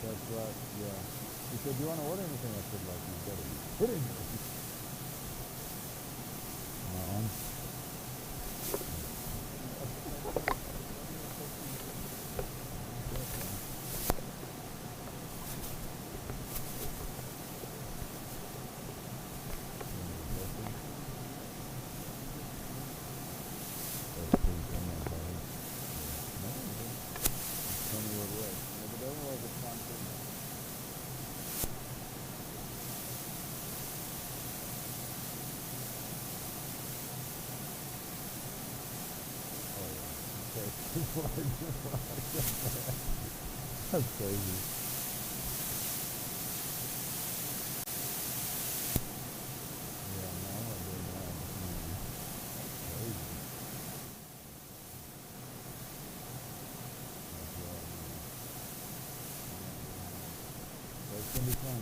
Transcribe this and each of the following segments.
That's right, yeah. He said, do you want to order anything? I said, like, you've got to put in there. That's crazy. Yeah, no, I'm not doing that. That's crazy. That's right. That's gonna be fun.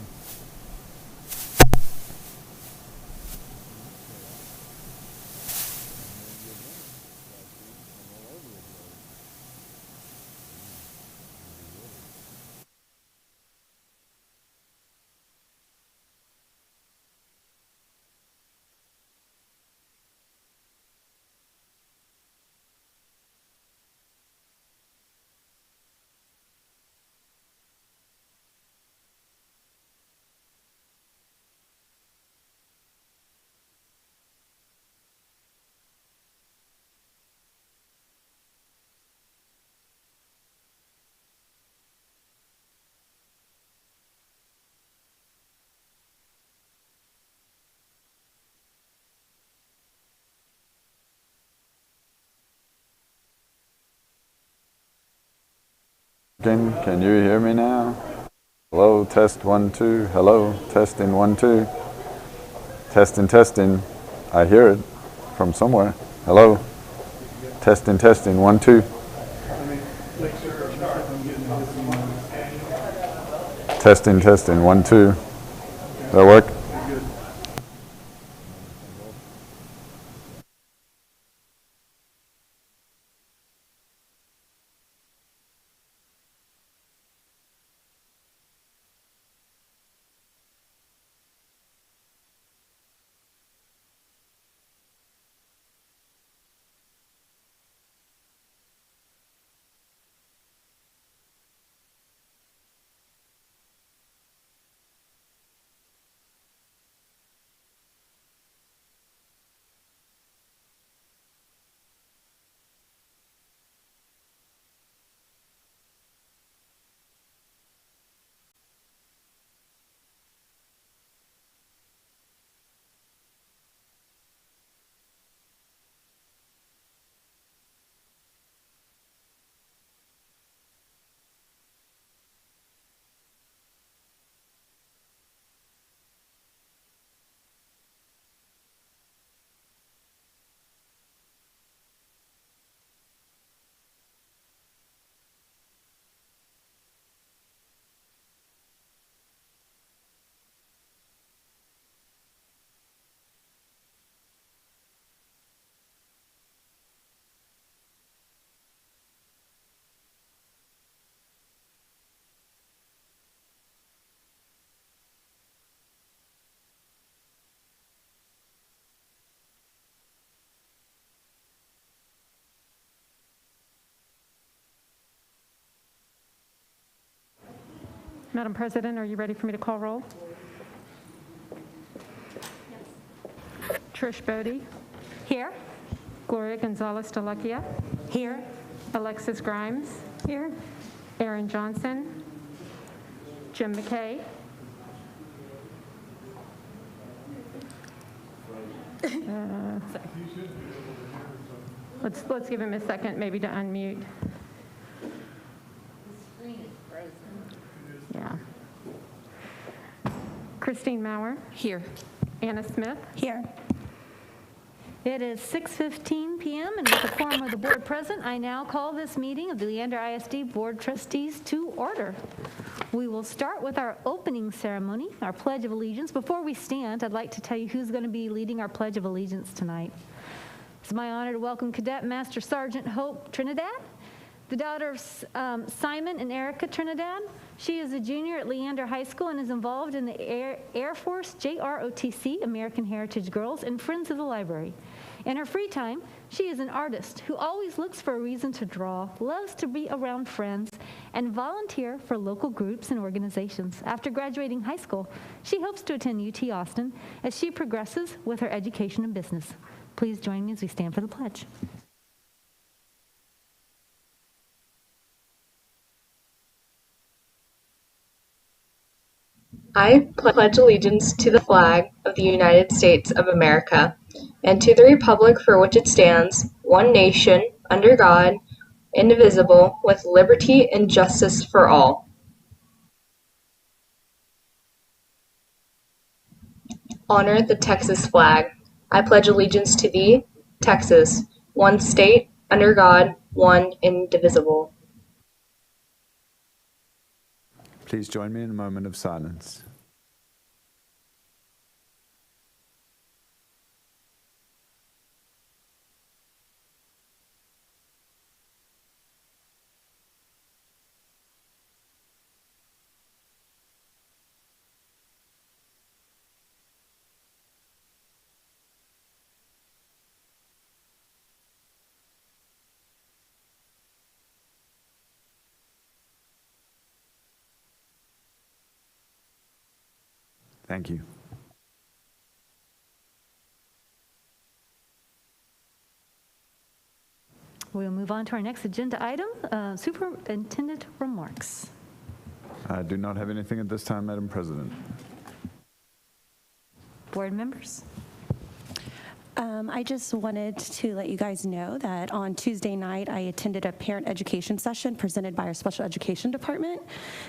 Can you hear me now? Hello, test 1 2. Hello, testing 1 2. Testing, testing. I hear it from somewhere. Hello, testing, testing 1 2. Testing, testing 1 2. Does that work? Madam President, are you ready for me to call roll? Yes. Trish Bodie. Here. Gloria Gonzalez-Delecchia. Here. Alexis Grimes. Here. Aaron Johnson. Jim McKay. Let's give him a second maybe to unmute. Yeah. Christine Maurer. Here. Anna Smith. Here. It is 6:15 p.m. and with the quorum of the board present, I now call this meeting of the Leander ISD Board Trustees to order. We will start with our opening ceremony, our Pledge of Allegiance. Before we stand, I'd like to tell you who's going to be leading our Pledge of Allegiance tonight. It's my honor to welcome Cadet Master Sergeant Hope Trinidad. the daughter of Simon and Erica Trinidad. She is a junior at Leander High School and is involved in the Air Force JROTC, American Heritage Girls, and Friends of the Library. In her free time, she is an artist who always looks for a reason to draw, loves to be around friends, and volunteer for local groups and organizations. After graduating high school, she hopes to attend UT Austin as she progresses with her education and business. Please join me as we stand for the pledge. I pledge allegiance to the flag of the United States of America and to the republic for which it stands, one nation, under God, indivisible, with liberty and justice for all. Honor the Texas flag. I pledge allegiance to thee, Texas, one state, under God, one indivisible. Please join me in a moment of silence. Thank you. We'll move on to our next agenda item, superintendent remarks. I do not have anything at this time, Madam President. Board members? I just wanted to let you guys know that on Tuesday night, I attended a parent education session presented by our special education department.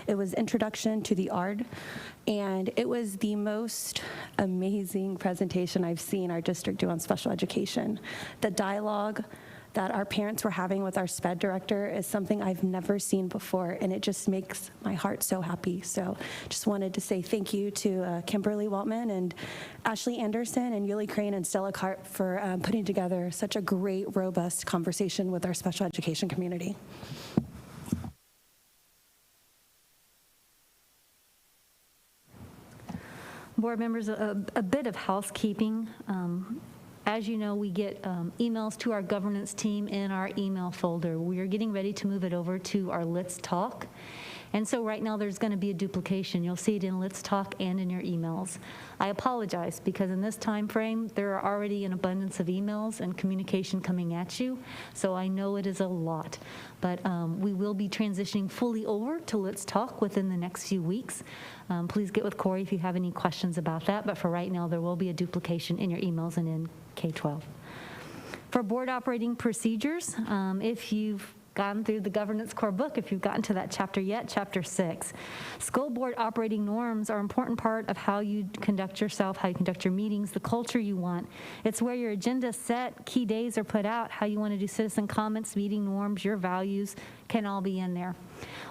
It was Introduction to the Art, and it was the most amazing presentation I've seen our district do on special education. The dialogue that our parents were having with our SPED director is something I've never seen before, and it just makes my heart so happy. So just wanted to say thank you to Kimberly Waltman and Ashley Anderson and Yuli Crane and Stella Karp for putting together such a great, robust conversation with our special education community. Board members, a bit of housekeeping. As you know, we get emails to our governance team in our email folder. We are getting ready to move it over to our Let's Talk. And so right now there's going to be a duplication. You'll see it in Let's Talk and in your emails. I apologize because in this time frame, there are already an abundance of emails and communication coming at you. So I know it is a lot, but we will be transitioning fully over to Let's Talk within the next few weeks. Please get with Corey if you have any questions about that. But for right now, there will be a duplication in your emails and in K-12. For board operating procedures, if you've gotten through the governance core book, if you've gotten to that chapter yet, chapter 6. School board operating norms are an important part of how you conduct yourself, how you conduct your meetings, the culture you want. It's where your agenda is set, key days are put out, how you want to do citizen comments, meeting norms, your values can all be in there.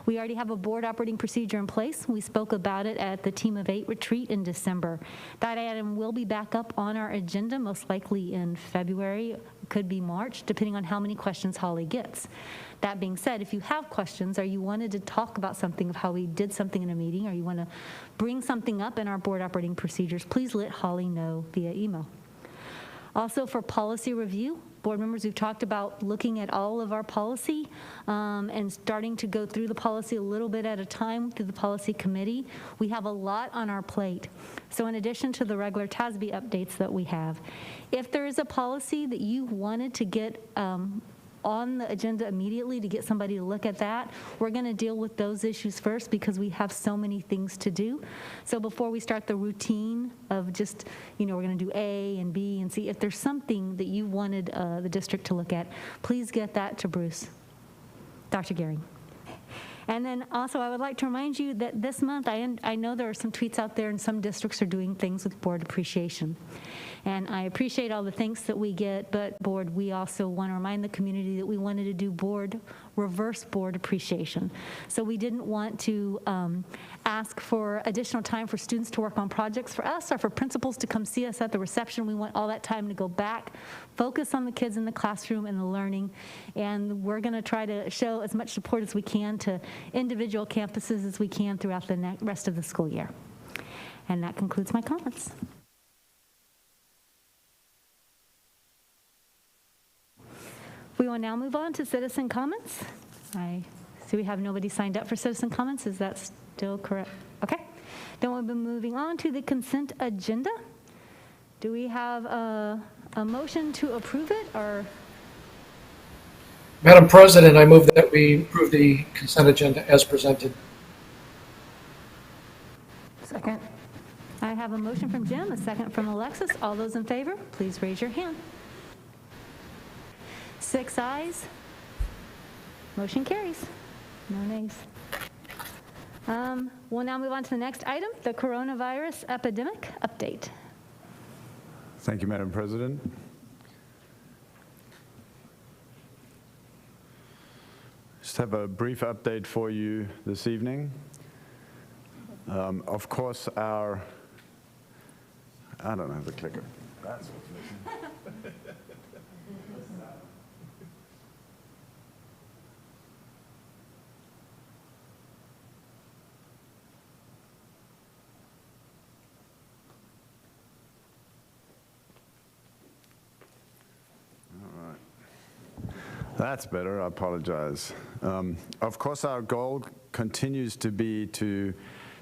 We already have a board operating procedure in place. We spoke about it at the Team of 8 retreat in December. That item will be back up on our agenda, most likely in February, could be March, depending on how many questions Holly gets. That being said, if you have questions or you wanted to talk about something of how we did something in a meeting or you want to bring something up in our board operating procedures, please let Holly know via email. Also for policy review, board members, we've talked about looking at all of our policy and starting to go through the policy a little bit at a time through the policy committee. We have a lot on our plate. So in addition to the regular TASB updates that we have, if there is a policy that you wanted to get on the agenda immediately to get somebody to look at that, we're going to deal with those issues first because we have so many things to do. So before we start the routine of just, we're going to do A and B and C, if there's something that you wanted the district to look at, please get that to Bruce. Dr. Gehring. And then also I would like to remind you that this month, I know there are some tweets out there and some districts are doing things with board appreciation. And I appreciate all the thanks that we get, but board, we also want to remind the community that we wanted to do board reverse board appreciation. So we didn't want to ask for additional time for students to work on projects for us or for principals to come see us at the reception. We want all that time to go back, focus on the kids in the classroom and the learning, and we're going to try to show as much support as we can to individual campuses as we can throughout the rest of the school year. And that concludes my comments. We will now move on to citizen comments. I see we have nobody signed up for citizen comments. Is that still correct? Okay. Then we'll be moving on to the consent agenda. Do we have a motion to approve it, or? Madam President, I move that we approve the consent agenda as presented. Second. I have a motion from Jim, a second from Alexis. All those in favor, please raise your hand. 6 ayes. Motion carries. No nays. We'll now move on to the next item, the coronavirus epidemic update. Thank you, Madam President. Just have a brief update for you this evening. Of course, I don't have the clicker. That's what's missing. That's better. I apologize. Of course, our goal continues to be to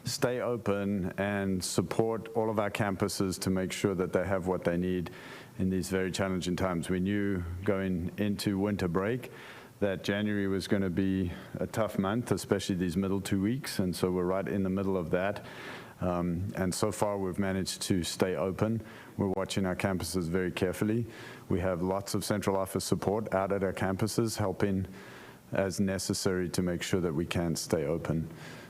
stay open and support all of our campuses to make sure that they have what they need in these very challenging times. We knew going into winter break that January was going to be a tough month, especially these middle 2 weeks, and so we're right in the middle of that. And so far, we've managed to stay open. We're watching our campuses very carefully. We have lots of central office support out at our campuses, helping as necessary to make sure that we can stay open.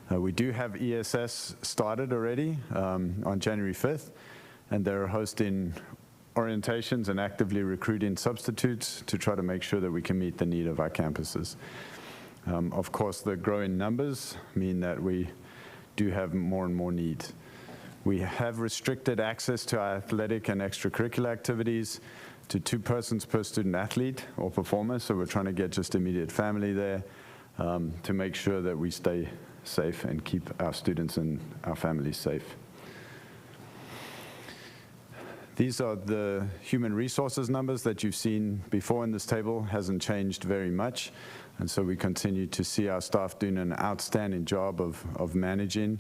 We do have ESS started already on January 5th, and they're hosting orientations and actively recruiting substitutes to try to make sure that we can meet the need of our campuses. Of course, the growing numbers mean that we do have more and more needs. We have restricted access to our athletic and extracurricular activities to 2 persons per student athlete or performer, so we're trying to get just immediate family there to make sure that we stay safe and keep our students and our families safe. These are the human resources numbers that you've seen before in this table. Hasn't changed very much, and so we continue to see our staff doing an outstanding job of managing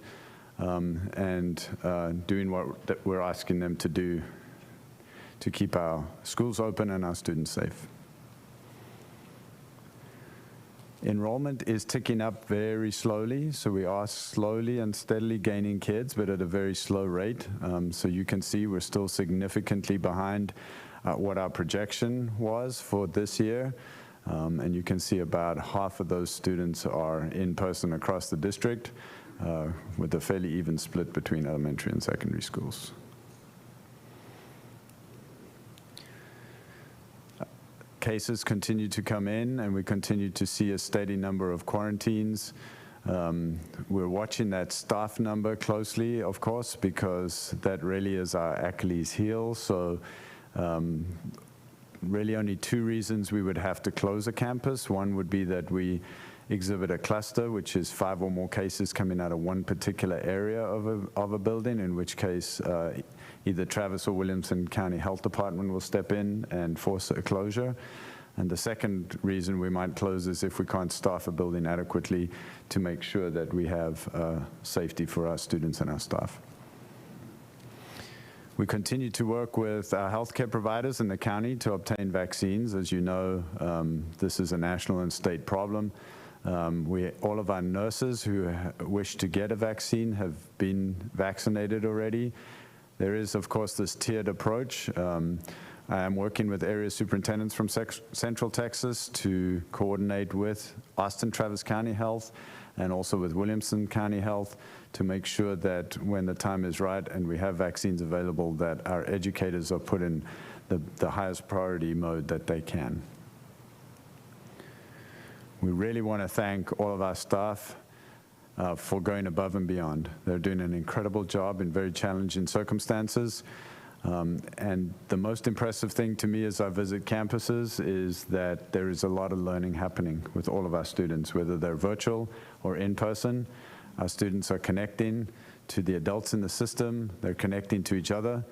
and doing what we're asking them to do to keep our schools open and our students safe. Enrollment is ticking up very slowly, so we are slowly and steadily gaining kids, but at a very slow rate. So you can see we're still significantly behind what our projection was for this year. And you can see about half of those students are in person across the district, with a fairly even split between elementary and secondary schools. Cases continue to come in, and we continue to see a steady number of quarantines. We're watching that staff number closely, of course, because that really is our Achilles heel. So really only 2 reasons we would have to close a campus. One would be that we exhibit a cluster, which is 5 or more cases coming out of one particular area of a building, in which case either Travis or Williamson County Health Department will step in and force a closure. And the second reason we might close is if we can't staff a building adequately to make sure that we have safety for our students and our staff. We continue to work with our healthcare providers in the county to obtain vaccines. As you know, this is a national and state problem. All of our nurses who wish to get a vaccine have been vaccinated already. There is, of course, this tiered approach. I am working with area superintendents from Central Texas to coordinate with Austin Travis County Health and also with Williamson County Health to make sure that when the time is right and we have vaccines available, that our educators are put in the highest priority mode that they can. We really want to thank all of our staff for going above and beyond. They're doing an incredible job in very challenging circumstances. And the most impressive thing to me as I visit campuses is that there is a lot of learning happening with all of our students, whether they're virtual or in person. Our students are connecting to the adults in the system, they're connecting to each other,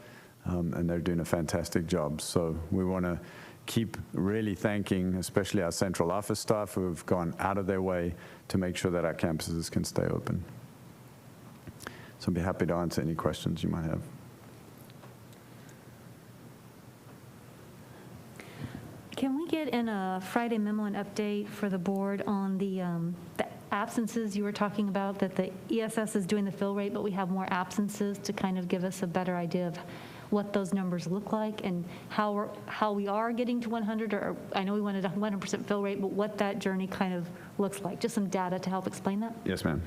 and they're doing a fantastic job. So we want to keep really thanking, especially our central office staff who have gone out of their way to make sure that our campuses can stay open. So I'd be happy to answer any questions you might have. Can we get in a Friday memo an update for the board on the absences you were talking about, that the ESS is doing the fill rate, but we have more absences, to kind of give us a better idea of what those numbers look like and how we are getting to 100, or I know we wanted a 100% fill rate, but what that journey kind of looks like. Just some data to help explain that. Yes, ma'am.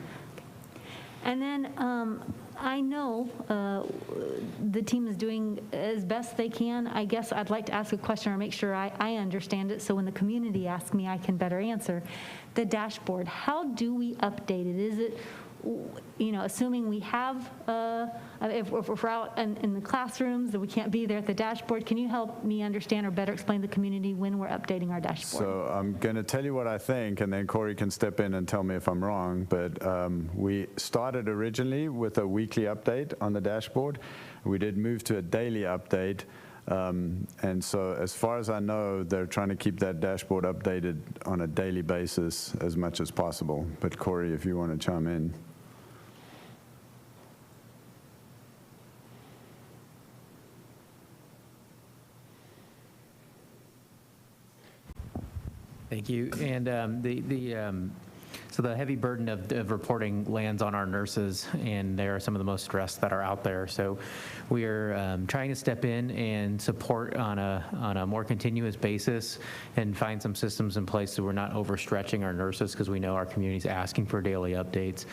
And then I know the team is doing as best they can. I guess I'd like to ask a question or make sure I understand it, so when the community asks me, I can better answer. The dashboard, how do we update it? Is it, assuming we have, if we're out in the classrooms that we can't be there at the dashboard, can you help me understand or better explain to the community when we're updating our dashboard? So I'm going to tell you what I think, and then Corey can step in and tell me if I'm wrong. But we started originally with a weekly update on the dashboard. We did move to a daily update. And so as far as I know, they're trying to keep that dashboard updated on a daily basis as much as possible. But Corey, if you want to chime in. Thank you. And so the heavy burden of reporting lands on our nurses, and they are some of the most stressed that are out there. So we are trying to step in and support on a more continuous basis and find some systems in place so we're not overstretching our nurses, because we know our community is asking for daily updates.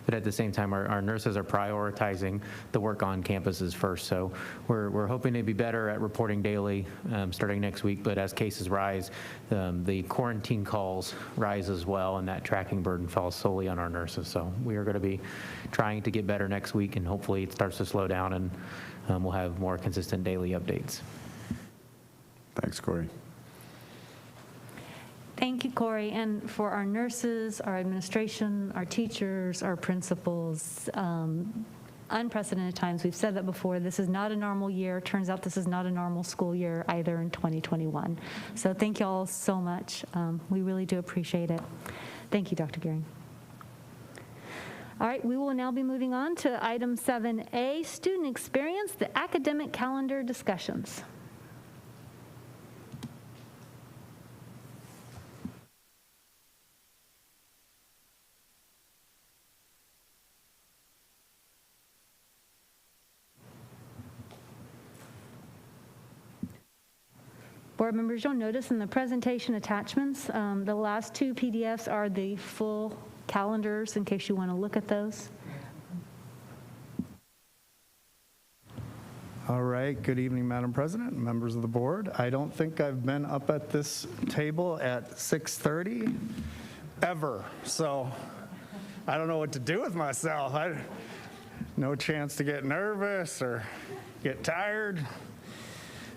But at the same time, our nurses are prioritizing the work on campuses first. So we're hoping to be better at reporting daily starting next week. But as cases rise, the quarantine calls rise as well, and that tracking burden falls solely on our nurses. So we are going to be trying to get better next week, and hopefully it starts to slow down, and we'll have more consistent daily updates. Thanks, Corey. Thank you, Corey. And for our nurses, our administration, our teachers, our principals, unprecedented times. We've said that before. This is not a normal year. Turns out this is not a normal school year either in 2021. So thank you all so much. We really do appreciate it. Thank you, Dr. Gearing. All right, we will now be moving on to item 7A, student experience, the academic calendar discussions. Board members, you'll notice in the presentation attachments, the last two PDFs are the full calendars in case you want to look at those. All right, good evening, Madam President, and members of the board. I don't think I've been up at this table at 6:30 ever, so I don't know what to do with myself. No chance to get nervous or get tired.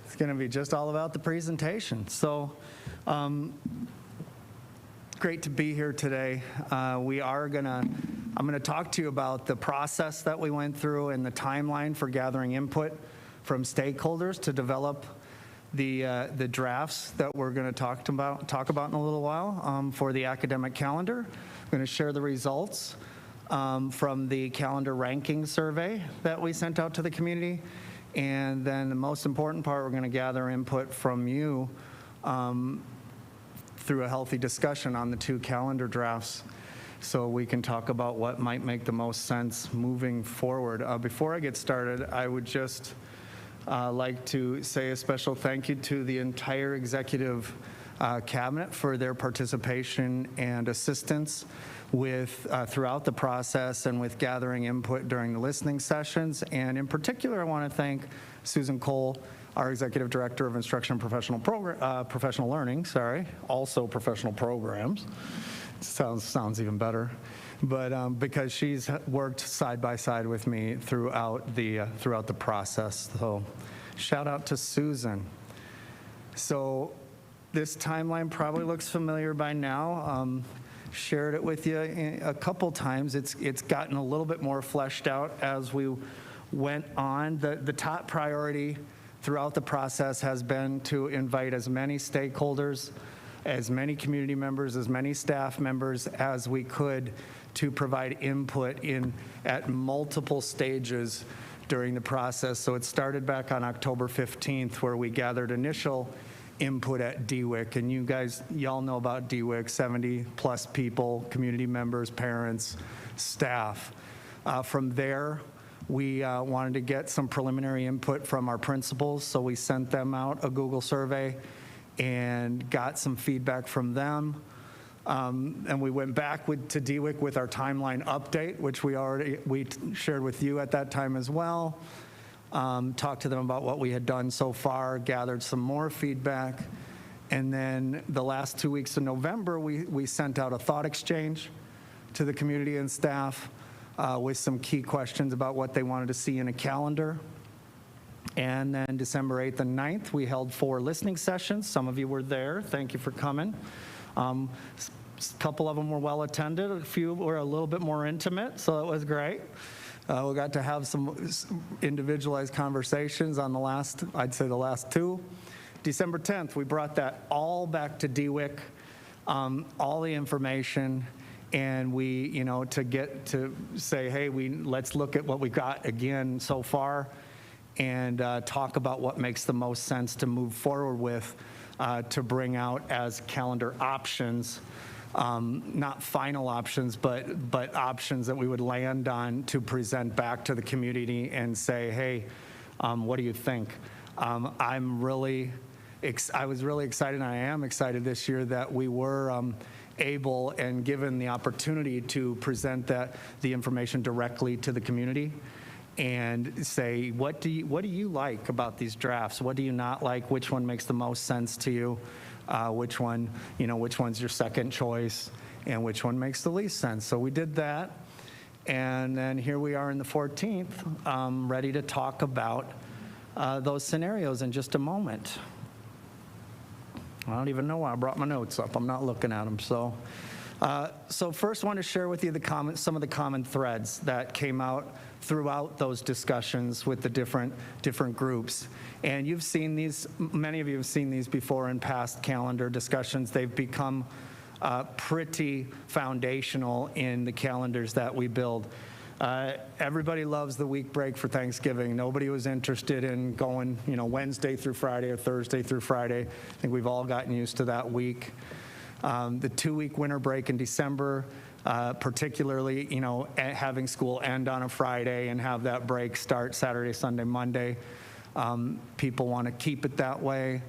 It's going to be just all about the presentation. So great to be here today. I'm going to talk to you about the process that we went through and the timeline for gathering input from stakeholders to develop the drafts that we're going to talk about in a little while for the academic calendar. I'm going to share the results from the calendar ranking survey that we sent out to the community. And then the most important part, we're going to gather input from you through a healthy discussion on the two calendar drafts so we can talk about what might make the most sense moving forward. Before I get started, I would just like to say a special thank you to the entire executive cabinet for their participation and assistance with throughout the process and with gathering input during the listening sessions. And in particular, I want to thank Susan Cole our Executive Director of Instruction and Professional Learning, also professional programs. Sounds even better. But because she's worked side by side with me throughout the process. So shout out to Susan. So this timeline probably looks familiar by now. Shared it with you a couple times. It's gotten a little bit more fleshed out as we went on. The top priority throughout the process has been to invite as many stakeholders, as many community members, as many staff members as we could to provide input at multiple stages during the process. So it started back on October 15th, where we gathered initial input at DWIC, and y'all know about DWIC, 70 plus people, community members, parents, staff. From there, we wanted to get some preliminary input from our principals, so we sent them out a Google survey and got some feedback from them. And we went back to DWIC with our timeline update, which we shared with you at that time as well. Talked to them about what we had done so far, gathered some more feedback, and then the last 2 weeks of November, we sent out a thought exchange to the community and staff with some key questions about what they wanted to see in a calendar. And then December 8th and 9th, we held 4 listening sessions. Some of you were there. Thank you for coming. A couple of them were well attended. A few were a little bit more intimate, so it was great. We got to have some individualized conversations on the last 2. December 10th, we brought that all back to DWIC, all the information, and we, to get to say, hey, let's look at what we got again so far and talk about what makes the most sense to move forward with to bring out as calendar options. Not final options, but options that we would land on to present back to the community and say, hey, what do you think? I was really excited, and I am excited this year that we were able and given the opportunity to present the information directly to the community and say, what do you like about these drafts? What do you not like? Which one makes the most sense to you? Which one's your second choice, and which one makes the least sense. So we did that, and then here we are in the 14th, ready to talk about those scenarios in just a moment. I don't even know why I brought my notes up. I'm not looking at them. So first I want to share with you some of the common threads that came out throughout those discussions with the different groups. And you've seen these, many of you have seen these before in past calendar discussions. They've become pretty foundational in the calendars that we build. Everybody loves the week break for Thanksgiving. Nobody was interested in going, Wednesday through Friday or Thursday through Friday. I think we've all gotten used to that week. The 2-week winter break in December, particularly, having school end on a Friday and have that break start Saturday, Sunday, Monday. People want to keep it that way.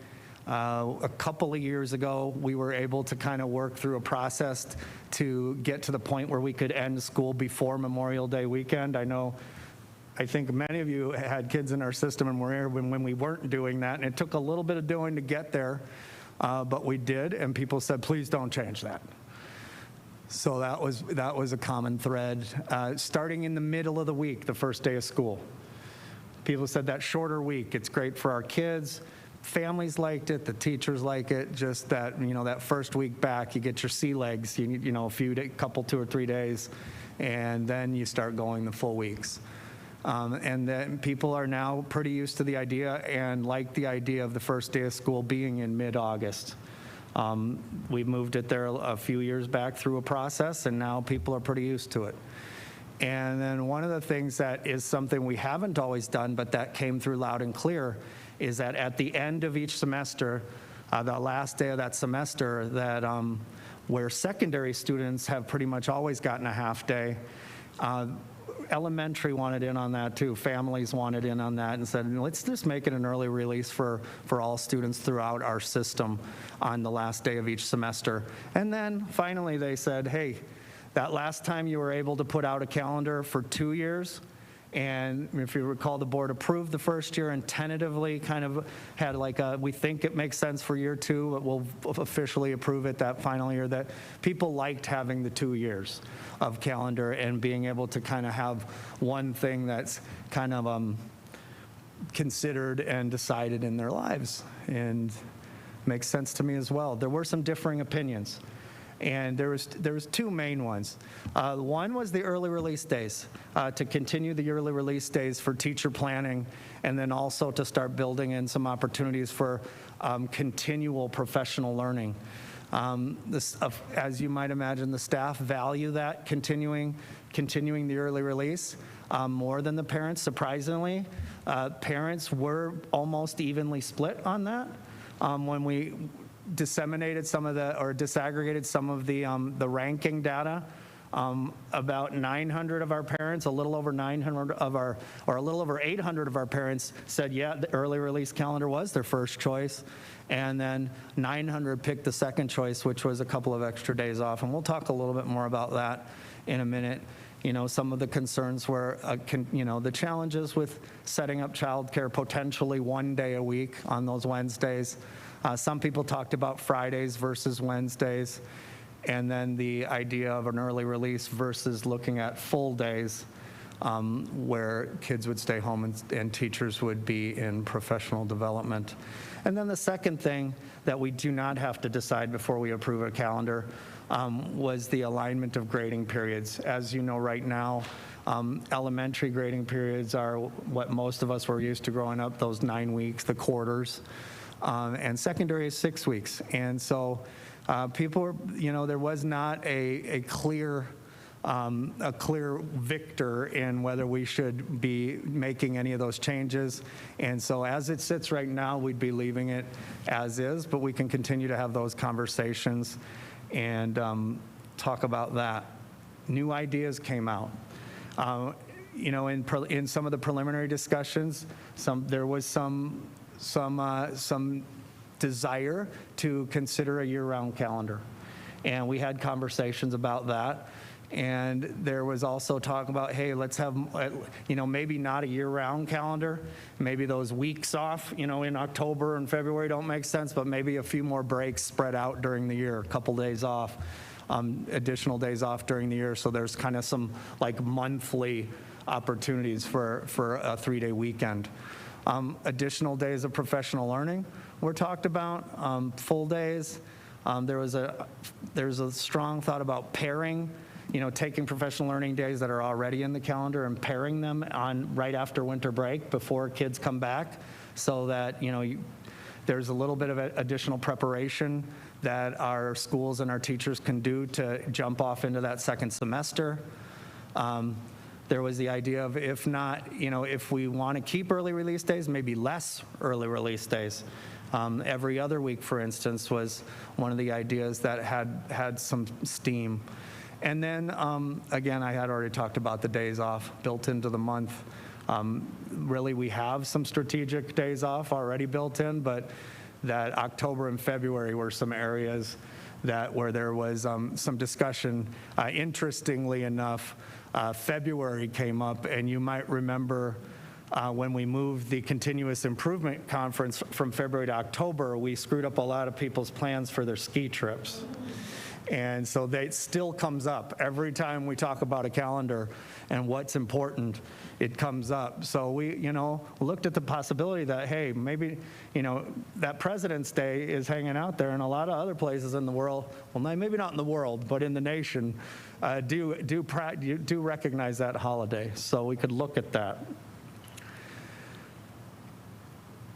A couple of years ago, we were able to kind of work through a process to get to the point where we could end school before Memorial Day weekend. I think many of you had kids in our system and were here when we weren't doing that, and it took a little bit of doing to get there, but we did, and people said, please don't change that. So that was a common thread. Starting in the middle of the week, the first day of school. People said that shorter week, it's great for our kids. Families liked it, the teachers like it, just that, that first week back, you get your sea legs, a couple, 2 or 3 days, and then you start going the full weeks. And then people are now pretty used to the idea and like the idea of the first day of school being in mid-August. We moved it there a few years back through a process, and now people are pretty used to it. And then one of the things that is something we haven't always done, but that came through loud and clear, is that at the end of each semester, the last day of that semester, that where secondary students have pretty much always gotten a half day, elementary wanted in on that too. Families wanted in on that and said, let's just make it an early release for all students throughout our system on the last day of each semester. And then finally they said, hey, that last time you were able to put out a calendar for 2 years, And if you recall, the board approved the first year and tentatively kind of had like we think it makes sense for year 2, but we'll officially approve it that final year, that people liked having the 2 years of calendar and being able to kind of have one thing that's kind of considered and decided in their lives. And makes sense to me as well. There were some differing opinions. And there was 2 main ones. One was the early release days, to continue the early release days for teacher planning, and then also to start building in some opportunities for continual professional learning. As you might imagine, the staff value that, continuing the early release more than the parents, surprisingly. Parents were almost evenly split on that. When we disseminated some of the, or disaggregated some of the ranking data, about 900 of our parents, a little over 900 of our, or a little over 800 of our parents said, yeah, the early release calendar was their first choice. And then 900 picked the second choice, which was a couple of extra days off. And we'll talk a little bit more about that in a minute. You know, some of the concerns were, the challenges with setting up childcare potentially 1 day a week on those Wednesdays. Some people talked about Fridays versus Wednesdays, and then the idea of an early release versus looking at full days where kids would stay home and teachers would be in professional development. And then the second thing that we do not have to decide before we approve a calendar was the alignment of grading periods. As you know, right now, elementary grading periods are what most of us were used to growing up, those 9 weeks, the quarters. And secondary is 6 weeks. And so people were, there was not a clear victor in whether we should be making any of those changes. And so as it sits right now, we'd be leaving it as is, but we can continue to have those conversations and talk about that. New ideas came out. In some of the preliminary discussions, there was some desire to consider a year-round calendar. And we had conversations about that. And there was also talk about, hey, let's have, maybe not a year-round calendar. Maybe those weeks off, in October and February don't make sense, but maybe a few more breaks spread out during the year, a couple days off, additional days off during the year. So there's kind of some like monthly opportunities for a 3-day weekend. Additional days of professional learning were talked about, full days. There's a strong thought about pairing, taking professional learning days that are already in the calendar and pairing them on right after winter break before kids come back, so that there's a little bit of additional preparation that our schools and our teachers can do to jump off into that second semester. There was the idea of, if not, if we want to keep early release days, maybe less early release days. Every other week, for instance, was one of the ideas that had some steam. And then, again, I had already talked about the days off built into the month. Really, we have some strategic days off already built in, but that October and February were some areas where there was some discussion. Interestingly enough, February came up, and you might remember when we moved the continuous improvement conference from February to October, we screwed up a lot of people's plans for their ski trips. And so it still comes up every time we talk about a calendar and what's important, it comes up. So we, looked at the possibility that, hey, maybe, that President's Day is hanging out there, and a lot of other places in the world, well, maybe not in the world, but in the nation, do recognize that holiday. So we could look at that.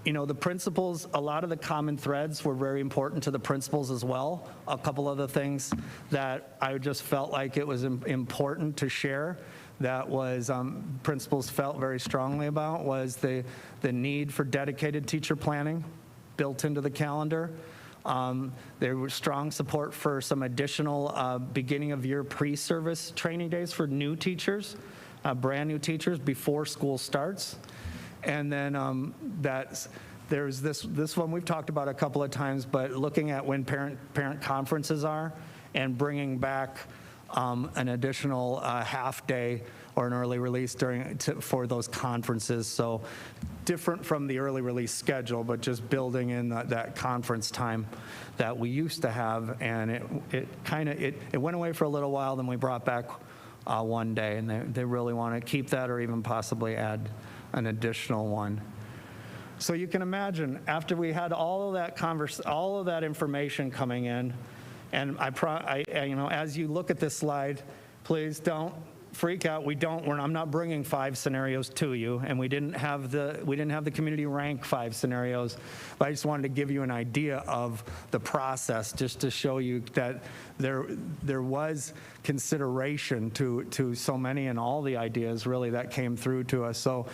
The principles, a lot of the common threads were very important to the principals as well. A couple other things that I just felt like it was important to share that was principals felt very strongly about was the need for dedicated teacher planning built into the calendar. There was strong support for some additional beginning of year pre-service training days for new teachers, brand new teachers before school starts. And then there's this one we've talked about a couple of times, but looking at when parent conferences are and bringing back an additional half day or an early release for those conferences. So different from the early release schedule, but just building in that conference time that we used to have. And it went away for a little while, then we brought back one day, and they really want to keep that or even possibly add an additional one. So you can imagine, after we had all of that information coming in, and as you look at this slide, please don't freak out. I'm not bringing 5 scenarios to you, and we didn't have the community rank 5 scenarios, but I just wanted to give you an idea of the process, just to show you that there was consideration to so many and all the ideas really that came through to us. So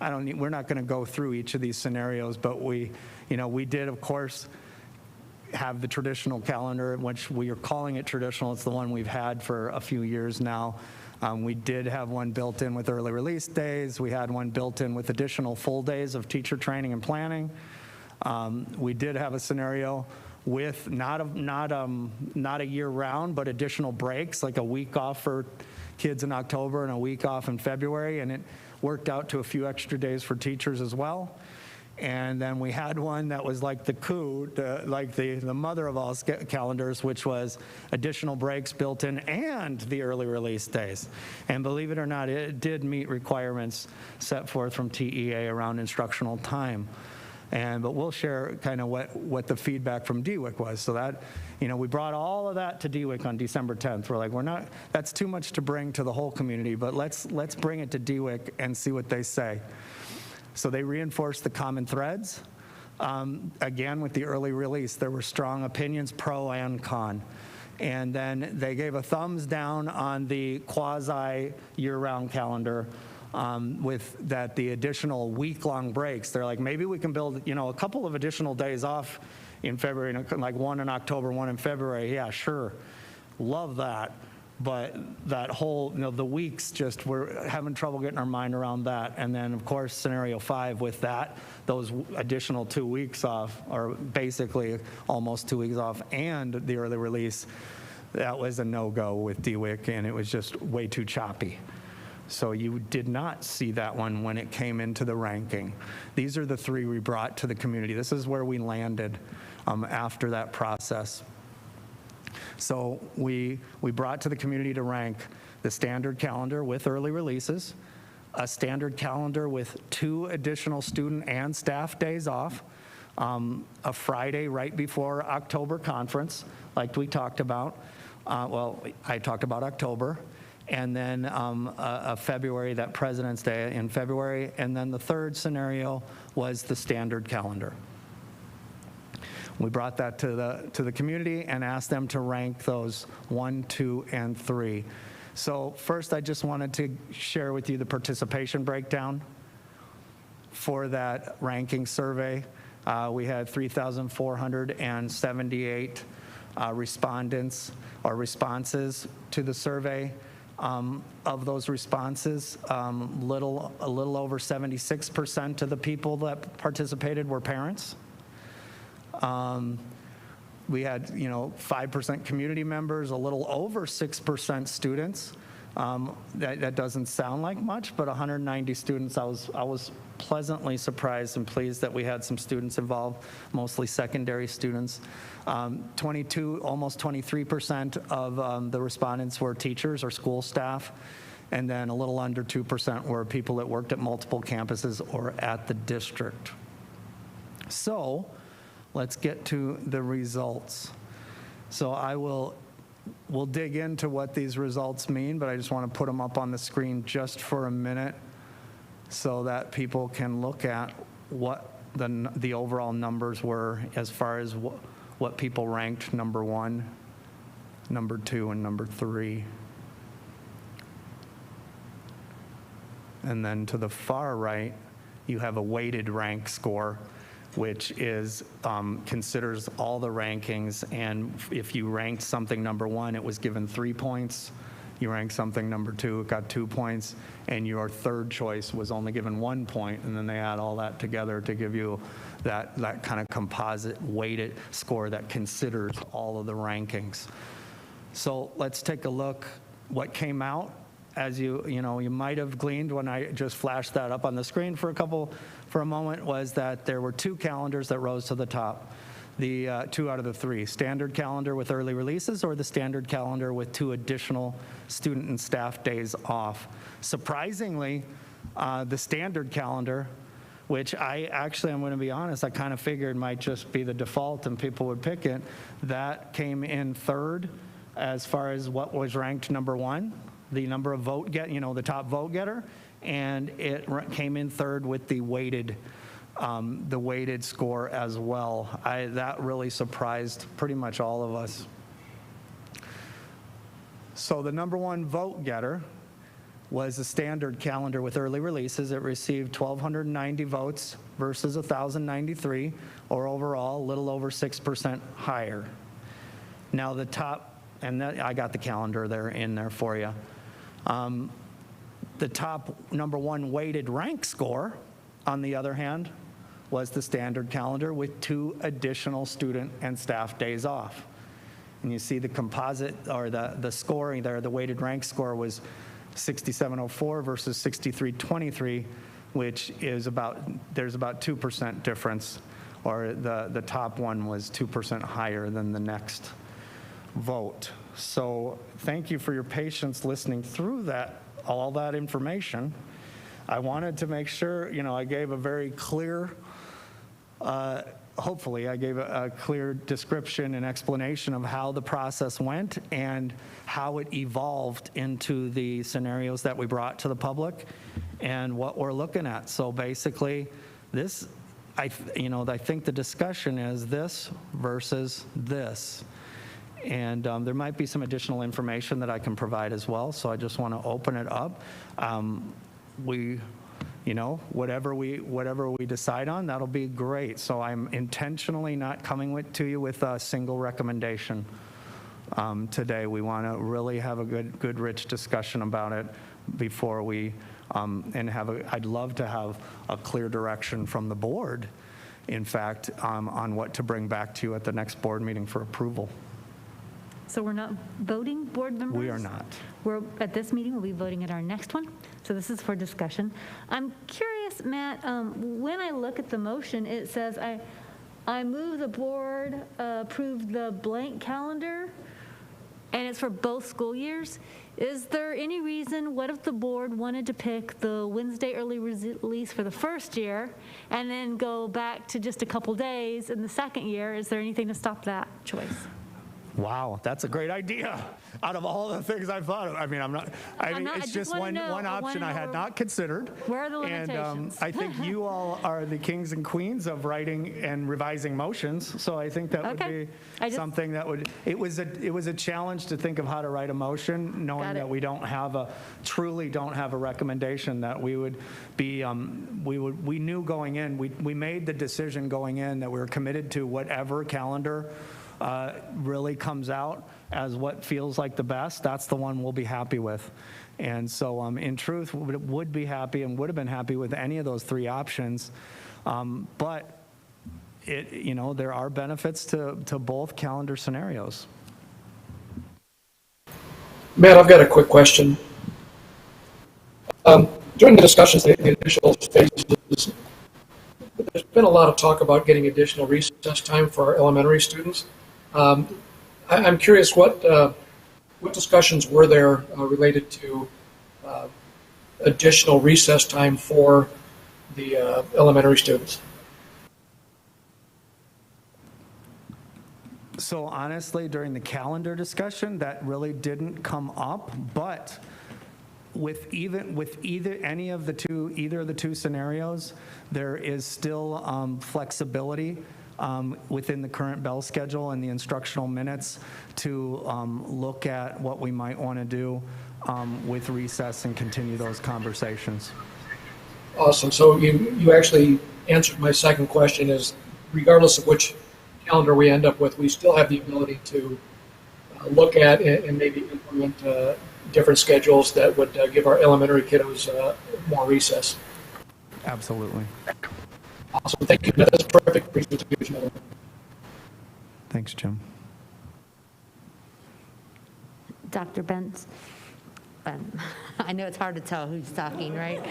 we're not going to go through each of these scenarios, but we did, of course, have the traditional calendar, which we are calling it traditional. It's the one we've had for a few years now. We did have one built in with early release days. We had one built in with additional full days of teacher training and planning. We did have a scenario with not a year round, but additional breaks, like a week off for kids in October and a week off in February, and it worked out to a few extra days for teachers as well. And then we had one that was like the coup, like the mother of all calendars, which was additional breaks built in and the early release days. And believe it or not, it did meet requirements set forth from TEA around instructional time. But we'll share kind of what the feedback from DWIC was. So that, we brought all of that to DWIC on December 10th. We're like, that's too much to bring to the whole community, but let's bring it to DWIC and see what they say. So they reinforced the common threads. Again, with the early release, there were strong opinions, pro and con. And then they gave a thumbs down on the quasi year-round calendar with the additional week-long breaks. They're like, maybe we can build, a couple of additional days off in February, like one in October, one in February. Yeah, sure. Love that. But that whole, the weeks, we're having trouble getting our mind around that. And then, of course, scenario 5 with those additional 2 weeks off, or basically almost 2 weeks off, and the early release, that was a no-go with DWIC, and it was just way too choppy. So you did not see that one when it came into the ranking. These are the 3 we brought to the community. This is where we landed after that process. So we brought to the community to rank the standard calendar with early releases, a standard calendar with 2 additional student and staff days off, a Friday right before October conference, like we talked about. I talked about October, and then a February, that President's Day in February, and then the 3rd scenario was the standard calendar. We brought that to the community and asked them to rank those 1, 2, and 3. So first, I just wanted to share with you the participation breakdown for that ranking survey. We had 3,478 respondents or responses to the survey. Of those responses, a little over 76% of the people that participated were parents. We had, 5% community members, a little over 6% students. That doesn't sound like much, but 190 students. I was pleasantly surprised and pleased that we had some students involved, mostly secondary students. 22, almost 23% of the respondents were teachers or school staff, and then a little under 2% were people that worked at multiple campuses or at the district. So let's get to the results. So we'll dig into what these results mean, but I just want to put them up on the screen just for a minute so that people can look at what the overall numbers were as far as what people ranked number 1, number 2, and number 3. And then to the far right, you have a weighted rank score, which is considers all the rankings, and if you ranked something number 1, it was given 3 points. You ranked something number 2, it got 2 points, and your third choice was only given 1 point, and then they add all that together to give you that kind of composite weighted score that considers all of the rankings. So let's take a look what came out. As you might have gleaned when I just flashed that up on the screen for a moment, was that there were 2 calendars that rose to the top. The 2 out of the 3, standard calendar with early releases or the standard calendar with 2 additional student and staff days off. Surprisingly, the standard calendar, which I'm going to be honest, I kind of figured might just be the default and people would pick it, that came in 3rd as far as what was ranked number 1, the number of the top vote getter, and it came in 3rd with the weighted score as well. That really surprised pretty much all of us. So the number 1 vote getter was a standard calendar with early releases. It received 1,290 votes versus 1,093, or overall a little over 6% higher. Now the top, and I got the calendar there in there for you. The top number 1 weighted rank score, on the other hand, was the standard calendar with 2 additional student and staff days off. And you see the composite, or the scoring there, the weighted rank score was 6704 versus 6323, which is there's about 2% difference, or the top one was 2% higher than the next vote. So thank you for your patience listening through all that information. I wanted to make sure, I gave a very clear, hopefully I gave a clear description and explanation of how the process went and how it evolved into the scenarios that we brought to the public and what we're looking at. So basically, I think the discussion is this versus this. And there might be some additional information that I can provide as well. So I just want to open it up. Whatever we decide on, that'll be great. So I'm intentionally not coming to you with a single recommendation today. We want to really have a good, rich discussion about it before we, I'd love to have a clear direction from the board, in fact, on what to bring back to you at the next board meeting for approval. So we're not voting, board members? We are not. At this meeting, we'll be voting at our next one. So this is for discussion. I'm curious, Matt, when I look at the motion, it says, I move the board approve the blank calendar, and it's for both school years. Is there any reason, what if the board wanted to pick the Wednesday early release for the first year and then go back to just a couple days in the second year? Is there anything to stop that choice? Wow, that's a great idea. Out of all the things I've thought of, it's just one option I had not considered. Where are the limitations? And I think you all are the kings and queens of writing and revising motions. So I think that would be something that would. It was a challenge to think of how to write a motion, knowing that we truly don't have a recommendation that we would be. We knew going in. We made the decision going in that we were committed to whatever calendar really comes out as what feels like the best. That's the one we'll be happy with. And so in truth, would be happy and would have been happy with any of those 3 options. But there are benefits to both calendar scenarios. Matt, I've got a quick question. During the discussions, the initial phases, there's been a lot of talk about getting additional recess time for our elementary students. I'm curious what discussions were there related to additional recess time for the elementary students? So honestly, during the calendar discussion, that really didn't come up, but either of the two scenarios, there is still flexibility within the current bell schedule and the instructional minutes to look at what we might want to do with recess and continue those conversations. Awesome. So you actually answered my second question, is regardless of which calendar we end up with, we still have the ability to look at and maybe implement different schedules that would give our elementary kiddos more recess. Absolutely. Awesome. Thank you. That's a perfect presentation. Thanks, Jim. Dr. Bentz. I know it's hard to tell who's talking, right?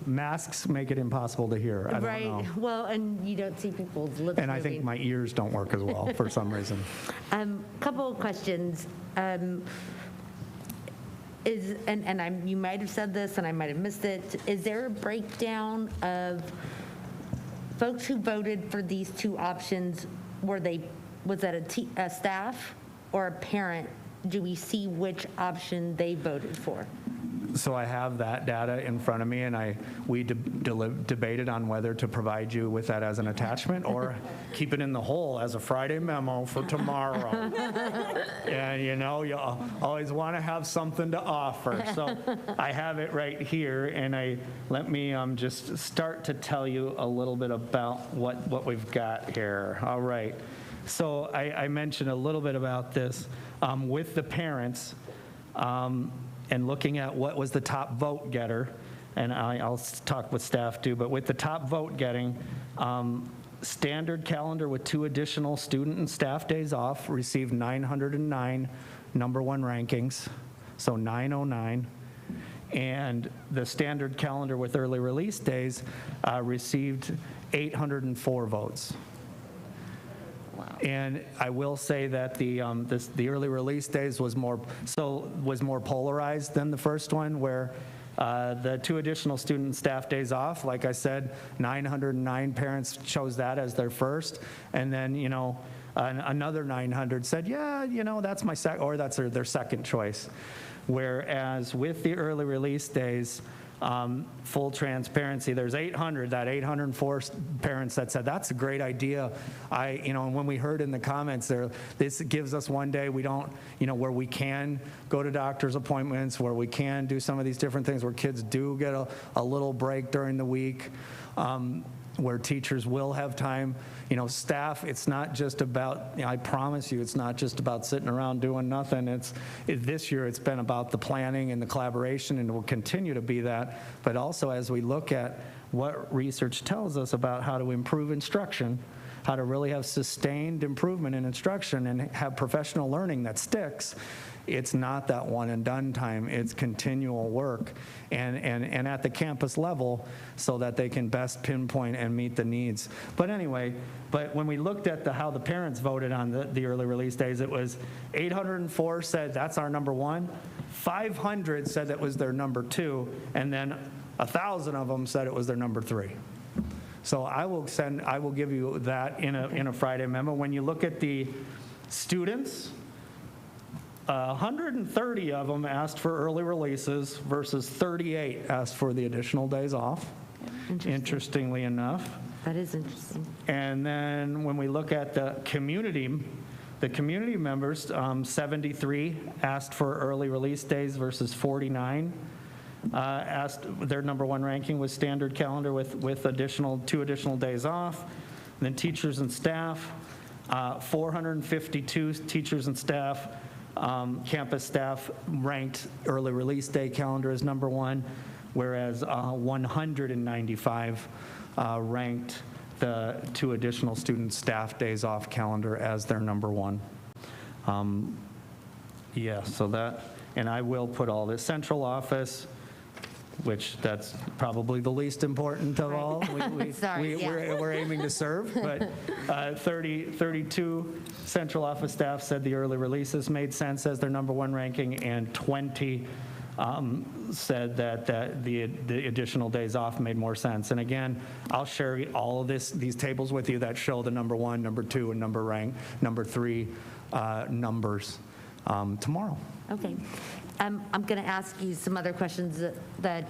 Masks make it impossible to hear. I don't Right. know. Well, and you don't see people's lips And I think moving. my ears don't work as well for some reason. Couple of questions. You might have said this and I might have missed it. Is there a breakdown of folks who voted for these two options? Was that a staff or a parent? Do we see which option they voted for? So I have that data in front of me, and we debated on whether to provide you with that as an attachment or keep it in the hole as a Friday memo for tomorrow. And you always want to have something to offer. So I have it right here, and let me just start to tell you a little bit about what we've got here. All right. So I mentioned a little bit about this with the parents. And looking at what was the top vote getter, and I'll talk with staff too, but with the top vote getting, standard calendar with 2 additional student and staff days off received 909 number 1 rankings, so 909. And the standard calendar with early release days received 804 votes. And I will say that the early release days was more polarized than the first one, where the 2 additional student and staff days off, like I said, 909 parents chose that as their first, and then another 900 said, yeah, that's my that's their second choice. Whereas with the early release days, full transparency, there's 804 parents that said that's a great idea. And when we heard in the comments there, this gives us one day we don't, where we can go to doctor's appointments, where we can do some of these different things, where kids do get a little break during the week, where teachers will have time. Staff, it's not just about, I promise you, it's not just about sitting around doing nothing. This year it's been about the planning and the collaboration, and it will continue to be that. But also as we look at what research tells us about how to improve instruction, how to really have sustained improvement in instruction and have professional learning that sticks, it's not that one and done time. It's continual work and at the campus level so that they can best pinpoint and meet the needs. But anyway, when we looked at how the parents voted on the early release days, it was 804 said that's our number 1, 500 said that was their number 2, and then 1,000 of them said it was their number 3. So I will give you that in a Friday memo. When you look at the students, 130 of them asked for early releases versus 38 asked for the additional days off, interestingly enough. That is interesting. And then when we look at the community members, 73 asked for early release days versus 49 asked. Their number 1 ranking was standard calendar with 2 additional days off. And then teachers and staff, 452 teachers and staff, campus staff ranked early release day calendar as number 1, whereas 195 ranked the 2 additional student staff days off calendar as their number 1. So that, and I will put all this central office, which that's probably the least important of all. We're aiming to serve, but 32 central office staff said the early releases made sense as their number 1 ranking, and 20 said that the additional days off made more sense. And again, I'll share all of these tables with you that show the number 1, number 2, and number 3 numbers tomorrow. Okay. I'm going to ask you some other questions that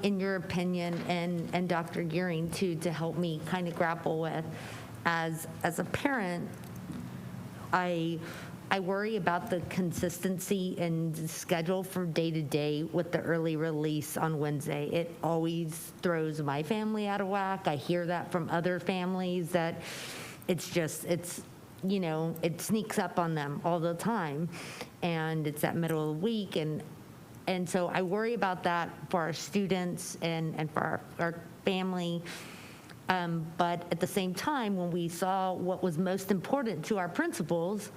in your opinion, and Dr. Gearing too, to help me kind of grapple with. As a parent, I worry about the consistency and schedule for day to day with the early release on Wednesday. It always throws my family out of whack. I hear that from other families that it sneaks up on them all the time, and it's that middle of the week, and so I worry about that for our students and for our family. But at the same time, when we saw what was most important to our principals,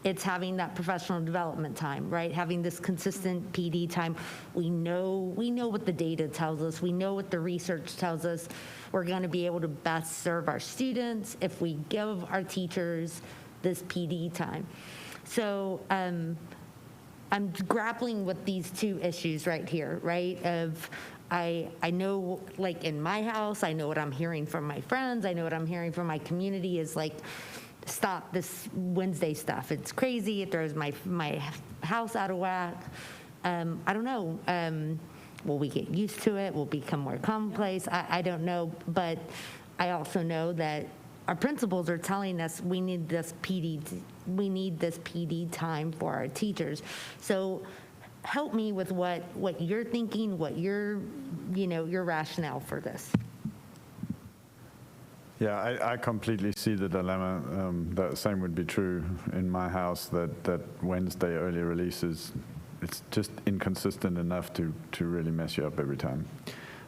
it's having that professional development time, right? Having this consistent PD time. We know what the data tells us. We know what the research tells us. We're going to be able to best serve our students if we give our teachers this PD time. So I'm grappling with these two issues right here, right? I know, like in my house, I know what I'm hearing from my friends. I know what I'm hearing from my community is like, stop this Wednesday stuff. It's crazy. It throws my house out of whack. I don't know. Will we get used to it? Will it become more commonplace? I don't know. But I also know that our principals are telling us we need this PD time for our teachers. So help me with what you're thinking, what your rationale for this. Yeah, I completely see the dilemma. The same would be true in my house, that Wednesday early releases, it's just inconsistent enough to really mess you up every time.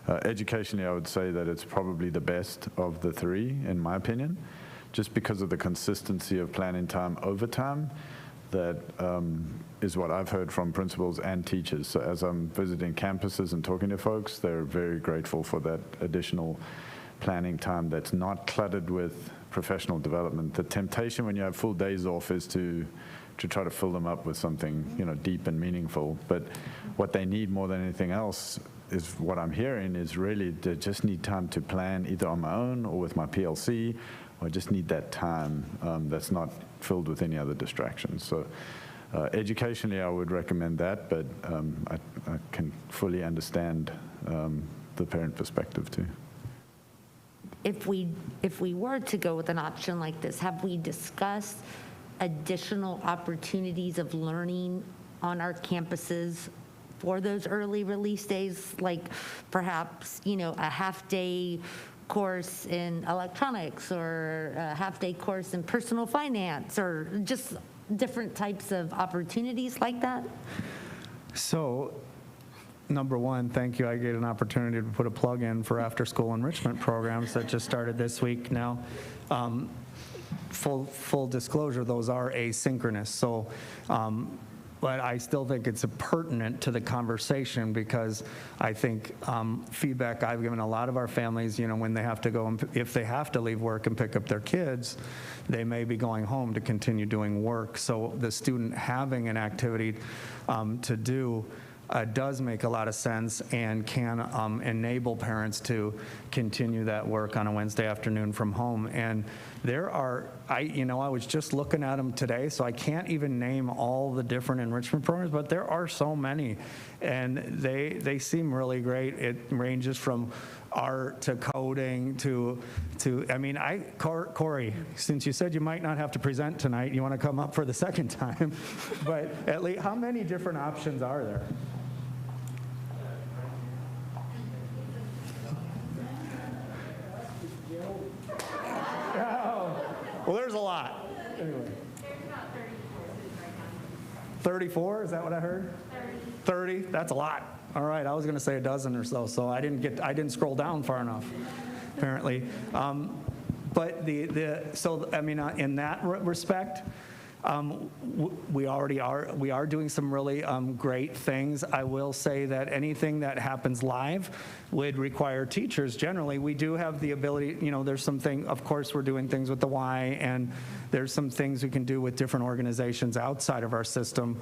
Educationally, I would say that it's probably the best of the three, in my opinion, just because of the consistency of planning time over time. That is what I've heard from principals and teachers. So as I'm visiting campuses and talking to folks, they're very grateful for that additional planning time that's not cluttered with professional development. The temptation when you have full days off is to try to fill them up with something, deep and meaningful. But what they need more than anything else is, what I'm hearing is really they just need time to plan either on my own or with my PLC, or just need that time that's not filled with any other distractions. So educationally, I would recommend that, but I can fully understand the parent perspective too. If we were to go with an option like this, have we discussed additional opportunities of learning on our campuses for those early release days, like perhaps, a half-day course in electronics or a half-day course in personal finance, or just different types of opportunities like that? So, number one, thank you. I get an opportunity to put a plug in for after-school enrichment programs that just started this week now. Full disclosure, those are asynchronous. So, but I still think it's pertinent to the conversation, because I think feedback I've given a lot of our families, when they have to go, if they have to leave work and pick up their kids, they may be going home to continue doing work. So the student having an activity to do does make a lot of sense and can enable parents to continue that work on a Wednesday afternoon from home. And there are, I was just looking at them today, so I can't even name all the different enrichment programs, but there are so many, and they seem really great. It ranges from art to coding to Corey, since you said you might not have to present tonight, you want to come up for the second time, but at least how many different options are there? Well, there's a lot. Anyway. There's about 30 courses right now. 34, is that what I heard? 30, that's a lot. All right, I was going to say a dozen or so, so I didn't scroll down far enough, apparently. But in that respect, we are doing some really great things. I will say that anything that happens live would require teachers. Generally, we do have the ability, there's something, of course, we're doing things with the Y, and there's some things we can do with different organizations outside of our system.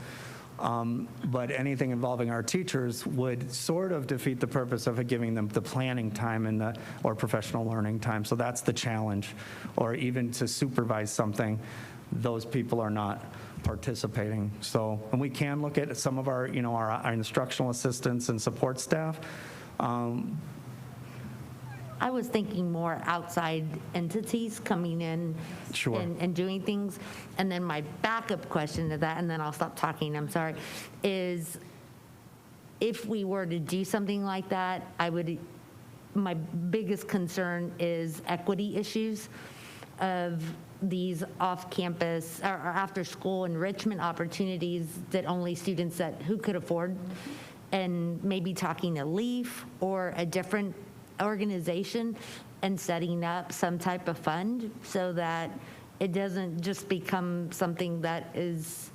But anything involving our teachers would sort of defeat the purpose of giving them the planning time or professional learning time. So that's the challenge. Or even to supervise something, those people are not participating. So, and we can look at some of our, our instructional assistants and support staff. I was thinking more outside entities coming in. Sure. and doing things. And then my backup question to that, and then I'll stop talking, I'm sorry, is if we were to do something like that, my biggest concern is equity issues of these off-campus or after-school enrichment opportunities that only students who could afford, and maybe talking to LEAF or a different organization and setting up some type of fund so that it doesn't just become something that is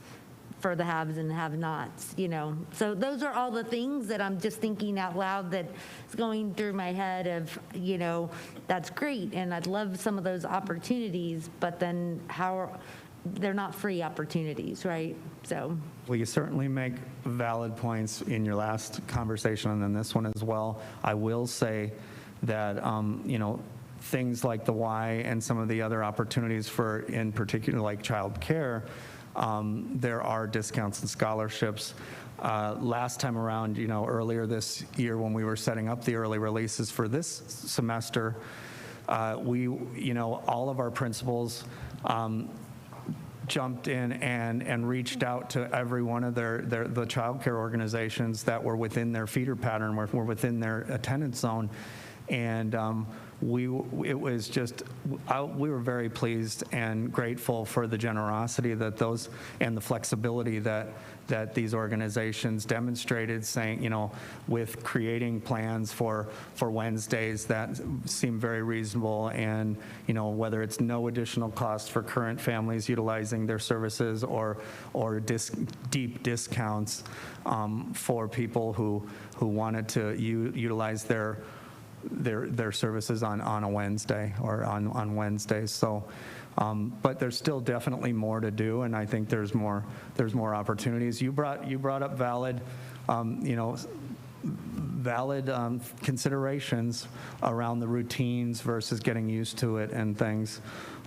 for the haves and have-nots, you know. So those are all the things that I'm just thinking out loud that's going through my head of, you know, that's great, and I'd love some of those opportunities, but then they're not free opportunities, right? So. Well, you certainly make valid points in your last conversation and then this one as well. I will say that, you know, things like the Y and some of the other opportunities for, in particular, like child care, there are discounts and scholarships. Last time around, you know, earlier this year when we were setting up the early releases for this semester, you know, all of our principals jumped in and reached out to every one of the child care organizations that were within their feeder pattern, were within their attendance zone. And we were very pleased and grateful for the generosity that those and the flexibility that these organizations demonstrated, saying, you know, with creating plans for Wednesdays that seem very reasonable, and, you know, whether it's no additional cost for current families utilizing their services or deep discounts for people who wanted to utilize their services on a Wednesday or on Wednesdays. So, but there's still definitely more to do, and I think there's more opportunities. You brought up valid, you know, valid considerations around the routines versus getting used to it and things.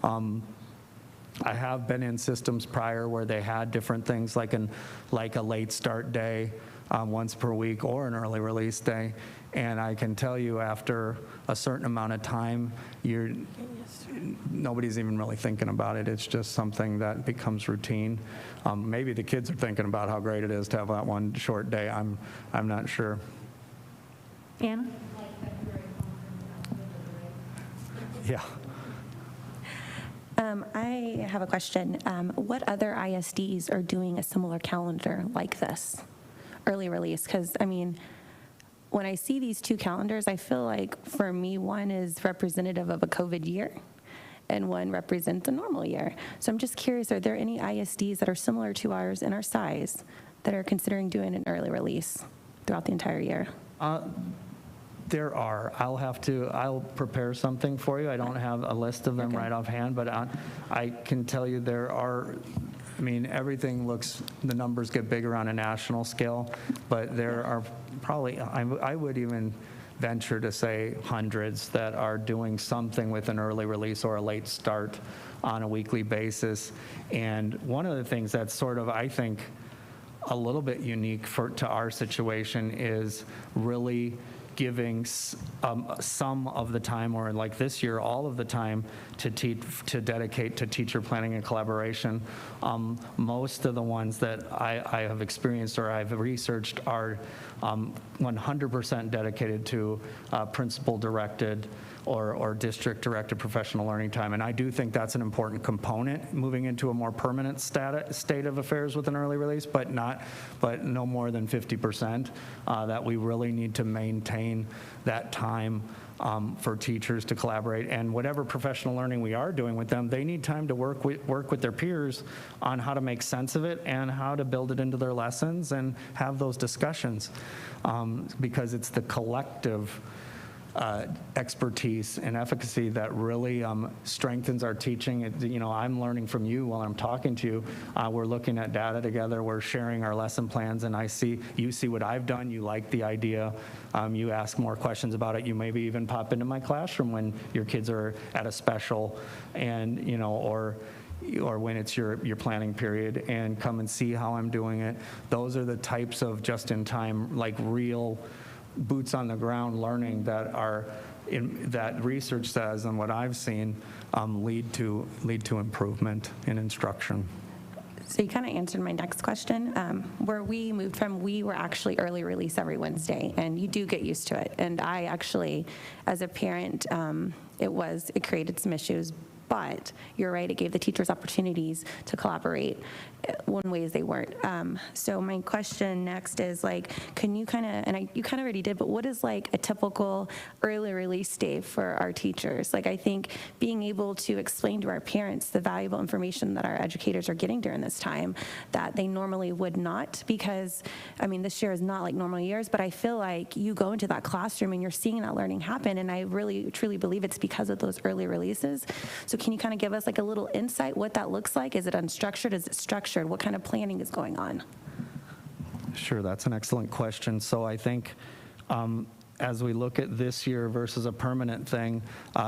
I have been in systems prior where they had different things like a late start day once per week or an early release day. And I can tell you, after a certain amount of time, nobody's even really thinking about it. It's just something that becomes routine. Maybe the kids are thinking about how great it is to have that one short day. I'm not sure. Anna? Yeah. I have a question. What other ISDs are doing a similar calendar like this, early release? Because, I mean, when I see these two calendars, I feel like, for me, one is representative of a COVID year and one represents a normal year. So I'm just curious, are there any ISDs that are similar to ours in our size that are considering doing an early release throughout the entire year? There are. I'll prepare something for you. I don't have a list of them right offhand, but I can tell you there are. I mean, everything the numbers get bigger on a national scale, but there are probably, I would even venture to say hundreds that are doing something with an early release or a late start on a weekly basis. And one of the things that's sort of, I think, a little bit unique to our situation is really giving some of the time, or like this year, all of the time to dedicate to teacher planning and collaboration. Most of the ones that I have experienced or I've researched are 100% dedicated to principal-directed or district-directed professional learning time. And I do think that's an important component moving into a more permanent state of affairs with an early release, but no more than 50%, that we really need to maintain that time for teachers to collaborate. And whatever professional learning we are doing with them, they need time to work with their peers on how to make sense of it and how to build it into their lessons and have those discussions, because it's the collective expertise and efficacy that really strengthens our teaching. You know, I'm learning from you while I'm talking to you. We're looking at data together. We're sharing our lesson plans, and you see what I've done. You like the idea. You ask more questions about it. You maybe even pop into my classroom when your kids are at a special, and you know, or when it's your planning period, and come and see how I'm doing it. Those are the types of just-in-time, like real boots on the ground learning that research says, and what I've seen, lead to improvement in instruction. So you kind of answered my next question. Where we moved from, we were actually early release every Wednesday, and you do get used to it. And I actually, as a parent, it created some issues. But you're right, it gave the teachers opportunities to collaborate. when ways they weren't. So my question next is like, can you kind of, and you kind of already did, but what is like a typical early release day for our teachers? Like I think being able to explain to our parents the valuable information that our educators are getting during this time that they normally would not, because I mean, this year is not like normal years, but I feel like you go into that classroom and you're seeing that learning happen. And I really, truly believe it's because of those early releases. So can you kind of give us like a little insight what that looks like? Is it unstructured? Is it structured? What kind of planning is going on? Sure, that's an excellent question. So I think as we look at this year versus a permanent thing,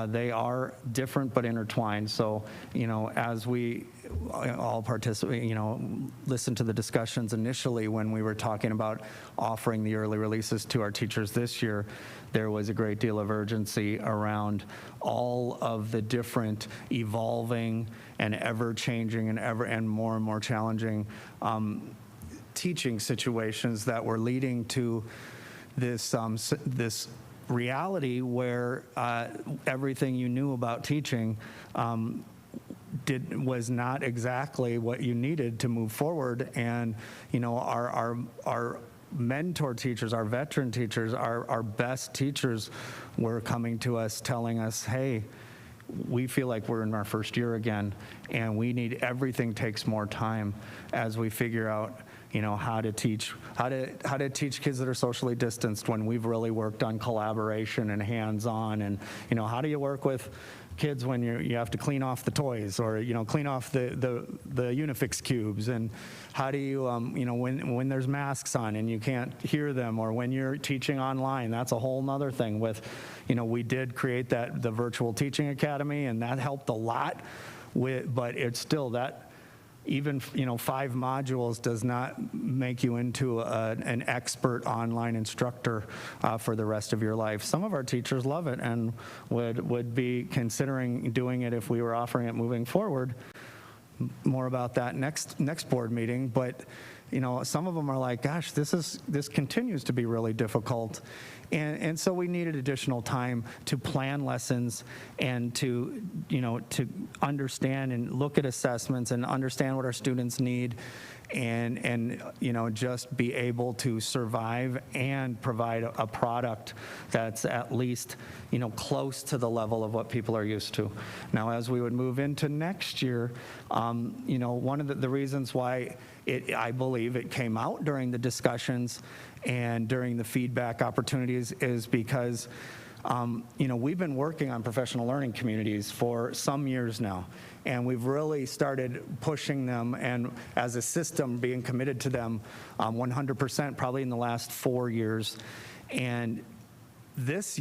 they are different but intertwined. So, you know, as we all participate, you know, listen to the discussions initially when we were talking about offering the early releases to our teachers this year, there was a great deal of urgency around all of the different evolving and ever-changing and more challenging teaching situations that were leading to this reality where everything you knew about teaching was not exactly what you needed to move forward. And you know, our mentor teachers, our veteran teachers, our best teachers were coming to us telling us, hey, we feel like we're in our first year again, and everything takes more time as we figure out, you know, how to teach kids that are socially distanced when we've really worked on collaboration and hands-on. And, you know, how do you work with kids when you have to clean off the toys, or, you know, clean off the Unifix cubes? And how do you, you know, when there's masks on and you can't hear them, or when you're teaching online? That's a whole nother thing with, you know, we did create the virtual teaching academy, and that helped a lot but it's still that, even, you know, 5 modules does not make you into an expert online instructor for the rest of your life. Some of our teachers love it and would be considering doing it if we were offering it moving forward. More about that next board meeting. But, you know, some of them are like, gosh, this continues to be really difficult. And so we needed additional time to plan lessons and to, you know, to understand and look at assessments and understand what our students need, and you know, just be able to survive and provide a product that's at least, you know, close to the level of what people are used to. Now, as we would move into next year, you know, one of the reasons why I believe it came out during the discussions and during the feedback opportunities is because, you know, we've been working on professional learning communities for some years now, and we've really started pushing them, and as a system being committed to them 100% probably in the last 4 years. And this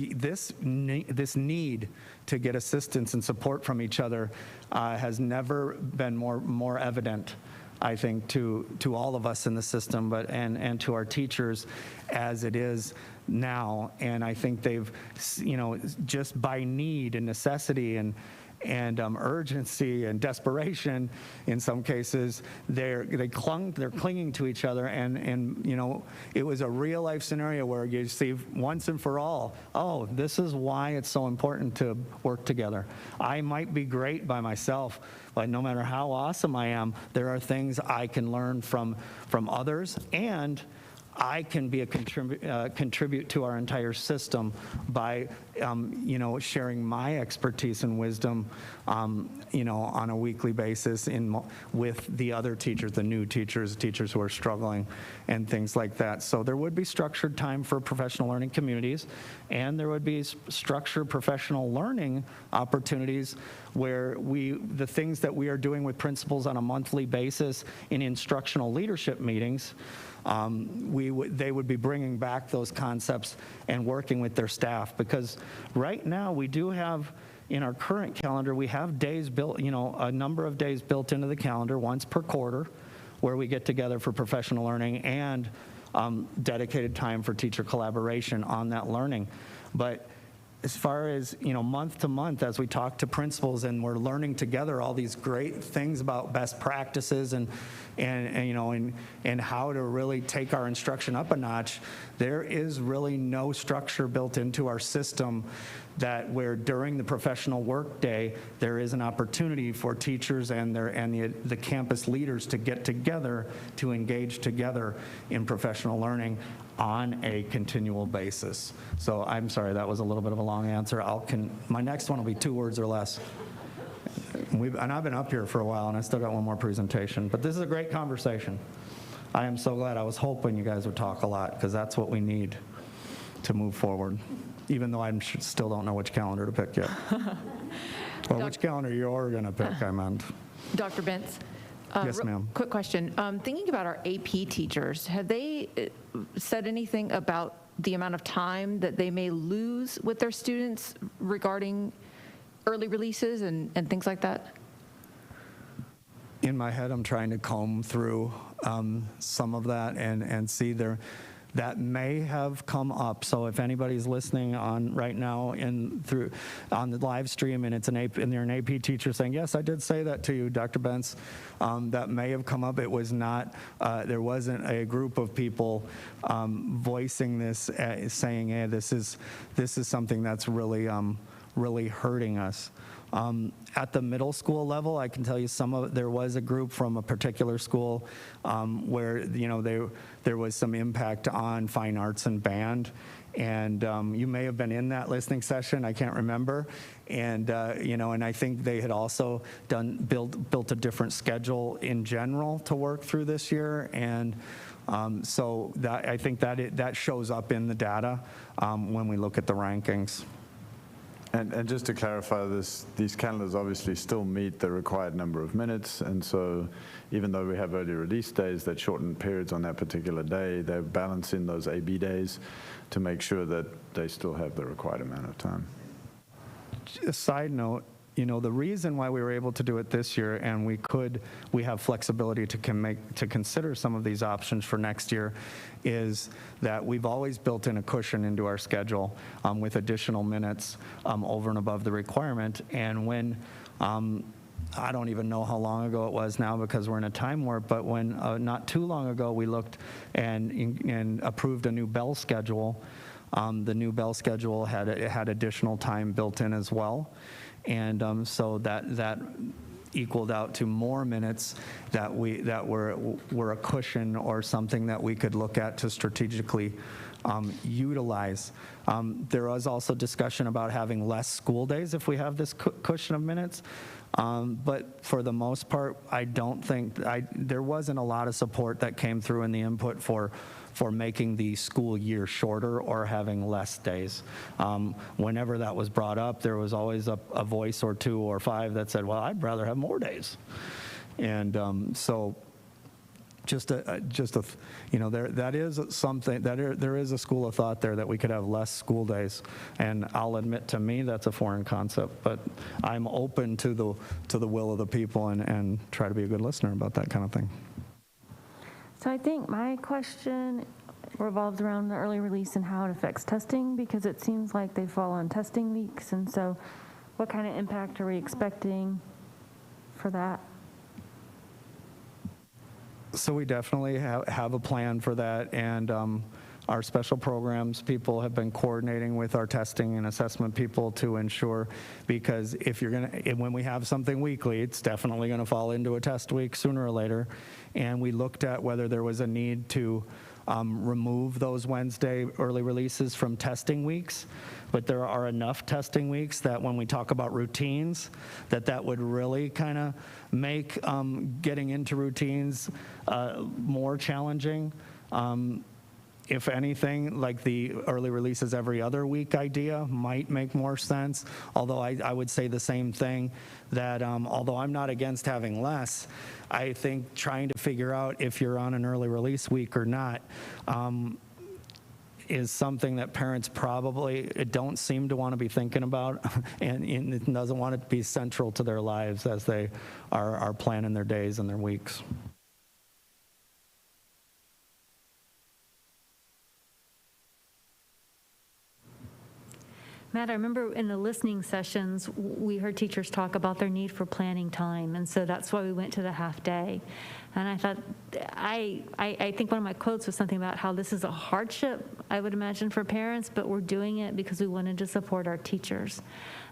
need to get assistance and support from each other has never been more evident, I think, to all of us in the system, but and to our teachers as it is now. And I think they've, you know, just by need and necessity and urgency and desperation, in some cases, they're clinging to each other, and you know, it was a real life scenario where you see once and for all, oh, this is why it's so important to work together. I might be great by myself, but no matter how awesome I am, there are things I can learn from others, and I can be contribute to our entire system by, you know, sharing my expertise and wisdom, you know, on a weekly basis with the other teachers, the new teachers who are struggling, and things like that. So there would be structured time for professional learning communities, and there would be structured professional learning opportunities where the things that we are doing with principals on a monthly basis in instructional leadership meetings, they would be bringing back those concepts and working with their staff. Because right now we do have, in our current calendar, we have days built, you know, a number of days built into the calendar once per quarter where we get together for professional learning and dedicated time for teacher collaboration on that learning. But as far as, month to month, as we talk to principals and we're learning together all these great things about best practices and how to really take our instruction up a notch, there is really no structure built into our system that where during the professional work day, there is an opportunity for teachers and the campus leaders to get together, to engage together in professional learning on a continual basis. So I'm sorry, that was a little bit of a long answer. My next one will be 2 words or less. And I've been up here for a while, and I still got one more presentation. But this is a great conversation. I am so glad. I was hoping you guys would talk a lot, because that's what we need to move forward, even though I still don't know which calendar to pick yet. Or which calendar you're going to pick, I meant. Dr. Bentz? Yes, ma'am. Quick question. Thinking about our AP teachers, have they said anything about the amount of time that they may lose with their students regarding early releases and things like that? In my head, I'm trying to comb through some of that and see that may have come up. So if anybody's listening on right now on the live stream and they're an AP teacher saying, yes, I did say that to you, Dr. Bentz, that may have come up. It was not, there wasn't a group of people voicing this, saying, hey, this is something that's really, really hurting us. At the middle school level, I can tell you there was a group from a particular school where there was some impact on fine arts and band, and you may have been in that listening session. I can't remember, and and I think they had also built a different schedule in general to work through this year, and so that I think that shows up in the data when we look at the rankings. And just to clarify this, these calendars obviously still meet the required number of minutes, and so even though we have early release days that shorten periods on that particular day, they're balancing those AB days to make sure that they still have the required amount of time. A side note, the reason why we were able to do it this year, and we have flexibility to consider some of these options for next year, is that we've always built in a cushion into our schedule with additional minutes over and above the requirement. And when I don't even know how long ago it was now because we're in a time warp, but when not too long ago we looked and approved a new bell schedule, the new bell schedule had additional time built in as well. And so that equaled out to more minutes that were a cushion or something that we could look at to strategically utilize. There was also discussion about having less school days if we have this cushion of minutes. But for the most part, I don't think there wasn't a lot of support that came through in the input for making the school year shorter or having less days. Whenever that was brought up, there was always a voice or 2 or 5 that said, well, I'd rather have more days. And so there is something, there is a school of thought there that we could have less school days. And I'll admit, to me, that's a foreign concept, but I'm open to the will of the people and try to be a good listener about that kind of thing. So I think my question revolves around the early release and how it affects testing, because it seems like they fall on testing weeks. And so what kind of impact are we expecting for that? So we definitely have a plan for that, and our special programs people have been coordinating with our testing and assessment people to ensure, because when we have something weekly, it's definitely going to fall into a test week sooner or later. And we looked at whether there was a need to remove those Wednesday early releases from testing weeks, but there are enough testing weeks that when we talk about routines, that would really kind of make getting into routines more challenging. If anything, like the early releases every other week idea might make more sense, although I would say the same thing, that although I'm not against having less, I think trying to figure out if you're on an early release week or not is something that parents probably don't seem to want to be thinking about, and it doesn't want it to be central to their lives as they are planning their days and their weeks. Matt, I remember in the listening sessions, we heard teachers talk about their need for planning time, and so that's why we went to the half day. And I thought, I think one of my quotes was something about how this is a hardship, I would imagine, for parents, but we're doing it because we wanted to support our teachers.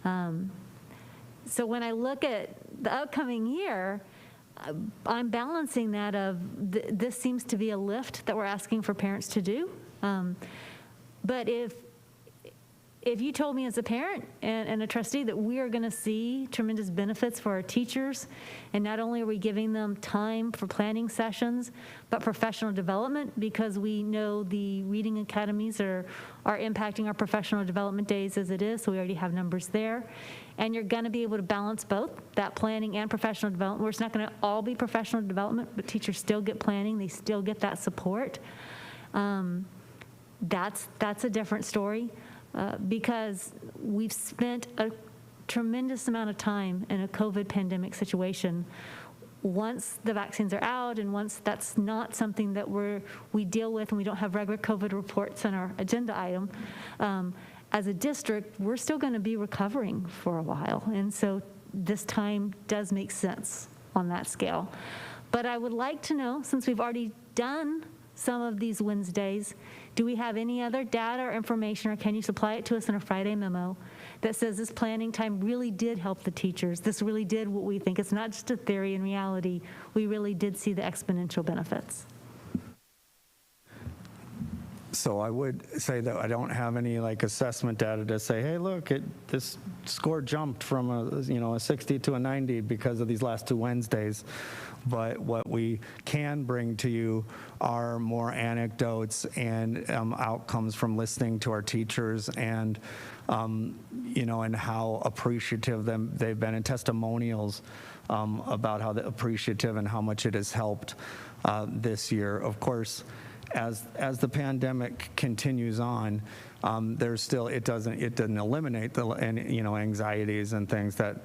So when I look at the upcoming year, I'm balancing that of this seems to be a lift that we're asking for parents to do. But if you told me as a parent and a trustee that we are going to see tremendous benefits for our teachers, and not only are we giving them time for planning sessions, but professional development, because we know the reading academies are impacting our professional development days as it is, so we already have numbers there. And you're going to be able to balance both, that planning and professional development, where it's not going to all be professional development, but teachers still get planning, they still get that support. That's a different story. Because we've spent a tremendous amount of time in a COVID pandemic situation. Once the vaccines are out and once that's not something that we deal with and we don't have regular COVID reports on our agenda item, as a district, we're still going to be recovering for a while. And so this time does make sense on that scale. But I would like to know, since we've already done some of these Wednesdays, do we have any other data or information, or can you supply it to us in a Friday memo that says this planning time really did help the teachers? This really did what we think. It's not just a theory. In reality, we really did see the exponential benefits. So I would say that I don't have any like assessment data to say, hey, look, this score jumped from a 60 to a 90 because of these last 2 Wednesdays. But what we can bring to you are more anecdotes and outcomes from listening to our teachers and, and how appreciative they've been, and testimonials about how appreciative and how much it has helped this year. Of course, as the pandemic continues on, there's still it doesn't eliminate the anxieties and things that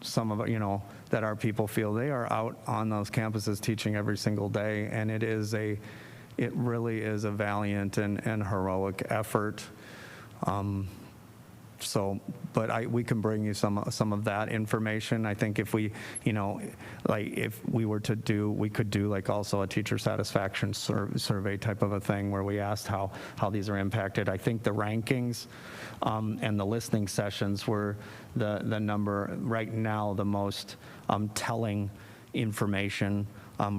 some of that our people feel. They are out on those campuses teaching every single day, and it really is a valiant and heroic effort. But we can bring you some of that information. I think if we, if we were to do, we could do like also a teacher satisfaction survey type of a thing where we asked how these are impacted. I think the rankings and the listening sessions were the number right now, the most telling information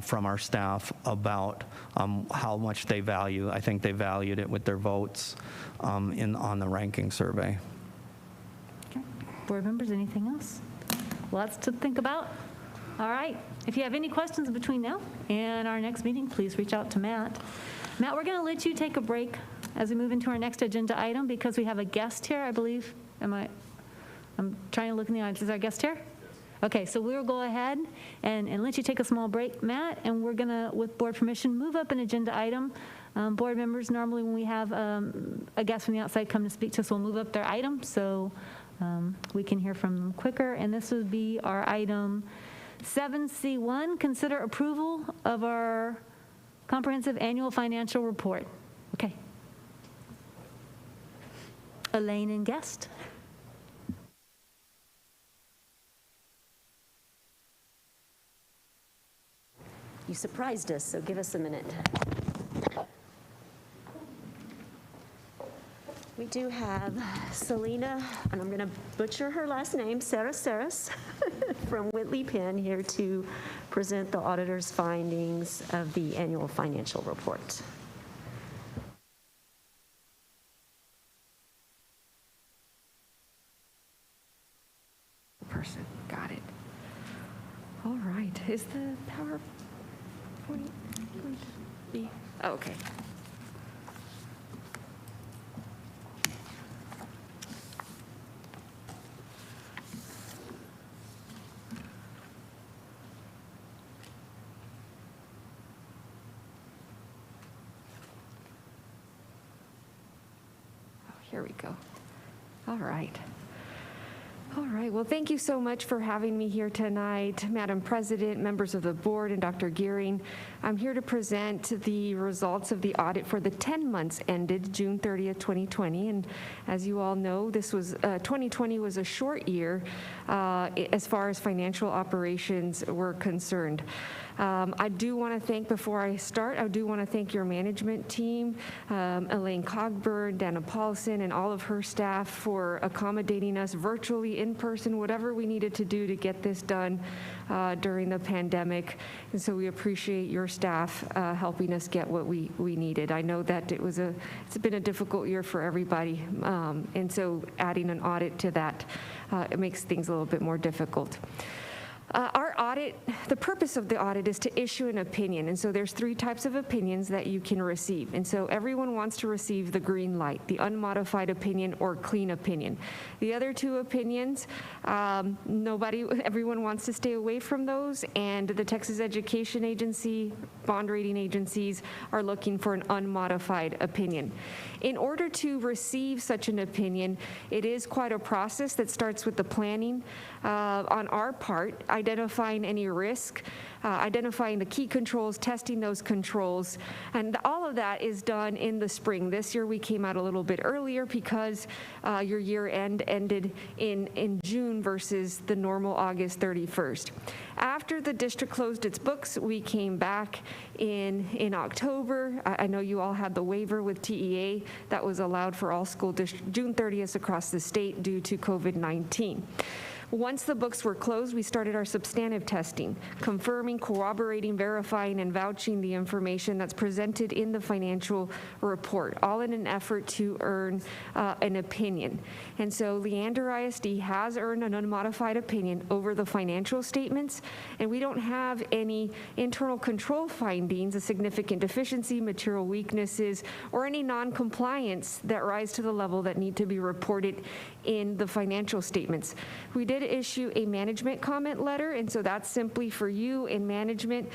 from our staff about how much they value. I think they valued it with their votes on the ranking survey. Board members, anything else? Lots to think about. All right. If you have any questions between now and our next meeting, please reach out to Matt. Matt, we're going to let you take a break as we move into our next agenda item because we have a guest here, I believe. I'm trying to look in the audience. Is our guest here? Okay, so we'll go ahead and let you take a small break, Matt, and we're going to, with board permission, move up an agenda item. Board members, normally when we have a guest from the outside come to speak to us, we'll move up their item so we can hear from them quicker. And this would be our item 7C1, consider approval of our comprehensive annual financial report. Okay. Elaine and guest. You surprised us, so give us a minute. We do have Selena, and I'm going to butcher her last name, Saras from Whitley Penn, here to present the auditor's findings of the annual financial report. Person, got it. All right, is the PowerPoint going to be? Oh, okay. Here we go. All right. All right, well, thank you so much for having me here tonight, Madam President, members of the board, and Dr. Gearing. I'm here to present the results of the audit for the 10 months ended June 30th, 2020. And as you all know, 2020 was a short year as far as financial operations were concerned. I do want to thank, before I start, I do want to thank your management team, Elaine Cogburn, Dana Paulson, and all of her staff for accommodating us virtually, in person, whatever we needed to do to get this done during the pandemic. And so we appreciate your staff helping us get what we needed. I know that it's been a difficult year for everybody, and so adding an audit to that, it makes things a little bit more difficult. Our audit, the purpose of the audit is to issue an opinion, and so there's 3 types of opinions that you can receive, and so everyone wants to receive the green light, the unmodified opinion or clean opinion. The other 2 opinions, everyone wants to stay away from those, and the Texas Education Agency, bond rating agencies are looking for an unmodified opinion. In order to receive such an opinion, it is quite a process that starts with the planning on our part, identifying any risk, identifying the key controls, testing those controls, and all of that is done in the spring. This year we came out a little bit earlier because your year end ended in June versus the normal August 31st. After the district closed its books, we came back in October. I know you all had the waiver with TEA that was allowed for all school districts June 30th across the state due to COVID-19. Once the books were closed, we started our substantive testing, confirming, corroborating, verifying, and vouching the information that's presented in the financial report, all in an effort to earn an opinion. And so Leander ISD has earned an unmodified opinion over the financial statements, and we don't have any internal control findings, a significant deficiency, material weaknesses, or any non-compliance that rise to the level that need to be reported in the financial statements. We did issue a management comment letter, and so that's simply for you in management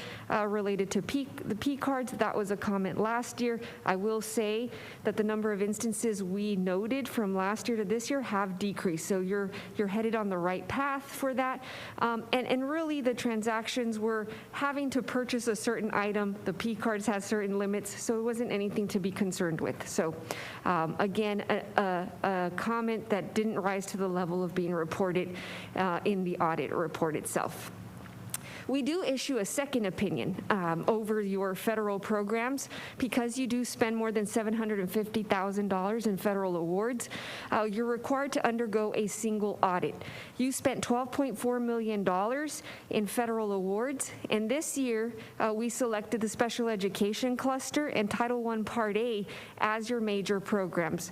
related to the P cards. That was a comment last year. I will say that the number of instances we noted from last year to this year have decreased, so you're headed on the right path for that. And really the transactions were having to purchase a certain item. The P cards had certain limits, so it wasn't anything to be concerned with. So again, a comment that didn't rise to the level of being reported in the audit report itself. We do issue a second opinion over your federal programs because you do spend more than $750,000 in federal awards. You're required to undergo a single audit. You spent $12.4 million in federal awards, and this year we selected the special education cluster and Title I Part A as your major programs.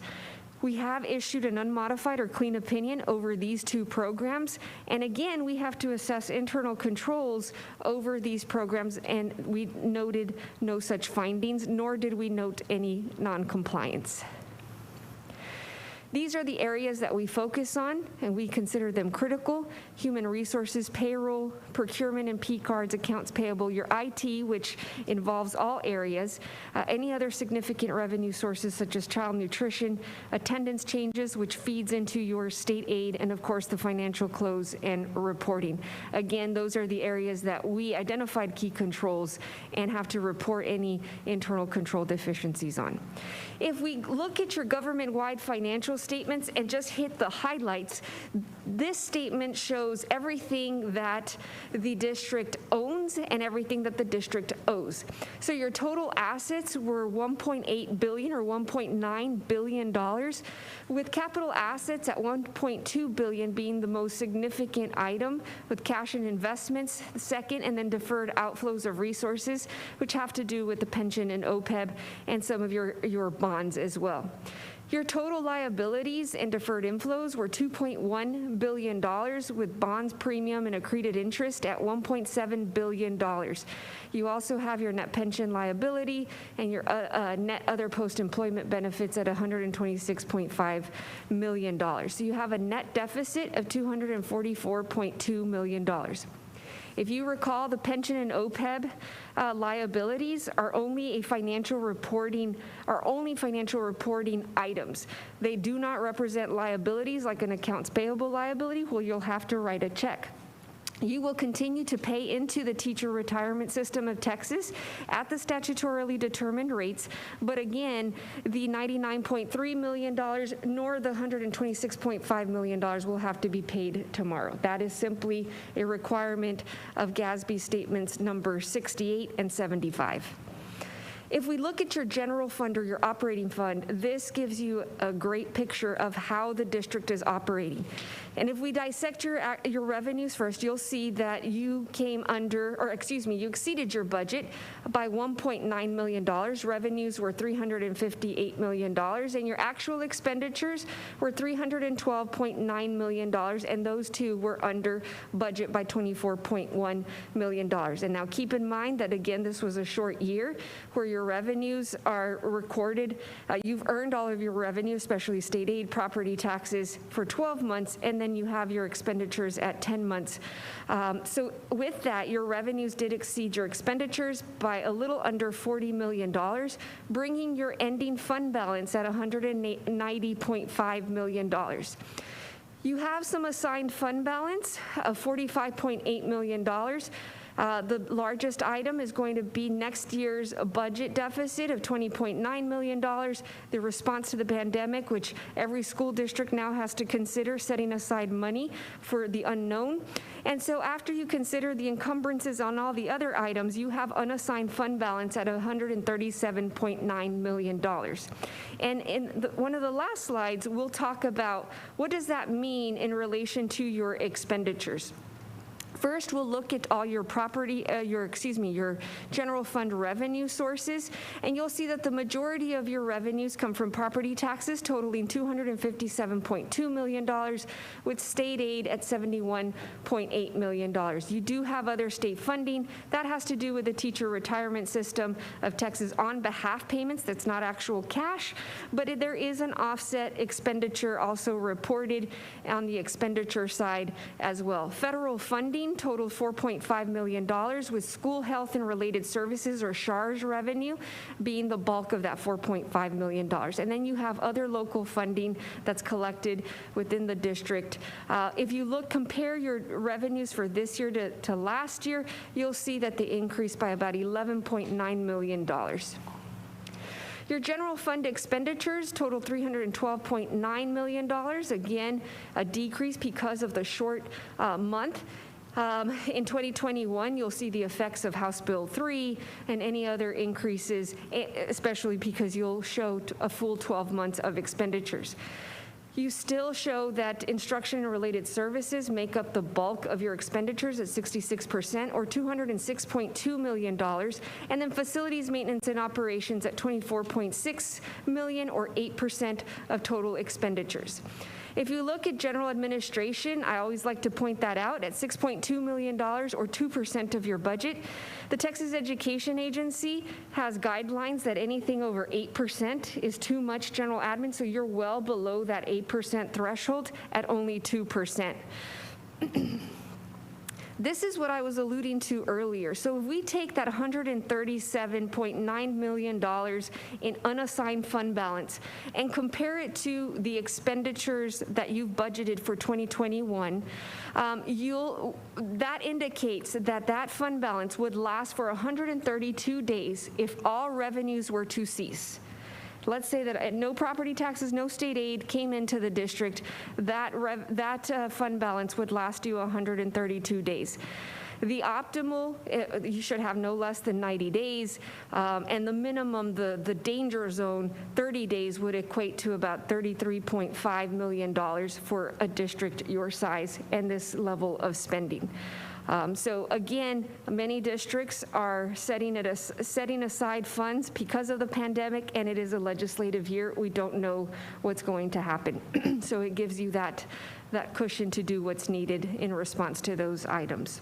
We have issued an unmodified or clean opinion over these 2 programs, and again, we have to assess internal controls over these programs, and we noted no such findings, nor did we note any non-compliance. These are the areas that we focus on, and we consider them critical: human resources, payroll, procurement and P cards, accounts payable, your IT, which involves all areas, any other significant revenue sources such as child nutrition, attendance changes, which feeds into your state aid, and of course the financial close and reporting. Again, those are the areas that we identified key controls and have to report any internal control deficiencies on. If we look at your government-wide financial statements and just hit the highlights, this statement shows everything that the district owns and everything that the district owes. So your total assets were $1.8 billion or $1.9 billion, with capital assets at $1.2 billion being the most significant item, with cash and investments second, and then deferred outflows of resources, which have to do with the pension and OPEB and some of your bonds as well. Your total liabilities and deferred inflows were $2.1 billion, with bonds, premium, and accreted interest at $1.7 billion. You also have your net pension liability and your net other post-employment benefits at $126.5 million. So you have a net deficit of $244.2 million. If you recall, the pension and OPEB liabilities are only financial reporting items. They do not represent liabilities like an accounts payable liability where you'll have to write a check. You will continue to pay into the teacher retirement system of Texas at the statutorily determined rates, but again, the $99.3 million nor the $126.5 million will have to be paid tomorrow. That is simply a requirement of GASB statements number 68 and 75. If we look at your general fund or your operating fund, this gives you a great picture of how the district is operating. And if we dissect your revenues first, you'll see that you you exceeded your budget by $1.9 million. Revenues were $358 million, and your actual expenditures were $312.9 million, and those two were under budget by $24.1 million. And now keep in mind that, again, this was a short year where your revenues are recorded. You've earned all of your revenue, especially state aid, property taxes, for 12 months, and then you have your expenditures at 10 months. So with that, your revenues did exceed your expenditures by a little under $40 million, bringing your ending fund balance at $190.5 million. You have some assigned fund balance of $45.8 million. The largest item is going to be next year's budget deficit of $20.9 million, the response to the pandemic, which every school district now has to consider setting aside money for the unknown. And so after you consider the encumbrances on all the other items, you have unassigned fund balance at $137.9 million. And in one of the last slides, we'll talk about what does that mean in relation to your expenditures. First, we'll look at all your your general fund revenue sources, and you'll see that the majority of your revenues come from property taxes totaling $257.2 million, with state aid at $71.8 million. You do have other state funding. That has to do with the teacher retirement system of Texas on behalf payments. That's not actual cash, but there is an offset expenditure also reported on the expenditure side as well. Federal funding totaled $4.5 million, with school health and related services, or SHARS revenue, being the bulk of that $4.5 million. And then you have other local funding that's collected within the district. If you compare your revenues for this year to last year, you'll see that they increased by about $11.9 million. Your general fund expenditures total $312.9 million, again, a decrease because of the short month. In 2021, you'll see the effects of House Bill 3 and any other increases, especially because you'll show a full 12 months of expenditures. You still show that instruction and related services make up the bulk of your expenditures at 66%, or $206.2 million, and then facilities maintenance and operations at $24.6 million, or 8% of total expenditures. If you look at general administration, I always like to point that out, at $6.2 million, or 2% of your budget. The Texas Education Agency has guidelines that anything over 8% is too much general admin, so you're well below that 8% threshold at only 2%. This is what I was alluding to earlier. So if we take that $137.9 million in unassigned fund balance and compare it to the expenditures that you've budgeted for 2021, that indicates that fund balance would last for 132 days if all revenues were to cease. Let's say that no property taxes, no state aid came into the district, that fund balance would last you 132 days. The optimal, you should have no less than 90 days, and the minimum, the danger zone, 30 days would equate to about $33.5 million for a district your size and this level of spending. So again, many districts are setting aside funds because of the pandemic, and it is a legislative year. We don't know what's going to happen. So it gives you that cushion to do what's needed in response to those items.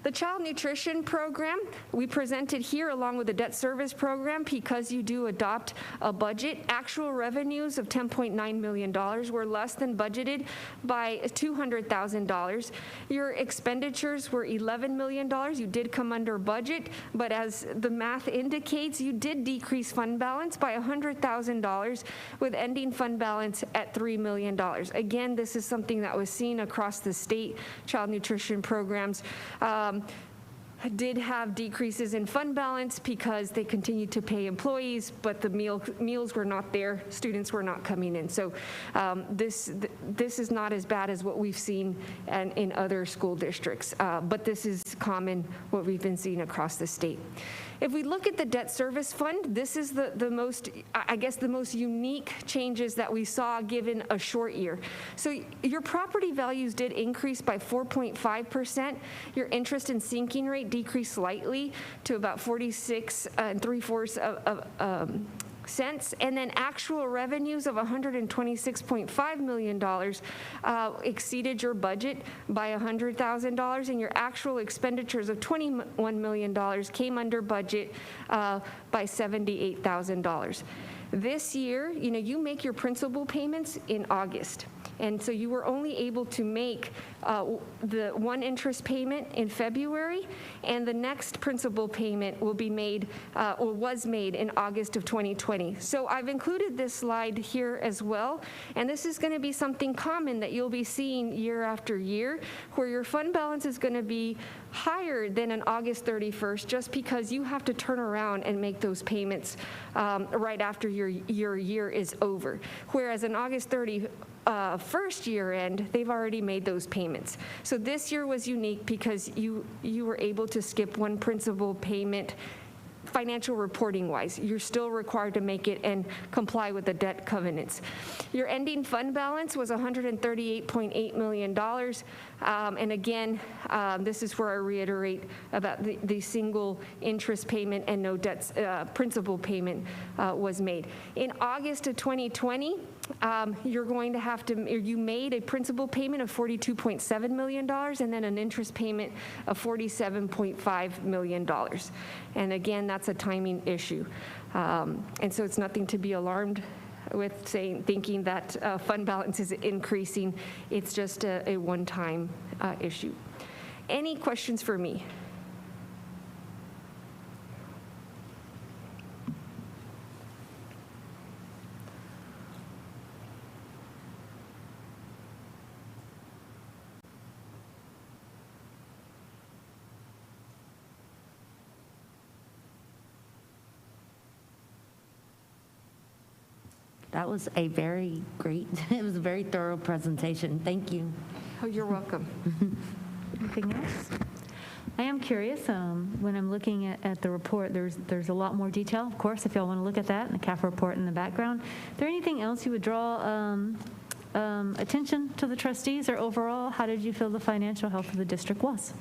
The child nutrition program, we presented here along with the debt service program because you do adopt a budget. Actual revenues of $10.9 million were less than budgeted by $200,000. Your expenditures were $11 million. You did come under budget, but as the math indicates, you did decrease fund balance by $100,000 with ending fund balance at $3 million. Again, this is something that was seen across the state. Child nutrition programs did have decreases in fund balance because they continued to pay employees, but the meals were not there, students were not coming in. So this is not as bad as what we've seen in other school districts, but this is common, what we've been seeing across the state. If we look at the debt service fund, this is the most, I guess, the most unique changes that we saw given a short year. So your property values did increase by 4.5%. Your interest and sinking rate decreased slightly to about 46 3/4 cents, and then actual revenues of $126.5 million exceeded your budget by $100,000, and your actual expenditures of $21 million came under budget by $78,000. This year, you make your principal payments in August. And so you were only able to make the one interest payment in February, and the next principal payment will be made or was made in August of 2020. So I've included this slide here as well, and this is going to be something common that you'll be seeing year after year, where your fund balance is going to be higher than on August 31st just because you have to turn around and make those payments right after your year is over. Whereas on August 31st year end, they've already made those payments. So this year was unique because you were able to skip one principal payment. Financial reporting wise, you're still required to make it and comply with the debt covenants. Your ending fund balance was $138.8 million. And again, this is where I reiterate about the single interest payment and no debts principal payment was made. In August of 2020, you're going to have to, you made a principal payment of $42.7 million and then an interest payment of $47.5 million. And again, that's a timing issue. And so it's nothing to be alarmed with thinking that fund balance is increasing. It's just a one-time issue. Any questions for me? That was a very great, it was a very thorough presentation. Thank you. Oh, you're welcome. Anything else? I am curious, when I'm looking at the report, there's a lot more detail, of course, if y'all want to look at that, and the CAF report in the background. Is there anything else you would draw attention to the trustees, or overall, how did you feel the financial health of the district was?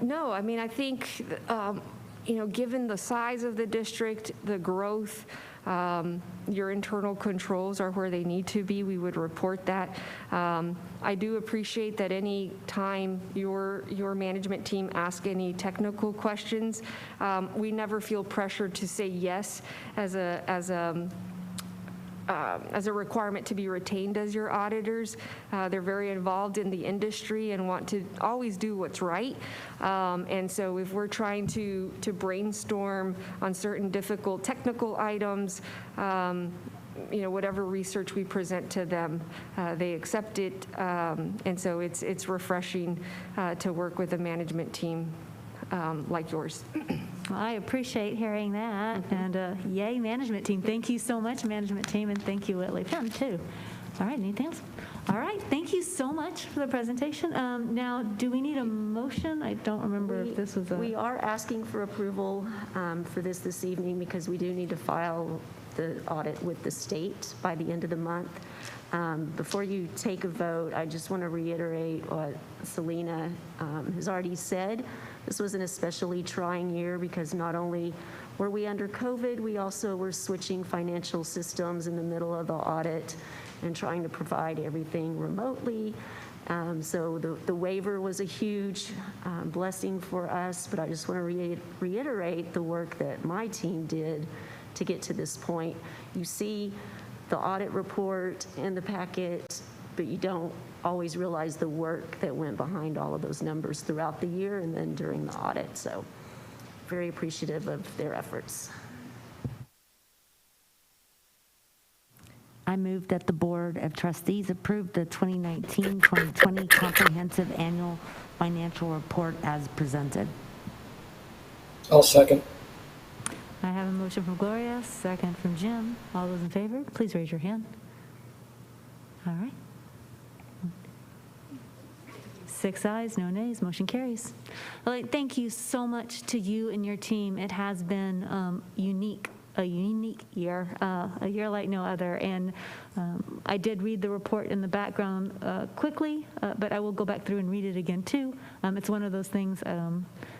No, I mean, I think, given the size of the district, the growth, your internal controls are where they need to be. We would report that. I do appreciate that any time your management team asks any technical questions, we never feel pressured to say yes as a requirement to be retained as your auditors. They're very involved in the industry and want to always do what's right. And so if we're trying to brainstorm on certain difficult technical items, whatever research we present to them, they accept it. And so it's refreshing to work with a management team like yours. Well, I appreciate hearing that, and yay, management team. Thank you so much, management team, and thank you, Whitley Penn, too. All right, anything else? All right, thank you so much for the presentation. Now, do we need a motion? I don't remember if this was a... We are asking for approval for this evening because we do need to file the audit with the state by the end of the month. Before you take a vote, I just want to reiterate what Selena has already said. This was an especially trying year because not only were we under COVID, we also were switching financial systems in the middle of the audit and trying to provide everything remotely. So the waiver was a huge blessing for us, but I just want to reiterate the work that my team did to get to this point. You see the audit report in the packet, but you don't always realize the work that went behind all of those numbers throughout the year and then during the audit. So very appreciative of their efforts. I move that the Board of Trustees approve the 2019-2020 Comprehensive Annual Financial Report as presented. I'll second. I have a motion from Gloria, second from Jim. All those in favor, please raise your hand. All right. 6 ayes, no nays, motion carries. Well, thank you so much to you and your team. It has been a unique year, a year like no other. And I did read the report in the background quickly, but I will go back through and read it again too. It's one of those things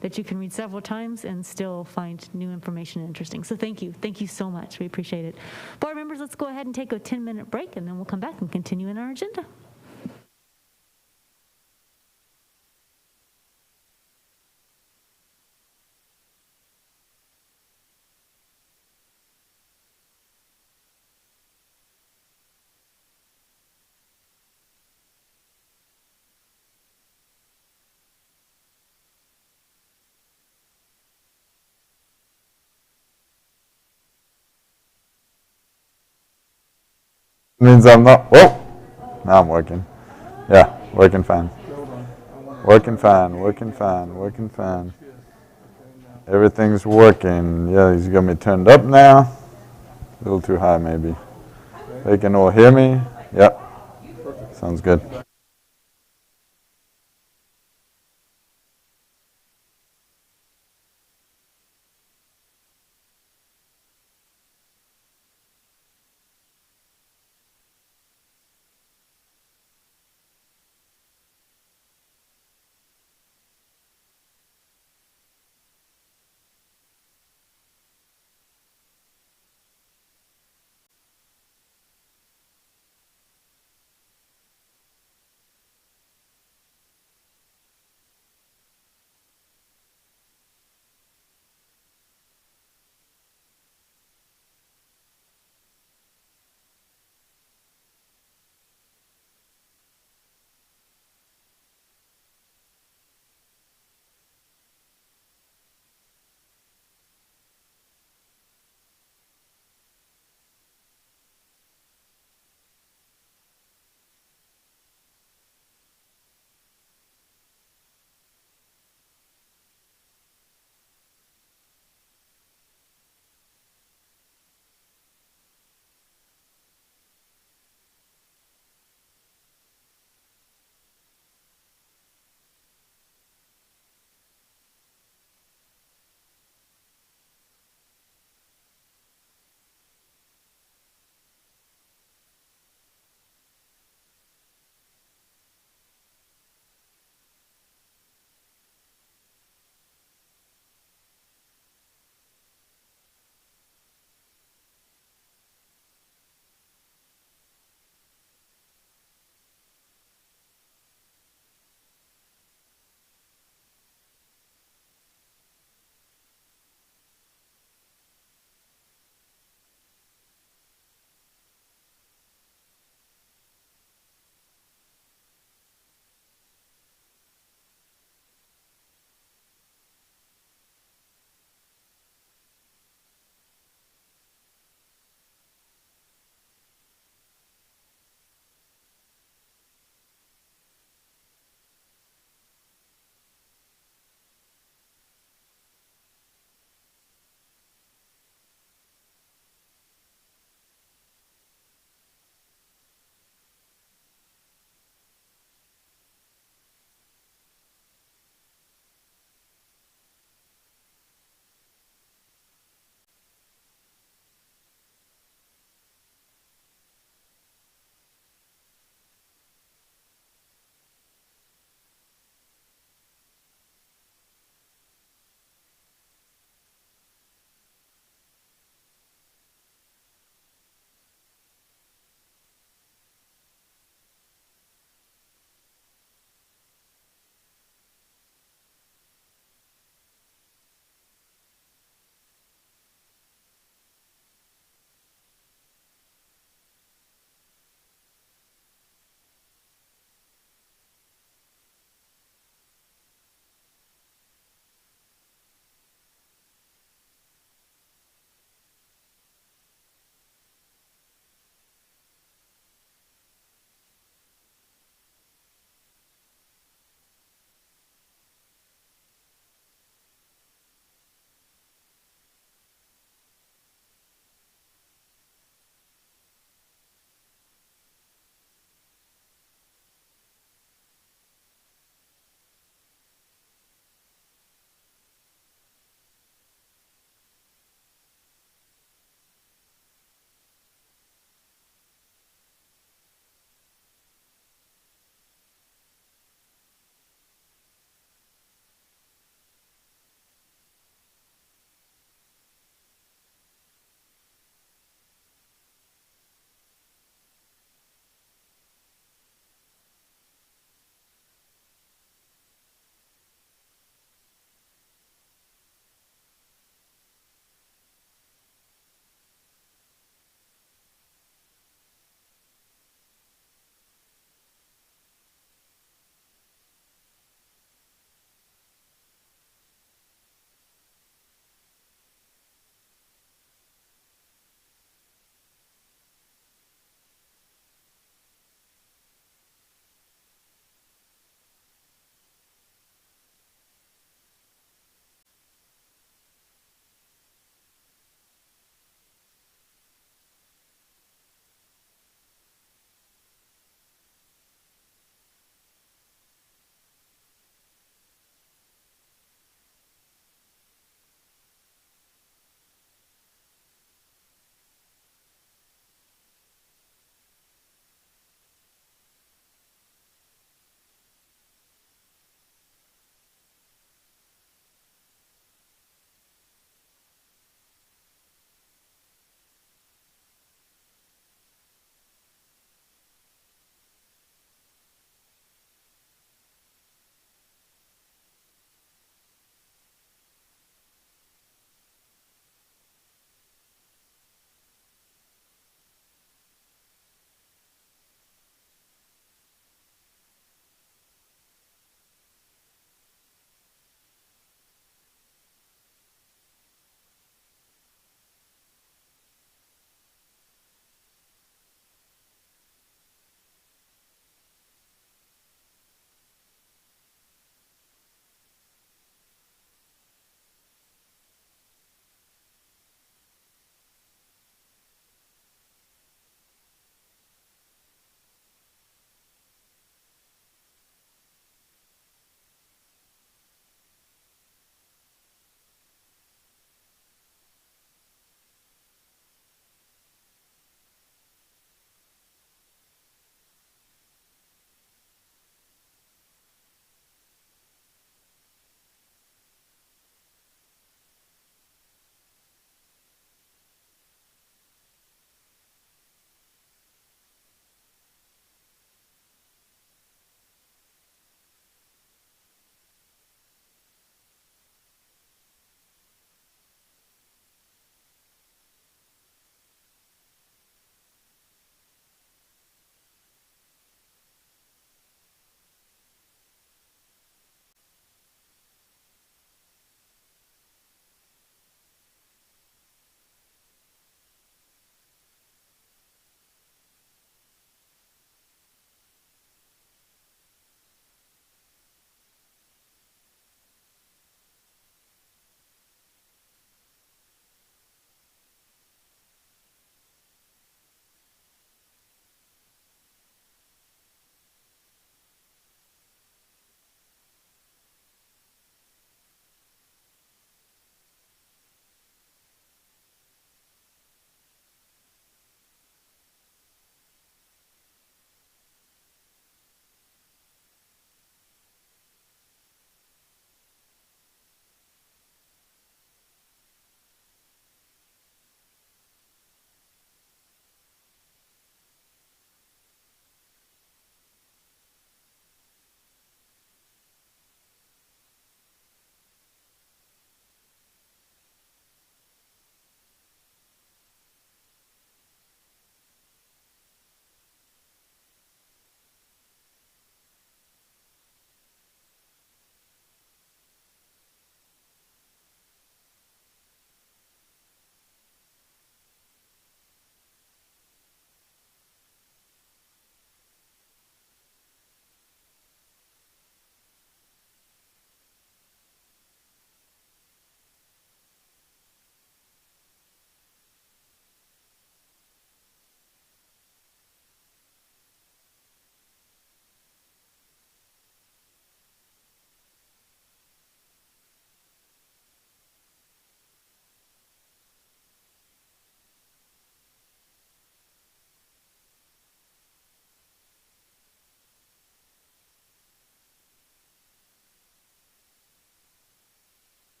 that you can read several times and still find new information interesting. So thank you so much. We appreciate it. Board members, let's go ahead and take a 10-minute break, and then we'll come back and continue in our agenda. Means I'm not, whoa, now I'm working. Yeah, working fine. Working fine, working fine, working fine. Everything's working. Yeah, he's got me turned up now. A little too high maybe. They can all hear me. Yep, sounds good.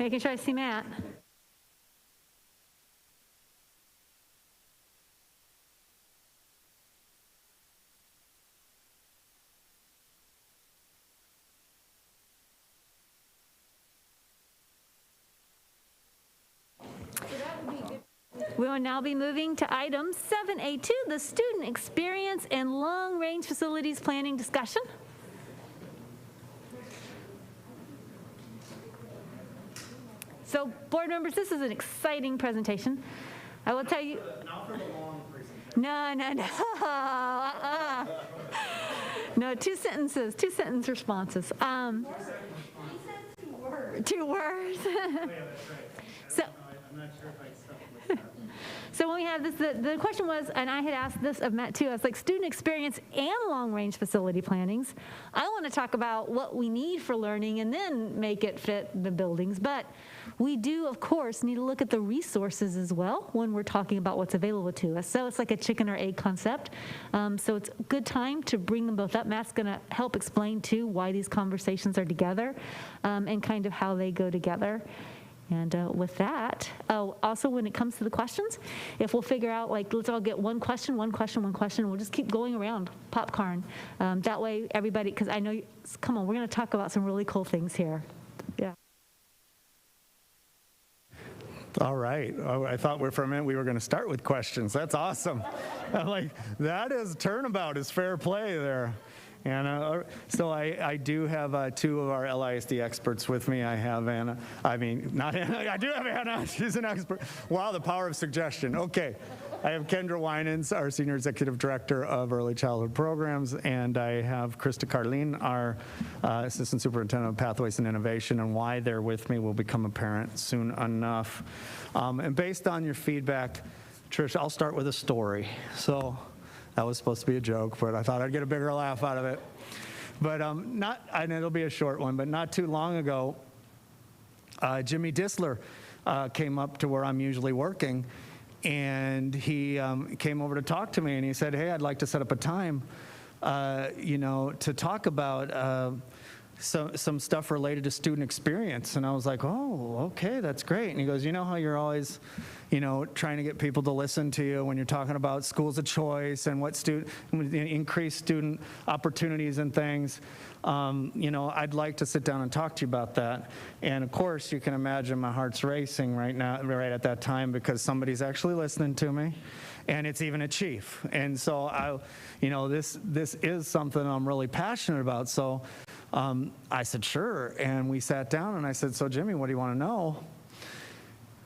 Making sure I see Matt. We will now be moving to item 7A2, the student experience and long-range facilities planning discussion. So, board members, this is an exciting presentation. I will tell you. Not for the long presentation. No. No, two sentence responses. Two words. So. I'm not sure if I accept with that. So when we have this, the question was, and I had asked this of Matt too, I was like, student experience and long-range facility plannings. I want to talk about what we need for learning and then make it fit the buildings. But we do, of course, need to look at the resources as well when we're talking about what's available to us. So it's like a chicken or egg concept. So it's a good time to bring them both up. Matt's going to help explain too why these conversations are together and kind of how they go together. And with that, also when it comes to the questions, if we'll figure out, like, let's all get one question, we'll just keep going around popcorn. That way everybody, because I know, come on, we're going to talk about some really cool things here. Yeah. All right. Oh, I thought for a minute we were going to start with questions. That's awesome. I'm like, that is turnabout is fair play there. And so I do have two of our LISD experts with me. I have Anna. I mean, not Anna. I do have Anna. She's an expert. Wow, the power of suggestion. Okay. I have Kendra Winans, our Senior Executive Director of Early Childhood Programs, and I have Krista Carlin, our Assistant Superintendent of Pathways and Innovation, and why they're with me will become apparent soon enough. And based on your feedback, Trish, I'll start with a story. So that was supposed to be a joke, but I thought I'd get a bigger laugh out of it. But and it'll be a short one, but not too long ago, Jimmy Disler came up to where I'm usually working, and he came over to talk to me, and he said, hey, I'd like to set up a time, to talk about some stuff related to student experience. And I was like, oh, okay, that's great. And he goes, you know how you're always, trying to get people to listen to you when you're talking about schools of choice and what increase student opportunities and things. I'd like to sit down and talk to you about that. And of course, you can imagine my heart's racing right now, right at that time, because somebody's actually listening to me, and it's even a chief. And so this is something I'm really passionate about. So I said, sure. And we sat down and I said, so Jimmy, what do you want to know?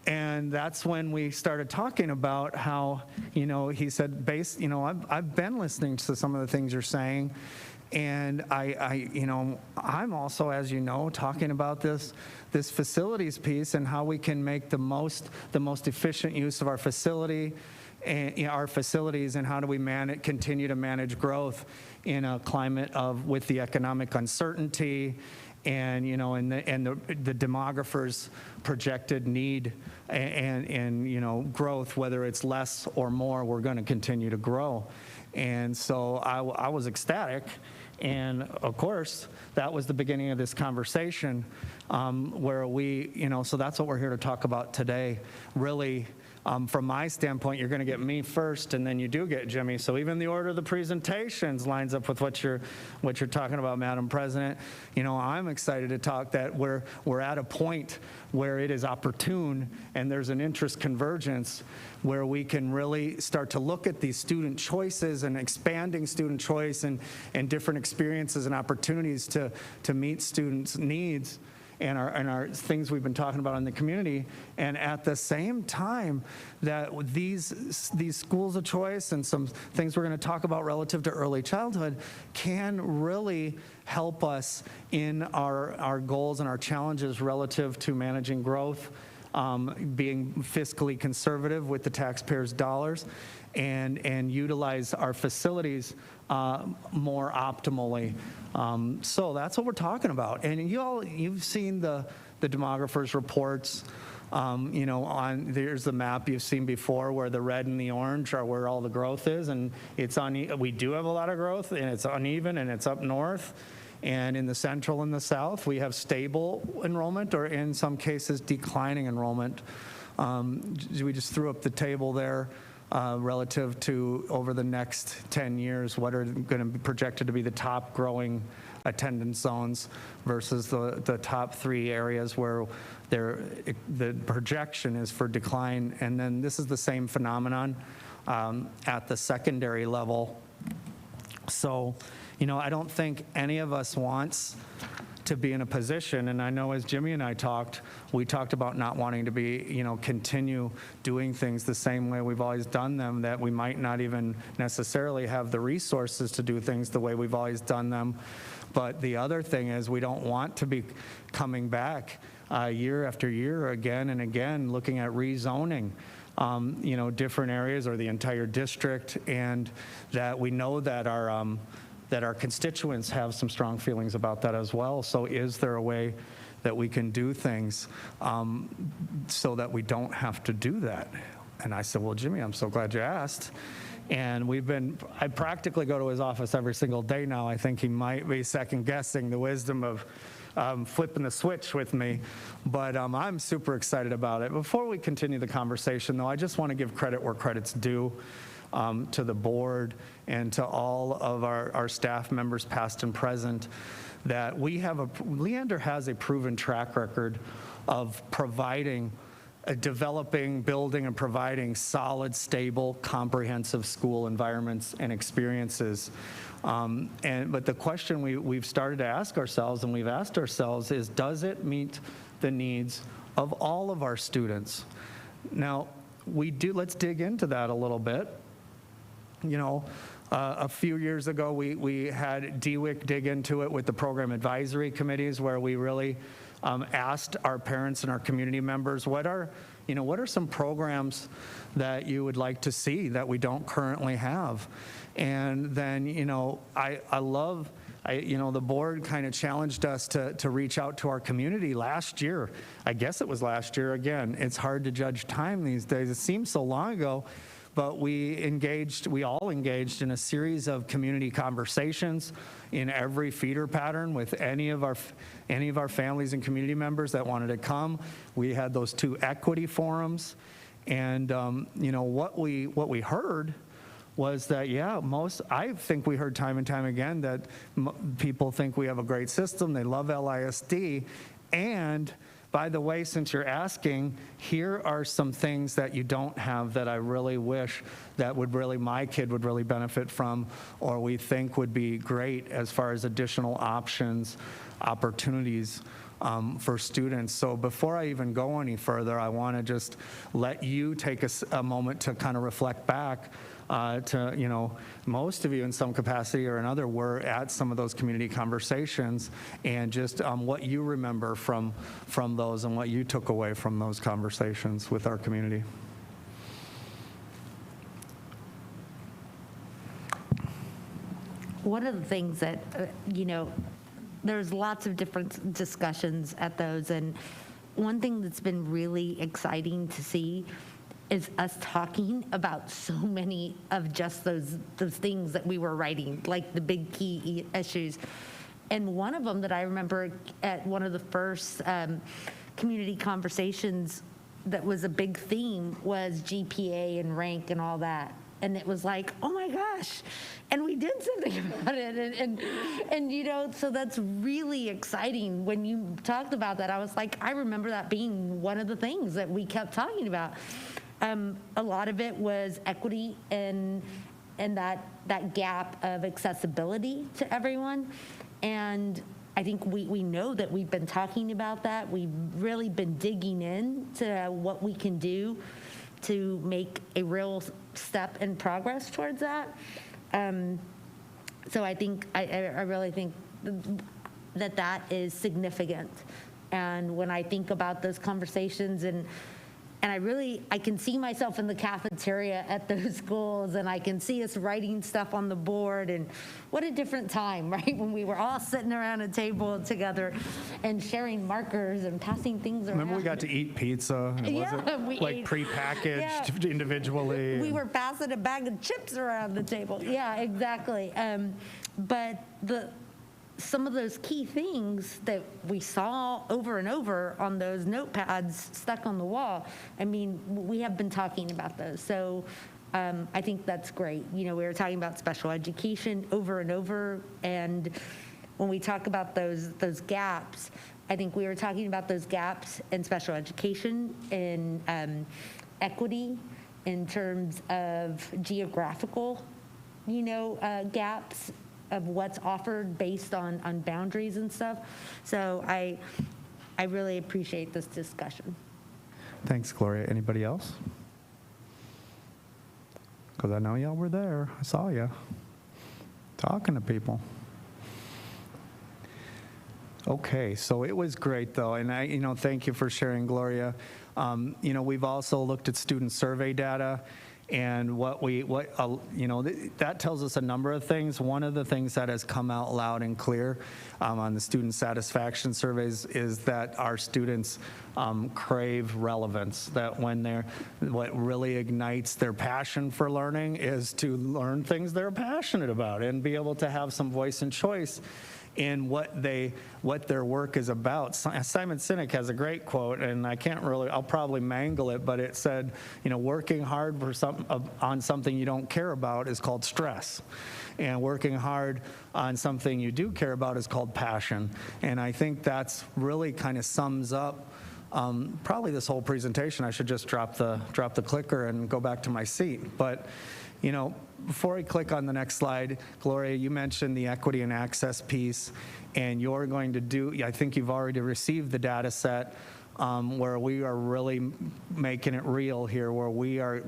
And that's when we started talking about how, he said, I've been listening to some of the things you're saying. And I'm also, as you know, talking about this facilities piece and how we can make the most efficient use of our facilities, and how do we continue to manage growth in a climate with the economic uncertainty and the demographers' projected need and growth, whether it's less or more, we're going to continue to grow. And so I was ecstatic. And of course, that was the beginning of this conversation where so that's what we're here to talk about today. Really, from my standpoint, you're going to get me first, and then you do get Jimmy. So even the order of the presentations lines up with what you're talking about, Madam President. I'm excited to talk that we're at a point where it is opportune and there's an interest convergence where we can really start to look at these student choices and expanding student choice and different experiences and opportunities to meet students' needs and our things we've been talking about in the community, and at the same time that these schools of choice and some things we're going to talk about relative to early childhood can really help us in our goals and our challenges relative to managing growth, being fiscally conservative with the taxpayers' dollars, and utilize our facilities more optimally. So that's what we're talking about. And you've seen the demographers' reports. There's the map you've seen before where the red and the orange are where all the growth is, and we do have a lot of growth, and it's uneven, and it's up north. And in the central and the south, we have stable enrollment, or in some cases, declining enrollment. We just threw up the table there relative to over the next 10 years, what are going to be projected to be the top growing attendance zones versus the top 3 areas where the projection is for decline. And then this is the same phenomenon at the secondary level. So, I don't think any of us wants to be in a position, and I know as Jimmy and I we talked about not wanting to be, continue doing things the same way we've always done them, that we might not even necessarily have the resources to do things the way we've always done them. But the other thing is we don't want to be coming back year after year again and again looking at rezoning. Different areas or the entire district, and that we know that our constituents have some strong feelings about that as well. So is there a way that we can do things so that we don't have to do that? And I said, well, Jimmy, I'm so glad you asked. And I practically go to his office every single day now. I think he might be second guessing the wisdom of flipping the switch with me, but I'm super excited about it. Before we continue the conversation, though, I just want to give credit where credit's due to the board and to all of our staff members, past and present, that Leander has a proven track record of developing, building, and providing solid, stable, comprehensive school environments and experiences. But the question we've started to ask ourselves, and we've asked ourselves, is does it meet the needs of all of our students? Now, let's dig into that a little bit. A few years ago, we had DWIC dig into it with the program advisory committees, where we really asked our parents and our community members, what are some programs that you would like to see that we don't currently have? And then, the board kind of challenged us to reach out to our community last year. I guess it was last year. Again, it's hard to judge time these days. It seems so long ago. But we all engaged in a series of community conversations in every feeder pattern with any of our families and community members that wanted to come. We had those 2 equity forums, and what we heard was that, I think we heard time and time again that people think we have a great system. They love LISD, and by the way, since you're asking, here are some things that you don't have that I really wish that my kid would really benefit from, or we think would be great as far as additional opportunities for students. So before I even go any further, I want to just let you take a moment to kind of reflect back to, most of you in some capacity or another were at some of those community conversations, and just what you remember from those and what you took away from those conversations with our community. One of the things that, there's lots of different discussions at those, and one thing that's been really exciting to see is us talking about so many of just those things that we were writing, like the big key issues. And one of them that I remember at one of the first community conversations that was a big theme was GPA and rank and all that. And it was like, oh my gosh, and we did something about it. And so that's really exciting. When you talked about that, I was like, I remember that being one of the things that we kept talking about. A lot of it was equity and that gap of accessibility to everyone. And I think we know that we've been talking about that. We've really been digging into what we can do to make a real step in progress towards that. So I think, I really think that is significant. And when I think about those conversations, and I can see myself in the cafeteria at those schools, and I can see us writing stuff on the board, and what a different time, right? When we were all sitting around a table together and sharing markers and passing things around. Remember we got to eat pizza? And was it like prepackaged individually? We were passing a bag of chips around the table. Yeah, exactly. But some of those key things that we saw over and over on those notepads stuck on the wall, I mean, we have been talking about those. So I think that's great. You know, we were talking about special education over and over, and when we talk about those gaps, I think we were talking about those gaps in special education, in equity, in terms of geographical, gaps of what's offered based on boundaries and stuff. So I really appreciate this discussion. Thanks, Gloria. Anybody else? Because I know y'all were there. I saw you talking to people. Okay, so it was great, though, and thank you for sharing, Gloria. We've also looked at student survey data, and that tells us a number of things. One of the things that has come out loud and clear on the student satisfaction surveys is that our students crave relevance. That what really ignites their passion for learning is to learn things they're passionate about and be able to have some voice and choice in what their work is about. Simon Sinek has a great quote, and I'll probably mangle it, but it said, working hard on something you don't care about is called stress. And working hard on something you do care about is called passion. And I think that's really kind of sums up probably this whole presentation. I should just drop the clicker and go back to my seat. But, before I click on the next slide, Gloria, you mentioned the equity and access piece, and you're going to I think you've already received the data set where we are really making it real here, where we are,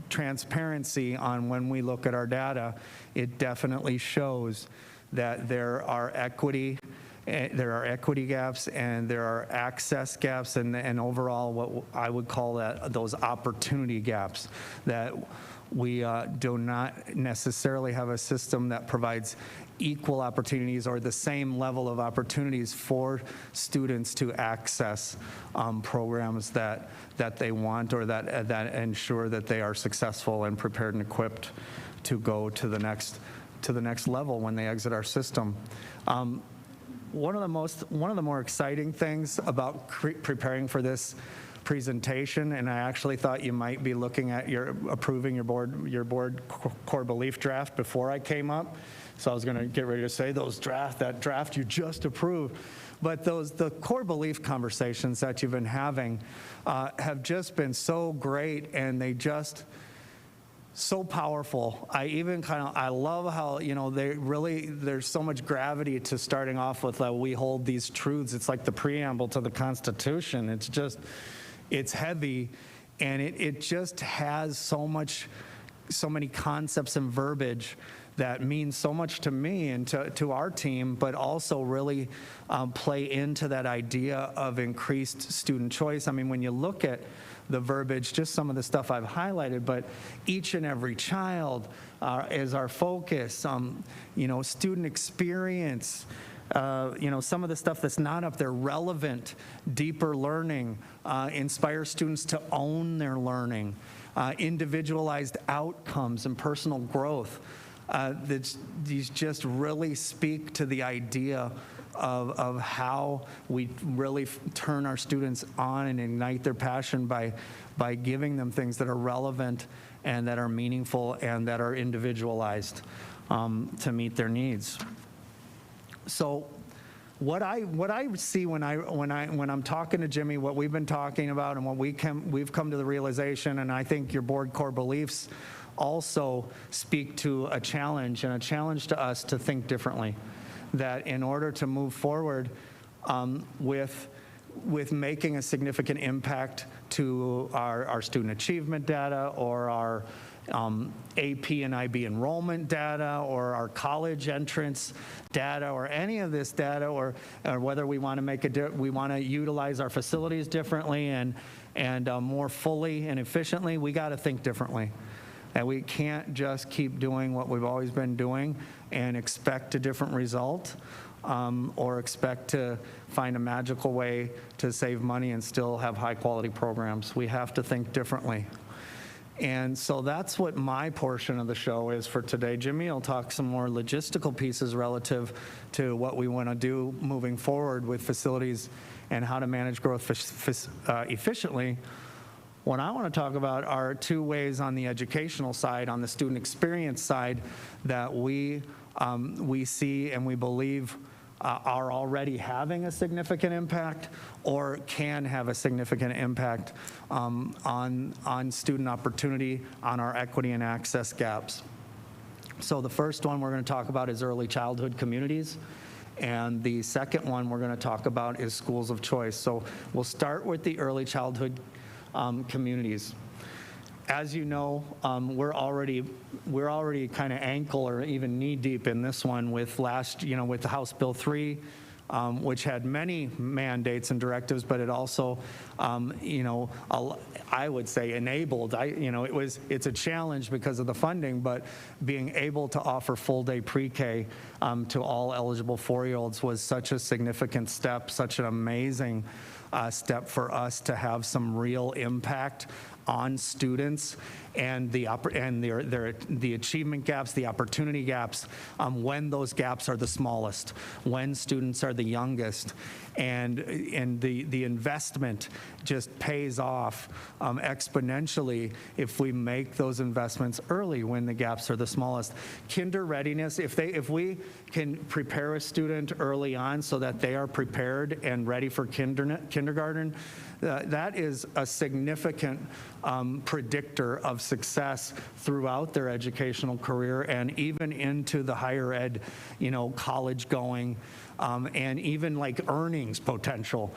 transparency on when we look at our data. It definitely shows that there are equity gaps and there are access gaps and overall what I would call those opportunity gaps, that we do not necessarily have a system that provides equal opportunities or the same level of opportunities for students to access programs that they want or that ensure that they are successful and prepared and equipped to go to the next level when they exit our system. One of the more exciting things about preparing for this presentation, and I actually thought you might be looking at approving your board core belief draft before I came up. So I was going to get ready to say that draft you just approved. But the core belief conversations that you've been having have just been so great, and they just so powerful. I love how, there's so much gravity to starting off with we hold these truths. It's like the preamble to the Constitution. It's heavy, and it just has so many concepts and verbiage that means so much to me and to our team, but also really play into that idea of increased student choice. I mean, when you look at the verbiage, just some of the stuff I've highlighted, but each and every child is our focus, student experience, some of the stuff that's not up there, relevant, deeper learning, inspire students to own their learning, individualized outcomes and personal growth. These just really speak to the idea of how we really turn our students on and ignite their passion by giving them things that are relevant and that are meaningful and that are individualized to meet their needs. So what I see when I'm talking to Jimmy, what we've been talking about and what we've come to the realization, and I think your board core beliefs also speak to a challenge to us to think differently. That in order to move forward with making a significant impact to our student achievement data or our AP and IB enrollment data or our college entrance data or any of this data or whether we want to utilize our facilities differently and more fully and efficiently, we got to think differently. And we can't just keep doing what we've always been doing and expect a different result or expect to find a magical way to save money and still have high quality programs. We have to think differently. And so that's what my portion of the show is for today. Jimmy will talk some more logistical pieces relative to what we want to do moving forward with facilities and how to manage growth efficiently. What I want to talk about are two ways on the educational side, on the student experience side, that we see and we believe are already having a significant impact or can have a significant impact on student opportunity, on our equity and access gaps. So the first one we're going to talk about is early childhood communities. And the second one we're going to talk about is schools of choice. So we'll start with the early childhood communities. As you know, we're already kind of ankle or even knee deep in this one with with the House Bill 3, which had many mandates and directives, but it also, I would say enabled. It's a challenge because of the funding, but being able to offer full day pre-K to all eligible 4-year-olds was such a significant step, such an amazing step for us to have some real impact on students and the achievement gaps, the opportunity gaps, when those gaps are the smallest, when students are the youngest, and the investment just pays off exponentially if we make those investments early when the gaps are the smallest. Kinder readiness, if we can prepare a student early on so that they are prepared and ready for kindergarten, that is a significant predictor of success throughout their educational career and even into the higher ed, college going, and even like earnings potential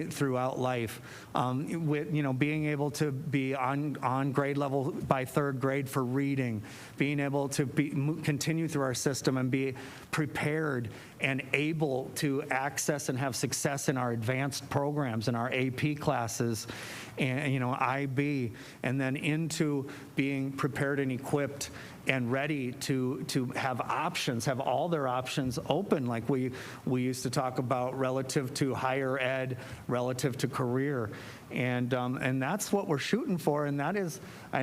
throughout life. With being able to be on grade level by 3rd grade for reading, being able to continue through our system and be prepared and able to access and have success in our advanced programs and our AP classes and IB, and then into being prepared and equipped and ready to have options, have all their options open, like we used to talk about relative to higher ed, relative to career, and that's what we're shooting for, and that is, I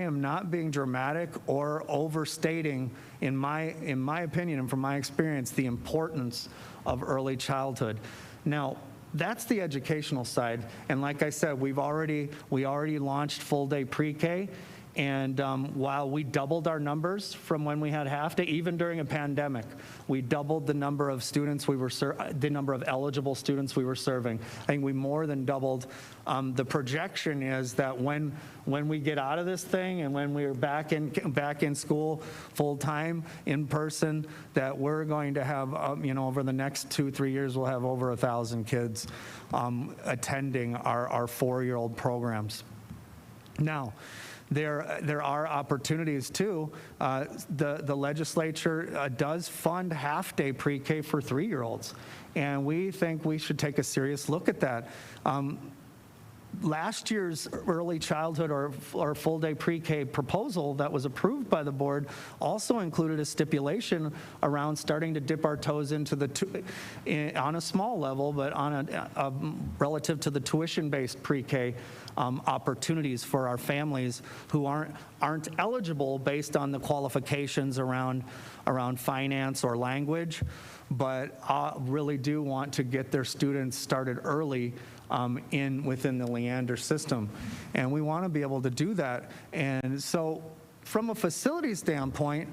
am not being dramatic or overstating, in my opinion and from my experience, the importance of early childhood. Now, that's the educational side, and like I said, we already launched full day pre-K. And while we doubled our numbers from when we had half day, even during a pandemic, we doubled the number of students the number of eligible students we were serving. I think we more than doubled. The projection is that when we get out of this thing and when we're back in school full time in person, that we're going to have over the next 2-3 years we'll have over 1,000 kids attending our 4-year-old programs. Now, there are opportunities too. The legislature does fund half-day pre-K for 3-year-olds, and we think we should take a serious look at that. Last year's early childhood or full-day pre-K proposal that was approved by the board also included a stipulation around starting to dip our toes into on a small level, but on a relative to the tuition-based pre-K opportunities for our families who aren't eligible based on the qualifications around finance or language, but really do want to get their students started early within the Leander system. And we want to be able to do that. And so from a facility standpoint,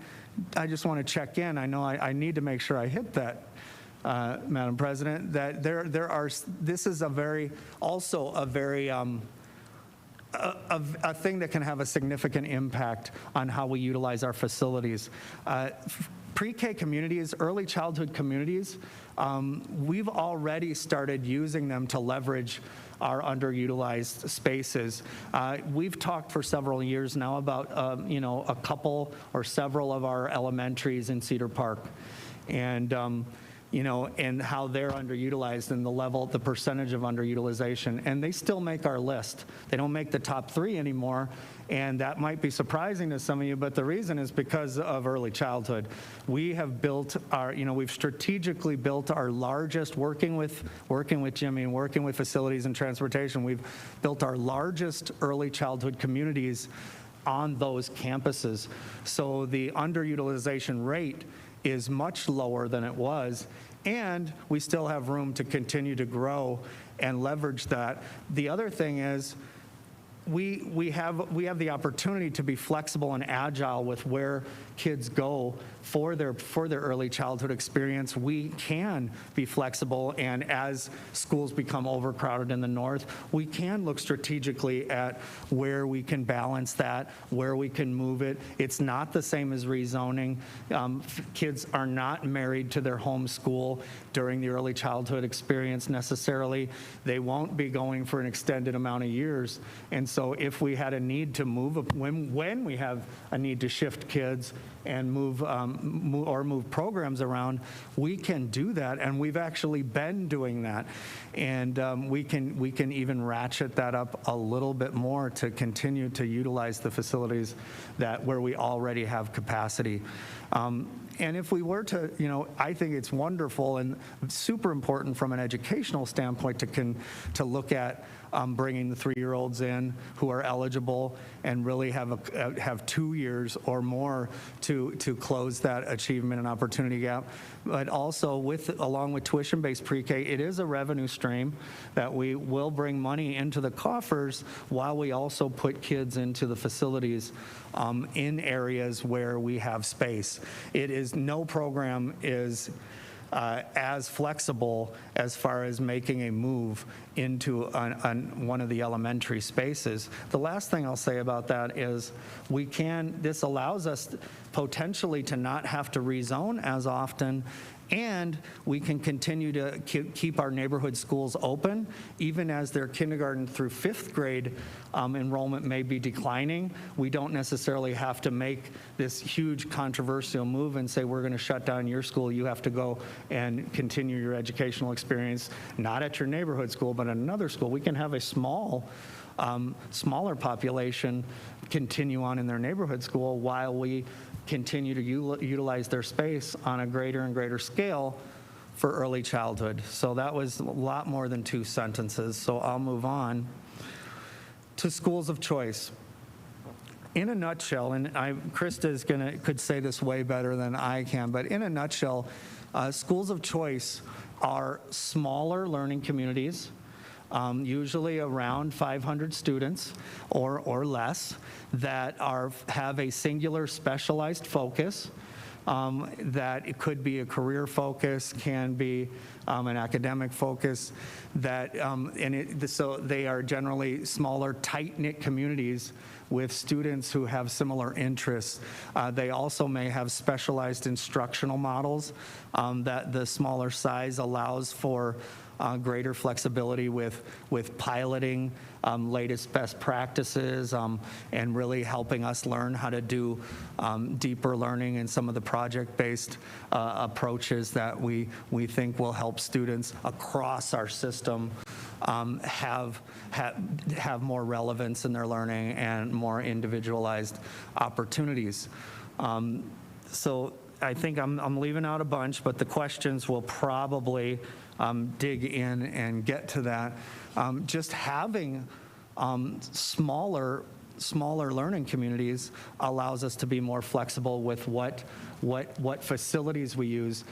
I just want to check in. I know I need to make sure I hit that, Madam President, that this is a very a thing that can have a significant impact on how we utilize our facilities. Pre-K communities, early childhood communities, we've already started using them to leverage our underutilized spaces. We've talked for several years now about a couple or several of our elementaries in Cedar Park. And and how they're underutilized and the percentage of underutilization. And they still make our list. They don't make the top 3 anymore. And that might be surprising to some of you, but the reason is because of early childhood. We have built we've strategically built our largest, working with Jimmy and working with facilities and transportation, we've built our largest early childhood communities on those campuses. So the underutilization rate is much lower than it was, and we still have room to continue to grow and leverage that. The other thing is we have the opportunity to be flexible and agile with where kids go for their early childhood experience. We can be flexible, and as schools become overcrowded in the north, we can look strategically at where we can balance that, where we can move it. It's not the same as rezoning. Kids are not married to their home school during the early childhood experience necessarily. They won't be going for an extended amount of years. And so if we had a need to move, when we have a need to shift kids and move programs around, we can do that, and we've actually been doing that. And we can even ratchet that up a little bit more to continue to utilize the facilities where we already have capacity. And if we were to, I think it's wonderful and super important from an educational standpoint to look at bringing the 3-year-olds in who are eligible and really have 2 years or more to close that achievement and opportunity gap. But also along with tuition-based pre-K, it is a revenue stream that we will bring money into the coffers while we also put kids into the facilities in areas where we have space. No program is as flexible as far as making a move into one of the elementary spaces. The last thing I'll say about that is this allows us potentially to not have to rezone as often, and we can continue to keep our neighborhood schools open even as their kindergarten through 5th grade enrollment may be declining. We don't necessarily have to make this huge controversial move and say, we're going to shut down your school. You have to go and continue your educational experience, not at your neighborhood school, but at another school. We can have a smaller population continue on in their neighborhood school while we continue to utilize their space on a greater and greater scale for early childhood. So that was a lot more than 2 sentences, so I'll move on to schools of choice. In a nutshell, and Krista could say this way better than I can, but in a nutshell, schools of choice are smaller learning communities, usually around 500 students or less, that have a singular specialized focus. That it could be a career focus, can be an academic focus. So they are generally smaller, tight-knit communities with students who have similar interests. They also may have specialized instructional models that the smaller size allows for greater flexibility with piloting latest best practices and really helping us learn how to do deeper learning and some of the project-based approaches that we think will help students across our system have more relevance in their learning and more individualized opportunities. So I think I'm leaving out a bunch, but the questions will probably dig in and get to that. Just having smaller learning communities allows us to be more flexible with what facilities we use.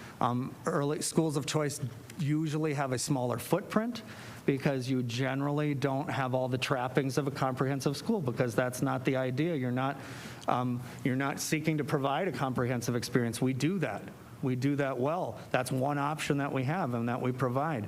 Early schools of choice usually have a smaller footprint because you generally don't have all the trappings of a comprehensive school, because that's not the idea. You're not seeking to provide a comprehensive experience. We do that. We do that well. That's one option that we have and that we provide.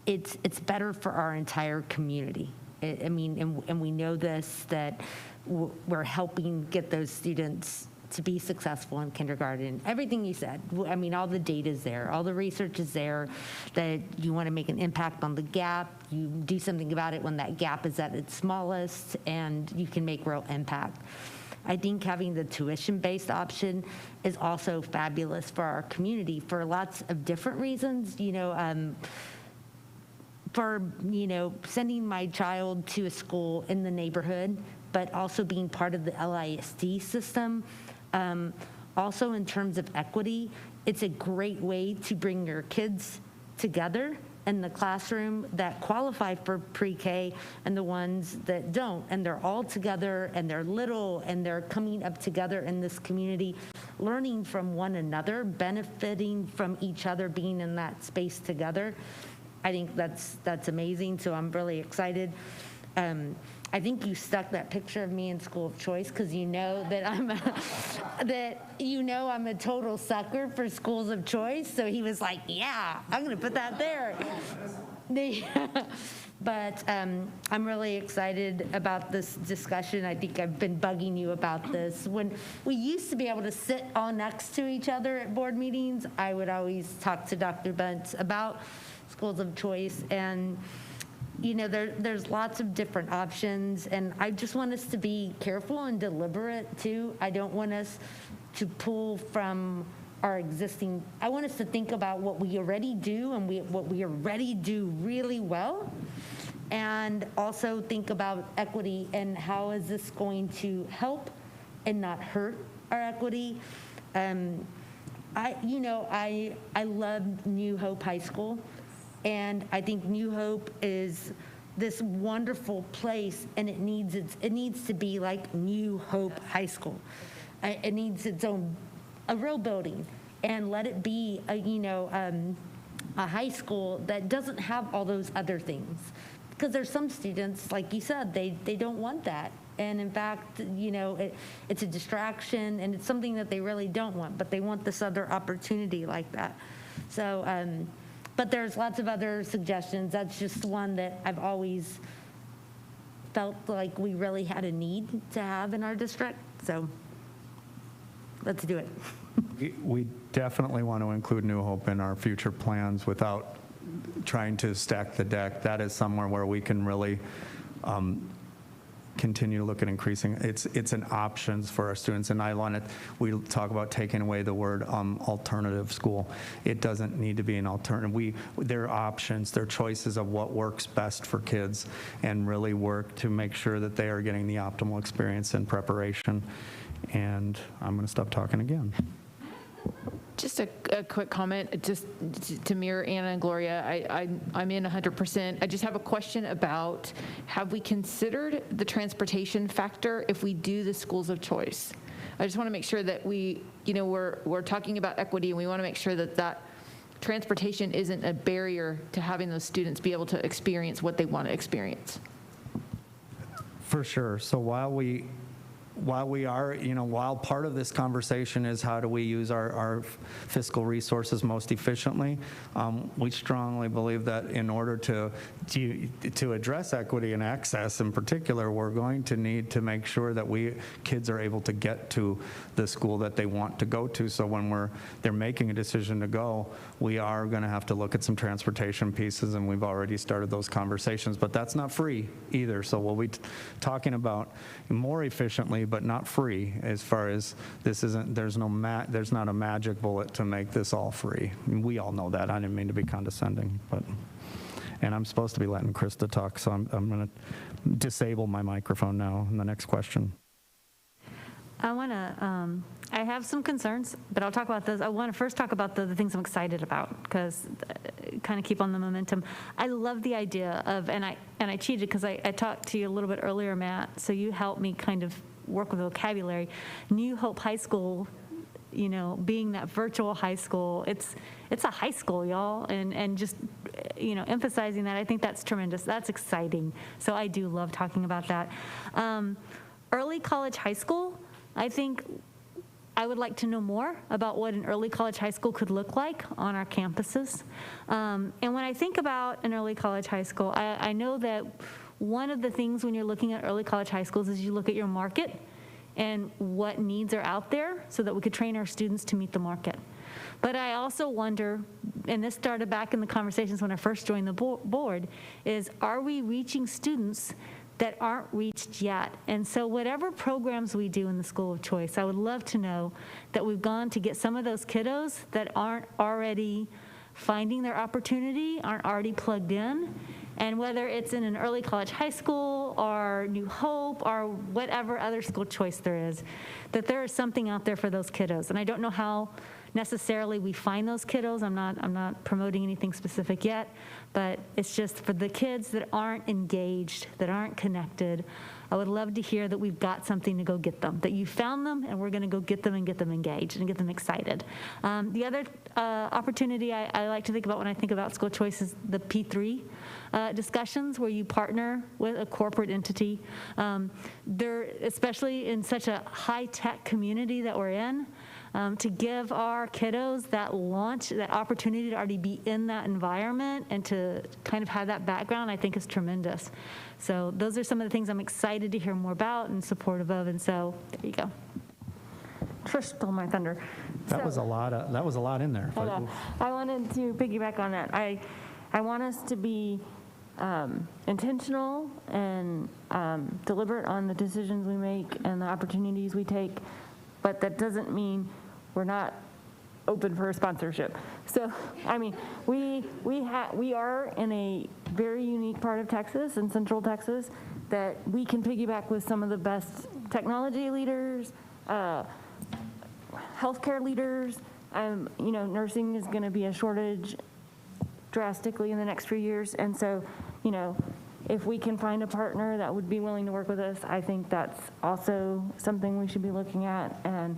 it's better for our entire community. I mean, and we know this, that we're helping get those students to be successful in kindergarten. Everything you said, I mean, all the data is there, all the research is there, that you want to make an impact on the gap, you do something about it when that gap is at its smallest, and you can make real impact. I think having the tuition-based option is also fabulous for our community for lots of different reasons. For sending my child to a school in the neighborhood, but also being part of the LISD system. Also in terms of equity, it's a great way to bring your kids together in the classroom that qualify for pre-K and the ones that don't. And they're all together and they're little and they're coming up together in this community, learning from one another, benefiting from each other being in that space together. I think that's amazing, so I'm really excited. I think you stuck that picture of me in School of Choice because you know that I'm a total sucker for schools of choice. So he was like, "Yeah, I'm going to put that there." But I'm really excited about this discussion. I think I've been bugging you about this. When we used to be able to sit all next to each other at board meetings, I would always talk to Dr. Bunce about schools of choice, and there's lots of different options, and I just want us to be careful and deliberate too. I don't want us to pull from our existing. I want us to think about what we already do and what we already do really well, and also think about equity and how is this going to help and not hurt our equity. I love New Hope High School. And I think New Hope is this wonderful place, and it needs to be like New Hope High School. It needs its own, a real building, and let it be a high school that doesn't have all those other things. Because there's some students, like you said, they don't want that. And in fact, it's a distraction, and it's something that they really don't want, but they want this other opportunity like that. So, but there's lots of other suggestions. That's just one that I've always felt like we really had a need to have in our district. So let's do it. We definitely want to include New Hope in our future plans without trying to stack the deck. That is somewhere where we can really continue to look at increasing. It's an options for our students, and we talk about taking away the word alternative school. It doesn't need to be an alternative. There are options, there are choices of what works best for kids, and really work to make sure that they are getting the optimal experience and preparation. And I'm going to stop talking again. Just a quick comment, just to mirror Anna and Gloria. I'm in 100%. I just have a question about, have we considered the transportation factor if we do the schools of choice? I just want to make sure that we're talking about equity, and we want to make sure that transportation isn't a barrier to having those students be able to experience what they want to experience. For sure. So while we are, while part of this conversation is how do we use our fiscal resources most efficiently, we strongly believe that in order to address equity and access in particular, we're going to need to make sure that kids are able to get to the school that they want to go to. So when they're making a decision to go, we are going to have to look at some transportation pieces, and we've already started those conversations, but that's not free either. So we'll be talking about more efficiently, but not free, as far as there's not a magic bullet to make this all free. We all know that. I didn't mean to be condescending, and I'm supposed to be letting Krista talk, so I'm going to disable my microphone now. And the next question. I have some concerns, but I'll talk about those. I want to first talk about the things I'm excited about, because kind of keep on the momentum. I love the idea of, and I cheated because I talked to you a little bit earlier, Matt, so you helped me kind of work with vocabulary. New Hope High School, being that virtual high school, it's a high school, y'all, and just, emphasizing that, I think that's tremendous. That's exciting. So I do love talking about that. Early college high school, I think I would like to know more about what an early college high school could look like on our campuses. And when I think about an early college high school, I know that one of the things when you're looking at early college high schools is you look at your market and what needs are out there so that we could train our students to meet the market. But I also wonder, and this started back in the conversations when I first joined the board, is are we reaching students that aren't reached yet? And so whatever programs we do in the School of Choice, I would love to know that we've gone to get some of those kiddos that aren't already finding their opportunity, aren't already plugged in, and whether it's in an early college high school or New Hope or whatever other school choice there is, that there is something out there for those kiddos. And I don't know how necessarily we find those kiddos. I'm not promoting anything specific yet, but it's just for the kids that aren't engaged, that aren't connected. I would love to hear that we've got something to go get them, that you found them and we're going to go get them and get them engaged and get them excited. The other opportunity I like to think about when I think about school choice is the P3 discussions where you partner with a corporate entity. They're, especially in such a high-tech community that we're in, to give our kiddos that launch, that opportunity to already be in that environment and to kind of have that background, I think is tremendous. So those are some of the things I'm excited to hear more about and supportive of, and so there you go. Trish stole my thunder. That was a lot in there. But I wanted to piggyback on that. I want us to be intentional and deliberate on the decisions we make and the opportunities we take, but that doesn't mean we're not open for a sponsorship. So, I mean, we are in a very unique part of Texas, in Central Texas, that we can piggyback with some of the best technology leaders, healthcare leaders. Nursing is going to be a shortage drastically in the next few years, and so, if we can find a partner that would be willing to work with us, I think that's also something we should be looking at and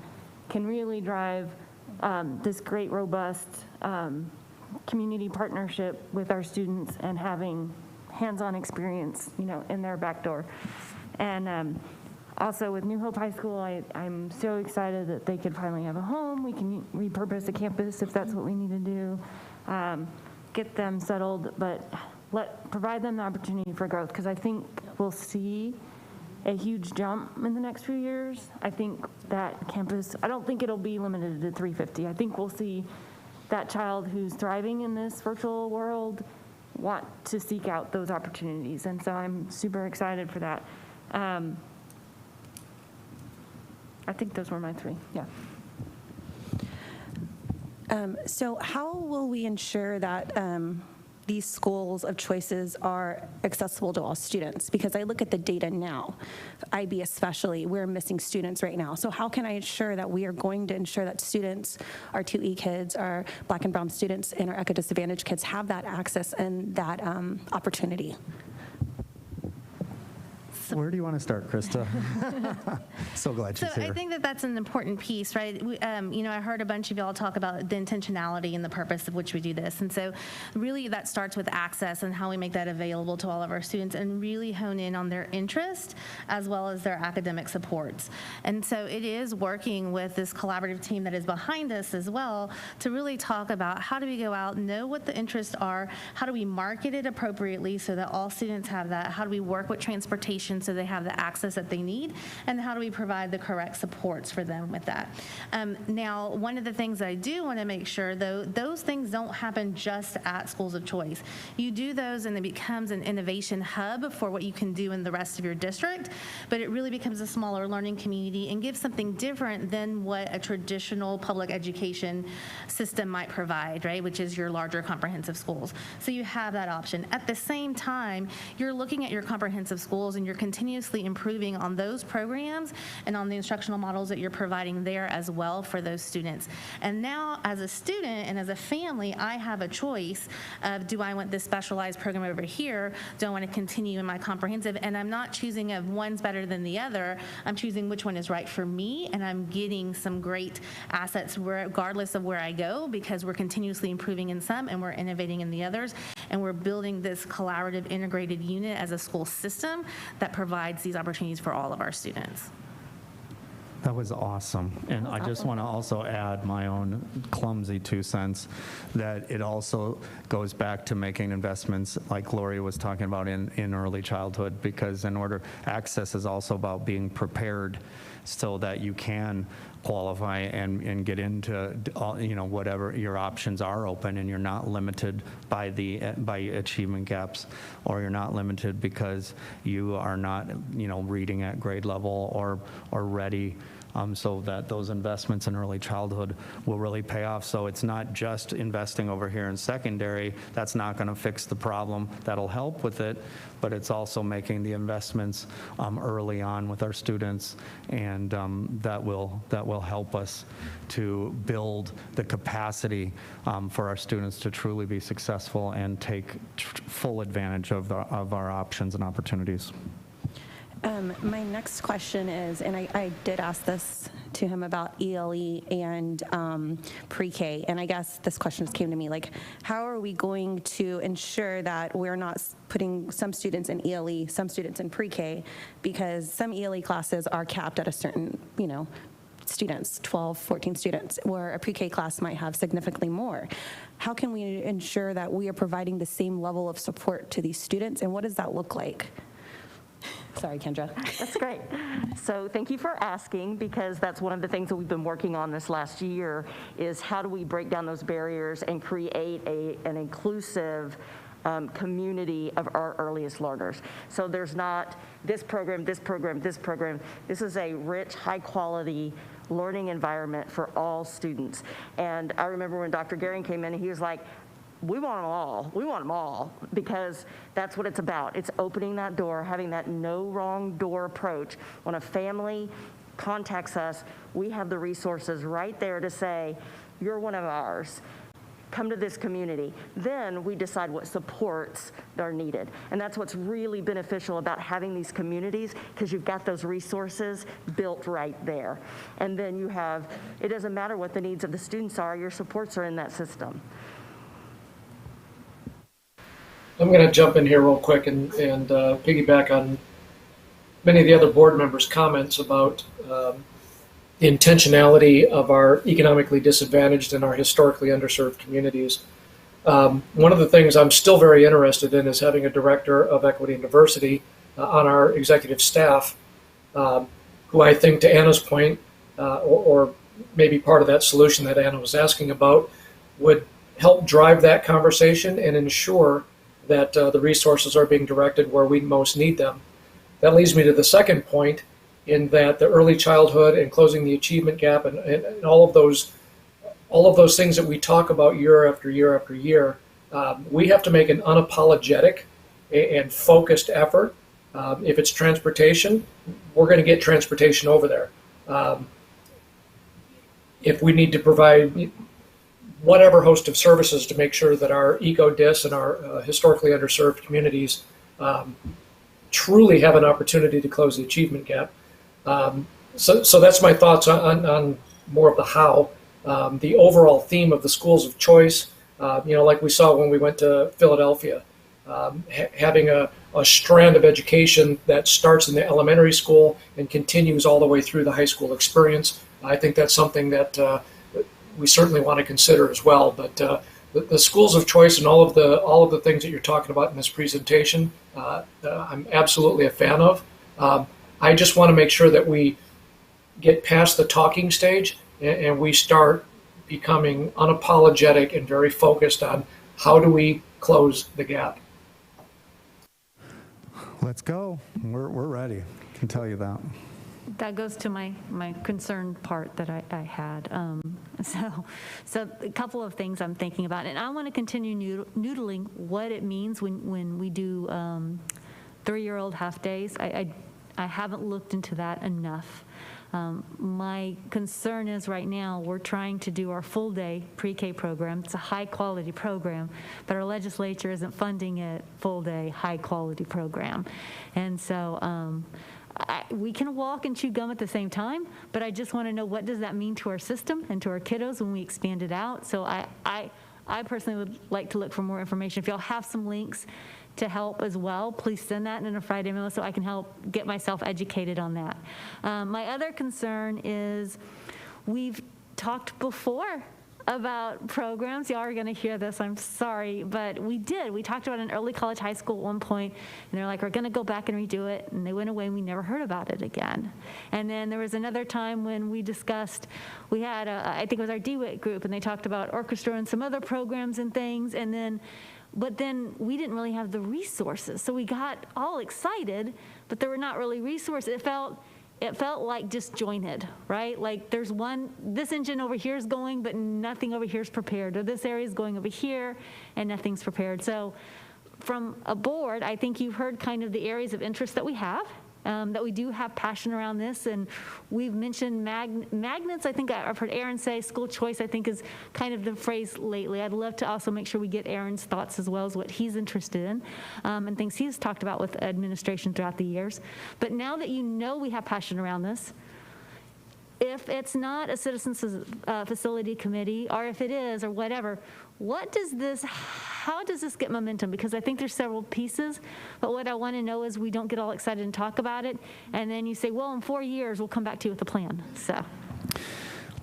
can really drive this great, robust community partnership with our students and having hands-on experience, in their back door. And also with New Hope High School, I'm so excited that they could finally have a home. We can repurpose the campus if that's what we need to do, get them settled, but provide them the opportunity for growth, because I think we'll see a huge jump in the next few years. I think that campus, I don't think it'll be limited to 350. I think we'll see that child who's thriving in this virtual world want to seek out those opportunities, and so I'm super excited for that. I think those were my three, yeah. So how will we ensure that these schools of choices are accessible to all students? Because I look at the data now, IB especially, we're missing students right now. So how can I ensure that we are going to ensure that students, our 2E kids, our Black and Brown students, and our eco disadvantaged kids have that access and that opportunity? Where do you want to start, Krista? So glad she's here. I think that that's an important piece, right? I heard a bunch of y'all talk about the intentionality and the purpose of which we do this. And so really that starts with access and how we make that available to all of our students and really hone in on their interest as well as their academic supports. And so it is working with this collaborative team that is behind us as well to really talk about how do we go out, know what the interests are, how do we market it appropriately so that all students have that, how do we work with transportation so they have the access that they need, and how do we provide the correct supports for them with that. Now, one of the things I do want to make sure, though, those things don't happen just at schools of choice. You do those and it becomes an innovation hub for what you can do in the rest of your district, but it really becomes a smaller learning community and gives something different than what a traditional public education system might provide, right, which is your larger comprehensive schools. So you have that option. At the same time, you're looking at your comprehensive schools and you're continuously improving on those programs and on the instructional models that you're providing there as well for those students. And now as a student and as a family, I have a choice of, do I want this specialized program over here? Do I want to continue in my comprehensive? And I'm not choosing of one's better than the other. I'm choosing which one is right for me, and I'm getting some great assets regardless of where I go, because we're continuously improving in some and we're innovating in the others, and we're building this collaborative integrated unit as a school system that provides these opportunities for all of our students. That was awesome. And I just want to also add my own clumsy 2 cents, that it also goes back to making investments like Lori was talking about in early childhood, because access is also about being prepared so that you can qualify and get into whatever your options are open, and you're not limited by achievement gaps, or you're not limited because you are not reading at grade level or ready. So that those investments in early childhood will really pay off. So it's not just investing over here in secondary. That's not going to fix the problem. That'll help with it, but it's also making the investments early on with our students, and that will help us to build the capacity for our students to truly be successful and take full advantage of our options and opportunities. My next question is, and I did ask this to him about ELE and pre-K, and I guess this question just came to me, like, how are we going to ensure that we're not putting some students in ELE, some students in pre-K, because some ELE classes are capped at a certain, students, 12, 14 students, where a pre-K class might have significantly more. How can we ensure that we are providing the same level of support to these students, and what does that look like? Sorry, Kendra. That's great. So thank you for asking, because that's one of the things that we've been working on this last year, is how do we break down those barriers and create an inclusive community of our earliest learners. So there's not this program, this program, this program. This is a rich, high quality learning environment for all students. And I remember when Dr. Gehring came in, he was like, we want them all. We want them all, because that's what it's about. It's opening that door, having that no wrong door approach. When a family contacts us, we have the resources right there to say, you're one of ours. Come to this community. Then we decide what supports are needed. And that's what's really beneficial about having these communities, because you've got those resources built right there. And then it doesn't matter what the needs of the students are, your supports are in that system. I'm going to jump in here real quick and piggyback on many of the other board members' comments about the intentionality of our economically disadvantaged and our historically underserved communities. One of the things I'm still very interested in is having a director of equity and diversity on our executive staff, who I think, to Anna's point, or maybe part of that solution that Anna was asking about, would help drive that conversation and ensure that the resources are being directed where we most need them. That leads me to the second point, in that the early childhood and closing the achievement gap and all of those things that we talk about year after year after year, we have to make an unapologetic and focused effort. If it's transportation, we're going to get transportation over there. If we need to provide whatever host of services to make sure that our eco-dis and our historically underserved communities truly have an opportunity to close the achievement gap. So that's my thoughts on more of the how. The overall theme of the schools of choice, like we saw when we went to Philadelphia, having a strand of education that starts in the elementary school and continues all the way through the high school experience. I think that's something that we certainly want to consider as well. But the schools of choice and all of the things that you're talking about in this presentation, I'm absolutely a fan of. I just want to make sure that we get past the talking stage and we start becoming unapologetic and very focused on how do we close the gap. Let's go. We're ready. I can tell you that. That goes to my concern part that I had. So a couple of things I'm thinking about, and I want to continue noodling what it means when we do 3-year-old half days. I haven't looked into that enough. My concern is right now we're trying to do our full day pre-K program. It's a high quality program, but our legislature isn't funding it full day high quality program. And so we can walk and chew gum at the same time, but I just want to know, what does that mean to our system and to our kiddos when we expand it out? So I personally would like to look for more information. If y'all have some links to help as well, please send that in a Friday memo so I can help get myself educated on that. My other concern is we've talked before about programs. Y'all are going to hear this, I'm sorry, but we talked about an early college high school at one point, and they're like, we're going to go back and redo it, and they went away and we never heard about it again. And then there was another time when we discussed, we had I think it was our DWIT group, and they talked about orchestra and some other programs and things, but then we didn't really have the resources. So we got all excited, but there were not really resources. It felt like disjointed, right? Like there's this engine over here is going, but nothing over here is prepared. Or this area is going over here and nothing's prepared. So from a board, I think you've heard kind of the areas of interest that we have, that we do have passion around this. And we've mentioned magnets. I think I've heard Aaron say school choice, I think is kind of the phrase lately. I'd love to also make sure we get Aaron's thoughts as well as what he's interested in, and things he's talked about with administration throughout the years. But now that you know we have passion around this, if it's not a citizens facility committee, or if it is, or whatever, how does this get momentum? Because I think there's several pieces, but what I want to know is we don't get all excited and talk about it, and then you say, well, in 4 years, we'll come back to you with a plan, so.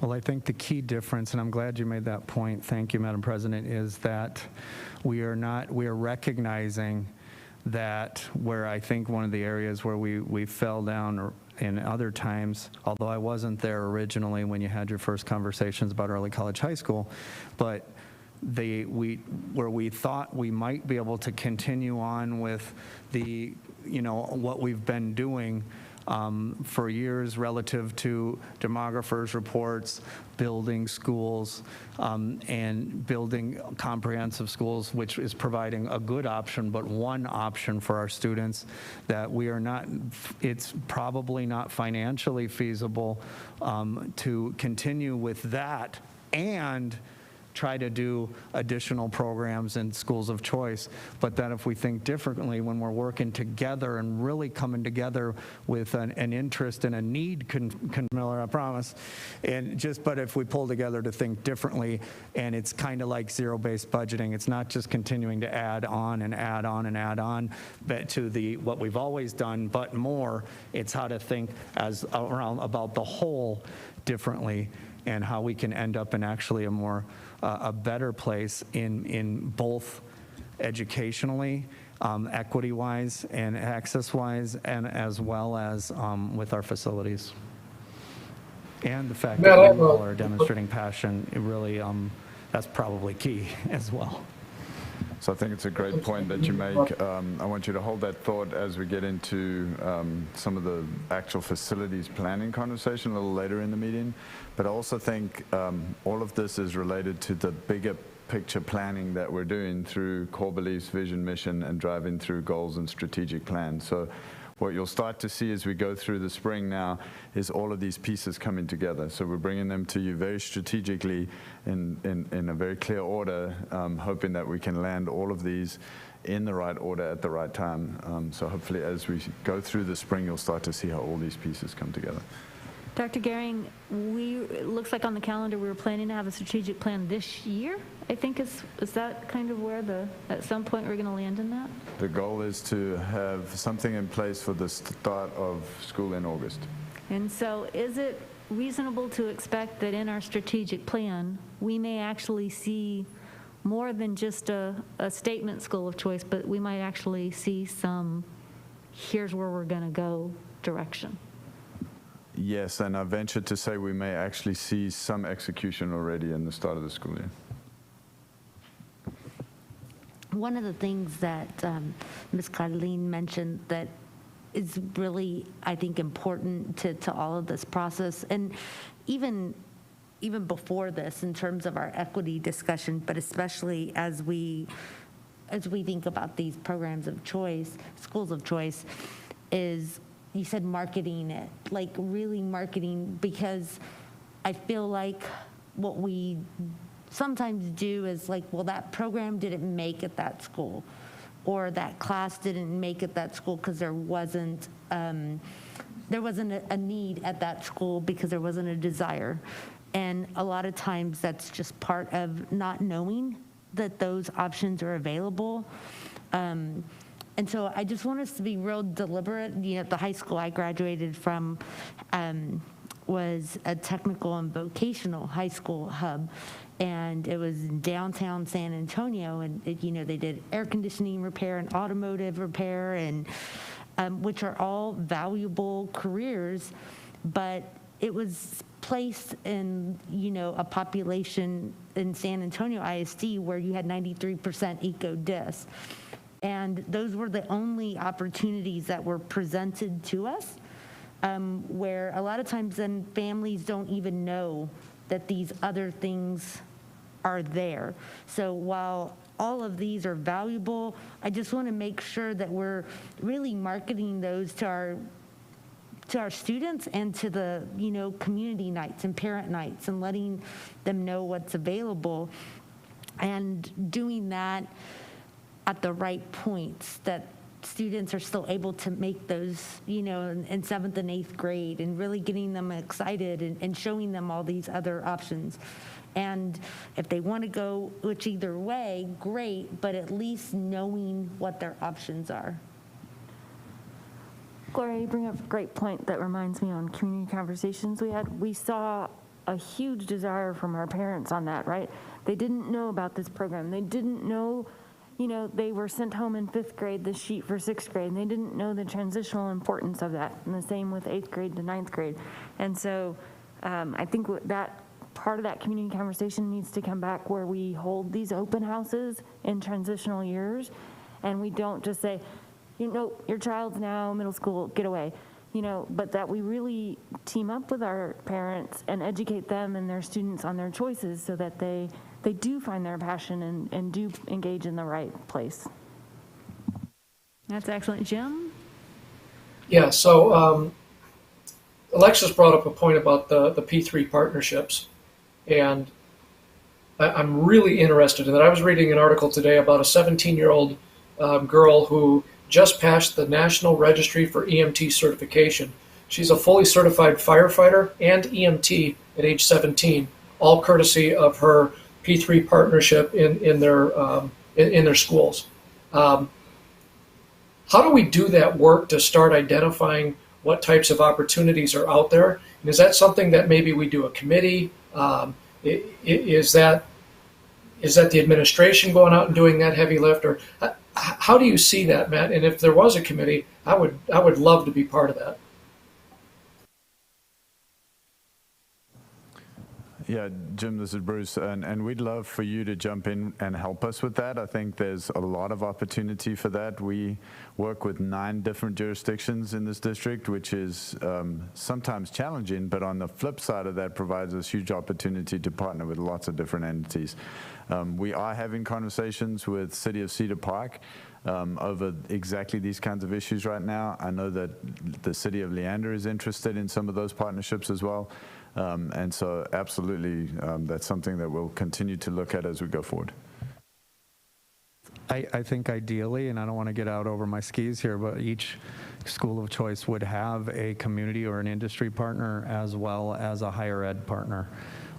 Well, I think the key difference, and I'm glad you made that point, thank you, Madam President, is that we are recognizing that where I think one of the areas where we fell down in other times, although I wasn't there originally when you had your first conversations about early college high school, but where we thought we might be able to continue on with what we've been doing for years relative to demographers' reports, building schools, and building comprehensive schools, which is providing a good option, but one option for our students, that it's probably not financially feasible to continue with that and try to do additional programs in schools of choice, but that if we think differently, when we're working together and really coming together with an interest and a need, Miller, I promise, but if we pull together to think differently, and it's kind of like zero-based budgeting, it's not just continuing to add on and add on and add on, but to what we've always done, but more, it's how to think about the whole differently, and how we can end up in actually a better place in both educationally, equity-wise, and access-wise, and as well as with our facilities. And the fact that we all are demonstrating passion, it really, that's probably key as well. So I think it's a great point that you make. I want you to hold that thought as we get into some of the actual facilities planning conversation a little later in the meeting. But I also think all of this is related to the bigger picture planning that we're doing through core beliefs, vision, mission, and driving through goals and strategic plans. So what you'll start to see as we go through the spring now is all of these pieces coming together. So we're bringing them to you very strategically in a very clear order, hoping that we can land all of these in the right order at the right time. So hopefully as we go through the spring, you'll start to see how all these pieces come together. Dr. Gehring, it looks like on the calendar we were planning to have a strategic plan this year. I think is that kind of where at some point we're going to land in that? The goal is to have something in place for the start of school in August. And so is it reasonable to expect that in our strategic plan we may actually see more than just a statement school of choice, but we might actually see some here's where we're going to go direction? Yes, and I venture to say we may actually see some execution already in the start of the school year. One of the things that Ms. Carlene mentioned that is really, I think, important to all of this process, and even before this in terms of our equity discussion, but especially as we think about these programs of choice, schools of choice, is you said marketing it, like really marketing, because I feel like what we sometimes do is like, well, that program didn't make it that school, or that class didn't make it that school because there wasn't a need at that school because there wasn't a desire. And a lot of times that's just part of not knowing that those options are available. And so I just want us to be real deliberate. You know, the high school I graduated from was a technical and vocational high school hub, and it was in downtown San Antonio, and you know, they did air conditioning repair and automotive repair, and which are all valuable careers, but it was placed in, you know, a population in San Antonio ISD where you had 93% eco-dis. And those were the only opportunities that were presented to us, where a lot of times then families don't even know that these other things are there. So while all of these are valuable, I just want to make sure that we're really marketing those to our students and to the, you know, community nights and parent nights, and letting them know what's available, and doing that at the right points, that students are still able to make those, you know, in 7th and 8th grade, and really getting them excited and showing them all these other options. And if they want to go whichever way, great, but at least knowing what their options are. Gloria, you bring up a great point that reminds me on community conversations we had. We saw a huge desire from our parents on that, right? They didn't know about this program. They didn't know, you know, they were sent home in 5th grade, the sheet for 6th grade, and they didn't know the transitional importance of that, and the same with 8th grade to 9th grade. And so I think that part of that community conversation needs to come back, where we hold these open houses in transitional years, and we don't just say, you know, your child's now middle school, get away, you know, but that we really team up with our parents and educate them and their students on their choices, so that they do find their passion and do engage in the right place. That's excellent. Jim? Yeah, so Alexis brought up a point about the P3 partnerships, and I'm really interested in that. I was reading an article today about a 17-year-old girl who just passed the National Registry for EMT certification. She's a fully certified firefighter and EMT at age 17, all courtesy of her P3 partnership in their schools. How do we do that work to start identifying what types of opportunities are out there? And is that something that maybe we do a committee? Is that the administration going out and doing that heavy lift, or how do you see that, Matt? And if there was a committee, I would love to be part of that. Yeah, Jim, this is Bruce, and we'd love for you to jump in and help us with that. I think there's a lot of opportunity for that. We work with 9 different jurisdictions in this district, which is sometimes challenging, but on the flip side of that provides us huge opportunity to partner with lots of different entities. We are having conversations with City of Cedar Park over exactly these kinds of issues right now. I know that the City of Leander is interested in some of those partnerships as well. And so absolutely, that's something that we'll continue to look at as we go forward. I think ideally, and I don't want to get out over my skis here, but each school of choice would have a community or an industry partner as well as a higher ed partner.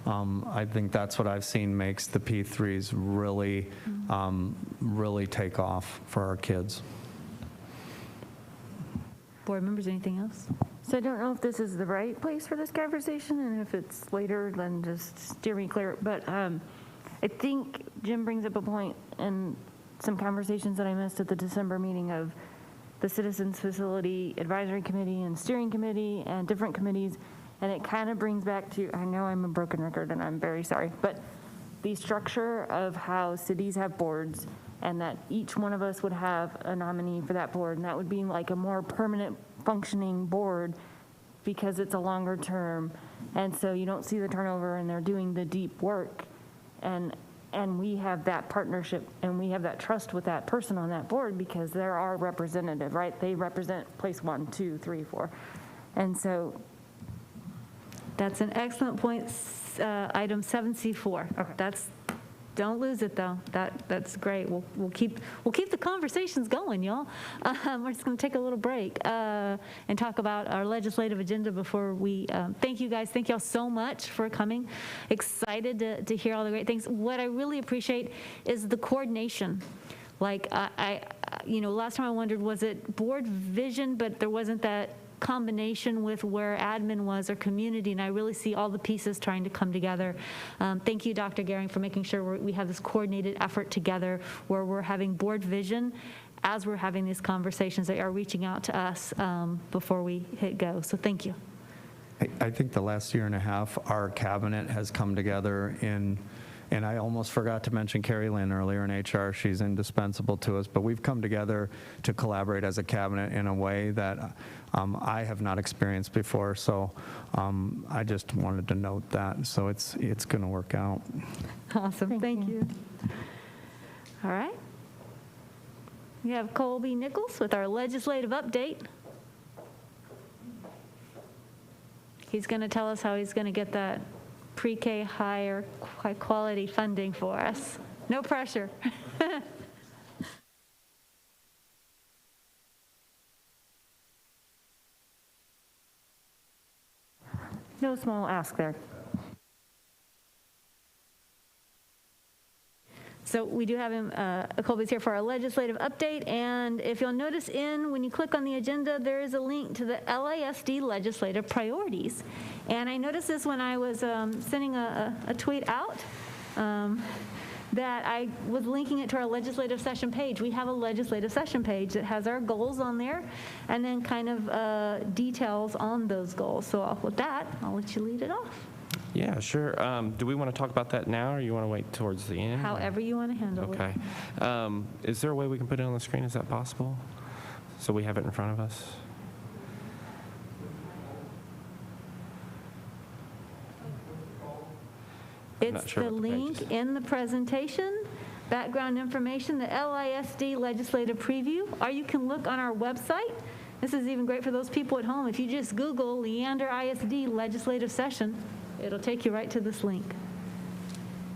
I think that's what I've seen makes the P3s really, really take off for our kids. Board members, anything else? So I don't know if this is the right place for this conversation, and if it's later, then just steer me clear. But I think Jim brings up a point in some conversations that I missed at the December meeting of the Citizens Facility Advisory Committee and Steering Committee and different committees. And it kind of brings back to, I know I'm a broken record and I'm very sorry, but the structure of how cities have boards, and that each one of us would have a nominee for that board, and that would be like a more permanent functioning board because it's a longer term, and so you don't see the turnover and they're doing the deep work, and we have that partnership and we have that trust with that person on that board because they're our representative, right? They represent place 1, 2, 3, 4, and so That's an excellent point. Item 7C4. Okay. Don't lose it though. That's great. We'll keep the conversations going, y'all. We're just going to take a little break and talk about our legislative agenda before we. Thank you guys. Thank y'all so much for coming. Excited to hear all the great things. What I really appreciate is the coordination Like, last time I wondered, was it board vision, but there wasn't that combination with where admin was or community, and I really see all the pieces trying to come together. Thank you, Dr. Gehring, for making sure we have this coordinated effort together where we're having board vision as we're having these conversations that are reaching out to us before we hit go. So thank you. I think the last year and a half, our cabinet has come together and I almost forgot to mention Carrie Lynn earlier in HR. She's indispensable to us, but we've come together to collaborate as a cabinet in a way that I have not experienced before. So I just wanted to note that. So it's going to work out. Awesome. Thank you. All right. We have Colby Nichols with our legislative update. He's going to tell us how he's going to get that pre-K high quality funding for us. No pressure. No small ask there. So we do have him, Colby's here for our legislative update, and if you'll notice when you click on the agenda, there is a link to the LISD legislative priorities. And I noticed this when I was sending a tweet out, that I was linking it to our legislative session page. We have a legislative session page that has our goals on there, and then kind of details on those goals. So with that, I'll let you lead it off. Yeah, sure. Do we want to talk about that now, or you want to wait towards the end? However you want to handle it. Okay. Is there a way we can put it on the screen? Is that possible? So we have it in front of us? It's the link in the presentation, background information, the LISD legislative preview, or you can look on our website. This is even great for those people at home. If you just Google Leander ISD legislative session, it'll take you right to this link.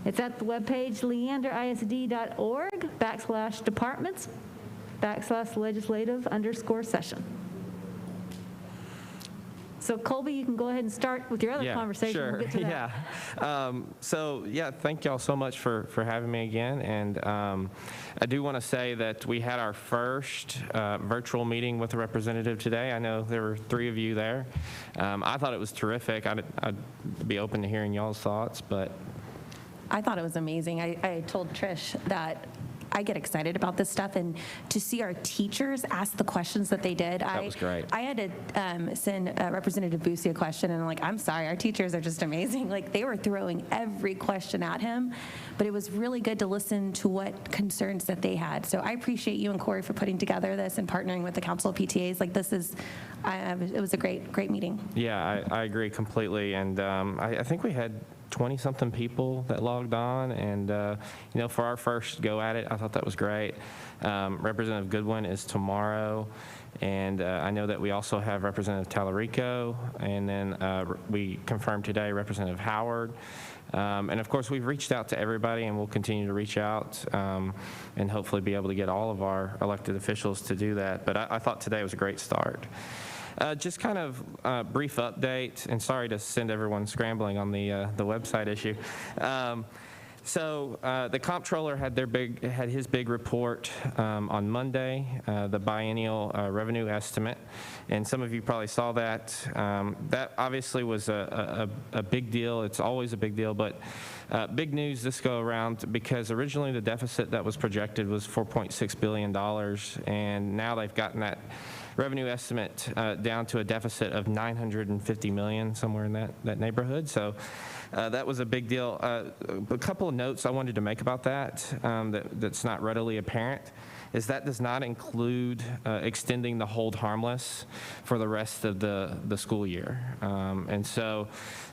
It's at the webpage leanderisd.org/departments/legislative_session. So Colby, you can go ahead and start with your other conversation. Sure. We'll get to that. Thank y'all so much for having me again. And I do want to say that we had our first virtual meeting with a representative today. I know there were 3 of you there. I thought it was terrific. I'd be open to hearing y'all's thoughts, but I thought it was amazing. I told Trish that I get excited about this stuff, and to see our teachers ask the questions that they did. That was great. I had to send Representative Boosie a question, and I'm like, I'm sorry, our teachers are just amazing. Like, they were throwing every question at him, but it was really good to listen to what concerns that they had. So I appreciate you and Corey for putting together this and partnering with the Council of PTAs. Like, this is, it was a great meeting. Yeah, I agree completely. And I think we had 20-something people that logged on, and for our first go at it, I thought that was great. Representative Goodwin is tomorrow, and I know that we also have Representative Tallarico, and then we confirmed today Representative Howard. And of course, we've reached out to everybody, and we'll continue to reach out and hopefully be able to get all of our elected officials to do that. But I thought today was a great start. Just kind of brief update, and sorry to send everyone scrambling on the website issue. The comptroller had his big report on Monday, the biennial revenue estimate, and some of you probably saw that. That obviously was a big deal. It's always a big deal, but big news this go around, because originally the deficit that was projected was $4.6 billion, and now they've gotten that revenue estimate down to a deficit of $950 million, somewhere in that neighborhood. So that was a big deal. A couple of notes I wanted to make about that's not readily apparent is that does not include extending the hold harmless for the rest of the school year. And so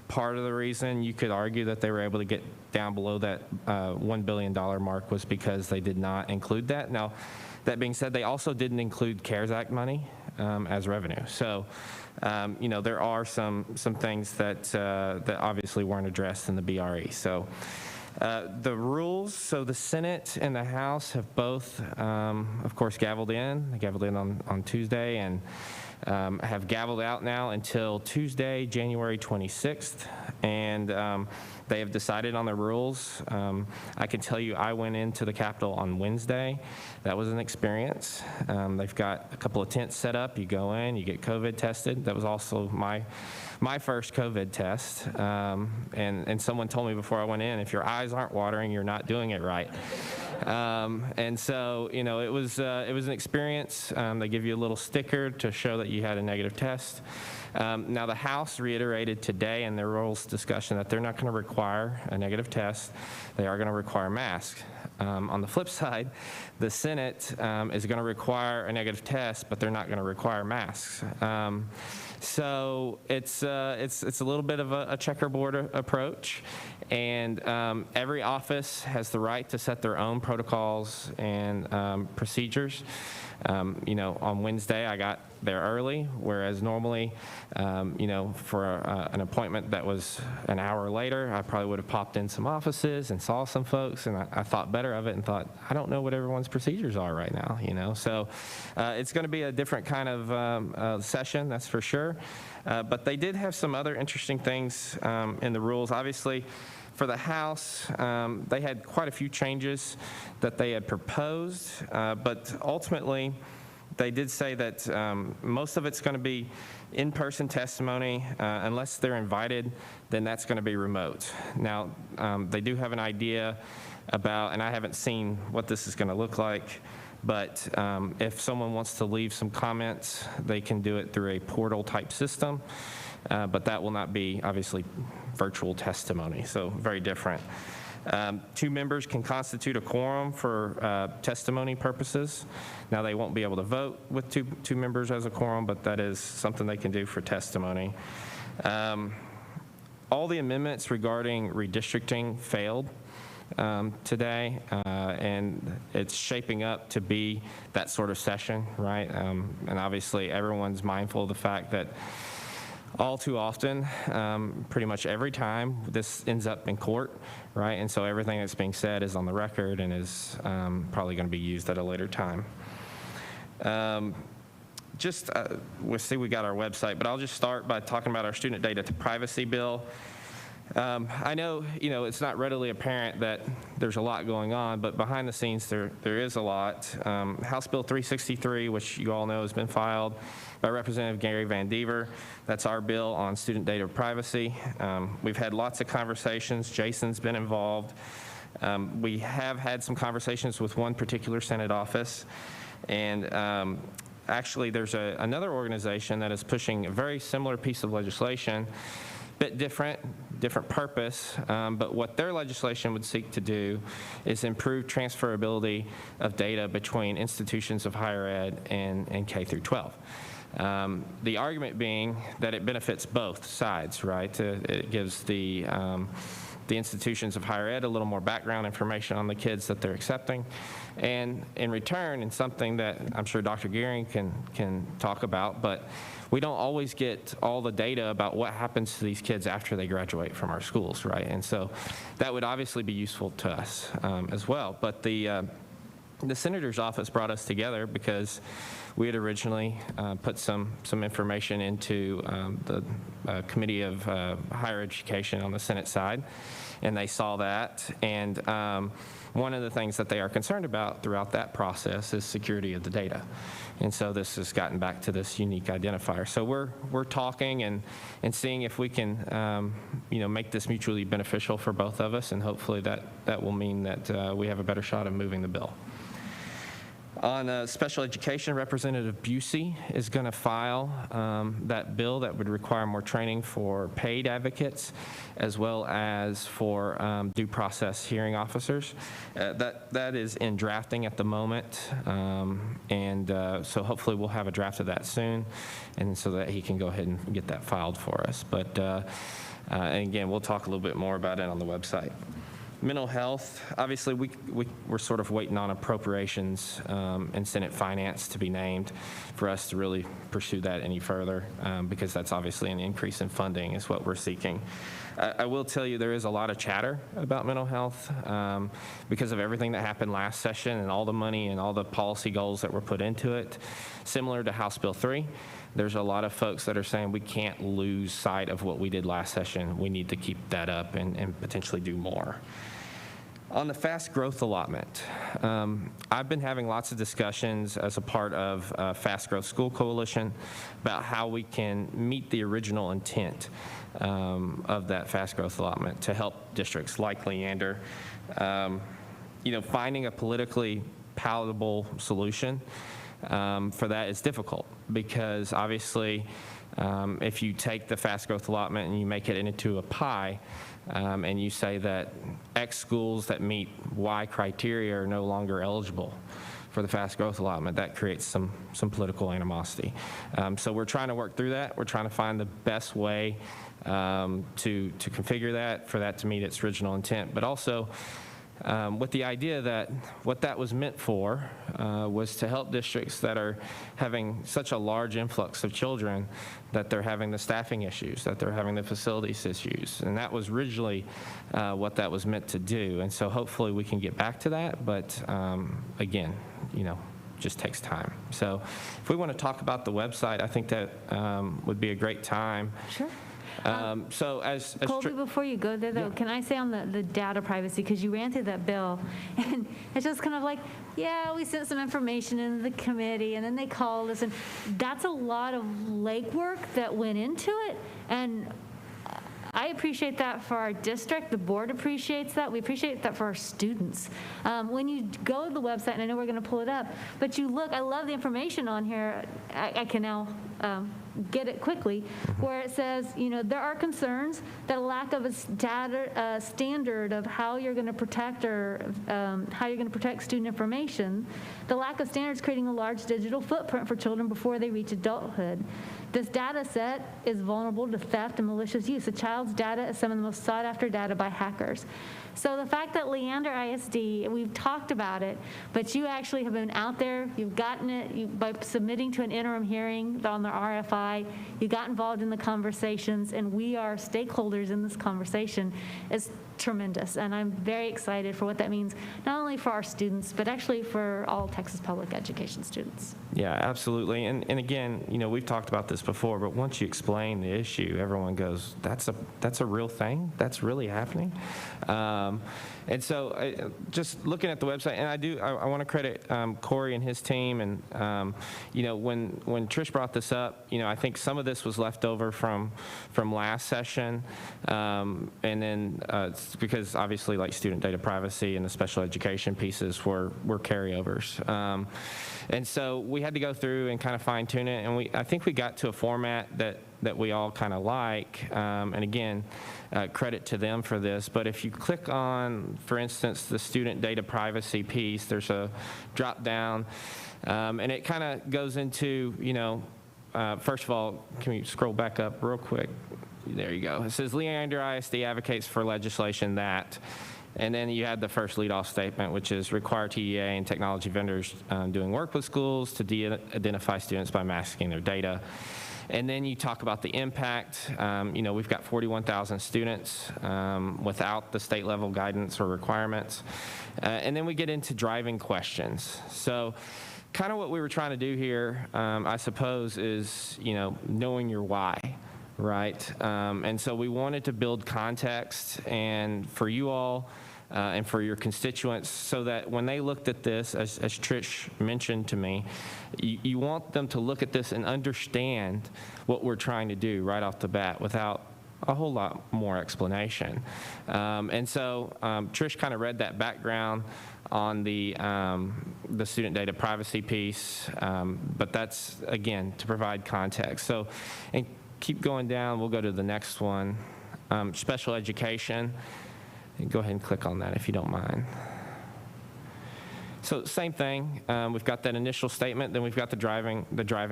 part of the reason you could argue that they were able to get down below that $1 billion mark was because they did not include that. Now, that being said, they also didn't include CARES Act money as revenue. So, there are some things that obviously weren't addressed in the BRE. So, the rules, so the Senate and the House have both, of course, gavelled in. They gavelled in on Tuesday, and have gavelled out now until Tuesday, January 26th, and they have decided on the rules. I can tell you I went into the Capitol on Wednesday. That was an experience. They've got a couple of tents set up. You go in, you get COVID tested. That was also my first COVID test. And someone told me before I went in, if your eyes aren't watering, you're not doing it right. And so, you know, it was an experience. They give you a little sticker to show that you had a negative test. Now, the House reiterated today in their rules discussion that they're not going to require a negative test. They are going to require masks. On the flip side, the Senate is going to require a negative test, but they're not going to require masks. So it's a little bit of a checkerboard approach, and every office has the right to set their own protocols and procedures. You know, on Wednesday I got there early, whereas normally, you know, for an appointment that was an hour later, I probably would have popped in some offices and saw some folks, and I thought better of it and thought, I don't know what everyone's procedures are right now, you know. So it's going to be a different kind of session, that's for sure. But they did have some other interesting things in the rules. Obviously, for the House, they had quite a few changes that they had proposed, but ultimately, they did say that most of it's going to be in-person testimony. Unless they're invited, then that's going to be remote. Now, they do have an idea about, and I haven't seen what this is going to look like, but if someone wants to leave some comments, they can do it through a portal-type system, but that will not be, obviously, virtual testimony, so very different. 2 members can constitute a quorum for testimony purposes. Now, they won't be able to vote with two members as a quorum, but that is something they can do for testimony. All the amendments regarding redistricting failed today, and it's shaping up to be that sort of session, right? And obviously, everyone's mindful of the fact that all too often, pretty much every time, this ends up in court, right? And so everything that's being said is on the record and is probably going to be used at a later time. We'll see, we got our website, but I'll just start by talking about our student data privacy bill. I know, you know, it's not readily apparent that there's a lot going on, but behind the scenes there is a lot. House Bill 363, which you all know has been filed by Representative Gary Van Dever. That's our bill on student data privacy. We've had lots of conversations. Jason's been involved. We have had some conversations with one particular Senate office, and actually there's another organization that is pushing a very similar piece of legislation, bit different purpose, but what their legislation would seek to do is improve transferability of data between institutions of higher ed and K through 12. The argument being that it benefits both sides, right? It gives the institutions of higher ed a little more background information on the kids that they're accepting. And in return, and something that I'm sure Dr. Gearing can talk about, but we don't always get all the data about what happens to these kids after they graduate from our schools, right? And so that would obviously be useful to us as well. But the Senator's office brought us together because we had originally put some information into the Committee of Higher Education on the Senate side, and they saw that. And one of the things that they are concerned about throughout that process is security of the data. And so this has gotten back to this unique identifier. So we're talking and seeing if we can make this mutually beneficial for both of us, and hopefully that will mean that we have a better shot of moving the bill. On special education, Representative Busey is going to file that bill that would require more training for paid advocates as well as for due process hearing officers. That is in drafting at the moment, and so hopefully we'll have a draft of that soon, and so that he can go ahead and get that filed for us. But and again, we'll talk a little bit more about it on the website. Mental health, obviously, we're sort of waiting on appropriations and Senate Finance to be named for us to really pursue that any further, because that's obviously an increase in funding is what we're seeking. I will tell you there is a lot of chatter about mental health because of everything that happened last session and all the money and all the policy goals that were put into it. Similar to House Bill 3, there's a lot of folks that are saying we can't lose sight of what we did last session. We need to keep that up and potentially do more. On the fast growth allotment, I've been having lots of discussions as a part of Fast Growth School Coalition about how we can meet the original intent of that fast growth allotment to help districts like Leander. Finding a politically palatable solution for that is difficult because obviously if you take the fast growth allotment and you make it into a pie, and you say that X schools that meet Y criteria are no longer eligible for the fast growth allotment, that creates some political animosity. So we're trying to work through that. We're trying to find the best way to configure that for that to meet its original intent, but also with the idea that what that was meant for was to help districts that are having such a large influx of children that they're having the staffing issues, that they're having the facilities issues. And that was originally what that was meant to do. And so hopefully we can get back to that. But again, just takes time. So if we want to talk about the website, I think that would be a great time. Sure. So as Colby, before you go there, though, can I say on the data privacy, because you ran through that bill, and it's just kind of like, yeah, we sent some information into the committee, and then they called us, and that's a lot of legwork that went into it, and I appreciate that for our district. The board appreciates that. We appreciate that for our students. When you go to the website, and I know we're going to pull it up, but you look, I love the information on here. I can now get it quickly, where it says, there are concerns that a lack of a standard of how you're going to protect student information, the lack of standards creating a large digital footprint for children before they reach adulthood. This data set is vulnerable to theft and malicious use. A child's data is some of the most sought after data by hackers. So the fact that Leander ISD, we've talked about it, but you actually have been out there, you've gotten it by submitting to an interim hearing on the RFI, you got involved in the conversations, and we are stakeholders in this conversation, is tremendous. And I'm very excited for what that means, not only for our students, but actually for all Texas public education students. Yeah, absolutely. And again, we've talked about this before, but once you explain the issue, everyone goes, that's a real thing? That's really happening? And so just looking at the website, and I want to credit Corey and his team. And, when Trish brought this up, I think some of this was left over from last session. And then because obviously like student data privacy and the special education pieces were carryovers. And so we had to go through and kind of fine tune it. And I think we got to a format that we all kind of like. And again, credit to them for this. But if you click on, for instance, the student data privacy piece, there's a drop down. And it kind of goes into, first of all, can we scroll back up real quick? There you go. It says Leander ISD advocates for legislation that. And then you had the first leadoff statement, which is require TEA and technology vendors doing work with schools to de-identify students by masking their data. And then you talk about the impact. We've got 41,000 students without the state level guidance or requirements. And then we get into driving questions. So kind of what we were trying to do here, I suppose, is, knowing your why. Right, and so we wanted to build context and for you all and for your constituents so that when they looked at this, as Trish mentioned to me, you want them to look at this and understand what we're trying to do right off the bat without a whole lot more explanation. And so Trish kind of read that background on the student data privacy piece, but that's, again, to provide context. So, and keep going down, we'll go to the next one. Special education. Go ahead and click on that if you don't mind. So same thing, we've got that initial statement, then we've got the driving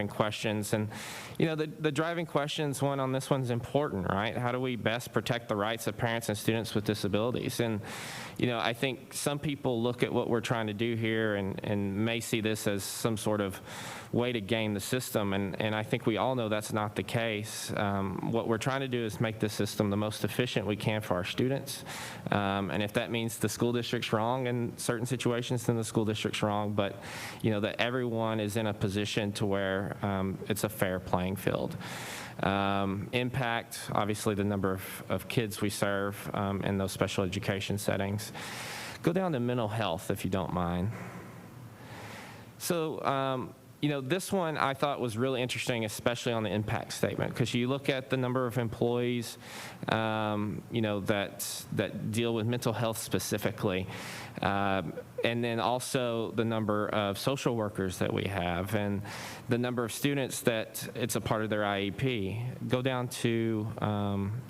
questions. And the driving questions one on this one's important, right? How do we best protect the rights of parents and students with disabilities? And I think some people look at what we're trying to do here and may see this as some sort of way to game the system, and I think we all know that's not the case. What we're trying to do is make the system the most efficient we can for our students, and if that means the school district's wrong in certain situations, then the school district's wrong, but that everyone is in a position to where it's a fair playing field. Impact, obviously the number of kids we serve in those special education settings. Go down to mental health, if you don't mind. So, this one I thought was really interesting, especially on the impact statement, because you look at the number of employees, that deal with mental health specifically, and then also the number of social workers that we have, and the number of students that it's a part of their IEP. Go down to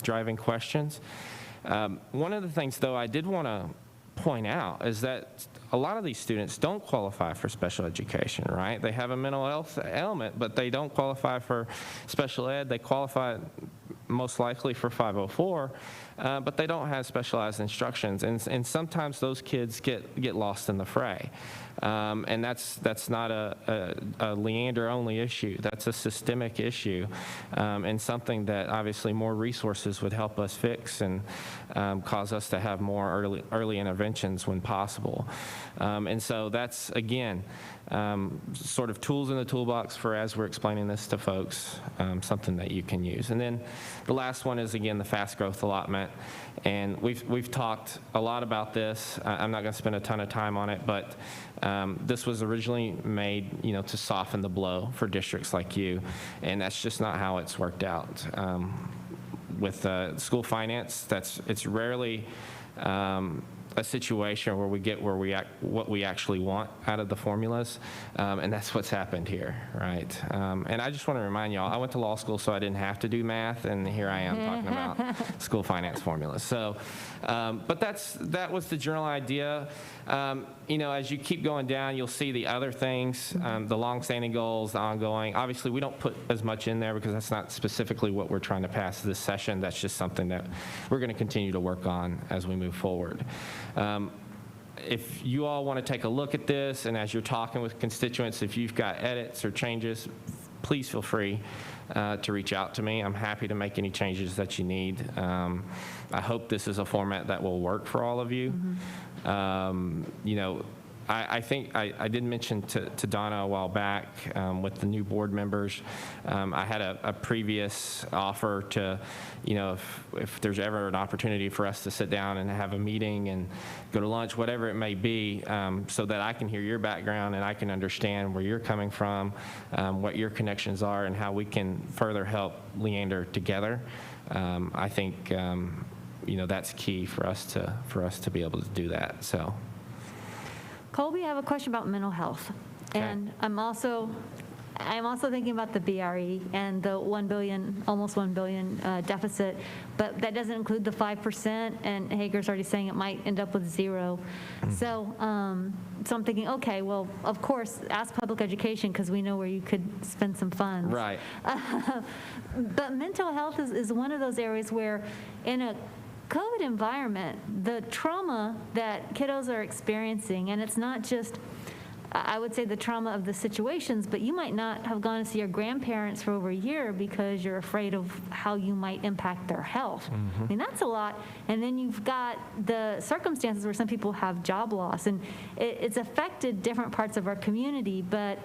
driving questions. One of the things, though, I did want to point out is that a lot of these students don't qualify for special education, right? They have a mental health ailment, but they don't qualify for special ed. They qualify most likely for 504, but they don't have specialized instructions, and sometimes those kids get lost in the fray, and that's not a Leander only issue. That's a systemic issue, and something that obviously more resources would help us fix and cause us to have more early interventions when possible. And so that's, again, sort of tools in the toolbox for, as we're explaining this to folks, something that you can use. And then the last one is, again, the fast growth allotment. And we've talked a lot about this. I'm not going to spend a ton of time on it, but this was originally made, to soften the blow for districts like you, and that's just not how it's worked out. With school finance, it's rarely a situation where we get what we actually want out of the formulas, and that's what's happened here, right? And I just want to remind y'all, I went to law school, so I didn't have to do math, and here I am talking about school finance formulas. So, but that was the general idea. As you keep going down, you'll see the other things, the long-standing goals, the ongoing. Obviously, we don't put as much in there because that's not specifically what we're trying to pass this session. That's just something that we're going to continue to work on as we move forward. If you all want to take a look at this, and as you're talking with constituents, if you've got edits or changes, please feel free to reach out to me. I'm happy to make any changes that you need. I hope this is a format that will work for all of you. I think I did mention to Donna a while back with the new board members, I had a previous offer to, if there's ever an opportunity for us to sit down and have a meeting and go to lunch, whatever it may be, so that I can hear your background and I can understand where you're coming from, what your connections are, and how we can further help Leander together. I think that's key for us to be able to do that. So. Colby, I have a question about mental health. Okay. And I'm also thinking about the BRE and the almost $1 billion deficit, but that doesn't include the 5%, and Hager's already saying it might end up with 0. So I'm thinking, okay, well, of course, ask public education, because we know where you could spend some funds. Right. But mental health is one of those areas where, in a COVID environment, the trauma that kiddos are experiencing, and it's not just, I would say, the trauma of the situations, but you might not have gone to see your grandparents for over a year because you're afraid of how you might impact their health. I mean, that's a lot. And then you've got the circumstances where some people have job loss, and it's affected different parts of our community, but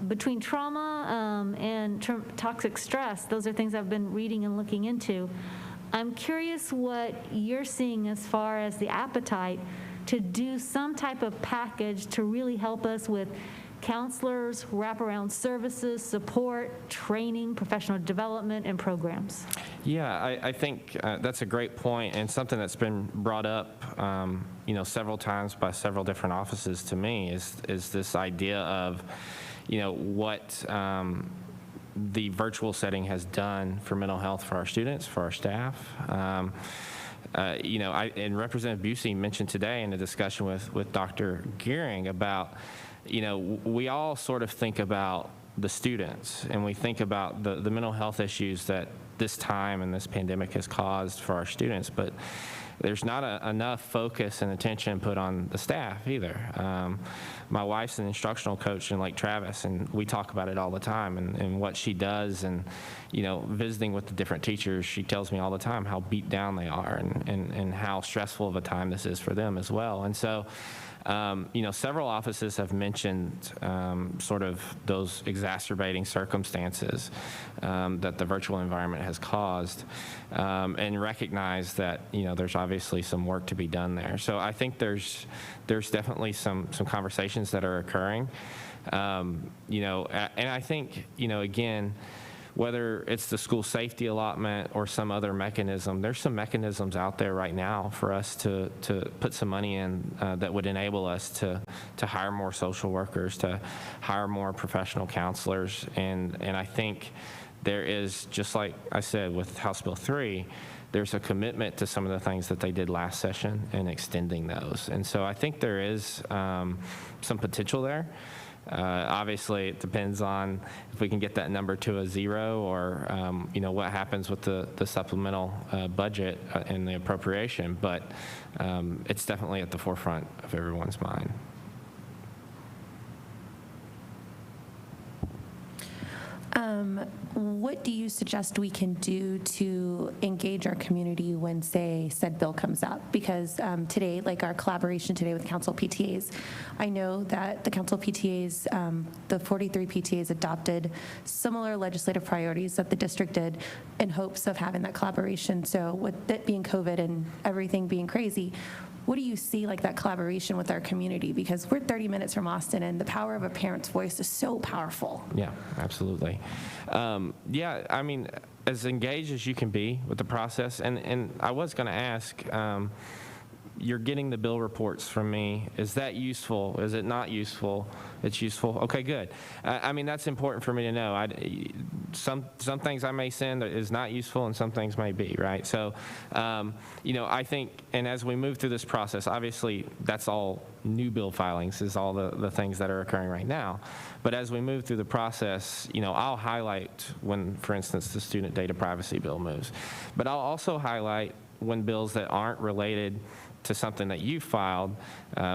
between trauma and toxic stress, those are things I've been reading and looking into. I'm curious what you're seeing as far as the appetite to do some type of package to really help us with counselors, wraparound services, support, training, professional development, and programs. Yeah, I think that's a great point, and something that's been brought up, several times by several different offices to me is this idea of, what the virtual setting has done for mental health for our students, for our staff. And Representative Busey mentioned today in a discussion with Dr. Gearing about, we all sort of think about the students, and we think about the mental health issues that this time and this pandemic has caused for our students, but there's not enough focus and attention put on the staff either. My wife's an instructional coach in Lake Travis, and we talk about it all the time and what she does. And, you know, visiting with the different teachers, she tells me all the time how beat down they are and how stressful of a time this is for them as well. And so, you know, several offices have mentioned sort of those exacerbating circumstances that the virtual environment has caused, and recognize that, you know, there's obviously some work to be done there. So I think there's definitely some conversations that are occurring, you know, and I think, you know, again, whether it's the school safety allotment or some other mechanism, there's some mechanisms out there right now for us to put some money in that would enable us to hire more social workers, to hire more professional counselors. And I think there is, just like I said with House Bill 3, there's a commitment to some of the things that they did last session and extending those. And so I think there is some potential there. Obviously, it depends on if we can get that number to a 0 or, you know, what happens with the supplemental budget and the appropriation. But it's definitely at the forefront of everyone's mind. What do you suggest we can do to engage our community when, say, said bill comes up? Because today, like our collaboration today with Council PTAs, I know that the Council PTAs, the 43 PTAs adopted similar legislative priorities that the district did in hopes of having that collaboration. So with it being COVID and everything being crazy, what do you see like that collaboration with our community? Because we're 30 minutes from Austin, and the power of a parent's voice is so powerful. Yeah, absolutely. Yeah, I mean, as engaged as you can be with the process, and I was going to ask, you're getting the bill reports from me. Is that useful? Is it not useful? It's useful. Okay, good. I mean, that's important for me to know. Some things I may send is not useful, and some things may be, right? So, you know, I think, and as we move through this process, obviously that's all new bill filings is all the things that are occurring right now. But as we move through the process, you know, I'll highlight when, for instance, the student data privacy bill moves. But I'll also highlight when bills that aren't related to something that you filed,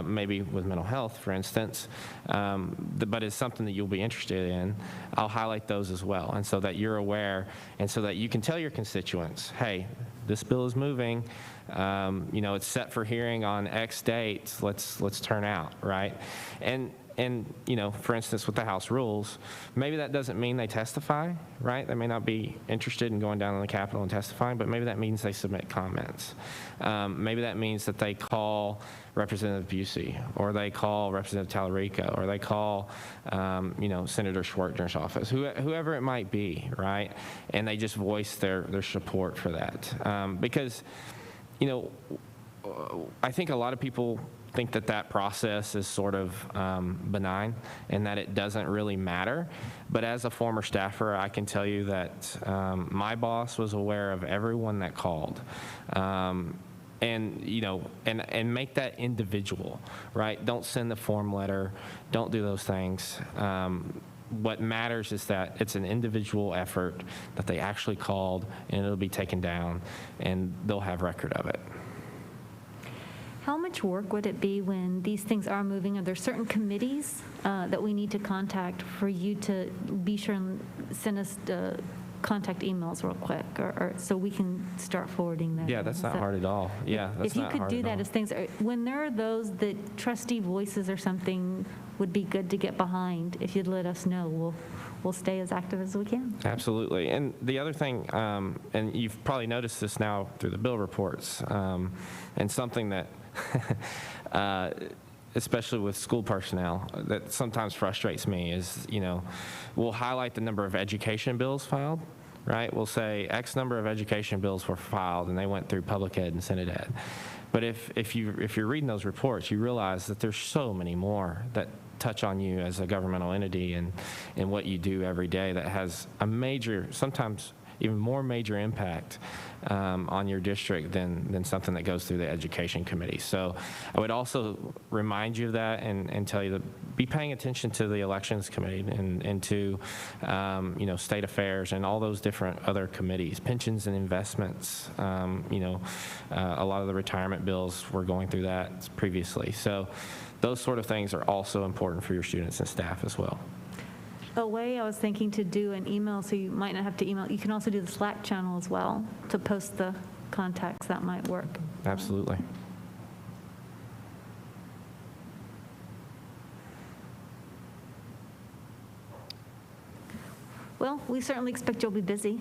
maybe with mental health, for instance, but it's something that you'll be interested in, I'll highlight those as well, and so that you're aware, and so that you can tell your constituents, hey, this bill is moving, you know, it's set for hearing on X date, let's turn out, right? And you know, for instance, with the House rules, maybe that doesn't mean they testify, right? They may not be interested in going down on the Capitol and testifying, but maybe that means they submit comments. Maybe that means that they call Representative Busey, or they call Representative Tallarico, or they call, you know, Senator Schwartzner's office, whoever it might be, right? And they just voice their support for that. Because, you know, I think a lot of people think that process is sort of benign and that it doesn't really matter. But as a former staffer, I can tell you that my boss was aware of everyone that called. And, you know, and make that individual, right? Don't send the form letter. Don't do those things. What matters is that it's an individual effort, that they actually called, and it'll be taken down, and they'll have record of it. How much work would it be when these things are moving? Are there certain committees that we need to contact for you to be sure and send us the contact emails real quick, or so we can start forwarding that? Yeah, that's not hard at all. Yeah, that's if you not could hard do at that all. as things are, when there are those that trustee voices or something would be good to get behind, if you'd let us know, we'll stay as active as we can. Absolutely. And the other thing, and you've probably noticed this now through the bill reports, and something that especially with school personnel, that sometimes frustrates me is, you know, we'll highlight the number of education bills filed, right? We'll say X number of education bills were filed and they went through public ed and Senate ed. But if you're reading those reports, you realize that there's so many more that touch on you as a governmental entity and what you do every day that has a major, sometimes even more major impact on your district than something that goes through the education committee. So I would also remind you of that and tell you to be paying attention to the elections committee and to state affairs and all those different other committees, pensions and investments. A lot of the retirement bills, we're going through that previously. So those sort of things are also important for your students and staff as well. A way I was thinking to do an email, so you might not have to email, you can also do the Slack channel as well to post the contacts. That might work. Absolutely. Well, we certainly expect you'll be busy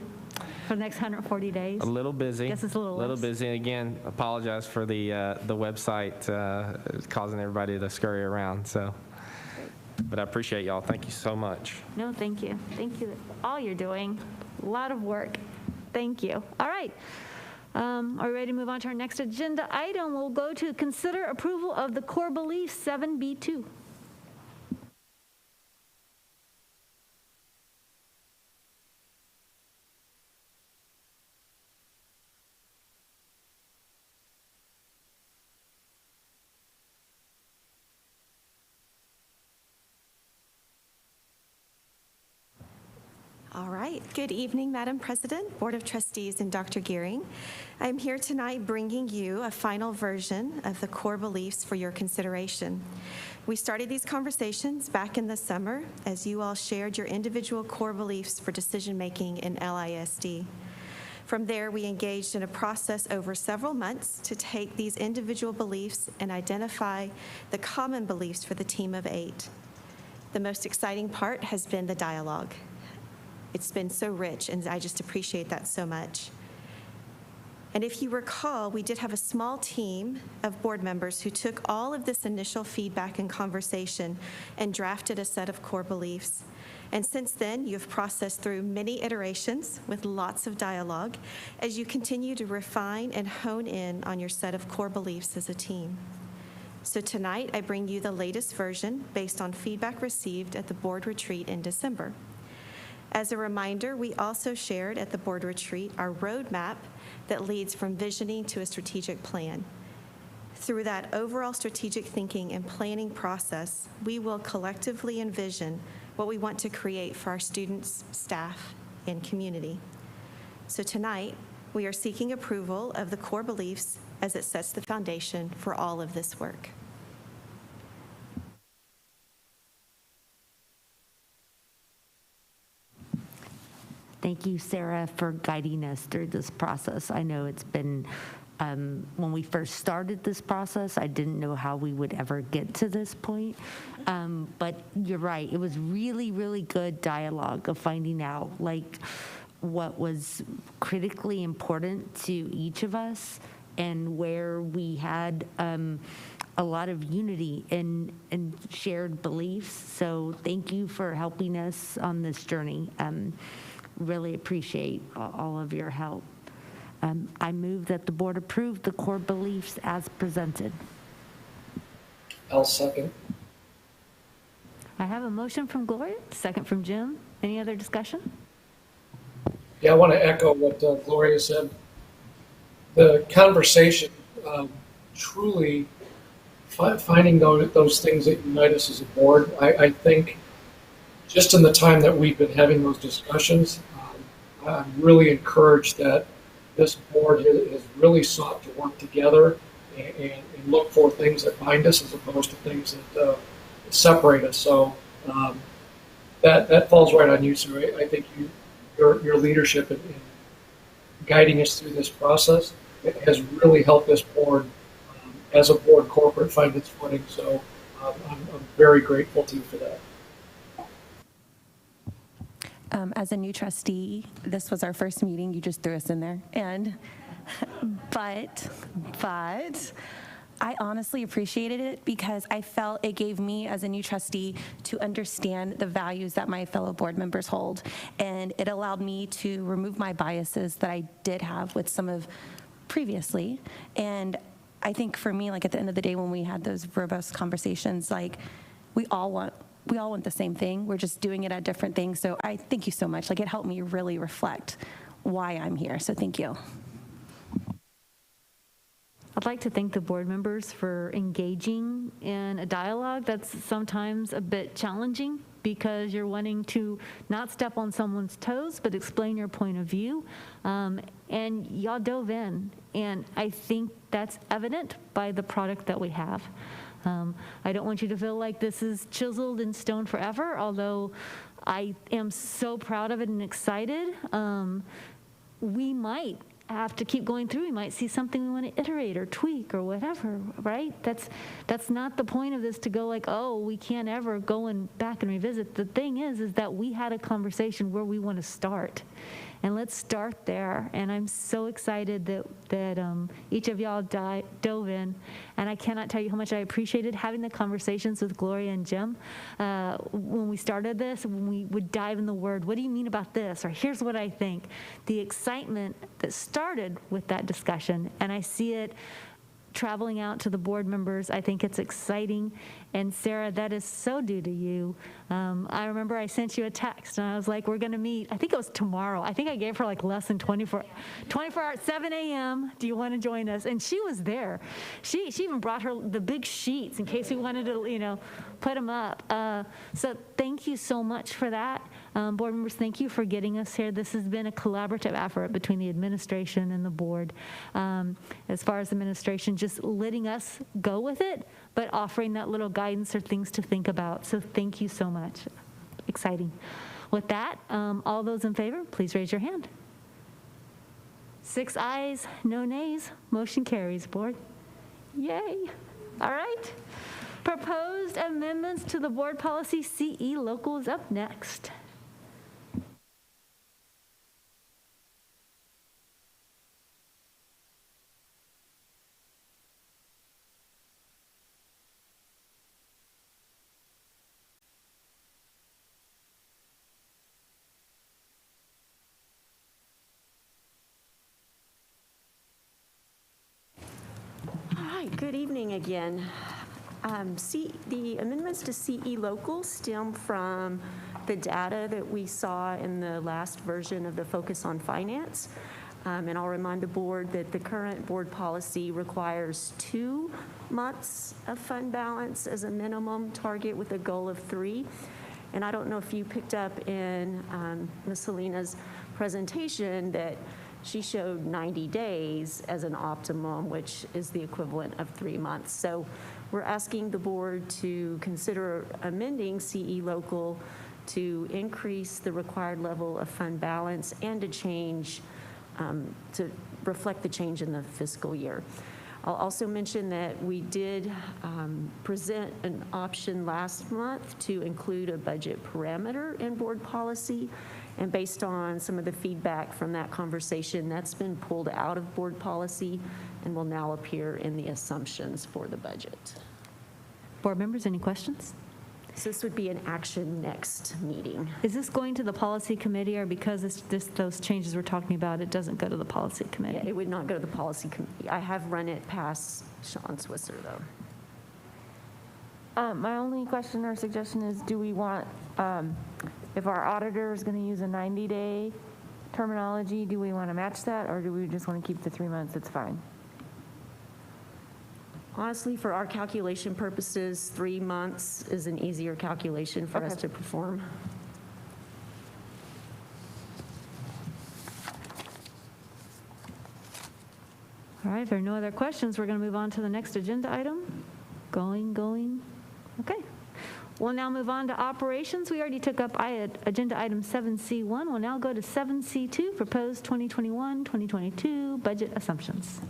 for the next 140 days. A little busy. Guess it's a little less. busy. Again, apologize for the website causing everybody to scurry around. So, but I appreciate y'all. Thank you so much. No, thank you. Thank you. All you're doing, a lot of work. Thank you. All right. Are we ready to move on to our next agenda item? We'll go to consider approval of the core beliefs 7B2. All right. Good evening, Madam President, Board of Trustees, and Dr. Gearing. I'm here tonight bringing you a final version of the core beliefs for your consideration. We started these conversations back in the summer as you all shared your individual core beliefs for decision-making in LISD. From there, we engaged in a process over several months to take these individual beliefs and identify the common beliefs for the team of 8. The most exciting part has been the dialogue. It's been so rich, and I just appreciate that so much. And if you recall, we did have a small team of board members who took all of this initial feedback and conversation and drafted a set of core beliefs. And since then, you've processed through many iterations with lots of dialogue as you continue to refine and hone in on your set of core beliefs as a team. So tonight, I bring you the latest version based on feedback received at the board retreat in December. As a reminder, we also shared at the board retreat our roadmap that leads from visioning to a strategic plan. Through that overall strategic thinking and planning process, we will collectively envision what we want to create for our students, staff, and community. So tonight, we are seeking approval of the core beliefs as it sets the foundation for all of this work. Thank you, Sarah, for guiding us through this process. I know it's been, when we first started this process, I didn't know how we would ever get to this point. But you're right, it was really, really good dialogue of finding out like what was critically important to each of us and where we had a lot of unity and shared beliefs. So thank you for helping us on this journey. Really appreciate all of your help. I move that the board approve the core beliefs as presented. I'll second. I have a motion from Gloria, second from Jim. Any other discussion? Yeah, I want to echo what Gloria said. The conversation, truly finding those things that unite us as a board, I think just in the time that we've been having those discussions, I'm really encouraged that this board has really sought to work together and look for things that bind us as opposed to things that separate us. So that falls right on you, sir. I think your leadership in guiding us through this process has really helped this board as a board corporate find its footing. So I'm very grateful to you for that. As a new trustee, this was our first meeting. You just threw us in there. But I honestly appreciated it because I felt it gave me, as a new trustee, to understand the values that my fellow board members hold. And it allowed me to remove my biases that I did have with some of previously. And I think for me, like at the end of the day, when we had those robust conversations, like we all want the same thing. We're just doing it at different things. So I thank you so much. Like it helped me really reflect why I'm here. So thank you. I'd like to thank the board members for engaging in a dialogue that's sometimes a bit challenging because you're wanting to not step on someone's toes, but explain your point of view. And y'all dove in, and I think that's evident by the product that we have. I don't want you to feel like this is chiseled in stone forever, although I am so proud of it and excited. We might have to keep going through. We might see something we want to iterate or tweak or whatever, right? That's not the point of this, to go like, oh, we can't ever go and back and revisit. The thing is that we had a conversation where we want to start. And let's start there. And I'm so excited that each of y'all dove in. And I cannot tell you how much I appreciated having the conversations with Gloria and Jim. When we started this, when we would dive in the word, what do you mean about this? Or here's what I think. The excitement that started with that discussion, and I see it traveling out to the board members. I think it's exciting. And Sarah, that is so due to you. I remember I sent you a text and I was like, we're going to meet. I think it was tomorrow. I think I gave her like less than 24 hours, 7 a.m. Do you want to join us? And she was there. She even brought the big sheets in case we wanted to, put them up. So thank you so much for that. Board members, thank you for getting us here. This has been a collaborative effort between the administration and the board. As far as administration, just letting us go with it, but offering that little guidance or things to think about. So thank you so much. Exciting. With that, all those in favor, please raise your hand. 6 ayes, no nays. Motion carries, board. Yay. All right. Proposed amendments to the board policy CE local is up next. Good evening again. The amendments to CE Local stem from the data that we saw in the last version of the Focus on Finance. And I'll remind the board that the current board policy requires 2 months of fund balance as a minimum target with a goal of 3. And I don't know if you picked up in Ms. Selena's presentation that she showed 90 days as an optimum, which is the equivalent of 3 months. So we're asking the board to consider amending CE Local to increase the required level of fund balance and to change, to reflect the change in the fiscal year. I'll also mention that we did present an option last month to include a budget parameter in board policy. And based on some of the feedback from that conversation, that's been pulled out of board policy and will now appear in the assumptions for the budget. Board members, any questions? So this would be an action next meeting. Is this going to the policy committee, or because those changes we're talking about, it doesn't go to the policy committee? Yeah, it would not go to the policy committee. I have run it past Sean Swisser, though. My only question or suggestion is, do we want, if our auditor is going to use a 90-day terminology, do we want to match that, or do we just want to keep the 3 months? It's fine. Honestly, for our calculation purposes, 3 months is an easier calculation for us to perform. All right, if there are no other questions, we're going to move on to the next agenda item. Going. Okay. We'll now move on to operations. We already took up agenda item 7C1. We'll now go to 7C2, proposed 2021-2022 budget assumptions.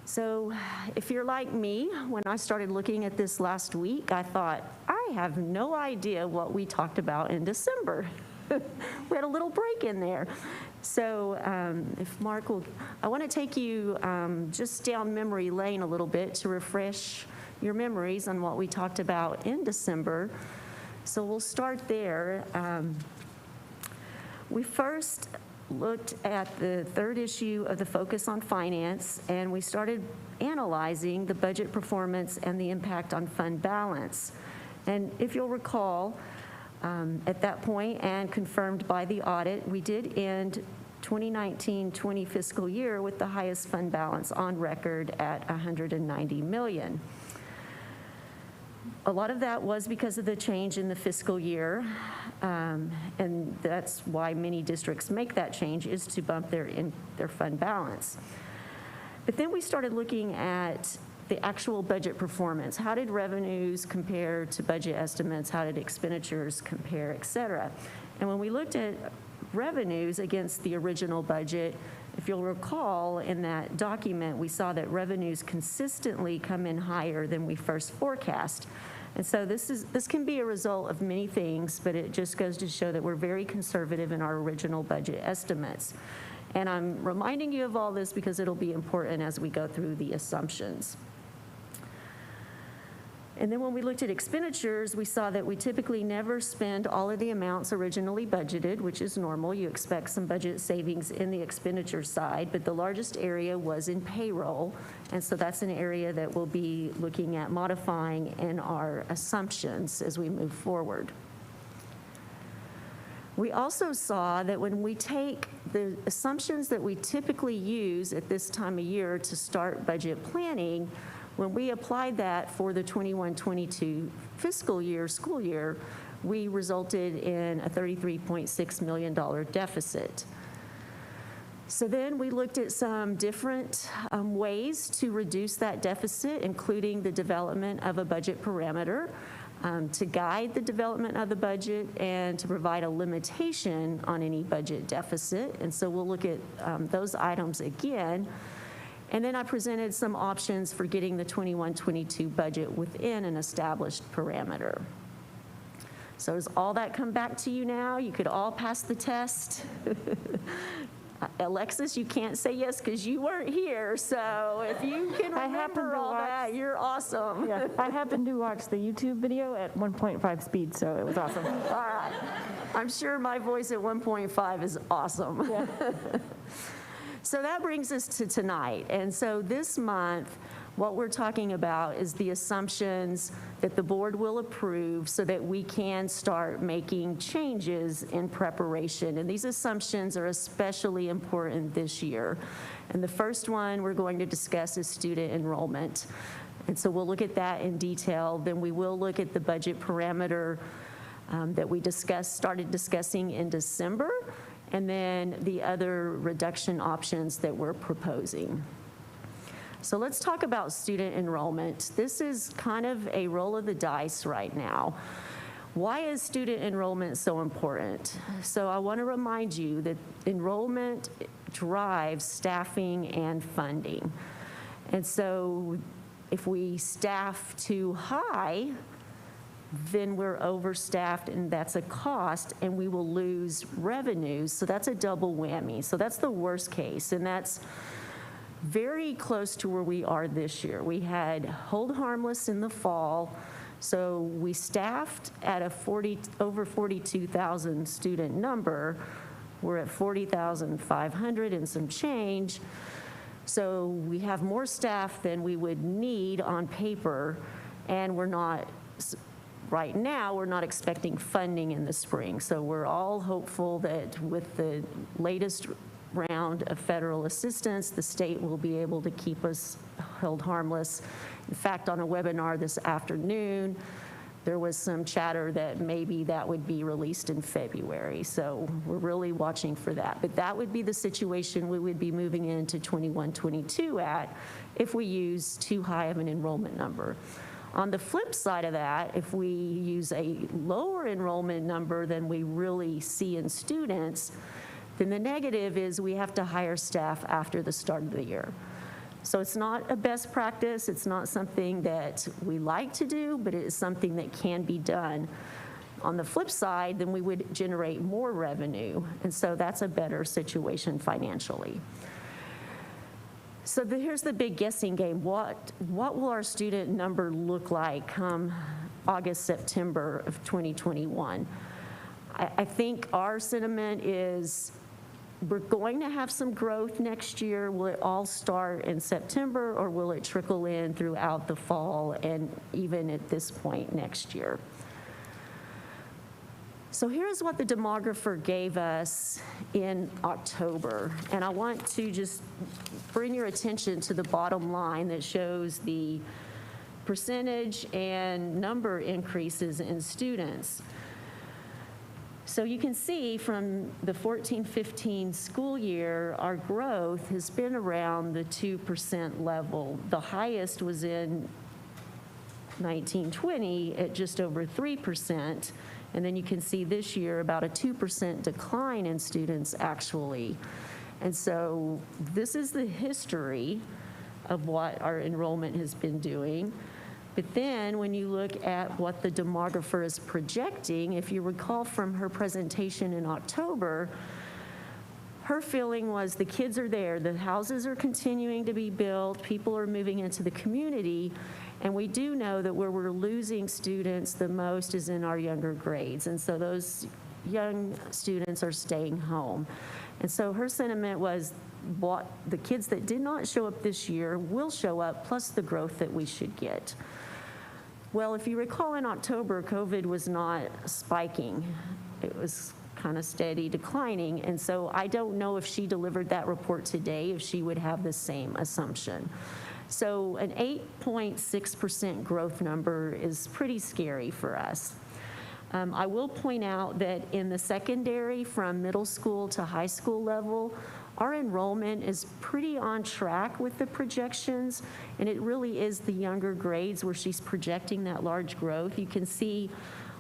So if you're like me, when I started looking at this last week, I thought, I have no idea what we talked about in December. We had a little break in there. So if Mark will, I want to take you just down memory lane a little bit to refresh your memories on what we talked about in December. So we'll start there. We first looked at the 3rd issue of the Focus on Finance, and we started analyzing the budget performance and the impact on fund balance. And if you'll recall, at that point, and confirmed by the audit, we did end 2019-20 fiscal year with the highest fund balance on record at $190 million. A lot of that was because of the change in the fiscal year, and that's why many districts make that change, is to bump their fund balance. But then we started looking at the actual budget performance. How did revenues compare to budget estimates? How did expenditures compare, et cetera? And when we looked at revenues against the original budget, if you'll recall in that document, we saw that revenues consistently come in higher than we first forecast. And so this can be a result of many things, but it just goes to show that we're very conservative in our original budget estimates. And I'm reminding you of all this because it'll be important as we go through the assumptions. And then when we looked at expenditures, we saw that we typically never spend all of the amounts originally budgeted, which is normal. You expect some budget savings in the expenditure side, but the largest area was in payroll. And so that's an area that we'll be looking at modifying in our assumptions as we move forward. We also saw that when we take the assumptions that we typically use at this time of year to start budget planning, when we applied that for the 21-22 fiscal year, school year, we resulted in a $33.6 million deficit. So then we looked at some different ways to reduce that deficit, including the development of a budget parameter to guide the development of the budget and to provide a limitation on any budget deficit. And so we'll look at those items again. And then I presented some options for getting the 21-22 budget within an established parameter. So does all that come back to you now? You could all pass the test. Alexis, you can't say yes because you weren't here. So if you can remember all that, you're awesome. Yeah, I happened to watch the YouTube video at 1.5 speed, so it was awesome. All right. I'm sure my voice at 1.5 is awesome. Yeah. So that brings us to tonight. And so this month, what we're talking about is the assumptions that the board will approve so that we can start making changes in preparation. And these assumptions are especially important this year. And the first one we're going to discuss is student enrollment. And so we'll look at that in detail. Then we will look at the budget parameter that we started discussing in December, and then the other reduction options that we're proposing. So let's talk about student enrollment. This is kind of a roll of the dice right now. Why is student enrollment so important? So I want to remind you that enrollment drives staffing and funding. And so if we staff too high, then we're overstaffed, and that's a cost, and we will lose revenues. So that's a double whammy. So that's the worst case, and that's very close to where we are this year. We had hold harmless in the fall, so we staffed at a over 42,000 student number. We're at 40,500 and some change. So we have more staff than we would need on paper, and right now, we're not expecting funding in the spring. So we're all hopeful that with the latest round of federal assistance, the state will be able to keep us held harmless. In fact, on a webinar this afternoon, there was some chatter that maybe that would be released in February. So we're really watching for that. But that would be the situation we would be moving into 21-22 at if we use too high of an enrollment number. On the flip side of that, if we use a lower enrollment number than we really see in students, then the negative is we have to hire staff after the start of the year. So it's not a best practice. It's not something that we like to do, but it is something that can be done. On the flip side, then we would generate more revenue, and so that's a better situation financially. So here's the big guessing game. What will our student number look like come August, September of 2021? I think our sentiment is we're going to have some growth next year. Will it all start in September, or will it trickle in throughout the fall and even at this point next year? So here's what the demographer gave us in October. And I want to just bring your attention to the bottom line that shows the percentage and number increases in students. So you can see from the 14-15 school year, our growth has been around the 2% level. The highest was in 19-20 at just over 3%. And then you can see this year about a 2% decline in students actually. And so this is the history of what our enrollment has been doing. But then when you look at what the demographer is projecting, if you recall from her presentation in October, her feeling was the kids are there, the houses are continuing to be built, people are moving into the community, and we do know that where we're losing students the most is in our younger grades. And so those young students are staying home. And so her sentiment was what the kids that did not show up this year will show up, plus the growth that we should get. Well, if you recall in October, COVID was not spiking. It was kind of steady declining. And so I don't know if she delivered that report today, if she would have the same assumption. So an 8.6% growth number is pretty scary for us. I will point out that in the secondary from middle school to high school level, our enrollment is pretty on track with the projections, and it really is the younger grades where she's projecting that large growth. You can see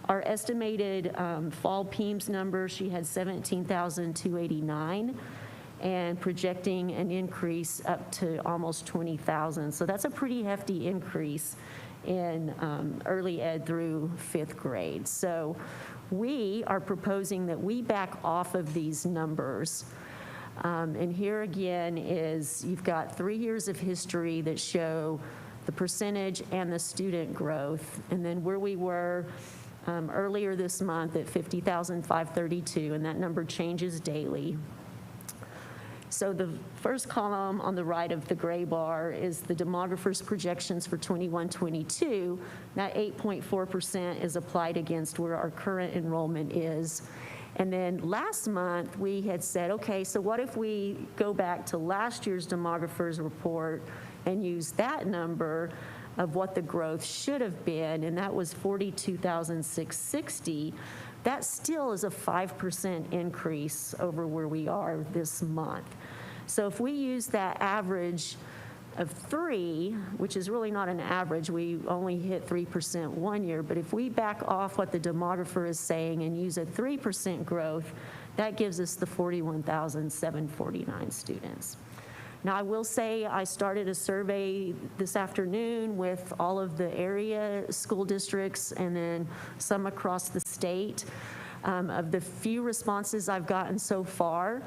our estimated fall PEIMS number, she had 17,289, and projecting an increase up to almost 20,000. So that's a pretty hefty increase in early ed through 5th grade. So we are proposing that we back off of these numbers. And here again is, you've got 3 years of history that show the percentage and the student growth, and then where we were earlier this month at 50,532, and that number changes daily. So the first column on the right of the gray bar is the demographer's projections for 21-22. That 8.4% is applied against where our current enrollment is. And then last month, we had said, okay, so what if we go back to last year's demographer's report and use that number of what the growth should have been, and that was 42,660. That still is a 5% increase over where we are this month. So if we use that average of 3, which is really not an average, we only hit 3% one year, but if we back off what the demographer is saying and use a 3% growth, that gives us the 41,749 students. Now, I will say I started a survey this afternoon with all of the area school districts and then some across the state. Of the few responses I've gotten so far,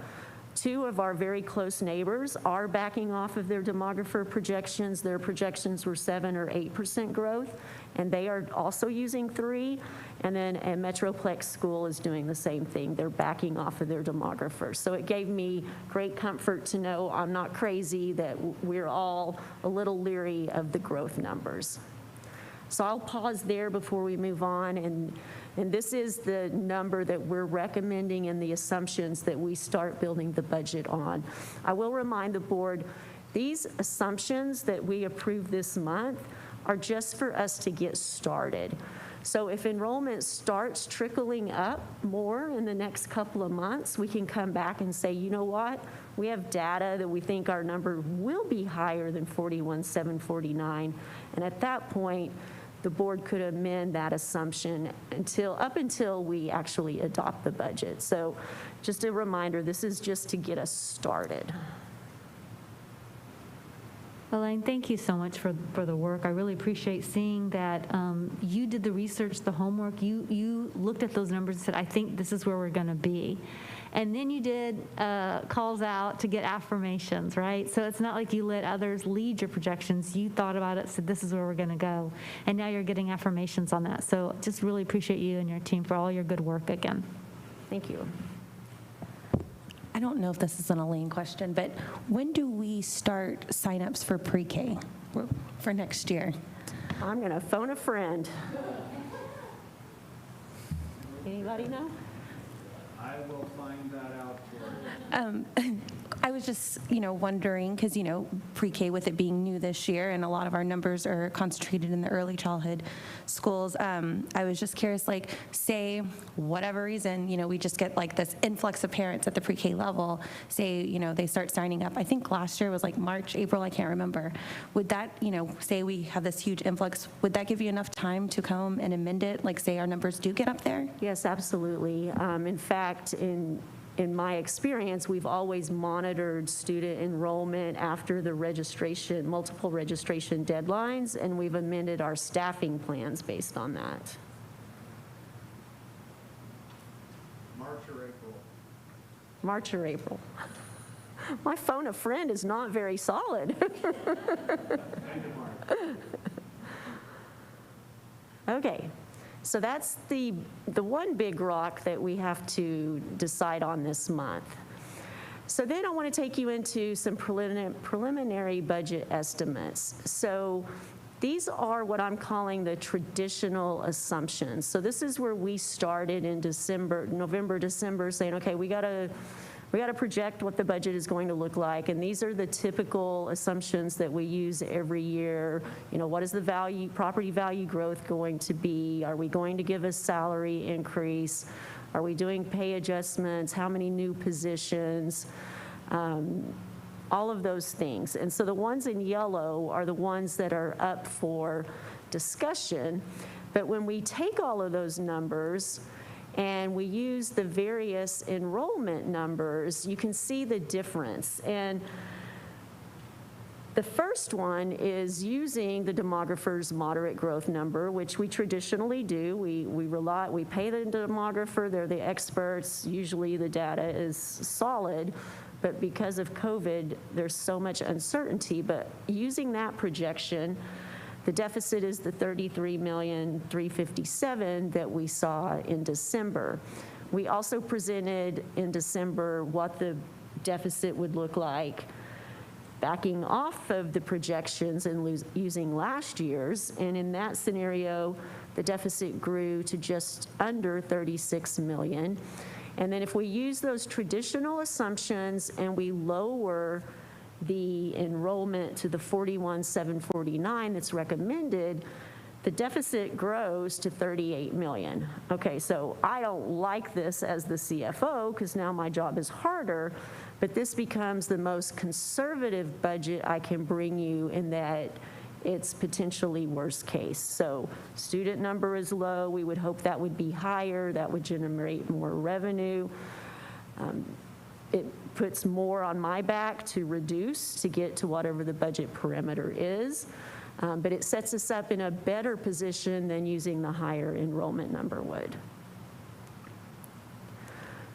2 of our very close neighbors are backing off of their demographer projections. Their projections were 7 or 8% growth, and they are also using 3. And then a Metroplex school is doing the same thing. They're backing off of their demographers. So it gave me great comfort to know I'm not crazy, that we're all a little leery of the growth numbers. So I'll pause there before we move on, and this is the number that we're recommending and the assumptions that we start building the budget on. I will remind the board, these assumptions that we approve this month are just for us to get started. So if enrollment starts trickling up more in the next couple of months, we can come back and say, you know what? We have data that we think our number will be higher than 41,749. And at that point, the board could amend that assumption up until we actually adopt the budget. So just a reminder, this is just to get us started. Elaine, thank you so much for the work. I really appreciate seeing that you did the research, the homework. You looked at those numbers and said, I think this is where we're going to be. And then you did calls out to get affirmations, right? So it's not like you let others lead your projections. You thought about it, said this is where we're going to go. And now you're getting affirmations on that. So just really appreciate you and your team for all your good work again. Thank you. I don't know if this is an Elaine question, but when do we start signups for pre-K for next year? I'm going to phone a friend. Anybody know? I will find that out for you. I was just, wondering, because, pre-K with it being new this year and a lot of our numbers are concentrated in the early childhood schools. I was just curious, say, whatever reason, we just get this influx of parents at the pre-K level, say, they start signing up. I think last year was March, April, I can't remember. Would that, say we have this huge influx, would that give you enough time to come and amend it, say our numbers do get up there? Yes, absolutely. In fact, in my experience, we've always monitored student enrollment after the multiple registration deadlines, and we've amended our staffing plans based on that. March or April? March or April. My phone a friend is not very solid. Okay. So that's the one big rock that we have to decide on this month. So then I want to take you into some preliminary budget estimates. So these are what I'm calling the traditional assumptions. So this is where we started in November, December, saying, okay, we got to project what the budget is going to look like, and these are the typical assumptions that we use every year. What is the property value growth going to be? Are we going to give a salary increase? Are we doing pay adjustments? How many new positions? All of those things. And so the ones in yellow are the ones that are up for discussion. But when we take all of those numbers and we use the various enrollment numbers, you can see the difference. And the first one is using the demographer's moderate growth number, which we traditionally do. We pay the demographer, they're the experts. Usually the data is solid, but because of COVID, there's so much uncertainty. But using that projection, the deficit is the $33,357,000 that we saw in December. We also presented in December what the deficit would look like backing off of the projections and using last year's. And in that scenario, the deficit grew to just under $36 million. And then if we use those traditional assumptions and we lower the enrollment to the 41,749 that's recommended, the deficit grows to $38 million. Okay, so I don't like this as the CFO because now my job is harder, but this becomes the most conservative budget I can bring you in that it's potentially worst case. So student number is low. We would hope that would be higher. That would generate more revenue. It puts more on my back to reduce to get to whatever the budget parameter is. But it sets us up in a better position than using the higher enrollment number would.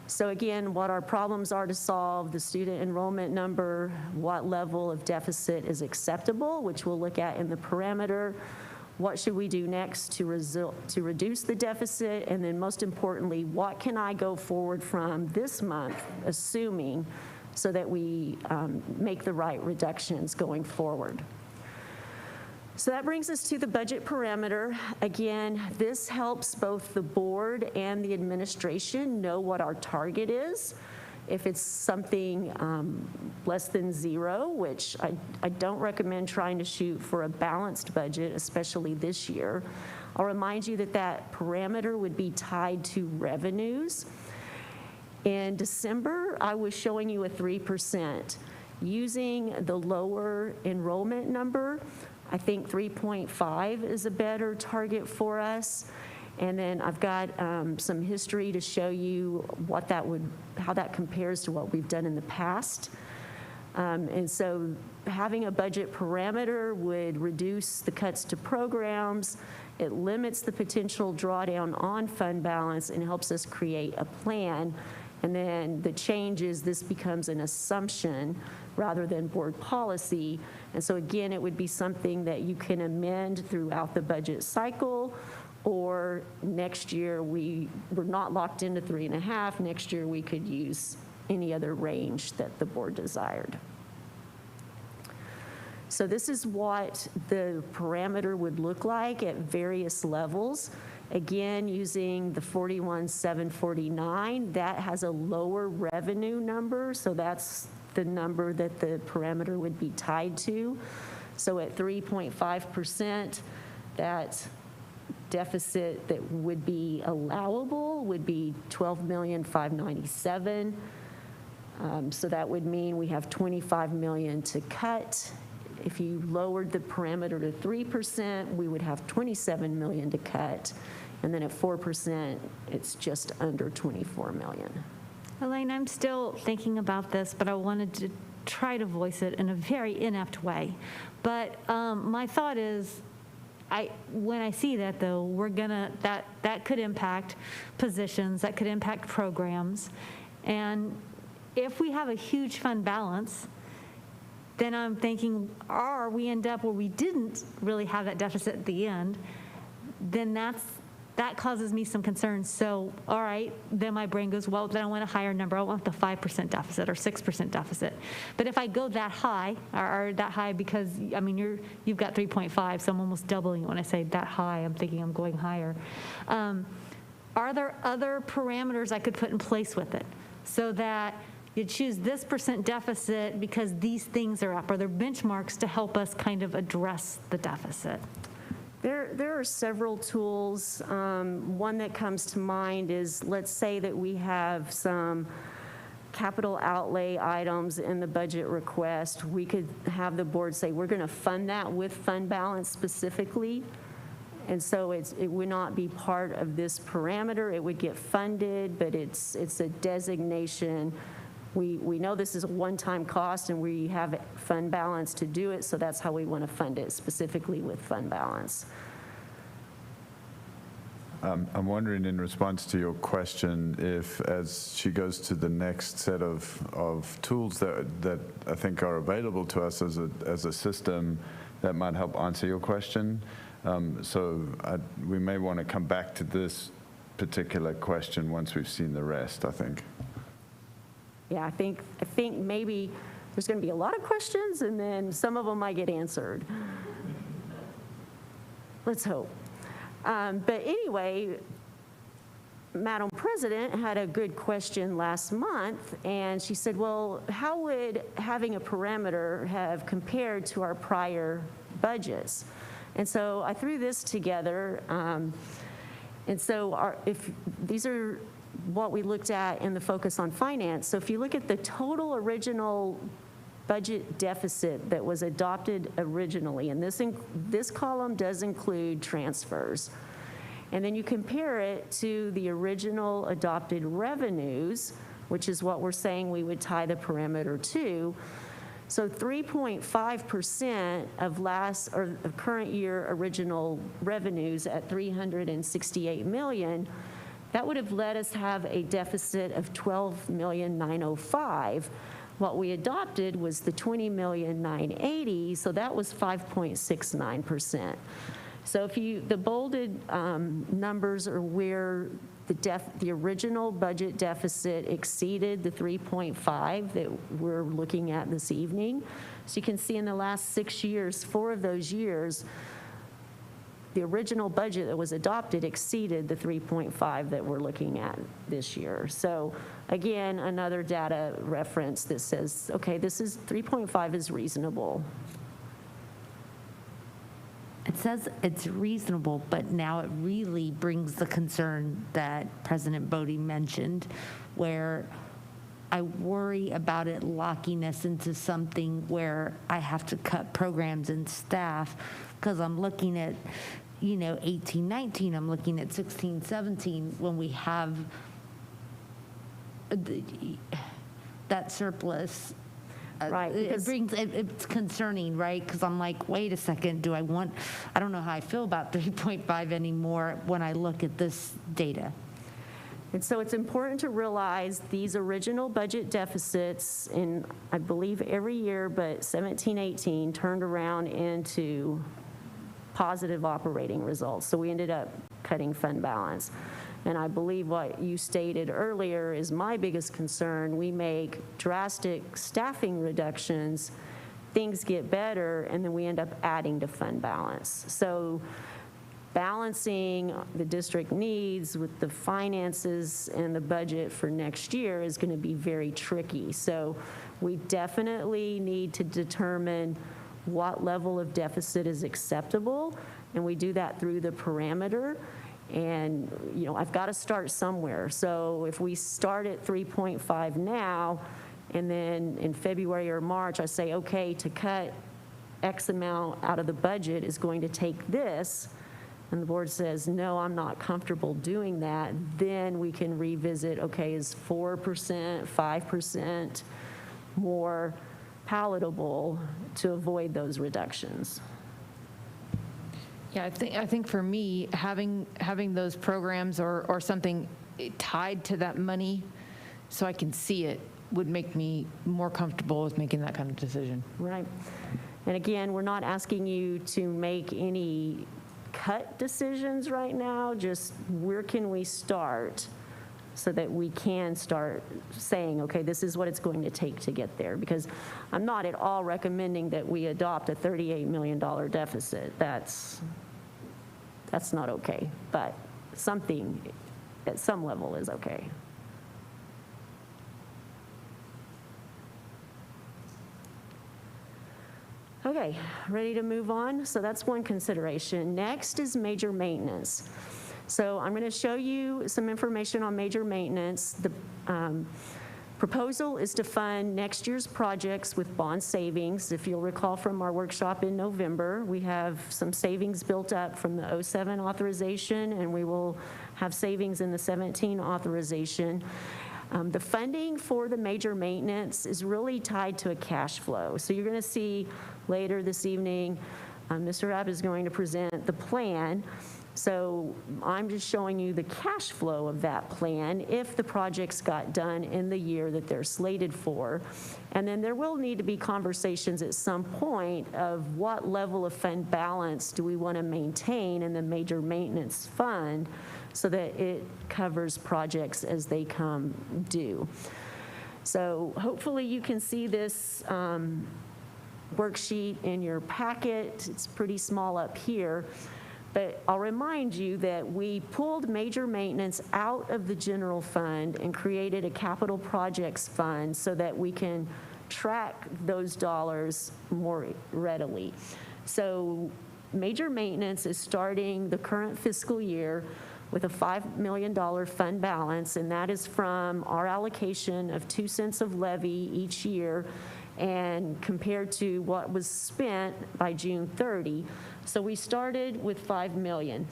So again, what our problems are to solve, the student enrollment number, what level of deficit is acceptable, which we'll look at in the parameter, what should we do next to reduce the deficit, and then most importantly, what can I go forward from this month, assuming, so that we make the right reductions going forward. So that brings us to the budget parameter. Again, this helps both the board and the administration know what our target is. If it's something less than 0, which I don't recommend trying to shoot for a balanced budget, especially this year. I'll remind you that that parameter would be tied to revenues. In December, I was showing you a 3%. Using the lower enrollment number, I think 3.5 is a better target for us. And then I've got some history to show you how that compares to what we've done in the past. And so having a budget parameter would reduce the cuts to programs. It limits the potential drawdown on fund balance and helps us create a plan. And then the change is this becomes an assumption rather than board policy. And so again, it would be something that you can amend throughout the budget cycle, or next year we're not locked into 3.5. Next year we could use any other range that the board desired. So this is what the parameter would look like at various levels. Again, using the 41,749, that has a lower revenue number, so that's the number that the parameter would be tied to. So at 3.5%, that deficit that would be allowable would be 12,597,000. So that would mean we have 25 million to cut. If you lowered the parameter to 3%, we would have 27 million to cut. And then at 4%, it's just under 24 million. Elaine, I'm still thinking about this, but I wanted to try to voice it in a very inept way. But my thought is, when I see that though, that could impact positions, that could impact programs. And if we have a huge fund balance, then I'm thinking, or we end up where we didn't really have that deficit at the end, then that causes me some concerns. So, all right, then my brain goes, well, then I want a higher number. I want the 5% deficit or 6% deficit. But if I go that high, or that high because, I mean, you've got 3.5, so I'm almost doubling it when I say that high. I'm thinking I'm going higher. Are there other parameters I could put in place with it so that you choose this % deficit because these things are up? Are there benchmarks to help us kind of address the deficit? There are several tools. One that comes to mind is, let's say that we have some capital outlay items in the budget request. We could have the board say, we're going to fund that with fund balance specifically. And so it would not be part of this parameter. It would get funded, but it's a designation. We know this is a one-time cost and we have fund balance to do it, so that's how we want to fund it, specifically with fund balance. I'm wondering, in response to your question, if as she goes to the next set of tools that I think are available to us as a system, that might help answer your question. We may want to come back to this particular question once we've seen the rest, I think. Yeah, I think maybe there's going to be a lot of questions, and then some of them might get answered. Let's hope. But anyway, Madam President had a good question last month, and she said, well, how would having a parameter have compared to our prior budgets? And so I threw this together. And so if these are what we looked at in the focus on finance. So if you look at the total original budget deficit that was adopted originally, and this column does include transfers, and then you compare it to the original adopted revenues, which is what we're saying we would tie the parameter to. So 3.5% of current year original revenues at 368 million, that would have let us have a deficit of 12,905,000. What we adopted was the 20,980,000, so that was 5.69%. So if the bolded numbers are where the original budget deficit exceeded the 3.5 that we're looking at this evening. So you can see in the last 6 years, 4 of those years, the original budget that was adopted exceeded the 3.5 that we're looking at this year. So again, another data reference that says, okay, 3.5 is reasonable. It says it's reasonable, but now it really brings the concern that President Bodie mentioned, where I worry about it locking us into something where I have to cut programs and staff, because I'm looking at, 18, 19, I'm looking at 16, 17, when we have that surplus. Right. It's concerning, right? Because I'm like, wait a second, I don't know how I feel about 3.5 anymore when I look at this data. And so it's important to realize these original budget deficits in, I believe, every year but 17, 18 turned around into positive operating results. So we ended up cutting fund balance. And I believe what you stated earlier is my biggest concern. We make drastic staffing reductions, things get better, and then we end up adding to fund balance. So balancing the district needs with the finances and the budget for next year is going to be very tricky. So we definitely need to determine what level of deficit is acceptable, and we do that through the parameter. And, you know, I've got to start somewhere. So if we start at 3.5 now, and then in February or March, I say, okay, to cut X amount out of the budget is going to take this, and the board says, no, I'm not comfortable doing that, then we can revisit, okay, is 4%, 5% more palatable to avoid those reductions? Yeah, I think for me, having those programs or something tied to that money so I can see it would make me more comfortable with making that kind of decision. Right. And again, we're not asking you to make any cut decisions right now, just where can we start so that we can start saying, okay, this is what it's going to take to get there. Because I'm not at all recommending that we adopt a $38 million deficit. That's not okay, but something at some level is okay. Okay, ready to move on? So that's one consideration. Next is major maintenance. So I'm going to show you some information on major maintenance. The proposal is to fund next year's projects with bond savings. If you'll recall from our workshop in November, we have some savings built up from the 07 authorization, and we will have savings in the 17 authorization. The funding for the major maintenance is really tied to a cash flow. So you're going to see later this evening, Mr. Rapp is going to present the plan. So I'm just showing you the cash flow of that plan if the projects got done in the year that they're slated for. And then there will need to be conversations at some point of what level of fund balance do we want to maintain in the major maintenance fund so that it covers projects as they come due. So hopefully you can see this worksheet in your packet. It's pretty small up here. But I'll remind you that we pulled major maintenance out of the general fund and created a capital projects fund so that we can track those dollars more readily. So major maintenance is starting the current fiscal year with a $5 million fund balance, and that is from our allocation of 2 cents of levy each year and compared to what was spent by June 30. So we started with $5 million.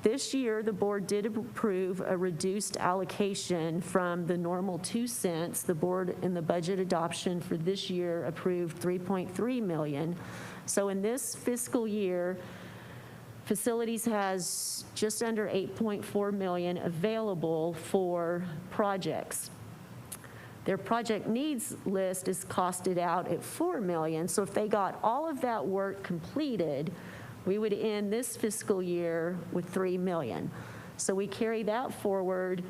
This year, the board did approve a reduced allocation from the normal 2 cents. The board in the budget adoption for this year approved $3.3 million. So in this fiscal year, facilities has just under $8.4 million available for projects. Their project needs list is costed out at $4 million. So if they got all of that work completed, we would end this fiscal year with $3 million. So we carry that forward.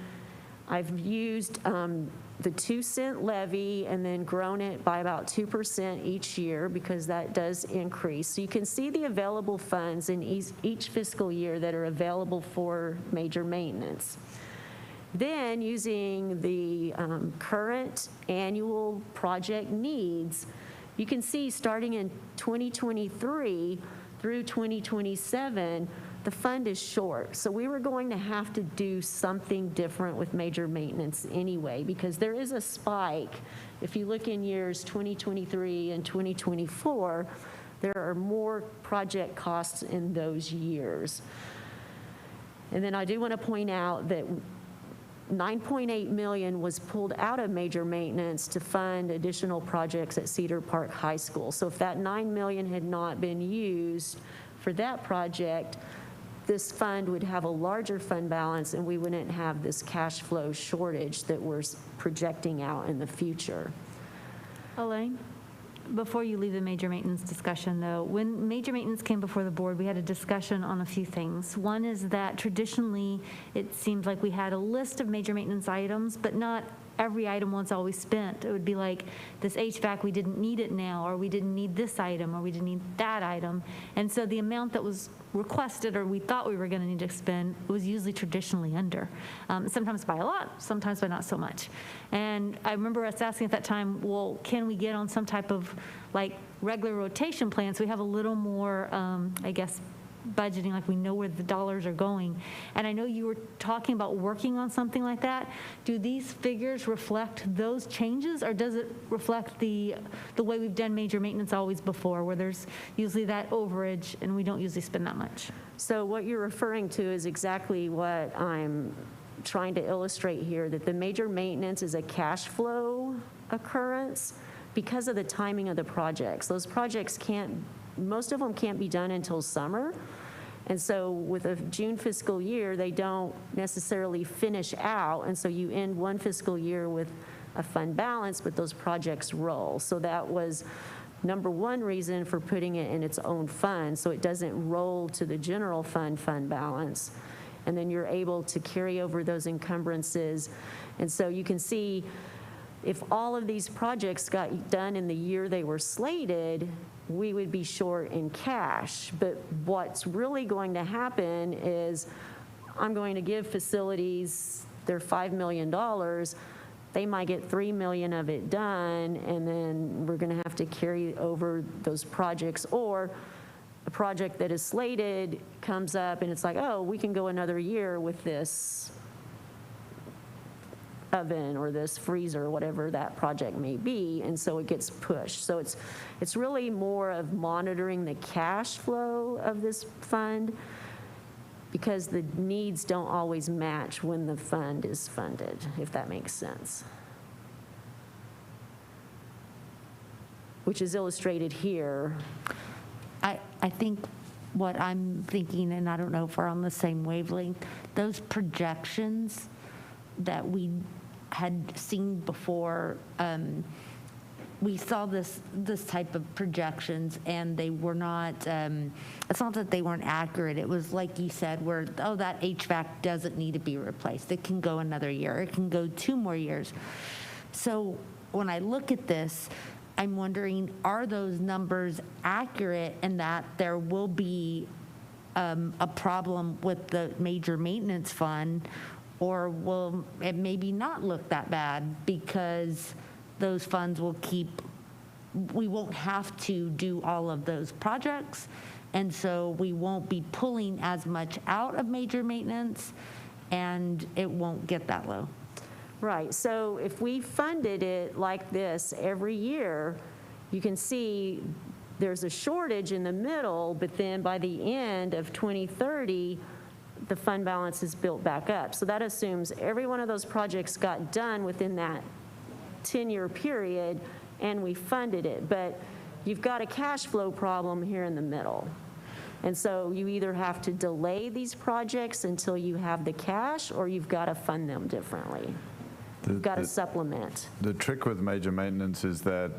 I've used the 2 cent levy and then grown it by about 2% each year because that does increase. So you can see the available funds in each fiscal year that are available for major maintenance. Then using the current annual project needs, you can see starting in 2023 through 2027, the fund is short. So we were going to have to do something different with major maintenance anyway, because there is a spike. If you look in years 2023 and 2024, there are more project costs in those years. And then I do want to point out that $9.8 million was pulled out of major maintenance to fund additional projects at Cedar Park High School. So if that $9 million had not been used for that project, this fund would have a larger fund balance and we wouldn't have this cash flow shortage that we're projecting out in the future. Elaine? Before you leave the major maintenance discussion, though, when major maintenance came before the board, we had a discussion on a few things. One is that traditionally, it seems like we had a list of major maintenance items, but not every item was always spent. It would be like, this HVAC, we didn't need it now, or we didn't need this item, or we didn't need that item. And so the amount that was requested or we thought we were going to need to spend was usually traditionally under, sometimes by a lot, sometimes by not so much. And I remember us asking at that time, well, can we get on some type of like regular rotation plan so we have a little more, I guess, budgeting, like we know where the dollars are going. And I know you were talking about working on something like that. Do these figures reflect those changes, or does it reflect the way we've done major maintenance always before, where there's usually that overage and we don't usually spend that much? So what you're referring to is exactly what I'm trying to illustrate here, that the major maintenance is a cash flow occurrence because of the timing of the projects. Those projects most of them can't be done until summer. And so with a June fiscal year, they don't necessarily finish out. And so you end one fiscal year with a fund balance, but those projects roll. So that was number one reason for putting it in its own fund, so it doesn't roll to the general fund balance. And then you're able to carry over those encumbrances. And so you can see if all of these projects got done in the year they were slated, we would be short in cash. But what's really going to happen is I'm going to give facilities their $5 million. They might get $3 million of it done, and then we're going to have to carry over those projects. Or a project that is slated comes up and it's like, oh, we can go another year with this oven or this freezer, whatever that project may be, and so it gets pushed. So it's really more of monitoring the cash flow of this fund, because the needs don't always match when the fund is funded, if that makes sense. Which is illustrated here. I think what I'm thinking, and I don't know if we're on the same wavelength, those projections that we had seen before, we saw this type of projections, and they were not, it's not that they weren't accurate. It was like you said, where, oh, that HVAC doesn't need to be replaced. It can go another year. It can go 2 more years. So when I look at this, I'm wondering, are those numbers accurate, and that there will be a problem with the major maintenance fund, or will it maybe not look that bad because those funds will we won't have to do all of those projects, and so we won't be pulling as much out of major maintenance, and it won't get that low? Right, so if we funded it like this every year, you can see there's a shortage in the middle, but then by the end of 2030, the fund balance is built back up. So that assumes every one of those projects got done within that 10-year period, and we funded it. But you've got a cash flow problem here in the middle. And so you either have to delay these projects until you have the cash, or you've got to fund them differently. You've got to supplement. The trick with major maintenance is that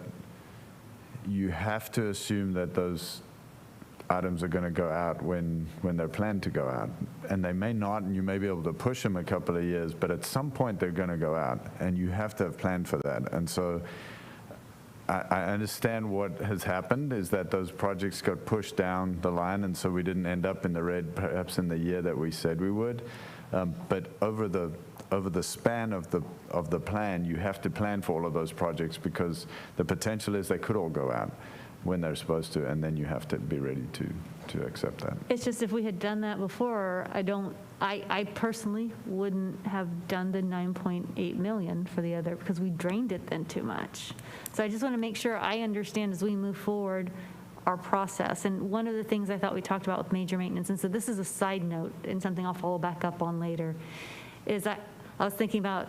you have to assume that those items are going to go out when they're planned to go out. And they may not, and you may be able to push them a couple of years, but at some point they're going to go out, and you have to have planned for that. And so I understand what has happened is that those projects got pushed down the line, and so we didn't end up in the red perhaps in the year that we said we would. But over the span of the plan, you have to plan for all of those projects, because the potential is they could all go out when they're supposed to, and then you have to be ready to accept that. It's just, if we had done that before, I personally wouldn't have done the 9.8 million for the other, because we drained it then too much. So I just want to make sure I understand as we move forward our process. And one of the things I thought we talked about with major maintenance, and so this is a side note and something I'll follow back up on later, is I was thinking about,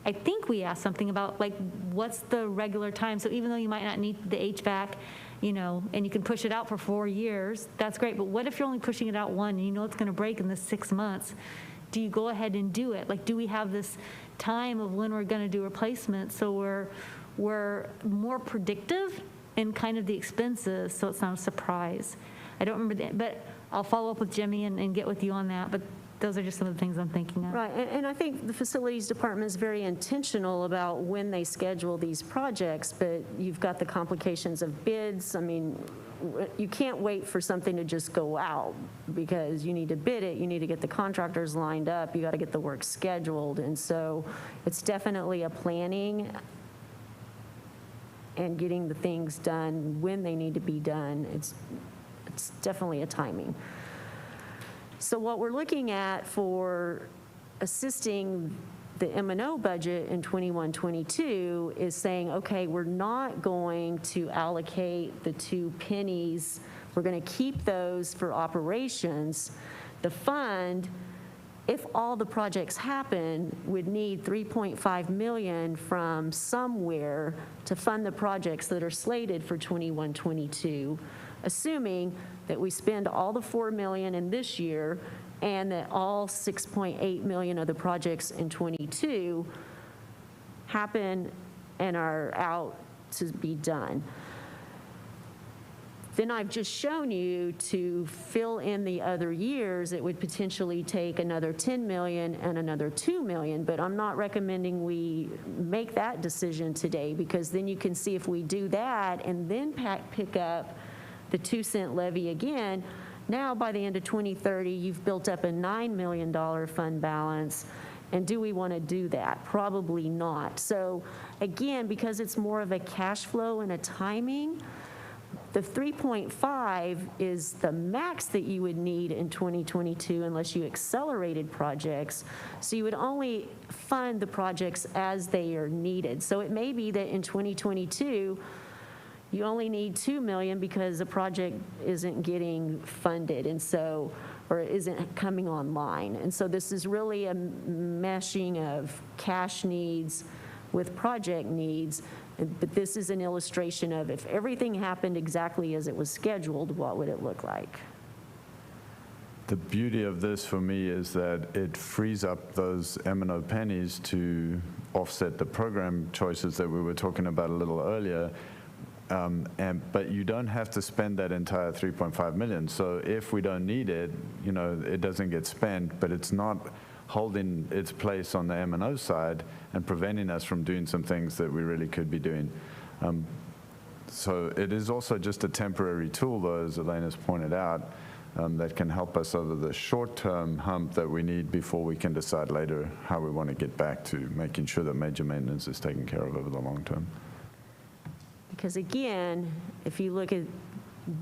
I think we asked something about, like, what's the regular time? So even though you might not need the HVAC, and you can push it out for 4 years, that's great. But what if you're only pushing it out 1 and you know it's going to break in the 6 months? Do you go ahead and do it? Like, do we have this time of when we're going to do replacements, so we're more predictive in kind of the expenses, so it's not a surprise? I don't remember that, but I'll follow up with Jimmy and get with you on that. But those are just some of the things I'm thinking of. Right, and I think the facilities department is very intentional about when they schedule these projects, but you've got the complications of bids. I mean, you can't wait for something to just go out because you need to bid it, you need to get the contractors lined up, you got to get the work scheduled. And so it's definitely a planning and getting the things done when they need to be done. It's definitely a timing. So what we're looking at for assisting the M&O budget in 21-22 is saying, okay, we're not going to allocate the 2 pennies. We're going to keep those for operations. The fund, if all the projects happen, would need $3.5 million from somewhere to fund the projects that are slated for 21-22, assuming that we spend all the $4 million in this year and that all $6.8 million of the projects in 22 happen and are out to be done. Then I've just shown you to fill in the other years, it would potentially take another $10 million and another $2 million, but I'm not recommending we make that decision today, because then you can see if we do that and then pick up the 2-cent levy again, now by the end of 2030, you've built up a $9 million fund balance. And do we want to do that? Probably not. So again, because it's more of a cash flow and a timing, the 3.5 is the max that you would need in 2022 unless you accelerated projects. So you would only fund the projects as they are needed. So it may be that in 2022, you only need $2 million because a project isn't getting funded, and so, or isn't coming online. And so this is really a meshing of cash needs with project needs. But this is an illustration of if everything happened exactly as it was scheduled, what would it look like? The beauty of this for me is that it frees up those M&O pennies to offset the program choices that we were talking about a little earlier. But you don't have to spend that entire $3.5 million. So if we don't need it, you know, it doesn't get spent, but it's not holding its place on the M&O side and preventing us from doing some things that we really could be doing. So it is also just a temporary tool, though, as Elena's pointed out, that can help us over the short-term hump that we need before we can decide later how we want to get back to making sure that major maintenance is taken care of over the long term. Because again, if you look at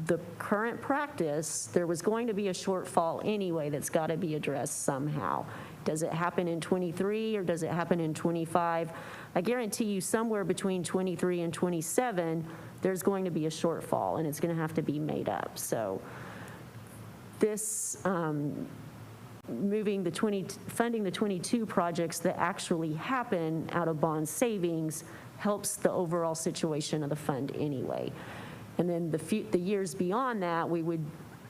the current practice, there was going to be a shortfall anyway that's got to be addressed somehow. Does it happen in 23 or does it happen in 25? I guarantee you somewhere between 23 and 27, there's going to be a shortfall and it's going to have to be made up. So this funding the 22 projects that actually happen out of bond savings helps the overall situation of the fund anyway. And then the years beyond that, we would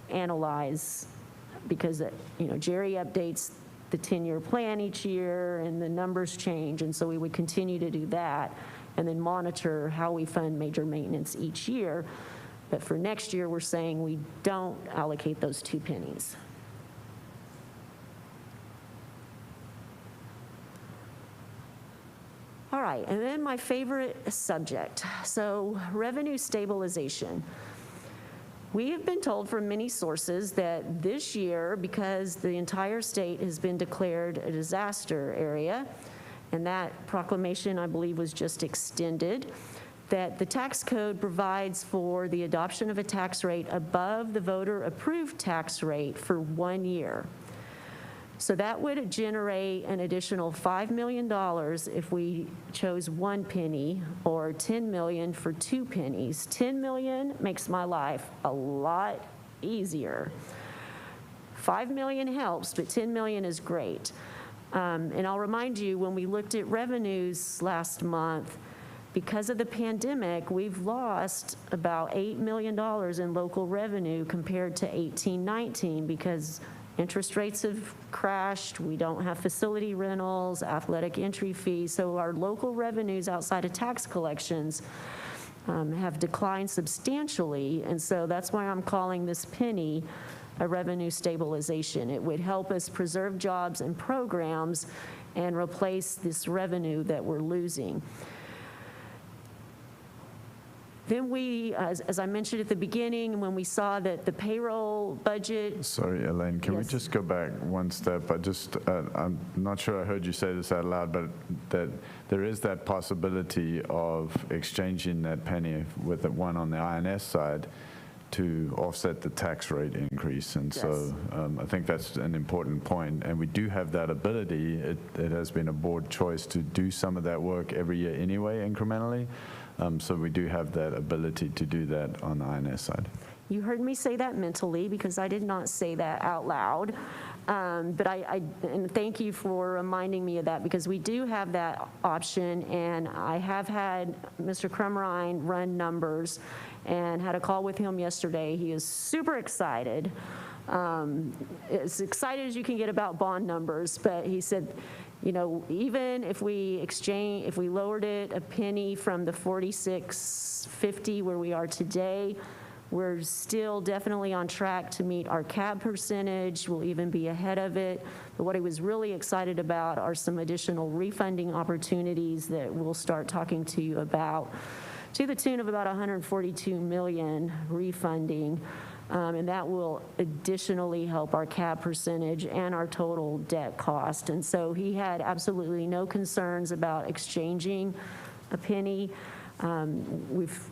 analyze, because Jerry updates the 10-year plan each year and the numbers change, and so we would continue to do that and then monitor how we fund major maintenance each year. But for next year, we're saying we don't allocate those 2 pennies. All right, and then my favorite subject, so revenue stabilization. We have been told from many sources that this year, because the entire state has been declared a disaster area, and that proclamation, I believe, was just extended, that the tax code provides for the adoption of a tax rate above the voter-approved tax rate for 1 year. So that would generate an additional $5 million if we chose 1 penny, or $10 million for 2 pennies. $10 million makes my life a lot easier. $5 million helps, but $10 million is great. And I'll remind you, when we looked at revenues last month, because of the pandemic, we've lost about $8 million in local revenue compared to 18-19, because interest rates have crashed, we don't have facility rentals, athletic entry fees, so our local revenues outside of tax collections have declined substantially, and so that's why I'm calling this penny a revenue stabilization. It would help us preserve jobs and programs and replace this revenue that we're losing. Then we, as I mentioned at the beginning, when we saw that the payroll budget. Sorry, Elaine, can we Yes. just go back one step? I'm not sure I heard you say this out loud, but that there is that possibility of exchanging that penny with the one on the INS side to offset the tax rate increase. And so I think that's an important point. And we do have that ability. It has been a board choice to do some of that work every year anyway, incrementally. So we do have that ability to do that on the INS side. You heard me say that mentally because I did not say that out loud. But and thank you for reminding me of that, because we do have that option, and I have had Mr. Crumrine run numbers and had a call with him yesterday. He is super excited. As excited as you can get about bond numbers, but he said, you know, even if we lowered it a penny from the 46.50 where we are today, we're still definitely on track to meet our CAB percentage. We'll even be ahead of it. But what he was really excited about are some additional refunding opportunities that we'll start talking to you about, to the tune of about $142 million refunding. And that will additionally help our CAB percentage and our total debt cost. And so he had absolutely no concerns about exchanging a penny. We've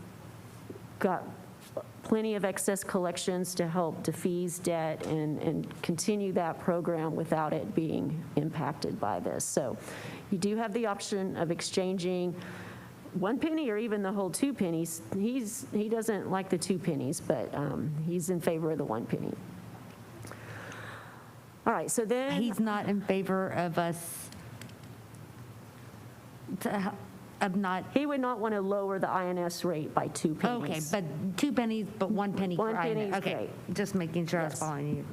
got plenty of excess collections to help defease debt and continue that program without it being impacted by this. So you do have the option of exchanging 1 penny or even the whole 2 pennies. He doesn't like the 2 pennies, but he's in favor of the 1 penny. All right, so then He's not in favor of us He would not want to lower the INS rate by 2 pennies. Okay, but 2 pennies, but 1 penny for 1 penny INS. is Okay, great. just making sure I was Yes. following you.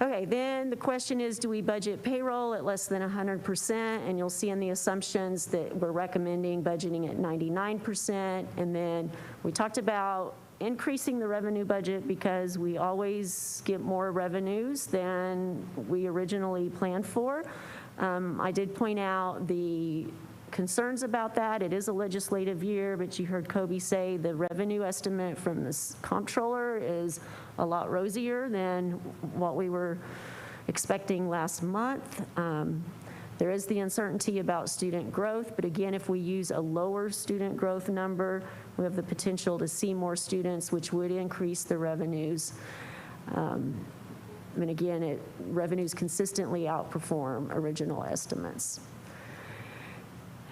Okay, then the question is, do we budget payroll at less than 100%? And you'll see in the assumptions that we're recommending budgeting at 99%. And then we talked about increasing the revenue budget because we always get more revenues than we originally planned for. I did point out the concerns about that. It is a legislative year, but you heard Kobe say the revenue estimate from the comptroller is a lot rosier than what we were expecting last month. There is the uncertainty about student growth, but again, if we use a lower student growth number, we have the potential to see more students, which would increase the revenues. And again, revenues consistently outperform original estimates.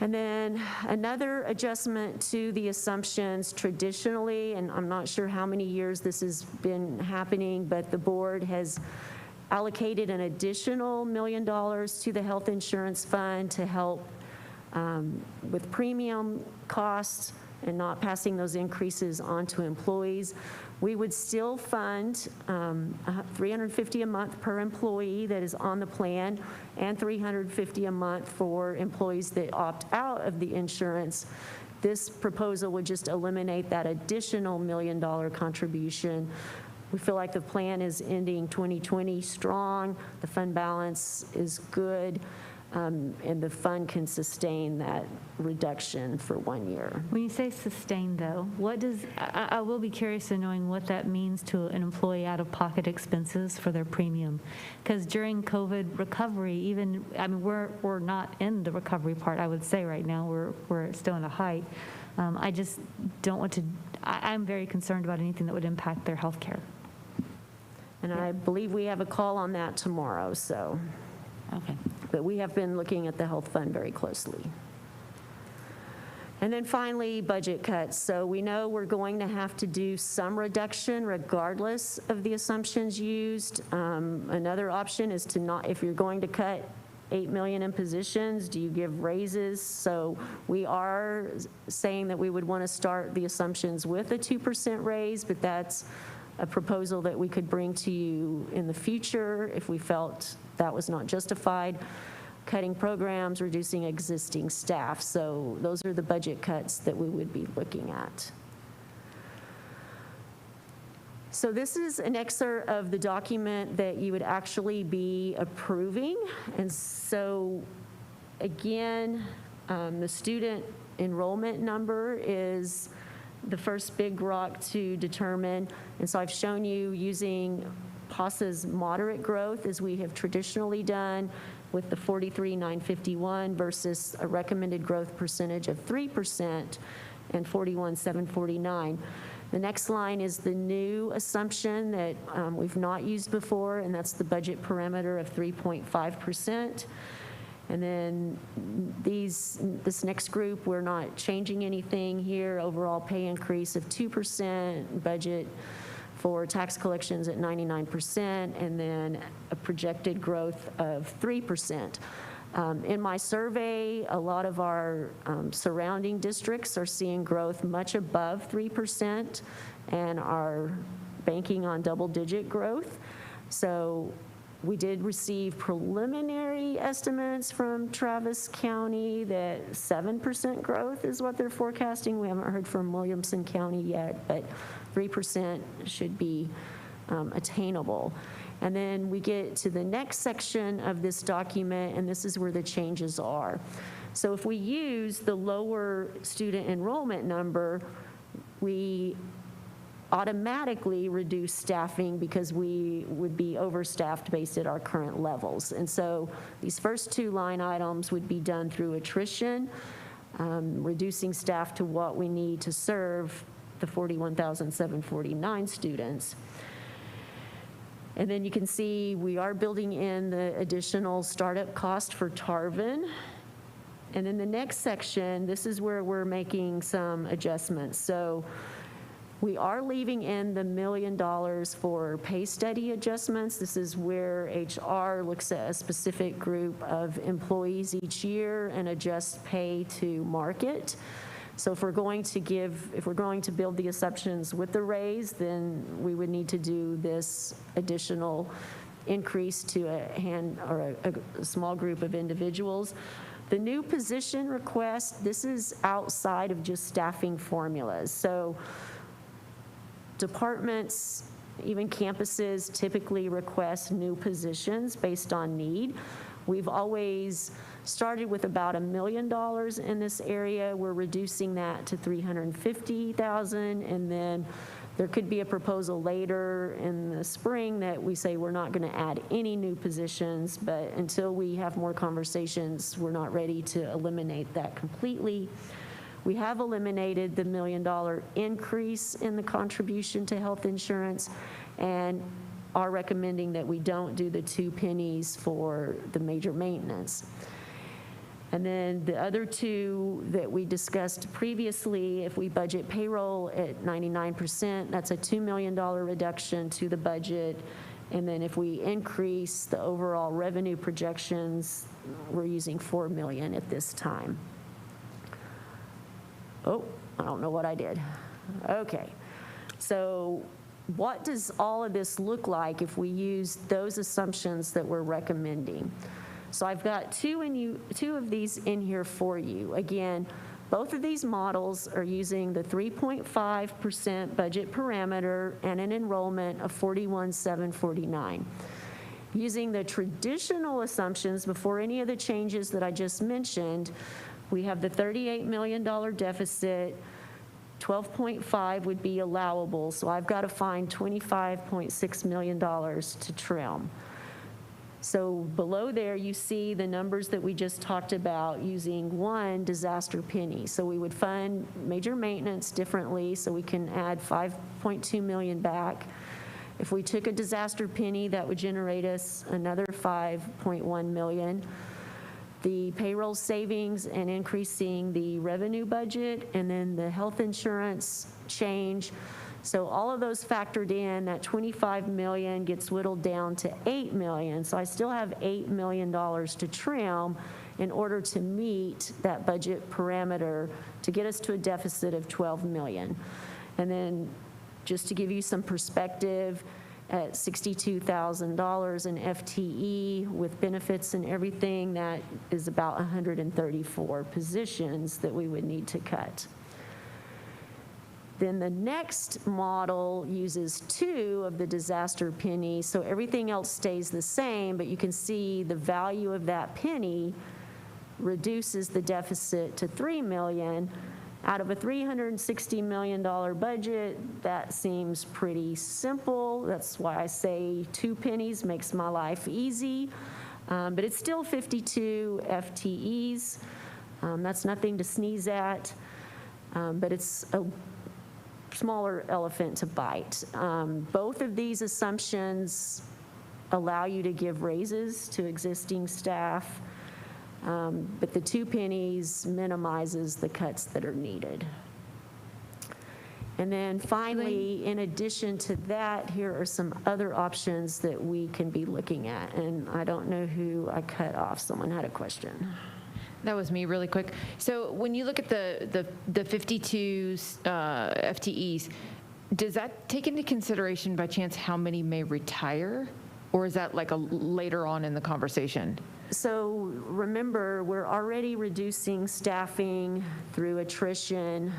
And then another adjustment to the assumptions traditionally, and I'm not sure how many years this has been happening, but the board has allocated an additional $1 million to the health insurance fund to help with premium costs and not passing those increases on to employees. We would still fund $350 a month per employee that is on the plan, and $350 a month for employees that opt out of the insurance. This proposal would just eliminate that additional $1 million contribution. We feel like the plan is ending 2020 strong. The fund balance is good. And the fund can sustain that reduction for 1 year. When you say sustain, though, what does, I will be curious in knowing what that means to an employee out-of-pocket expenses for their premium. Because during COVID recovery, we're not in the recovery part, I would say right now, we're still in the height. I just don't want to, I'm very concerned about anything that would impact their health care. And I believe we have a call on that tomorrow, so. Okay. But we have been looking at the health fund very closely. And then finally, budget cuts. So we know we're going to have to do some reduction regardless of the assumptions used. Another option is to not, if you're going to cut $8 million in positions, do you give raises? So we are saying that we would want to start the assumptions with a 2% raise, but that's a proposal that we could bring to you in the future if we felt that was not justified. Cutting programs, reducing existing staff. So those are the budget cuts that we would be looking at. So this is an excerpt of the document that you would actually be approving. And so again, the student enrollment number is the first big rock to determine. And so I've shown you using PASA's moderate growth, as we have traditionally done, with the 43,951 versus a recommended growth percentage of 3% and 41,749. The next line is the new assumption that we've not used before, and that's the budget parameter of 3.5%. And then this next group, we're not changing anything here. Overall pay increase of 2%, budget for tax collections at 99%, and then a projected growth of 3%. In my survey, a lot of our surrounding districts are seeing growth much above 3% and are banking on double-digit growth. So we did receive preliminary estimates from Travis County that 7% growth is what they're forecasting. We haven't heard from Williamson County yet, but 3% should be attainable. And then we get to the next section of this document, and this is where the changes are. So if we use the lower student enrollment number, we automatically reduce staffing because we would be overstaffed based at our current levels. And so these first two line items would be done through attrition, reducing staff to what we need to serve the 41,749 students. And then you can see we are building in the additional startup cost for Tarvin. And in the next section, this is where we're making some adjustments. So we are leaving in the $1 million for pay study adjustments. This is where HR looks at a specific group of employees each year and adjusts pay to market. So if we're going to build the assumptions with the raise, then we would need to do this additional increase to a small group of individuals. The new position request, this is outside of just staffing formulas. So departments, even campuses, typically request new positions based on need. We've always started with about $1 million in this area. We're reducing that to $350,000, and then there could be a proposal later in the spring that we say we're not going to add any new positions, but until we have more conversations, we're not ready to eliminate that completely. We have eliminated the $1 million increase in the contribution to health insurance and are recommending that we don't do the 2 pennies for the major maintenance. And then the other two that we discussed previously, if we budget payroll at 99%, that's a $2 million reduction to the budget. And then if we increase the overall revenue projections, we're using $4 million at this time. Oh, I don't know what I did. Okay. So what does all of this look like if we use those assumptions that we're recommending? So I've got two of these in here for you. Again, both of these models are using the 3.5% budget parameter and an enrollment of 41,749. Using the traditional assumptions before any of the changes that I just mentioned, we have the $38 million deficit, 12.5 would be allowable, so I've got to find $25.6 million to trim. So below there you see the numbers that we just talked about using one disaster penny. So we would fund major maintenance differently so we can add $5.2 million back. If we took a disaster penny, that would generate us another $5.1 million. The payroll savings and increasing the revenue budget, and then the health insurance change. So all of those factored in, that $25 million gets whittled down to $8 million. So I still have $8 million to trim in order to meet that budget parameter to get us to a deficit of $12 million. And then just to give you some perspective, at $62,000 in FTE with benefits and everything, that is about 134 positions that we would need to cut. Then the next model uses 2 of the disaster penny, so everything else stays the same, but you can see the value of that penny reduces the deficit to $3 million. Out of a $360 million budget, that seems pretty simple. That's why I say 2 pennies makes my life easy. But it's still 52 FTEs. That's nothing to sneeze at, but it's a smaller elephant to bite. Both of these assumptions allow you to give raises to existing staff, but the 2 pennies minimizes the cuts that are needed. And then finally, in addition to that, here are some other options that we can be looking at. And I don't know who I cut off. Someone had a question. That was me really quick. So when you look at the 52 FTEs, does that take into consideration by chance how many may retire? Or is that like a later on in the conversation? So remember, we're already reducing staffing through attrition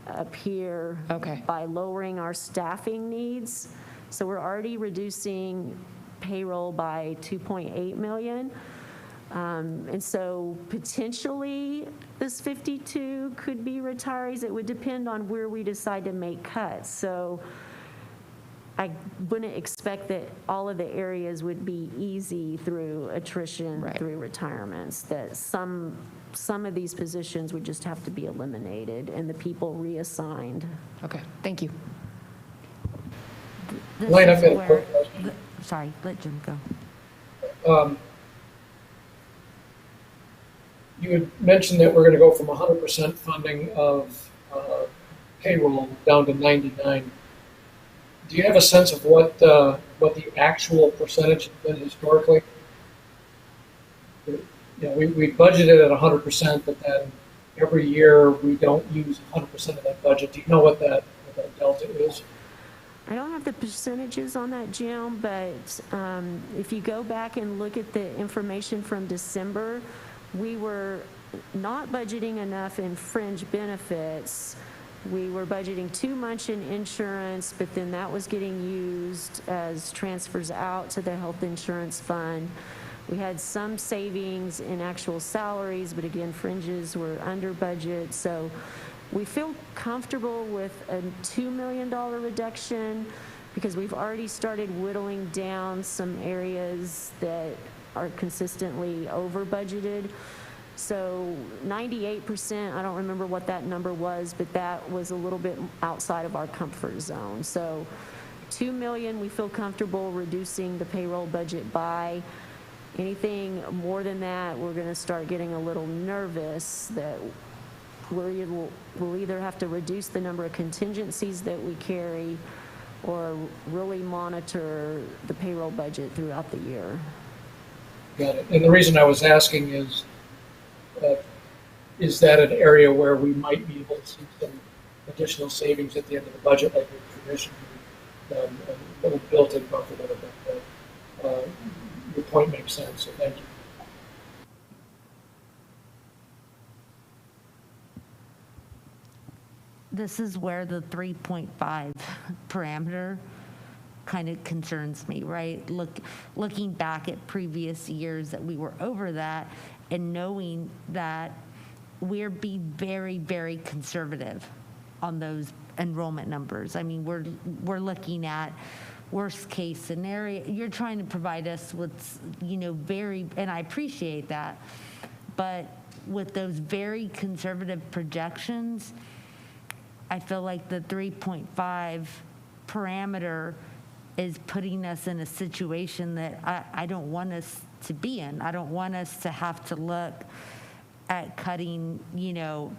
up here by lowering our staffing needs. So we're already reducing payroll by 2.8 million. And so potentially this 52 could be retirees. It would depend on where we decide to make cuts. So I wouldn't expect that all of the areas would be easy through attrition, through retirements, that some of these positions would just have to be eliminated and the people reassigned. Okay, thank you. Lane, I've got a quick question. Sorry, let Jim go. You had mentioned that we're going to go from 100% funding of payroll down to 99. Do you have a sense of what the actual percentage has been historically? You know, we budgeted at 100%, but then every year we don't use 100% of that budget. Do you know what that delta is? I don't have the percentages on that, Jim, but if you go back and look at the information from December, we were not budgeting enough in fringe benefits. We were budgeting too much in insurance, but then that was getting used as transfers out to the health insurance fund. We had some savings in actual salaries, but again, fringes were under budget. So we feel comfortable with a $2 million reduction because we've already started whittling down some areas that are consistently over budgeted. So 98%, I don't remember what that number was, but that was a little bit outside of our comfort zone. So 2 million, we feel comfortable reducing the payroll budget by. Anything more than that, we're going to start getting a little nervous that we'll either have to reduce the number of contingencies that we carry or really monitor the payroll budget throughout the year. Got it. And the reason I was asking is that an area where we might be able to see some additional savings at the end of the budget, like we traditionally a little built-in buffer there, but your point makes sense, so thank you. This is where the 3.5 parameter kind of concerns me, right? Looking back at previous years that we were over that and knowing that we're being very, very conservative on those enrollment numbers. I mean, we're looking at worst case scenario. You're trying to provide us with, very, and I appreciate that, but with those very conservative projections, I feel like the 3.5 parameter is putting us in a situation that I don't want us to be in. I don't want us to have to look at cutting,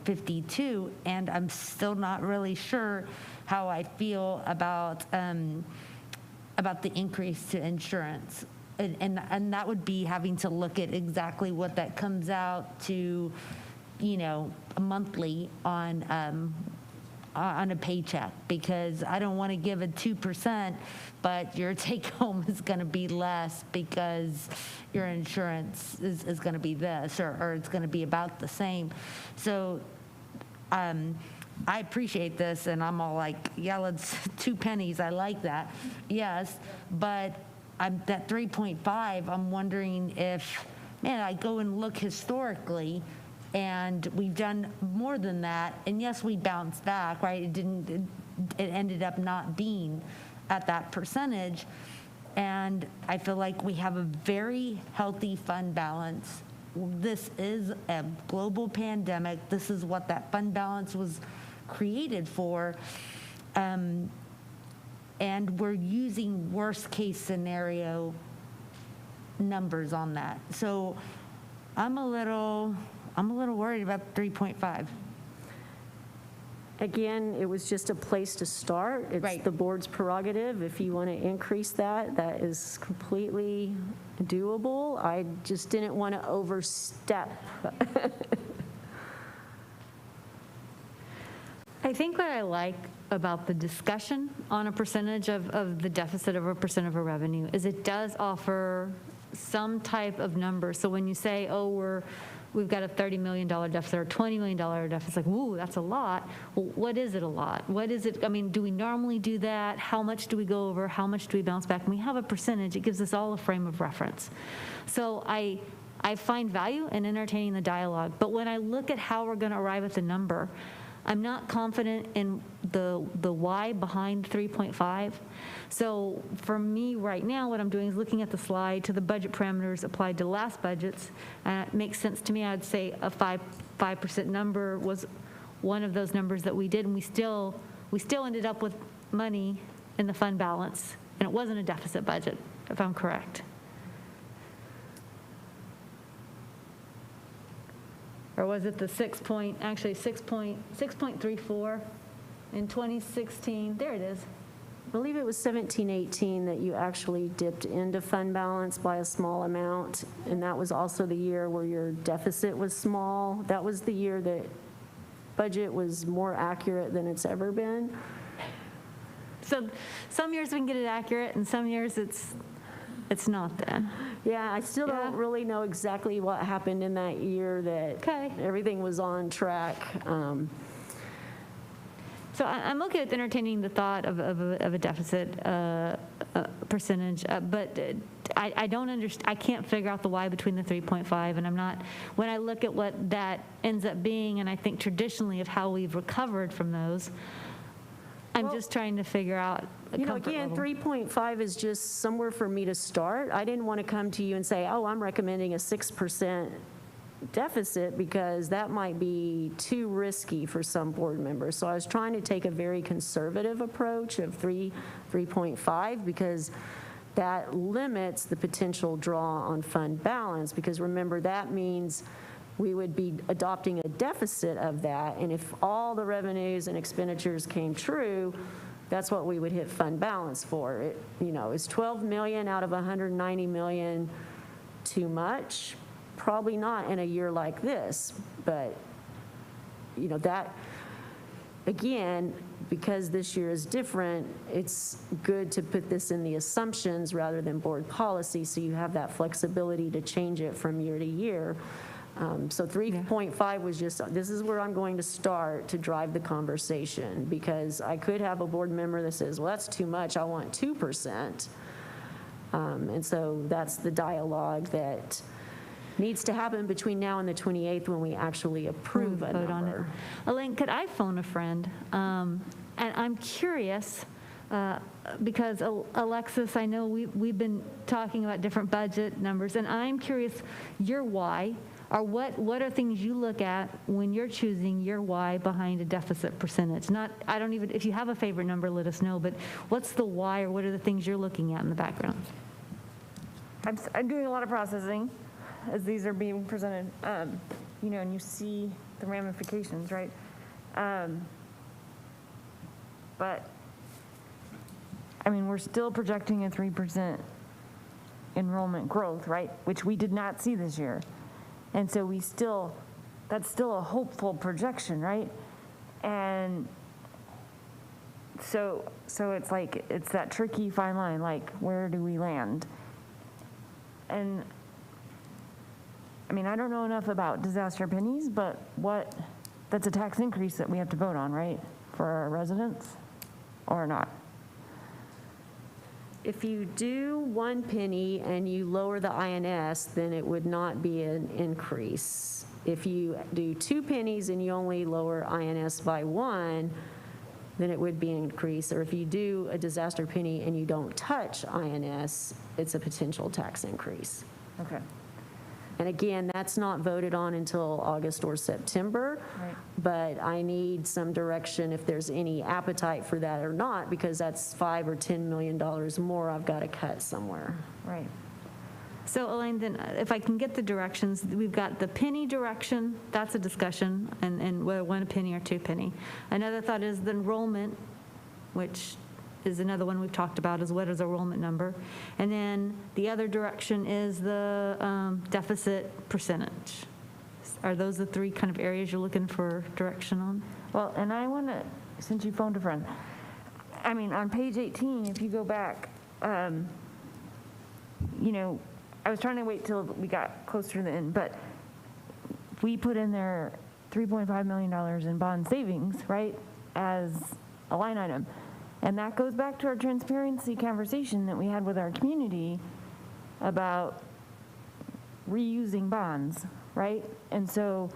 52, and I'm still not really sure how I feel about the increase to insurance. And that would be having to look at exactly what that comes out to, monthly on a paycheck, because I don't want to give a 2%, but your take home is going to be less because your insurance is going to be this, or it's going to be about the same. So I appreciate this, and I'm all like, yeah, let's 2 pennies, I like that. Yes, but I'm that 3.5, I'm wondering if, man, I go and look historically, and we've done more than that, and yes, we bounced back, right? It ended up not being at that percentage, and I feel like we have a very healthy fund balance. This is a global pandemic. This is what that fund balance was created for. And we're using worst case scenario numbers on that. So I'm a little worried about 3.5. Again, it was just a place to start. It's the board's prerogative. If you want to increase that, that is completely doable. I just didn't want to overstep. I think what I like about the discussion on a percentage of the deficit of a percent of a revenue is it does offer some type of number. So when you say, oh, we've got a $30 million deficit or $20 million deficit, it's like, ooh, that's a lot. Well, what is it a lot? What is it? I mean, do we normally do that? How much do we go over? How much do we bounce back? When we have a percentage, it gives us all a frame of reference. So I find value in entertaining the dialogue. But when I look at how we're going to arrive at the number, I'm not confident in the why behind 3.5. So for me right now, what I'm doing is looking at the slide to the budget parameters applied to last budgets. It makes sense to me. I'd say a 5% number was one of those numbers that we did, and we still ended up with money in the fund balance, and it wasn't a deficit budget, if I'm correct. Or was it the 6.34 in 2016? There it is. I believe it was 17-18 that you actually dipped into fund balance by a small amount, and that was also the year where your deficit was small. That was the year that budget was more accurate than it's ever been. So some years we can get it accurate, and some years it's not then. Yeah, I still don't really know exactly what happened in that year that everything was on track. So I'm okay with entertaining the thought of a deficit percentage, but I don't understand. I can't figure out the why between the 3.5, and I'm not. When I look at what that ends up being, and I think traditionally of how we've recovered from those, I'm just trying to figure out. Again, 3.5 is just somewhere for me to start. I didn't want to come to you and say, oh, I'm recommending a 6% deficit because that might be too risky for some board members. So I was trying to take a very conservative approach of 3.5 because that limits the potential draw on fund balance, because remember, that means we would be adopting a deficit of that, and if all the revenues and expenditures came true, that's what we would hit fund balance for. Is 12 million out of 190 million too much? Probably not in a year like this, but that, again, because this year is different, it's good to put this in the assumptions rather than board policy, so you have that flexibility to change it from year to year. So 3.5 was just, this is where I'm going to start to drive the conversation, because I could have a board member that says, well, that's too much, I want 2%. And so that's the dialogue that needs to happen between now and the 28th when we actually approve a number. On it. Elaine, could I phone a friend? And I'm curious, because Alexis, I know we've been talking about different budget numbers, and I'm curious your why, or what are things you look at when you're choosing your why behind a deficit percentage? If you have a favorite number, let us know, but what's the why, or what are the things you're looking at in the background? I'm doing a lot of processing as these are being presented, and you see the ramifications, right? But, we're still projecting a 3% enrollment growth, right? Which we did not see this year. And so that's still a hopeful projection, right? And so it's like, it's that tricky fine line, like, where do we land? And I don't know enough about disaster pennies, but what that's a tax increase that we have to vote on, right? For our residents, or not? If you do 1 penny and you lower the INS, then it would not be an increase. If you do 2 pennies and you only lower INS by 1, then it would be an increase. Or if you do a disaster penny and you don't touch INS, it's a potential tax increase. Okay. And again, that's not voted on until August or September. Right. But I need some direction if there's any appetite for that or not, because that's $5 or $10 million more I've got to cut somewhere. Right. So Elaine, then if I can get the directions, we've got the penny direction, that's a discussion, and whether 1 penny or 2 penny. Another thought is the enrollment, which is another one we've talked about, is what is the enrollment number. And then the other direction is the deficit percentage. Are those the 3 kind of areas you're looking for direction on? Well, and I want to, since you phoned a friend, I mean, on page 18, if you go back, you know, I was trying to wait till we got closer to the end, but we put in there $3.5 million in bond savings, right, as a line item. And that goes back to our transparency conversation that we had with our community about reusing bonds, right? And so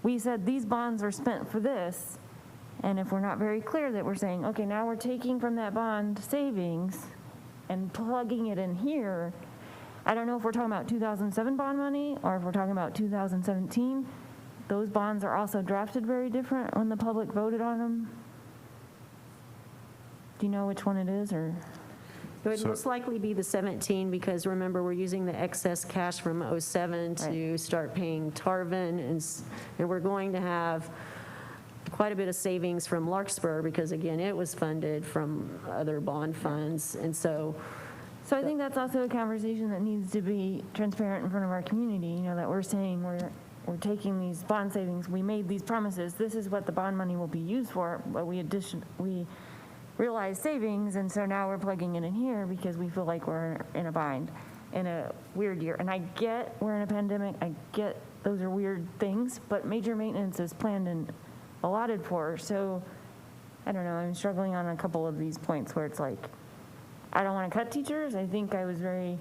we said these bonds are spent for this, and if we're not very clear that we're saying, okay, now we're taking from that bond savings and plugging it in here, I don't know if we're talking about 2007 bond money or if we're talking about 2017. Those bonds are also drafted very different when the public voted on them. Do you know which one it is, or? It would most likely be the 17, because remember, we're using the excess cash from '07 to start paying Tarvin, and we're going to have quite a bit of savings from Larkspur, because again, it was funded from other bond funds, and so I think that's also a conversation that needs to be transparent in front of our community, you know, that we're saying we're taking these bond savings, we made these promises, this is what the bond money will be used for, but we realized savings, and so now we're plugging it in here because we feel like we're in a bind, in a weird year. And I get we're in a pandemic, I get those are weird things, but major maintenance is planned and allotted for, so I don't know, I'm struggling on a couple of these points where it's like, I don't want to cut teachers. I think I was very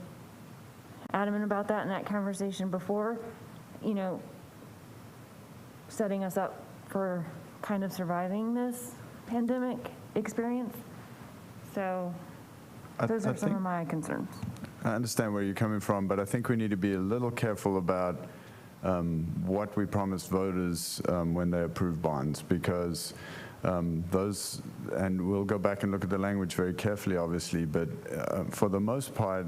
adamant about that in that conversation before, you know, setting us up for kind of surviving this pandemic experience. So those are some of my concerns. I understand where you're coming from, but I think we need to be a little careful about what we promised voters when they approve bonds, because those, and we'll go back and look at the language very carefully, obviously, but for the most part,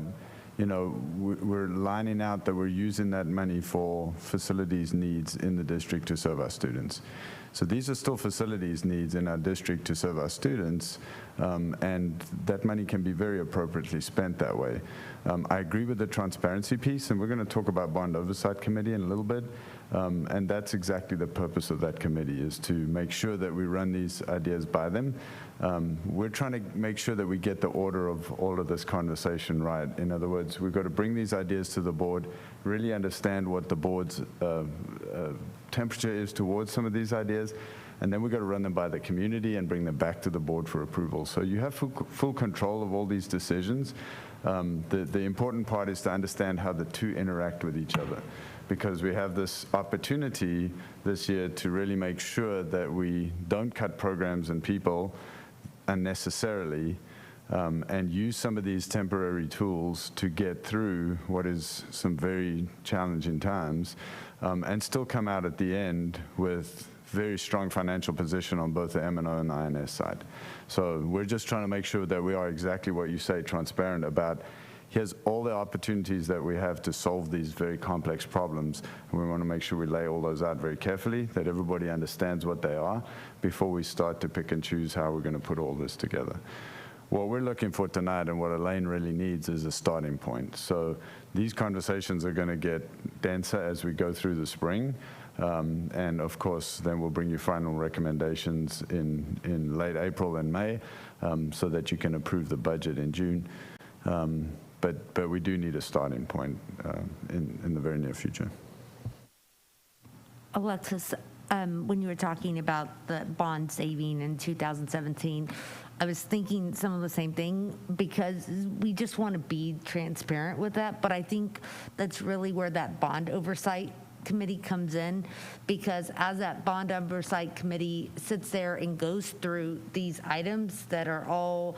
you know, we're lining out that we're using that money for facilities needs in the district to serve our students. So these are still facilities needs in our district to serve our students, and that money can be very appropriately spent that way. I agree with the transparency piece, and we're going to talk about Bond Oversight Committee in a little bit, and that's exactly the purpose of that committee, is to make sure that we run these ideas by them. We're trying to make sure that we get the order of all of this conversation right. In other words, we've got to bring these ideas to the board, really understand what the board's temperature is towards some of these ideas, and then we've got to run them by the community and bring them back to the board for approval. So you have full control of all these decisions. The important part is to understand how the two interact with each other, because we have this opportunity this year to really make sure that we don't cut programs and people unnecessarily, and use some of these temporary tools to get through what is some very challenging times, and still come out at the end with very strong financial position on both the M&O and the INS side. So we're just trying to make sure that we are exactly what you say, transparent about here's all the opportunities that we have to solve these very complex problems. And we want to make sure we lay all those out very carefully, that everybody understands what they are before we start to pick and choose how we're going to put all this together. What we're looking for tonight and what Elaine really needs is a starting point. So these conversations are going to get denser as we go through the spring. And of course, then we'll bring you final recommendations in late April and May, so that you can approve the budget in June. But we do need a starting point in the very near future. Alexis, when you were talking about the bond saving in 2017, I was thinking some of the same thing because we just want to be transparent with that. But I think that's really where that bond oversight committee comes in, because as that bond oversight committee sits there and goes through these items that are all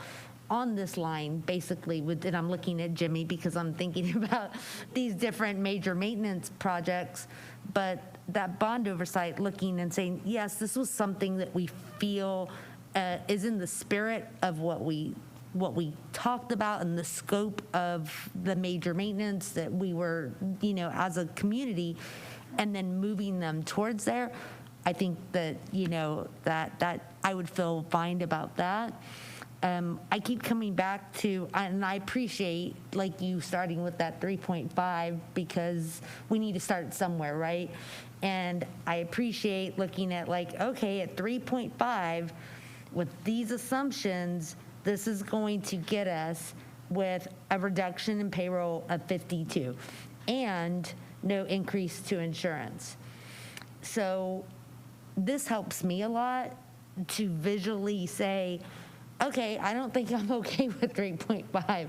on this line, basically, and I'm looking at Jimmy because I'm thinking about these different major maintenance projects, but that bond oversight looking and saying, yes, this was something that we feel is in the spirit of what we talked about and the scope of the major maintenance that we were, as a community, and then moving them towards there. I think that, that I would feel fine about that. I keep coming back to, and I appreciate like you starting with that 3.5 because we need to start somewhere, right? And I appreciate looking at like, okay, at 3.5, with these assumptions, this is going to get us with a reduction in payroll of 52 and no increase to insurance. So this helps me a lot to visually say, okay, I don't think I'm okay with 3.5.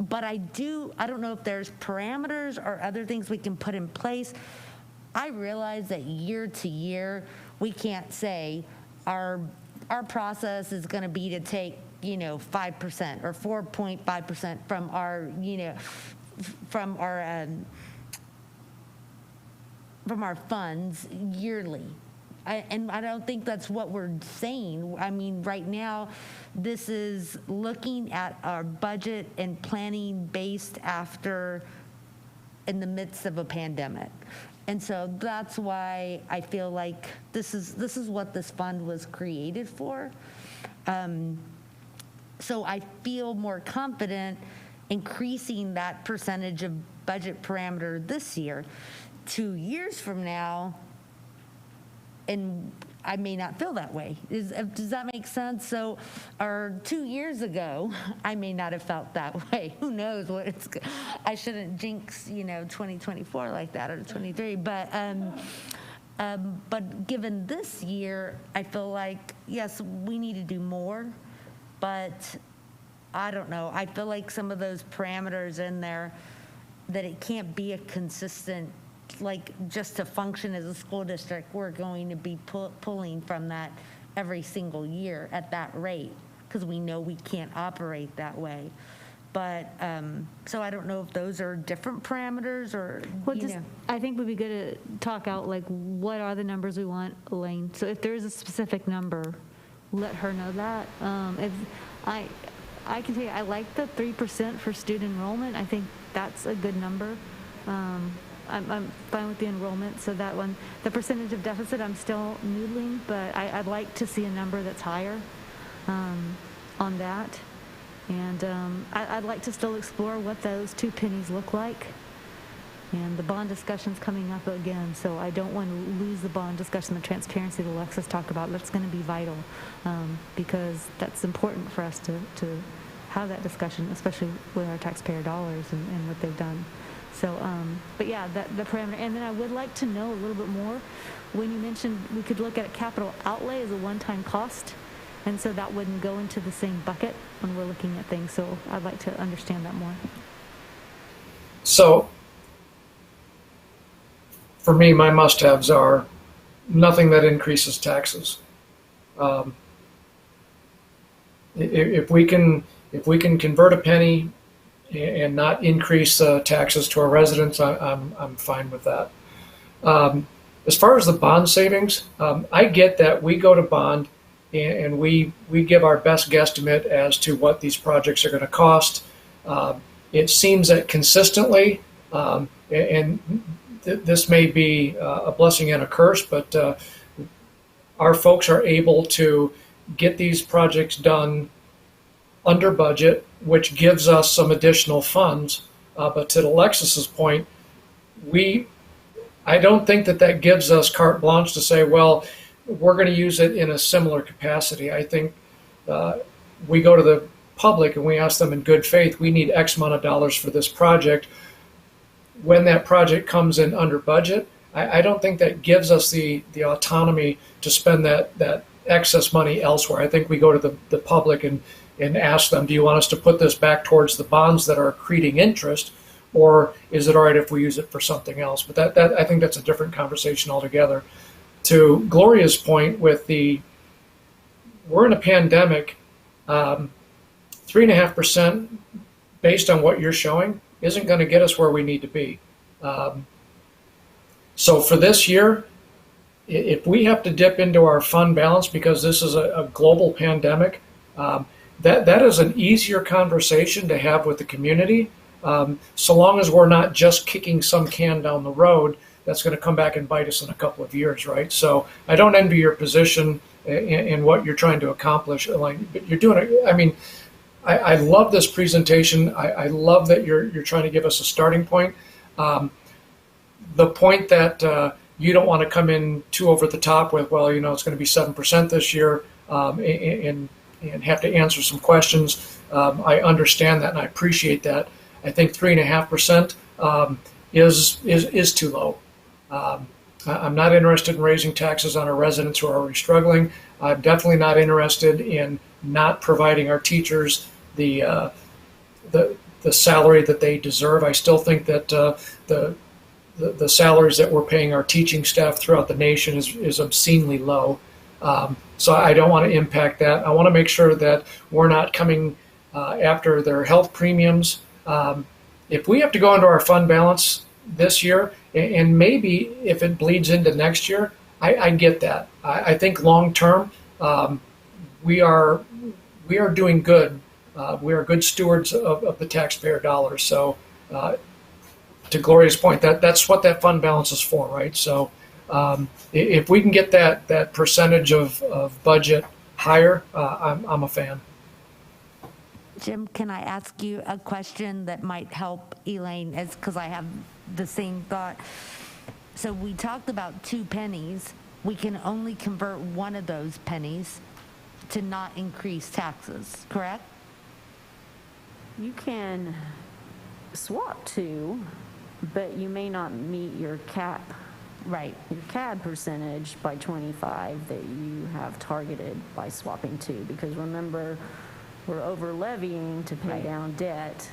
But I don't know if there's parameters or other things we can put in place. I realize that year to year, we can't say our process is going to be to take, 5% or 4.5% from from our funds yearly. And I don't think that's what we're saying. I mean, right now, this is looking at our budget and planning based in the midst of a pandemic. And so that's why I feel like this is what this fund was created for. So I feel more confident increasing that percentage of budget parameter this year. 2 years from now, and I may not feel that way. Does that make sense? So, or 2 years ago, I may not have felt that way. Who knows what I shouldn't jinx, 2024 like that, or 23. But given this year, I feel like, yes, we need to do more, but I don't know. I feel like some of those parameters in there, that it can't be a consistent, like just to function as a school district, we're going to be pulling from that every single year at that rate, because we know we can't operate that way. But so I don't know if those are different parameters or, I think we'd be good to talk out like what are the numbers we want, Elaine. So if there is a specific number, let her know that. I can tell you, I like the 3% for student enrollment. I think that's a good number. I'm fine with the enrollment, so that one. The percentage of deficit, I'm still noodling, but I'd like to see a number that's higher on that. And I'd like to still explore what those 2 pennies look like. And the bond discussion's coming up again, so I don't want to lose the bond discussion, the transparency that Alexis talked about. That's going to be vital because that's important for us to have that discussion, especially with our taxpayer dollars and what they've done. So, but yeah, the parameter. And then I would like to know a little bit more. When you mentioned we could look at capital outlay as a one-time cost, and so that wouldn't go into the same bucket when we're looking at things. So I'd like to understand that more. So, for me, my must-haves are nothing that increases taxes. If we can convert a penny and not increase taxes to our residents, I'm fine with that. As far as the bond savings, I get that we go to bond and we give our best guesstimate as to what these projects are going to cost. It seems that consistently, and this may be a blessing and a curse, but our folks are able to get these projects done under budget, which gives us some additional funds. But to Alexis's point, I don't think that gives us carte blanche to say, well, we're going to use it in a similar capacity. I think we go to the public and we ask them in good faith, we need X amount of dollars for this project. When that project comes in under budget, I don't think that gives us the autonomy to spend that excess money elsewhere. I think we go to the public and ask them, do you want us to put this back towards the bonds that are accreting interest, or is it all right if we use it for something else? But that I think that's a different conversation altogether. To Gloria's point with we're in a pandemic, 3.5% based on what you're showing isn't going to get us where we need to be. So for this year, if we have to dip into our fund balance because this is a global pandemic, that is an easier conversation to have with the community, so long as we're not just kicking some can down the road that's going to come back and bite us in a couple of years, right? So I don't envy your position in what you're trying to accomplish. Like, but you're doing it. I mean, I love this presentation. I love that you're trying to give us a starting point. The point that you don't want to come in too over the top with, well, it's going to be 7% this year, and have to answer some questions. I understand that and I appreciate that. I think 3.5% is too low. I'm not interested in raising taxes on our residents who are already struggling. I'm definitely not interested in not providing our teachers the salary that they deserve. I still think that the salaries that we're paying our teaching staff throughout the nation is obscenely low. So I don't want to impact that. I want to make sure that we're not coming after their health premiums. If we have to go into our fund balance this year, and maybe if it bleeds into next year, I get that. I think long term, we are doing good. We are good stewards of the taxpayer dollars. So, to Gloria's point, that's what that fund balance is for, right? So, if we can get that percentage of budget higher, I'm a fan. Jim, can I ask you a question that might help Elaine? It's because I have the same thought. So we talked about 2 pennies. We can only convert one of those pennies to not increase taxes, correct? You can swap 2, but you may not meet your cap. Right. Your CAD percentage by 25 that you have targeted by swapping 2, because remember, we're over levying to pay down debt,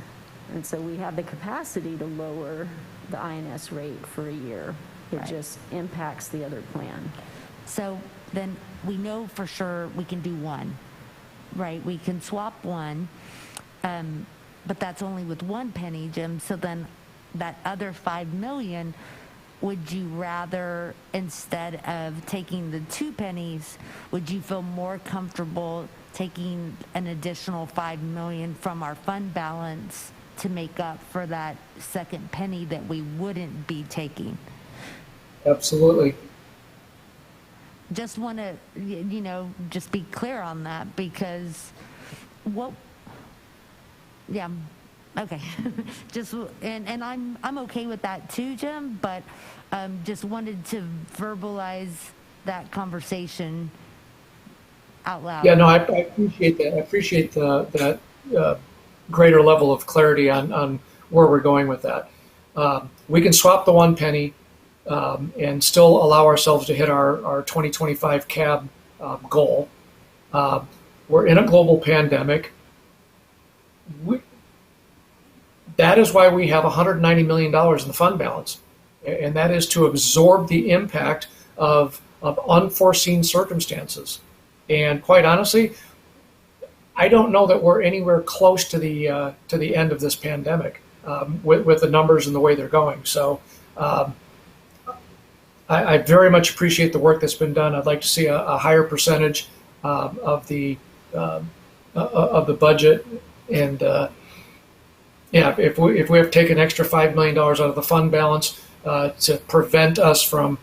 and so we have the capacity to lower the INS rate for a year. It just impacts the other plan. So then we know for sure we can do 1, right? We can swap 1, but that's only with 1 penny, Jim. So then that other 5 million, would you rather, instead of taking the 2 pennies, would you feel more comfortable taking an additional 5 million from our fund balance to make up for that second penny that we wouldn't be taking? Absolutely. Just want to, just be clear on that, because okay. and I'm okay with that too, Jim, but just wanted to verbalize that conversation out loud. Yeah, no, I appreciate that. I appreciate that greater level of clarity on where we're going with that. We can swap the 1 penny and still allow ourselves to hit our 2025 CAB goal. We're in a global pandemic. That is why we have $190 million in the fund balance, and that is to absorb the impact of unforeseen circumstances. And quite honestly, I don't know that we're anywhere close to the end of this pandemic with the numbers and the way they're going. So I very much appreciate the work that's been done. I'd like to see a higher percentage of the budget, and if we have to take an extra $5 million out of the fund balance to prevent us from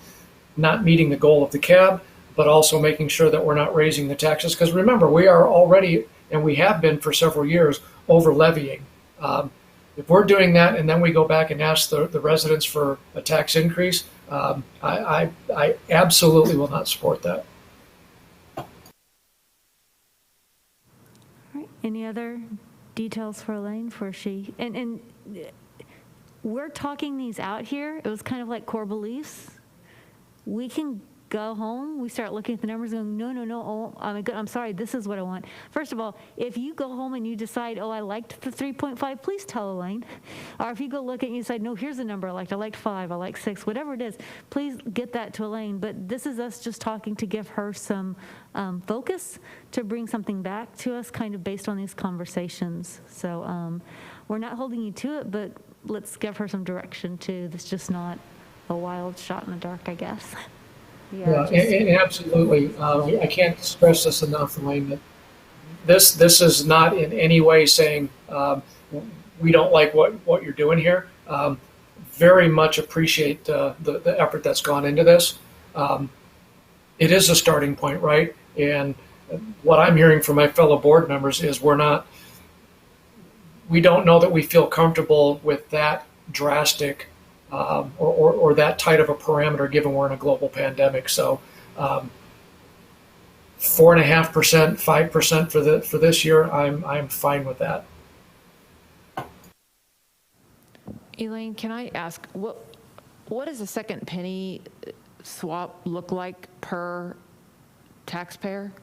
not meeting the goal of the CAB, but also making sure that we're not raising the taxes. Because remember, we are already, and we have been for several years, over levying. If we're doing that and then we go back and ask the residents for a tax increase, I absolutely will not support that. All right. Any other details for Elaine for she? And we're talking these out here. It was kind of like core beliefs. we can go home, we start looking at the numbers and going, no, oh, I'm sorry, this is what I want. First of all, if you go home and you decide, oh, I liked the 3.5, please tell Elaine. Or if you go look at it and you decide, no, here's the number I liked 5, I like 6, whatever it is, please get that to Elaine. But this is us just talking to give her some focus, to bring something back to us kind of based on these conversations. So we're not holding you to it, but let's give her some direction too. That's just not a wild shot in the dark, I guess. Yeah, and absolutely. I can't stress this enough, Elaine, that this is not in any way saying we don't like what you're doing here. Very much appreciate the effort that's gone into this. It is a starting point, right? And what I'm hearing from my fellow board members is we don't know that we feel comfortable with that drastic or that tight of a parameter, given we're in a global pandemic. So 4.5%, 5% for this year, I'm fine with that. Elaine, can I ask, what does a second penny swap look like per taxpayer?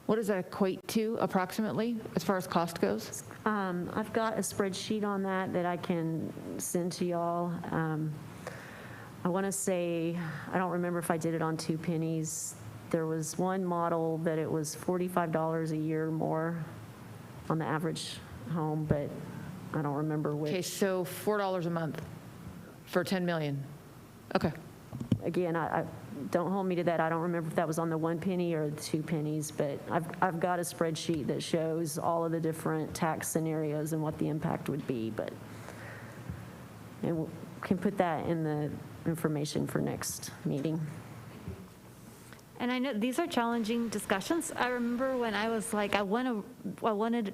What does that equate to approximately as far as cost goes? I've got a spreadsheet on that I can send to y'all. I want to say, I don't remember if I did it on 2 pennies. There was one model that it was $45 a year more on the average home, but I don't remember which. Okay, so $4 a month for 10 million. Okay. Again, I don't hold me to that. I don't remember if that was on the 1 penny or the 2 pennies, but I've got a spreadsheet that shows all of the different tax scenarios and what the impact would be, and we can put that in the information for next meeting. And I know these are challenging discussions. I remember when I was like, I wanted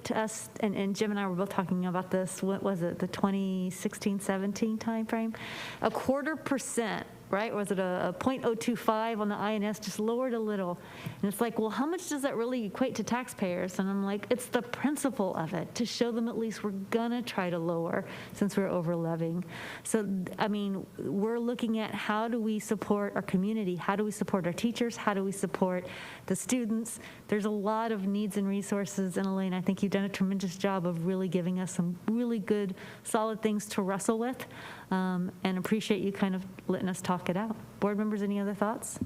to us, and Jim and I were both talking about this, what was it, the 2016-17 timeframe? 0.25%, right? Or was it a 0.025 on the INS, just lowered a little. And it's like, well, how much does that really equate to taxpayers? And I'm like, it's the principle of it, to show them at least we're gonna try to lower since we're over levying. So, I mean, we're looking at how do we support our community? How do we support our teachers? How do we support the students? There's a lot of needs and resources, and Elaine, I think you've done a tremendous job of really giving us some really good, solid things to wrestle with, and appreciate you kind of letting us talk it out. Board members, any other thoughts?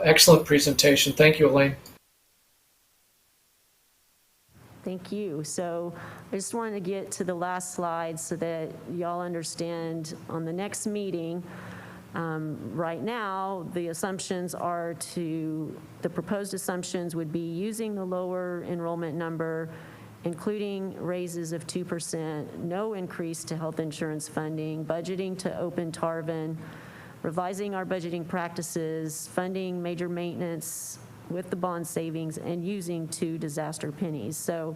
Excellent presentation. Thank you, Elaine. Thank you. So I just wanted to get to the last slide so that y'all understand on the next meeting. Right now, the assumptions are the proposed assumptions would be using the lower enrollment number, including raises of 2%, no increase to health insurance funding, budgeting to open Tarvin, revising our budgeting practices, funding major maintenance with the bond savings, and using 2 disaster pennies. So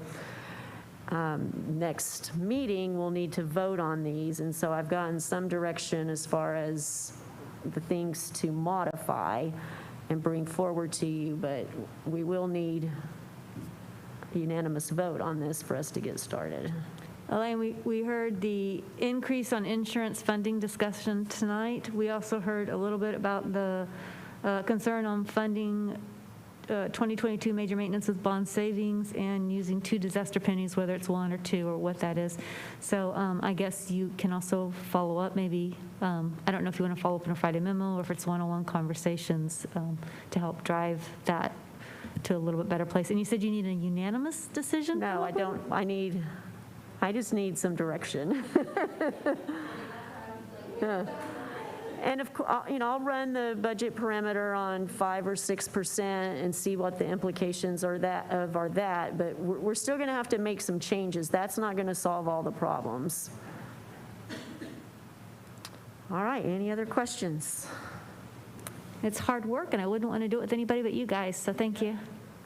next meeting, we'll need to vote on these. And so I've gotten some direction as far as the things to modify and bring forward to you, but we will need a unanimous vote on this for us to get started. Elaine, we heard the increase on insurance funding discussion tonight. We also heard a little bit about the concern on funding 2022 major maintenance with bond savings and using 2 disaster pennies, whether it's 1 or 2 or what that is. So I guess you can also follow up maybe, I don't know if you want to follow up in a Friday memo or if it's one-on-one conversations to help drive that to a little bit better place. And you said you need a unanimous decision? No, I don't. I just need some direction. Yeah. And I'll run the budget parameter on 5 or 6% and see what the implications are that. But we're still going to have to make some changes. That's not going to solve all the problems. All right. Any other questions? It's hard work, and I wouldn't want to do it with anybody but you guys. So thank you.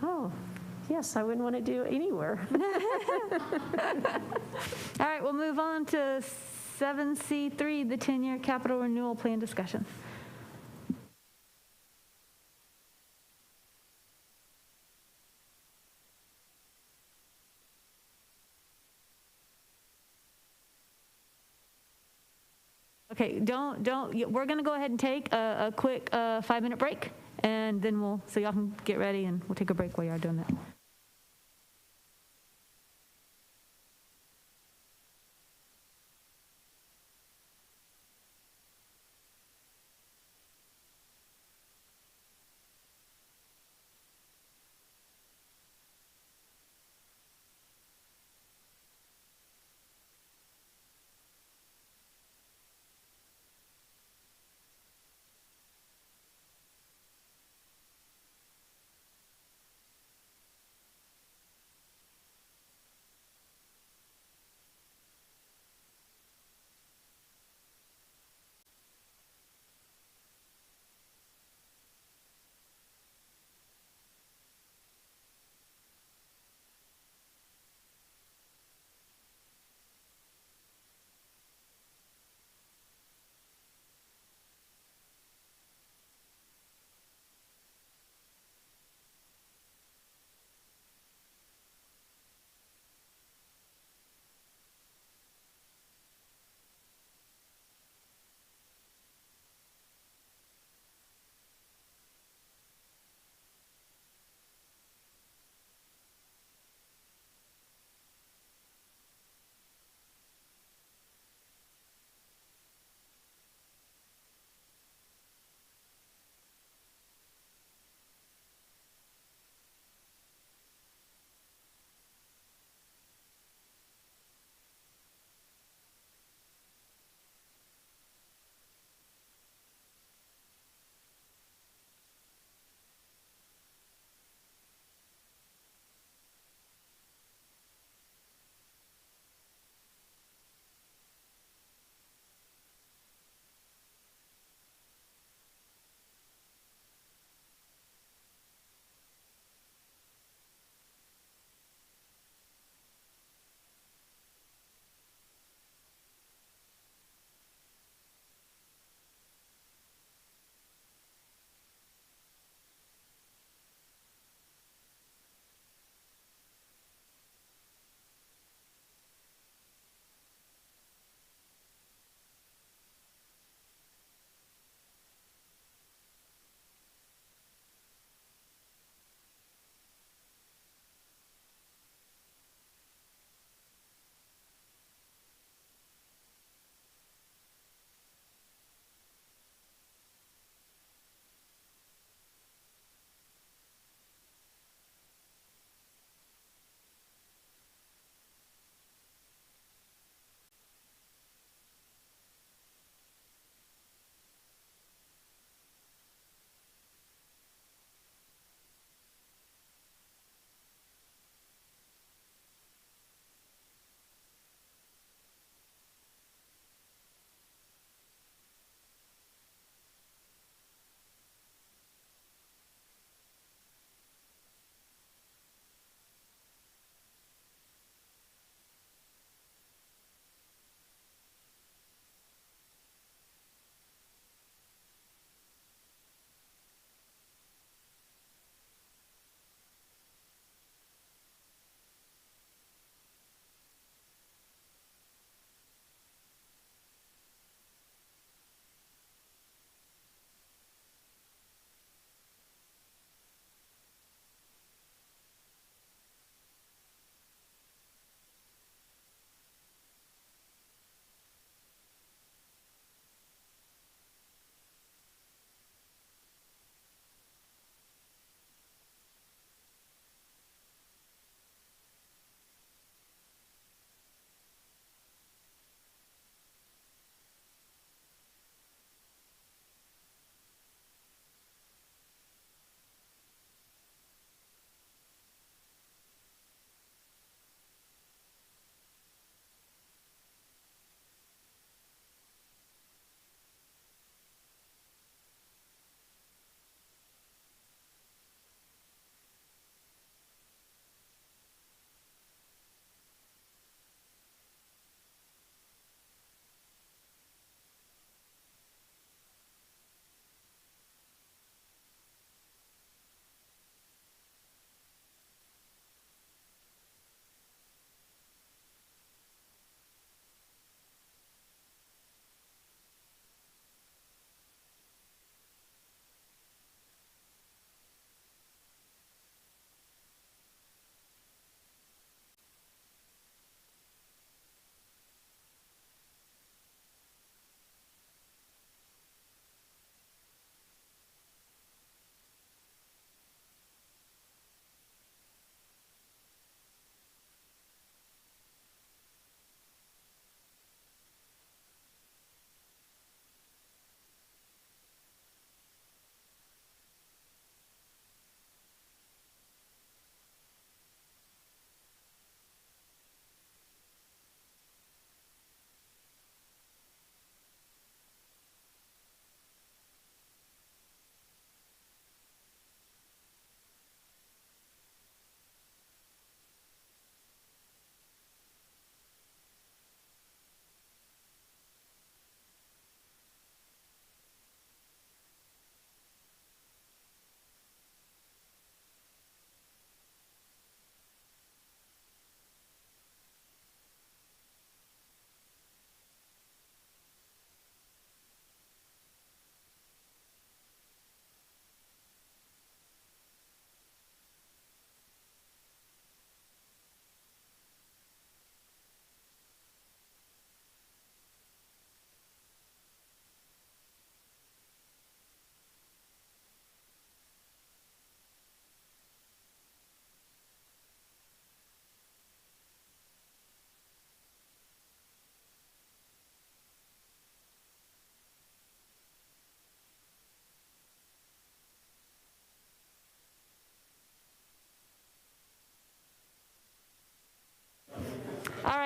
Oh, yes, I wouldn't want to do it anywhere. All right, we'll move on to 7C3, the 10-year capital renewal plan discussion. Okay, we're going to go ahead and take a quick 5-minute break, and then so y'all can get ready, and we'll take a break while y'all are doing that.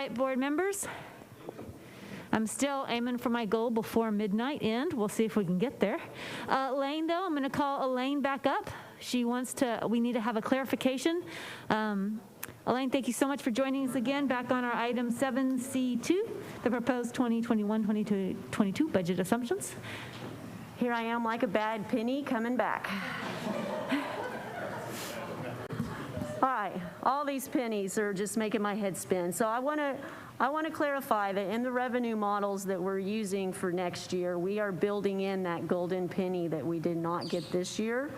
right, board members. I'm still aiming for my goal before midnight end. We'll see if we can get there. Elaine, though, I'm going to call Elaine back up. We need to have a clarification. Elaine, thank you so much for joining us again back on our item 7C2, the proposed 2021-2022 budget assumptions. Here I am like a bad penny coming back. All right, all these pennies are just making my head spin. So I want to clarify that in the revenue models that we're using for next year, we are building in that golden penny that we did not get this year.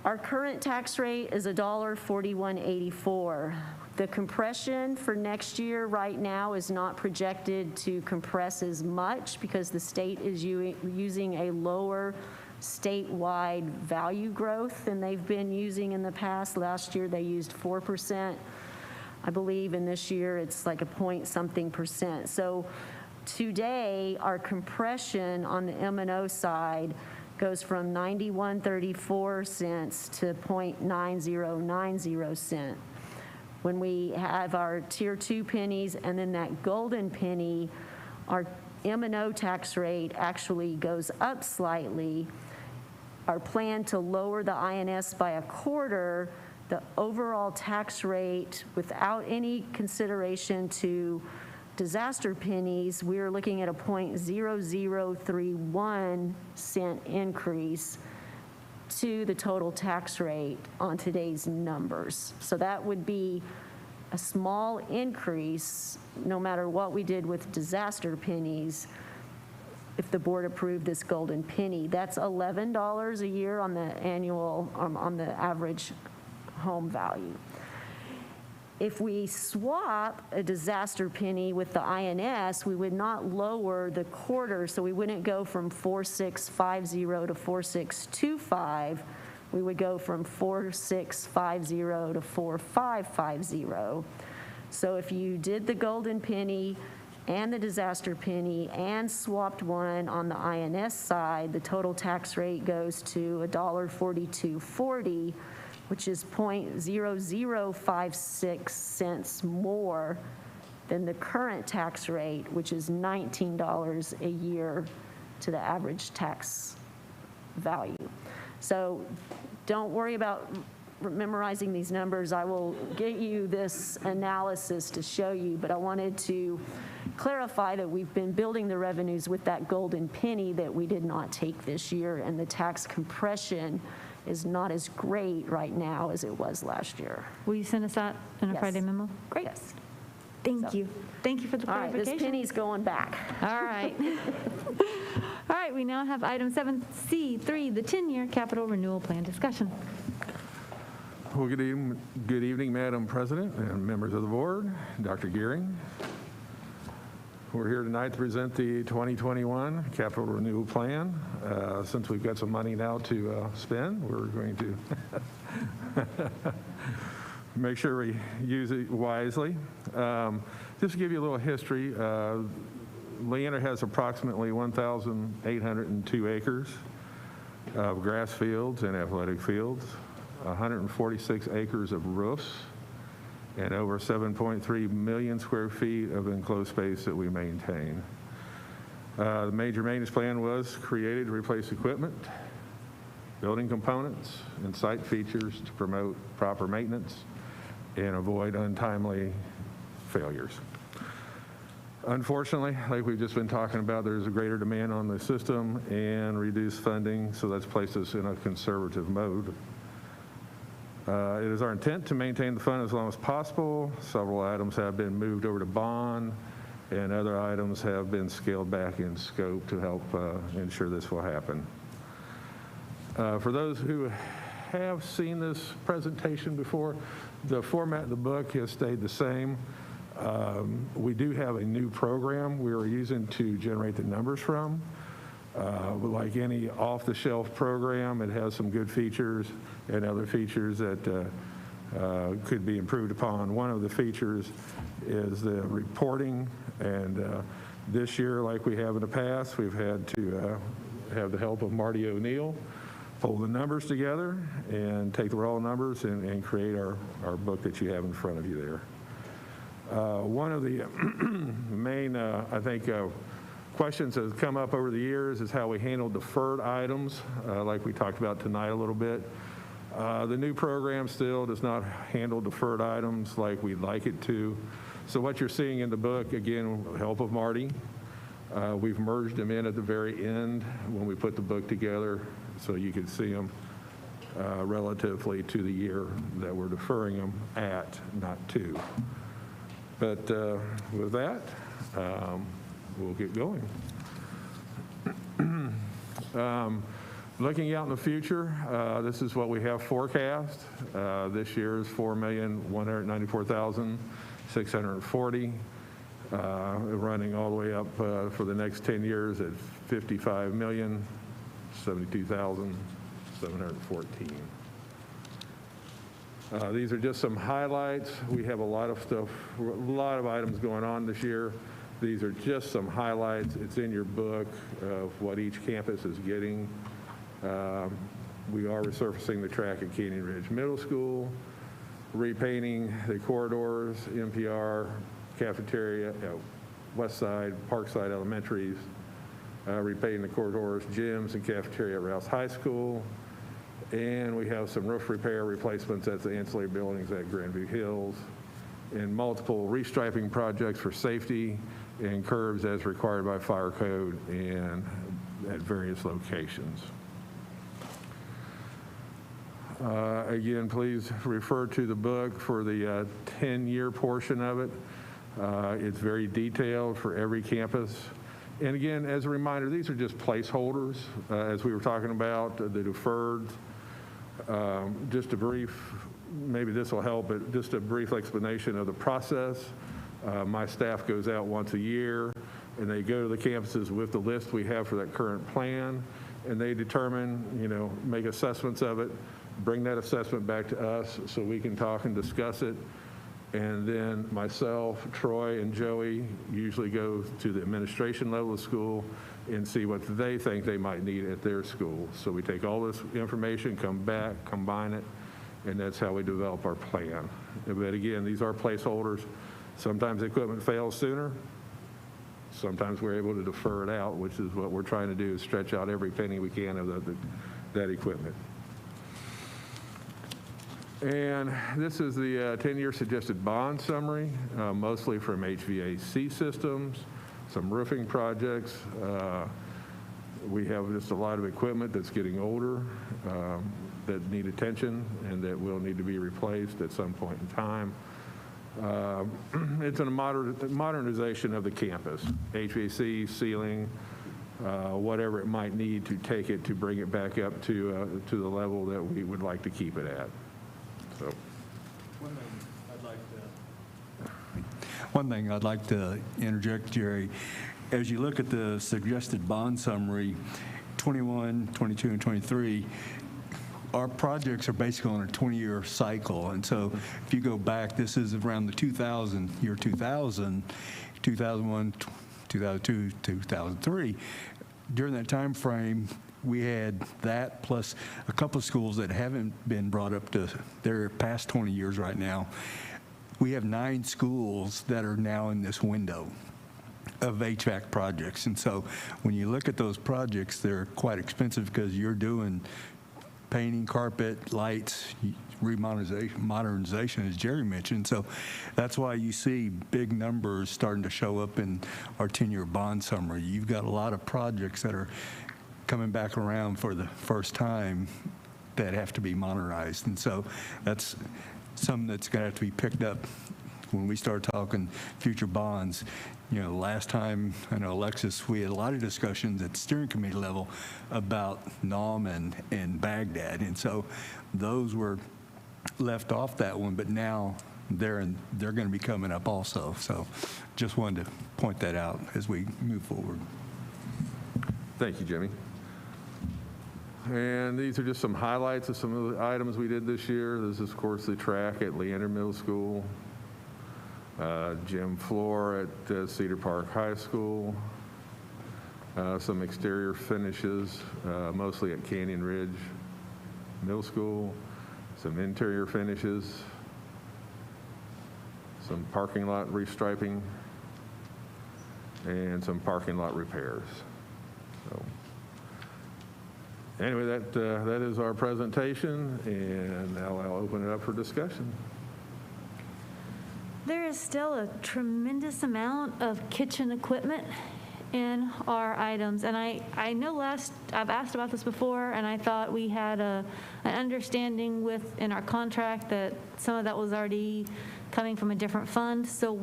Our current tax rate is $1.4184. The compression for next year right now is not projected to compress as much because the state is using a lower statewide value growth than they've been using in the past. Last year they used 4%, I believe, and this year it's like a point something percent. So today our compression on the M&O side goes from 91.34 cents to 0.9090 cent. When we have our tier 2 pennies and then that golden penny, our M&O tax rate actually goes up slightly. Our plan to lower the INS by 1/4, the overall tax rate without any consideration to disaster pennies, we're looking at a 0.0031 cent increase to the total tax rate on today's numbers. So that would be a small increase no matter what we did with disaster pennies if the board approved this golden penny. That's $11 a year on the annual, on the average home value. If we swap a disaster penny with the INS, we would not lower the quarter, so we wouldn't go from 4650 to 4625. We would go from 4650 to 4550. So if you did the golden penny and the disaster penny and swapped one on the INS side, the total tax rate goes to $1.4240, which is 0.0056 cents more than the current tax rate, which is $19 a year to the average tax value. So don't worry about memorizing these numbers. I will get you this analysis to show you, but I wanted to clarify that we've been building the revenues with that golden penny that we did not take this year, and the tax compression is not as great right now as it was last year. Will you send us that in a Yes. Friday memo? Great. Yes. Thank you. Thank you for the All right, clarification. this penny's going back. All right. All right, we now have item 7C3, the 10-year capital renewal plan discussion. Well, good evening, Madam President and members of the board, Dr. Gearing. We're here tonight to present the 2021 capital renewal plan. Since we've got some money now to spend, we're going to make sure we use it wisely. Just to give you a little history, Leander has approximately 1,802 acres of grass fields and athletic fields, 146 acres of roofs, and over 7.3 million square feet of enclosed space that we maintain. The major maintenance plan was created to replace equipment, building components, and site features to promote proper maintenance and avoid untimely failures. Unfortunately, like we've just been talking about, there's a greater demand on the system and reduced funding, so that's placed us in a conservative mode. It is our intent to maintain the fund as long as possible. Several items have been moved over to bond, and other items have been scaled back in scope to help ensure this will happen. For those who have seen this presentation before, the format of the book has stayed the same. We do have a new program we are using to generate the numbers from. Like any off-the-shelf program, it has some good features and other features that could be improved upon. One of the features is the reporting, and this year, like we have in the past, we've had to have the help of Marty O'Neill pull the numbers together and take the raw numbers and create our book that you have in front of you there. One of the main, I think, questions that have come up over the years is how we handle deferred items, like we talked about tonight a little bit. The new program still does not handle deferred items like we'd like it to. So what you're seeing in the book, again, with the help of Marty, we've merged them in at the very end when we put the book together so you can see them relatively to the year that we're deferring them at, not to. But with that, we'll get going. Looking out in the future, this is what we have forecast. This year is $4,194,640, running all the way up for the next 10 years at $55,072,714. These are just some highlights. We have a lot of stuff, a lot of items going on this year. These are just some highlights. It's in your book of what each campus is getting. We are resurfacing the track at Canyon Ridge Middle School, repainting the corridors, NPR, cafeteria, West Side, Parkside Elementaries, repainting the corridors, gyms, and cafeteria at Rouse High School. And we have some roof repair replacements at the ancillary buildings at Grandview Hills, and multiple restriping projects for safety and curbs as required by fire code and at various locations. Again, please refer to the book for the 10-year portion of it. It's very detailed for every campus. And again, as a reminder, these are just placeholders, as we were talking about, the deferred. Just a brief, maybe this will help, but just a brief explanation of the process. My staff goes out once a year, and they go to the campuses with the list we have for that current plan, and they determine, make assessments of it, bring that assessment back to us so we can talk and discuss it. And then myself, Troy, and Joey usually go to the administration level of school and see what they think they might need at their school. So we take all this information, come back, combine it, and that's how we develop our plan. But again, these are placeholders. Sometimes equipment fails sooner. Sometimes we're able to defer it out, which is what we're trying to do, is stretch out every penny we can of that equipment. And this is the 10-year suggested bond summary, mostly from HVAC systems, some roofing projects. We have just a lot of equipment that's getting older that need attention and that will need to be replaced at some point in time. It's a modernization of the campus, HVAC, ceiling, whatever it might need to take it to bring it back up to the level that we would like to keep it at. So. One thing I'd like to interject, Jerry, as you look at the suggested bond summary, 21, 22, and 23, our projects are basically on a 20-year cycle. And so if you go back, this is around the 2000, 2001, 2002, 2003. During that time frame, we had that plus a couple of schools that haven't been brought up to their past 20 years right now. We have 9 schools that are now in this window of HVAC projects. And so when you look at those projects, they're quite expensive because you're doing painting, carpet, lights, modernization, as Jerry mentioned. So that's why you see big numbers starting to show up in our 10-year bond summary. You've got a lot of projects that are coming back around for the first time that have to be modernized. And so that's something that's going to have to be picked up when we start talking future bonds. Last time, I know, Alexis, we had a lot of discussions at steering committee level about NOM and Baghdad. And so those were left off that one, but now they're going to be coming up also. So just wanted to point that out as we move forward. Thank you, Jimmy. And these are just some highlights of some of the items we did this year. This is, of course, the track at Leander Middle School, gym floor at Cedar Park High School, some exterior finishes, mostly at Canyon Ridge Middle School, some interior finishes, some parking lot restriping, and some parking lot repairs. So, anyway, that is our presentation, and now I'll open it up for discussion. There is still a tremendous amount of kitchen equipment in our items, and I know I've asked about this before, and I thought we had an understanding in our contract that some of that was already coming from a different fund. So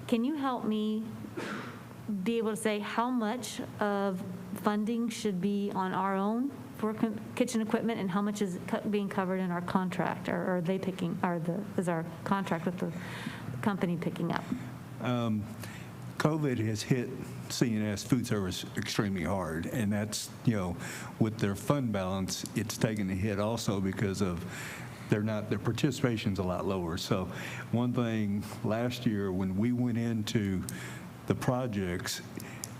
can you help me be able to say how much of funding should be on our own for kitchen equipment and how much is being covered in our contract, or are they picking, is our contract with the company picking up? COVID has hit C&S Food Service extremely hard, and that's, with their fund balance, it's taken a hit also because of their participation's a lot lower. So one thing last year when we went into the projects,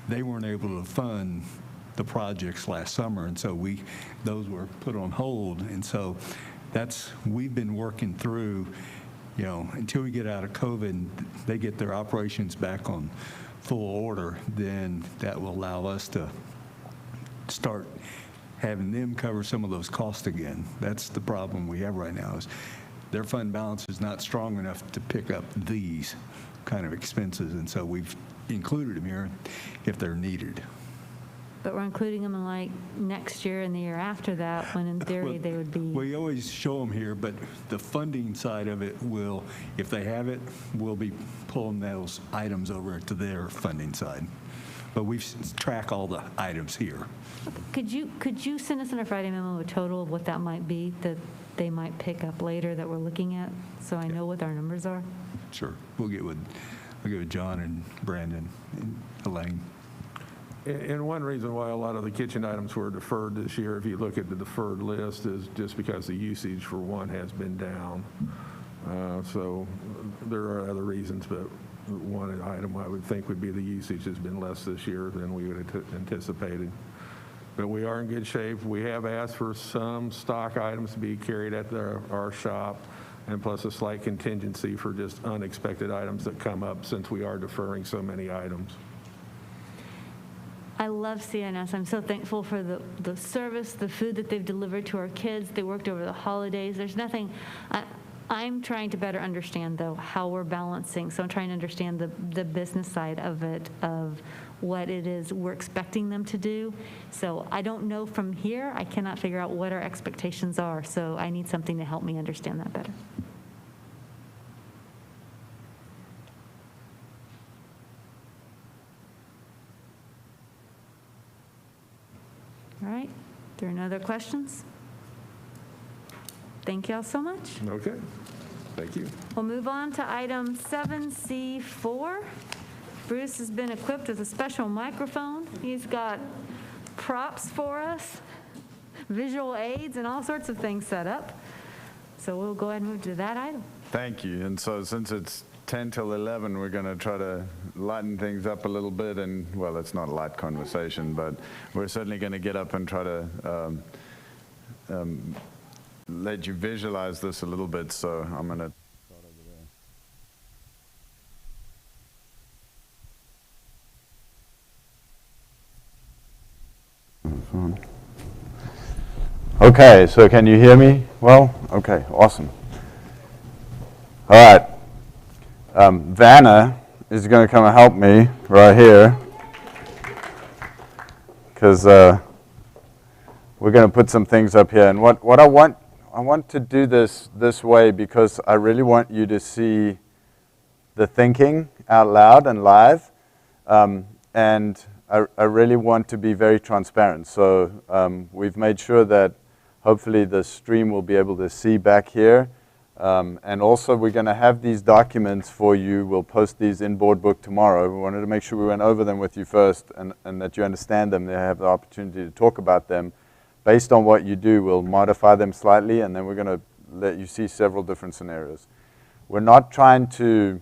they weren't able to fund the projects last summer, and so those were put on hold. And so we've been working through, until we get out of COVID and they get their operations back on full order, then that will allow us to start having them cover some of those costs again. That's the problem we have right now, is their fund balance is not strong enough to pick up these kind of expenses, and so we've included them here if they're needed. But we're including them in like next year and the year after that, when in theory they would be. We always show them here, but the funding side of it will, if they have it, we'll be pulling those items over to their funding side. But we track all the items here. Could you send us in a Friday memo a total of what that might be that they might pick up later that we're looking at, so I know what our numbers are? Sure. I'll get with John and Brandon and Elaine. And one reason why a lot of the kitchen items were deferred this year, if you look at the deferred list, is just because the usage for one has been down. So there are other reasons, but one item I would think would be the usage has been less this year than we would have anticipated. But we are in good shape. We have asked for some stock items to be carried at our shop, and plus a slight contingency for just unexpected items that come up since we are deferring so many items. I love CNS. I'm so thankful for the service, the food that they've delivered to our kids. They worked over the holidays. There's nothing. I'm trying to better understand, though, how we're balancing. So I'm trying to understand the business side of it, of what it is we're expecting them to do. So I don't know from here. I cannot figure out what our expectations are. So I need something to help me understand that better. All right, there are no other questions? Thank you all so much. Okay, thank you. We'll move on to item 7C4. Bruce has been equipped with a special microphone. He's got props for us, visual aids, and all sorts of things set up. So we'll go ahead and move to that item. Thank you. And so since it's 10 till 11, we're going to try to lighten things up a little bit. And, well, it's not a light conversation, but we're certainly going to get up and try to let you visualize this a little bit. So I'm going to start over there. Okay, so can you hear me well? Okay, awesome. All right. Vanna is going to come and help me right here, because we're going to put some things up here. And what I want to do this way because I really want you to see the thinking out loud and live, and I really want to be very transparent. So we've made sure that hopefully the stream will be able to see back here. And also, we're going to have these documents for you. We'll post these in Board Book tomorrow. We wanted to make sure we went over them with you first and that you understand them. They have the opportunity to talk about them. Based on what you do, we'll modify them slightly, and then we're going to let you see several different scenarios. We're not trying to...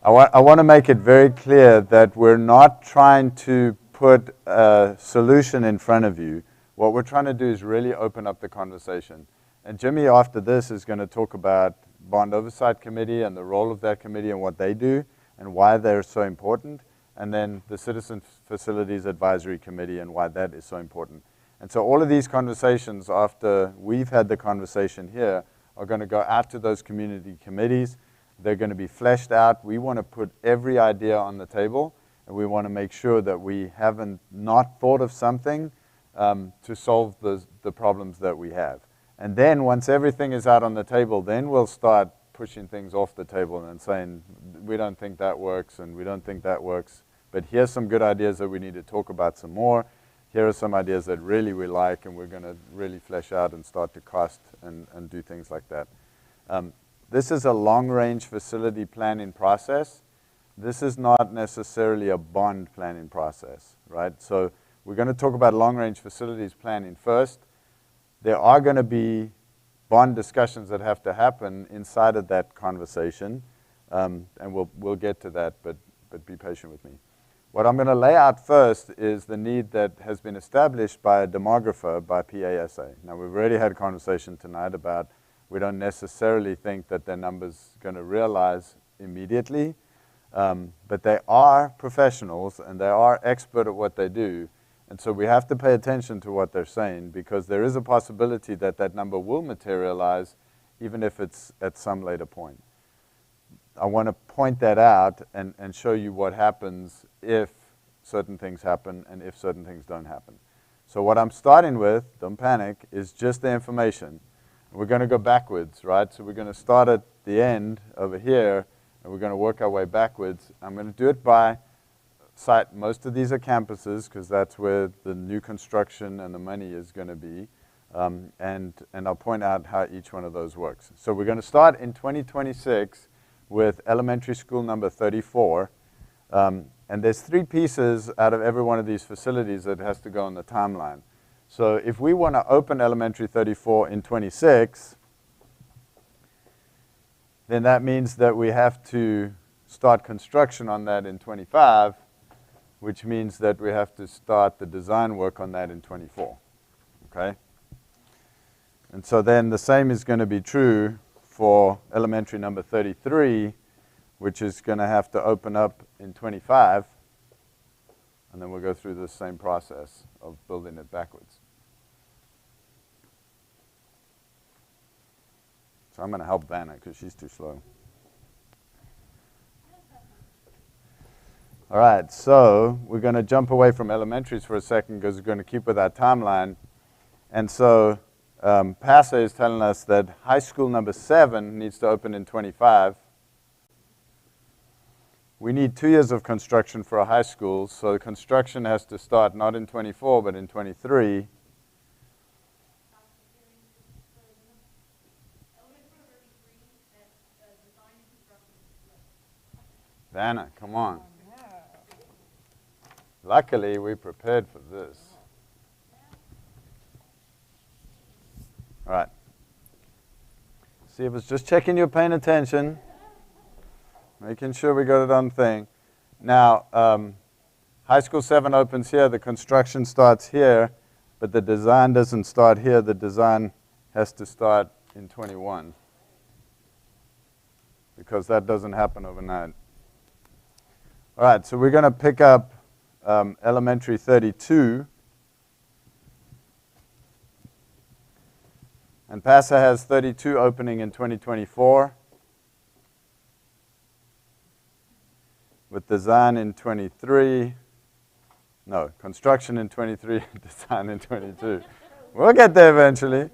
I want to make it very clear that we're not trying to put a solution in front of you. what we're trying to do is really open up the conversation. And Jimmy, after this, is going to talk about Bond Oversight Committee and the role of that committee and what they do and why they're so important, and then the Citizen Facilities Advisory Committee and why that is so important. And so all of these conversations, after we've had the conversation here, are going to go out to those community committees. They're going to be fleshed out. We want to put every idea on the table, and we want to make sure that we haven't not thought of something to solve the problems that we have. And then once everything is out on the table, then we'll start pushing things off the table and saying, we don't think that works and we don't think that works, but here's some good ideas that we need to talk about some more. Here are some ideas that really we like, and we're going to really flesh out and start to cost and do things like that. This is a long-range facility planning process. This is not necessarily a bond planning process, right? So we're going to talk about long-range facilities planning first. There are going to be bond discussions that have to happen inside of that conversation, and we'll get to that, but be patient with me. What I'm going to lay out first is the need that has been established by a demographer, by PASA. Now, we've already had a conversation tonight about we don't necessarily think that their number's going to realize immediately, but they are professionals and they are expert at what they do. And so we have to pay attention to what they're saying, because there is a possibility that that number will materialize even if it's at some later point. I want to point that out and show you what happens if certain things happen and if certain things don't happen. So what I'm starting with, don't panic, is just the information. We're going to go backwards, right? So we're going to start at the end over here, and we're going to work our way backwards. I'm going to do it by site. Most of these are campuses, because that's where the new construction and the money is going to be. And I'll point out how each one of those works. So we're going to start in 2026 with elementary school number 34. And there's 3 pieces out of every one of these facilities that has to go on the timeline. So if we want to open elementary 34 in 26, then that means that we have to start construction on that in 25, which means that we have to start the design work on that in 24, okay? And so then the same is going to be true for elementary number 33, which is going to have to open up in 25, and then we'll go through the same process of building it backwards. So I'm going to help Vanna because she's too slow. All right, so we're going to jump away from elementaries for a second because we're going to keep with our timeline. And so PASA is telling us that high school number 7 needs to open in 25. We need 2 years of construction for a high school, so the construction has to start not in 24, but in 23. Vanna, come on. Luckily, we prepared for this. All right. See, I was just checking you're paying attention, making sure we got it on thing. Now, high school 7 opens here. The construction starts here, but the design doesn't start here. The design has to start in 21 because that doesn't happen overnight. All right, so we're going to pick up elementary 32. And PASA has 32 opening in 2024, with design in 23. No, construction in 23, design in 22. We'll get there eventually.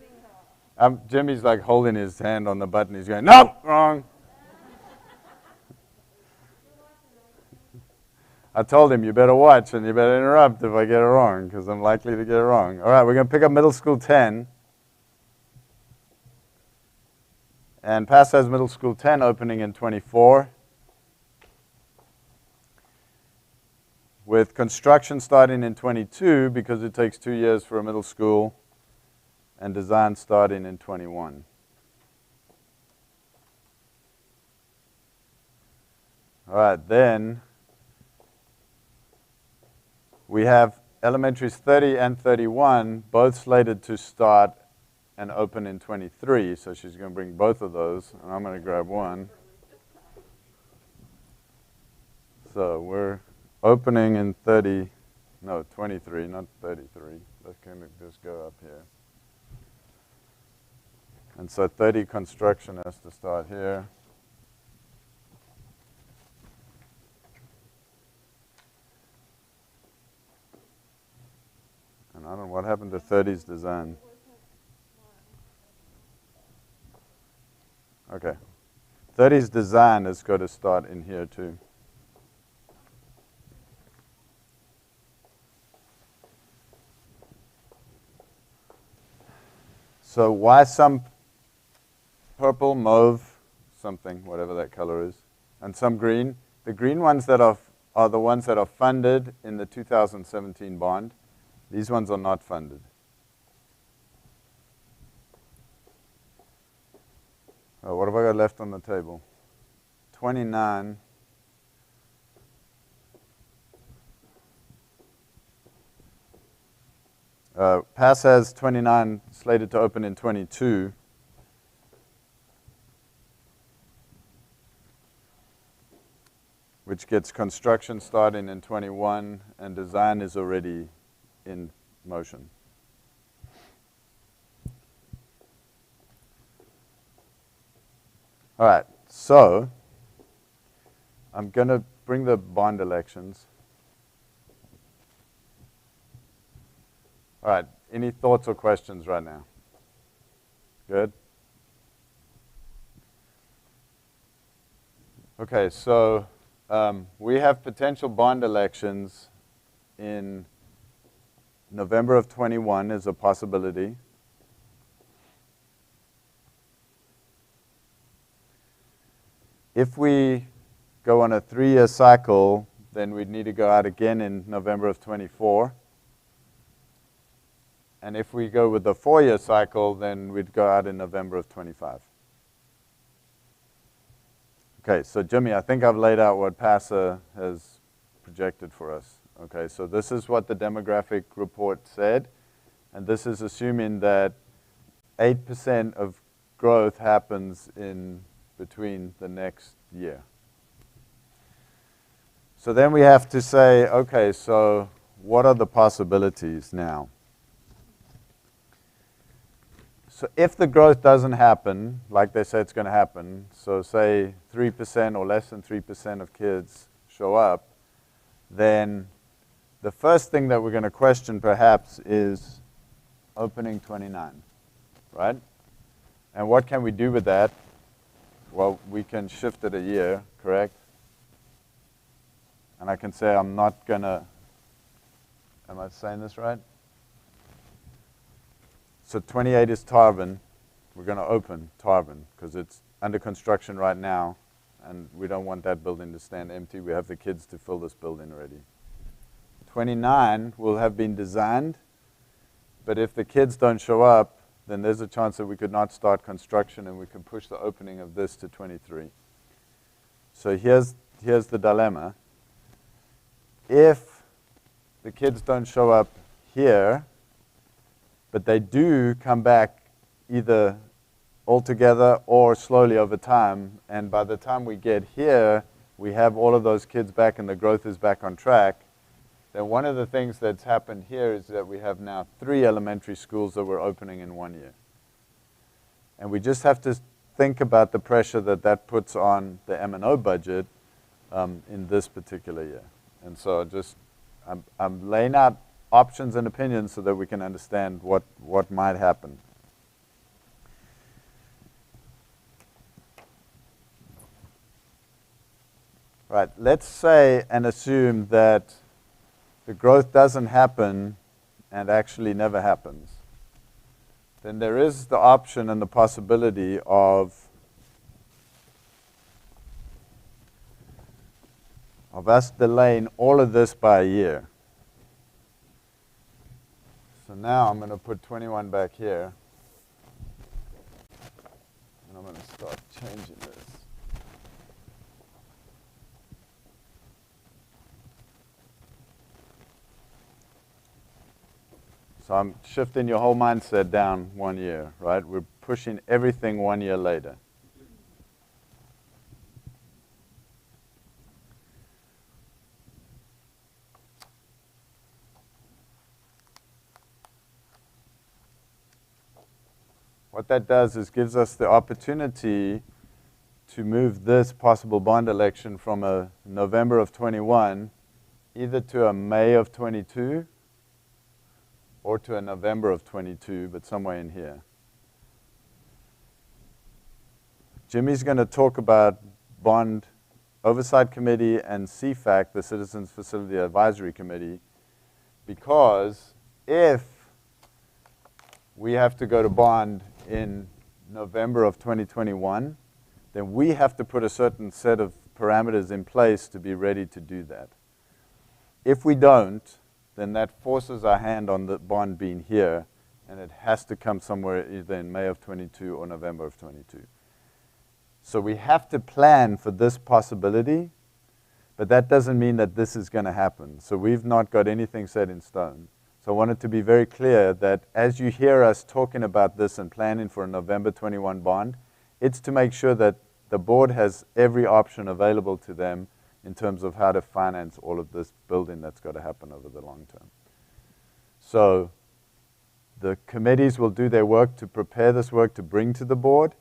Jimmy's like holding his hand on the button. He's going, nope, wrong. I told him, you better watch and you better interrupt if I get it wrong, because I'm likely to get it wrong. All right, we're going to pick up middle school 10. And PASA has middle school 10 opening in 24, with construction starting in 22 because it takes 2 years for a middle school, and design starting in 21. All right, then we have elementaries 30 and 31, both slated to start and open in 23, so she's going to bring both of those, and I'm going to grab one. So we're opening in 23, not 33. Let's kind of just go up here. And so 30 construction has to start here. And I don't know what happened to 30's design. Okay. 30's design is going to start in here too. So why some purple, mauve, something, whatever that color is, and some green? The green ones that are the ones that are funded in the 2017 bond. These ones are not funded. Oh, what have I got left on the table? 29. PASS has 29 slated to open in 22. Which gets construction starting in 21, and design is already in motion. All right, so I'm going to bring the bond elections. All right, any thoughts or questions right now? Good? Okay, so we have potential bond elections in November of 21 is a possibility. If we go on a 3-year cycle, then we'd need to go out again in November of 24. And if we go with the 4-year cycle, then we'd go out in November of 25. Okay, so Jimmy, I think I've laid out what PASA has projected for us. Okay, so this is what the demographic report said, and this is assuming that 8% of growth happens in between the next year. So then we have to say, okay, so what are the possibilities now? So if the growth doesn't happen, like they say it's going to happen, so say 3% or less than 3% of kids show up, then the first thing that we're going to question perhaps is opening 29, right? And what can we do with that? Well, we can shift it a year, correct? And I can say I'm not going to, am I saying this right? So 28 is Tarvin. We're going to open Tarvin because it's under construction right now, and we don't want that building to stand empty. We have the kids to fill this building already. 29 will have been designed, but if the kids don't show up, then there's a chance that we could not start construction and we can push the opening of this to 23. So here's the dilemma. If the kids don't show up here, but they do come back either altogether or slowly over time, and by the time we get here, we have all of those kids back and the growth is back on track, then one of the things that's happened here is that we have now 3 elementary schools that we're opening in 1 year. And we just have to think about the pressure that that puts on the M&O budget in this particular year. And so I'm laying out options and opinions so that we can understand what might happen. Right, let's say and assume that the growth doesn't happen and actually never happens. Then there is the option and the possibility of us delaying all of this by a year. So now I'm going to put 21 back here, and I'm going to start changing this. So I'm shifting your whole mindset down 1 year, right? We're pushing everything 1 year later. What that does is gives us the opportunity to move this possible bond election from a November of 21 either to a May of 22 or to a November of 22, but somewhere in here. Jimmy's going to talk about Bond Oversight Committee and CFAC, the Citizens Facility Advisory Committee, because if we have to go to bond in November of 2021, then we have to put a certain set of parameters in place to be ready to do that. If we don't, then that forces our hand on the bond being here, and it has to come somewhere either in May of 22 or November of 22. So we have to plan for this possibility, but that doesn't mean that this is going to happen. So we've not got anything set in stone. So I wanted to be very clear that as you hear us talking about this and planning for a November 21 bond, it's to make sure that the board has every option available to them in terms of how to finance all of this building that's got to happen over the long term. So the committees will do their work to prepare this work to bring to the board.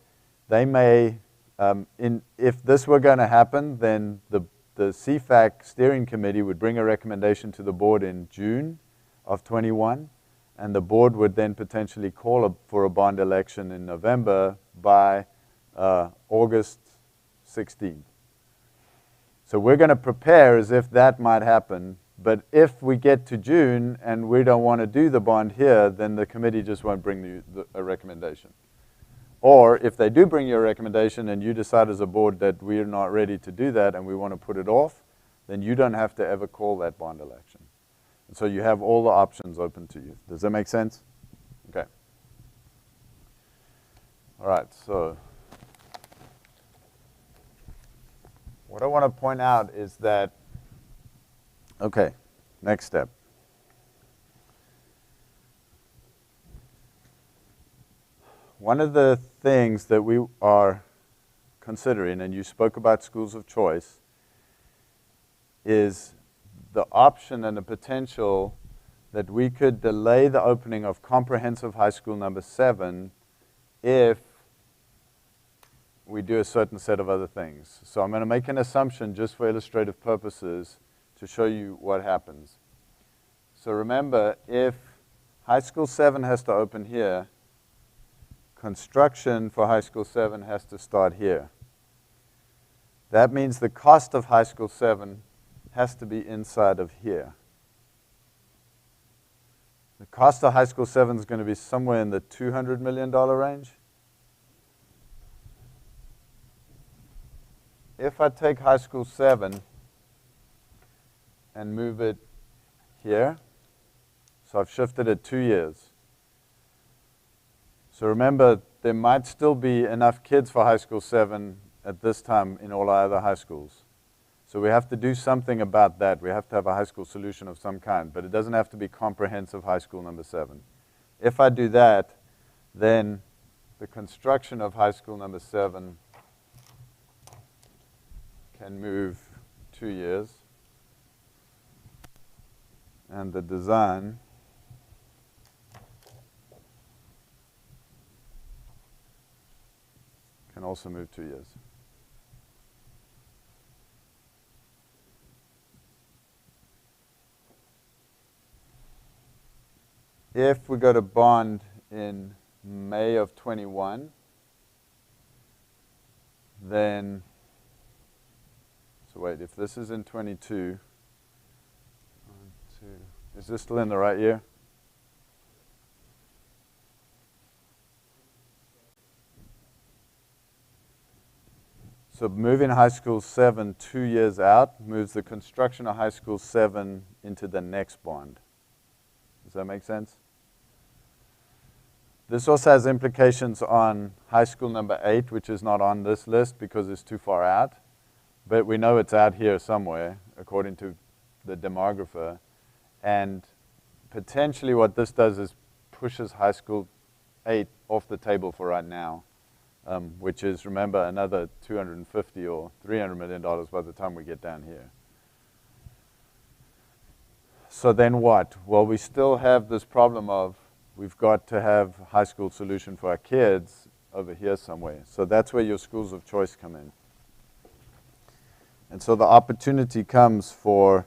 They may, if this were going to happen, then the CFAC steering committee would bring a recommendation to the board in June of 21, and the board would then potentially call for a bond election in November by August 16th. So we're going to prepare as if that might happen, but if we get to June and we don't want to do the bond here, then the committee just won't bring a recommendation. Or if they do bring you a recommendation and you decide as a board that we're not ready to do that and we want to put it off, then you don't have to ever call that bond election. And so you have all the options open to you. Does that make sense? Okay. All right, so what I want to point out is that, okay, next step. One of the things that we are considering, and you spoke about schools of choice, is the option and the potential that we could delay the opening of comprehensive high school number 7 if we do a certain set of other things. So I'm going to make an assumption just for illustrative purposes to show you what happens. So remember, if high school 7 has to open here, construction for high school 7 has to start here. That means the cost of high school 7 has to be inside of here. The cost of high school 7 is going to be somewhere in the $200 million range. If I take high school 7 and move it here, so I've shifted it 2 years. So remember, there might still be enough kids for high school 7 at this time in all our other high schools. So we have to do something about that. We have to have a high school solution of some kind, but it doesn't have to be comprehensive high school number 7. If I do that, then the construction of high school number 7 can move 2 years, and the design can also move 2 years. If we go to bond in May of 21, then, so wait, if this is in 22, 1, 2, is this still in the right year? So moving high school 7 2 years out moves the construction of high school 7 into the next bond. Does that make sense? This also has implications on high school number 8, which is not on this list because it's too far out. But we know it's out here somewhere, according to the demographer. And potentially what this does is pushes high school 8 off the table for right now, which is, remember, another $250 or $300 million by the time we get down here. So then what? Well, we still have this problem of we've got to have high school solution for our kids over here somewhere. So that's where your schools of choice come in. And so the opportunity comes for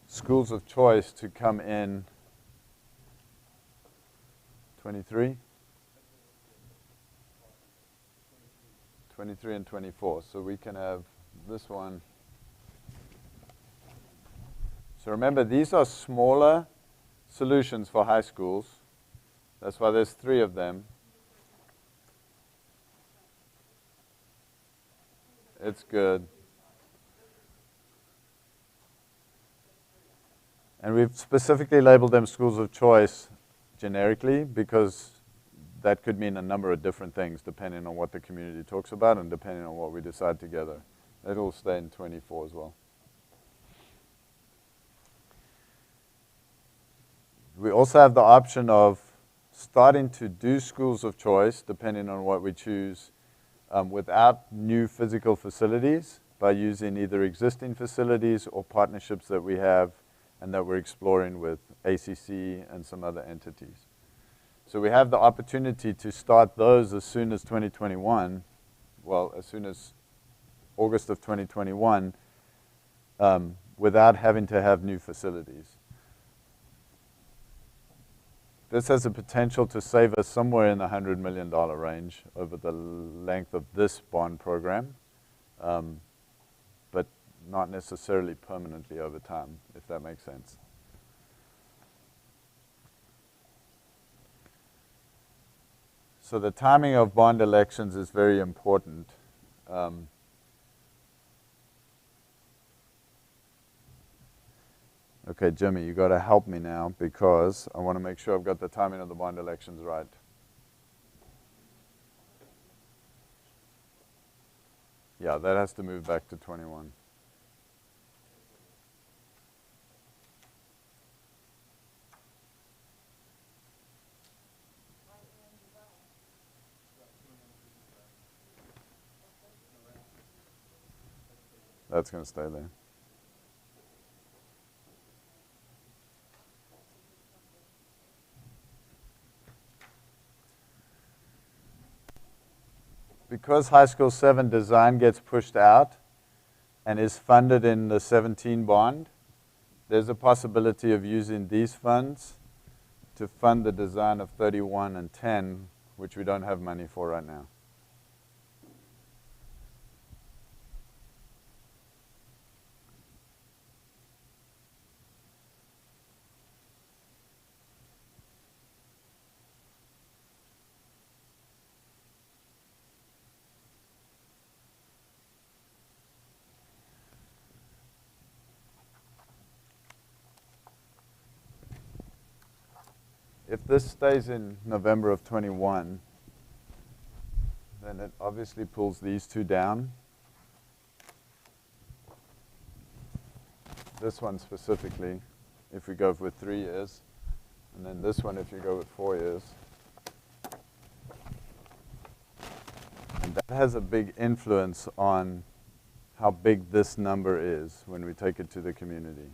schools of choice to come in 23? 23 and 24. So we can have this one. So remember, these are smaller solutions for high schools. That's why there's 3 of them. It's good. And we've specifically labeled them schools of choice generically because that could mean a number of different things depending on what the community talks about and depending on what we decide together. It'll stay in 24 as well. We also have the option of starting to do schools of choice, depending on what we choose, without new physical facilities, by using either existing facilities or partnerships that we have and that we're exploring with ACC and some other entities. So we have the opportunity to start those as soon as 2021, well, as soon as August of 2021, without having to have new facilities. This has the potential to save us somewhere in the $100 million range over the length of this bond program, but not necessarily permanently over time, if that makes sense. So the timing of bond elections is very important. Okay, Jimmy, you got to help me now because I want to make sure I've got the timing of the bond elections right. Yeah, that has to move back to 21. That's going to stay there. Because High School 7 design gets pushed out and is funded in the 17 bond, there's a possibility of using these funds to fund the design of 31 and 10, which we don't have money for right now. If this stays in November of 21, then it obviously pulls these 2 down. This one specifically, if we go with 3 years, and then this one if you go with 4 years. And that has a big influence on how big this number is when we take it to the community.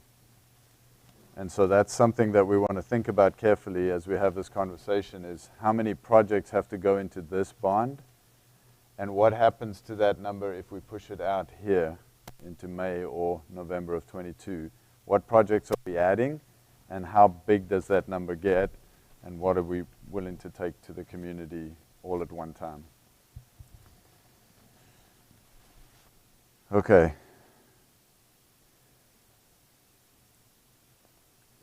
And so that's something that we want to think about carefully as we have this conversation is how many projects have to go into this bond and what happens to that number if we push it out here into May or November of 22. What projects are we adding and how big does that number get and what are we willing to take to the community all at one time? Okay.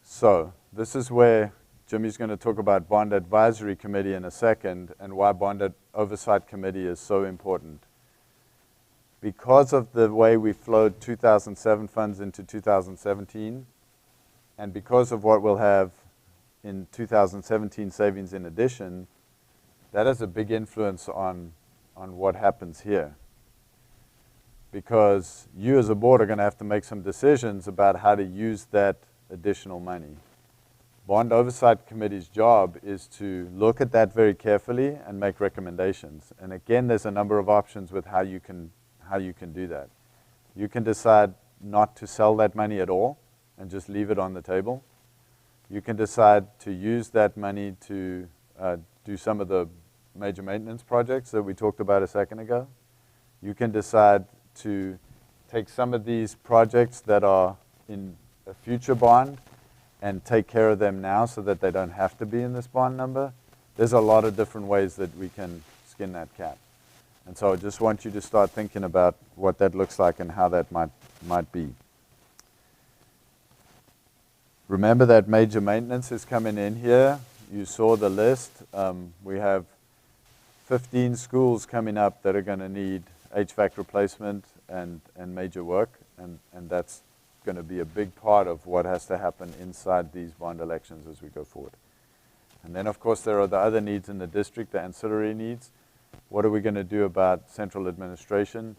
So this is where Jimmy's going to talk about Bond Advisory Committee in a second and why Bond Oversight Committee is so important. Because of the way we flowed 2007 funds into 2017, and because of what we'll have in 2017 savings in addition, that has a big influence on what happens here. Because you as a board are going to have to make some decisions about how to use that additional money. Bond Oversight Committee's job is to look at that very carefully and make recommendations. And again, there's a number of options with how you can do that. You can decide not to sell that money at all and just leave it on the table. You can decide to use that money to do some of the major maintenance projects that we talked about a second ago. You can decide to take some of these projects that are in a future bond and take care of them now so that they don't have to be in this bond number. There's a lot of different ways that we can skin that cat. And so I just want you to start thinking about what that looks like and how that might be. Remember that major maintenance is coming in here. You saw the list. We have 15 schools coming up that are going to need HVAC replacement and major work, and that's going to be a big part of what has to happen inside these bond elections as we go forward. And then, of course, there are the other needs in the district, the ancillary needs. What are we going to do about central administration?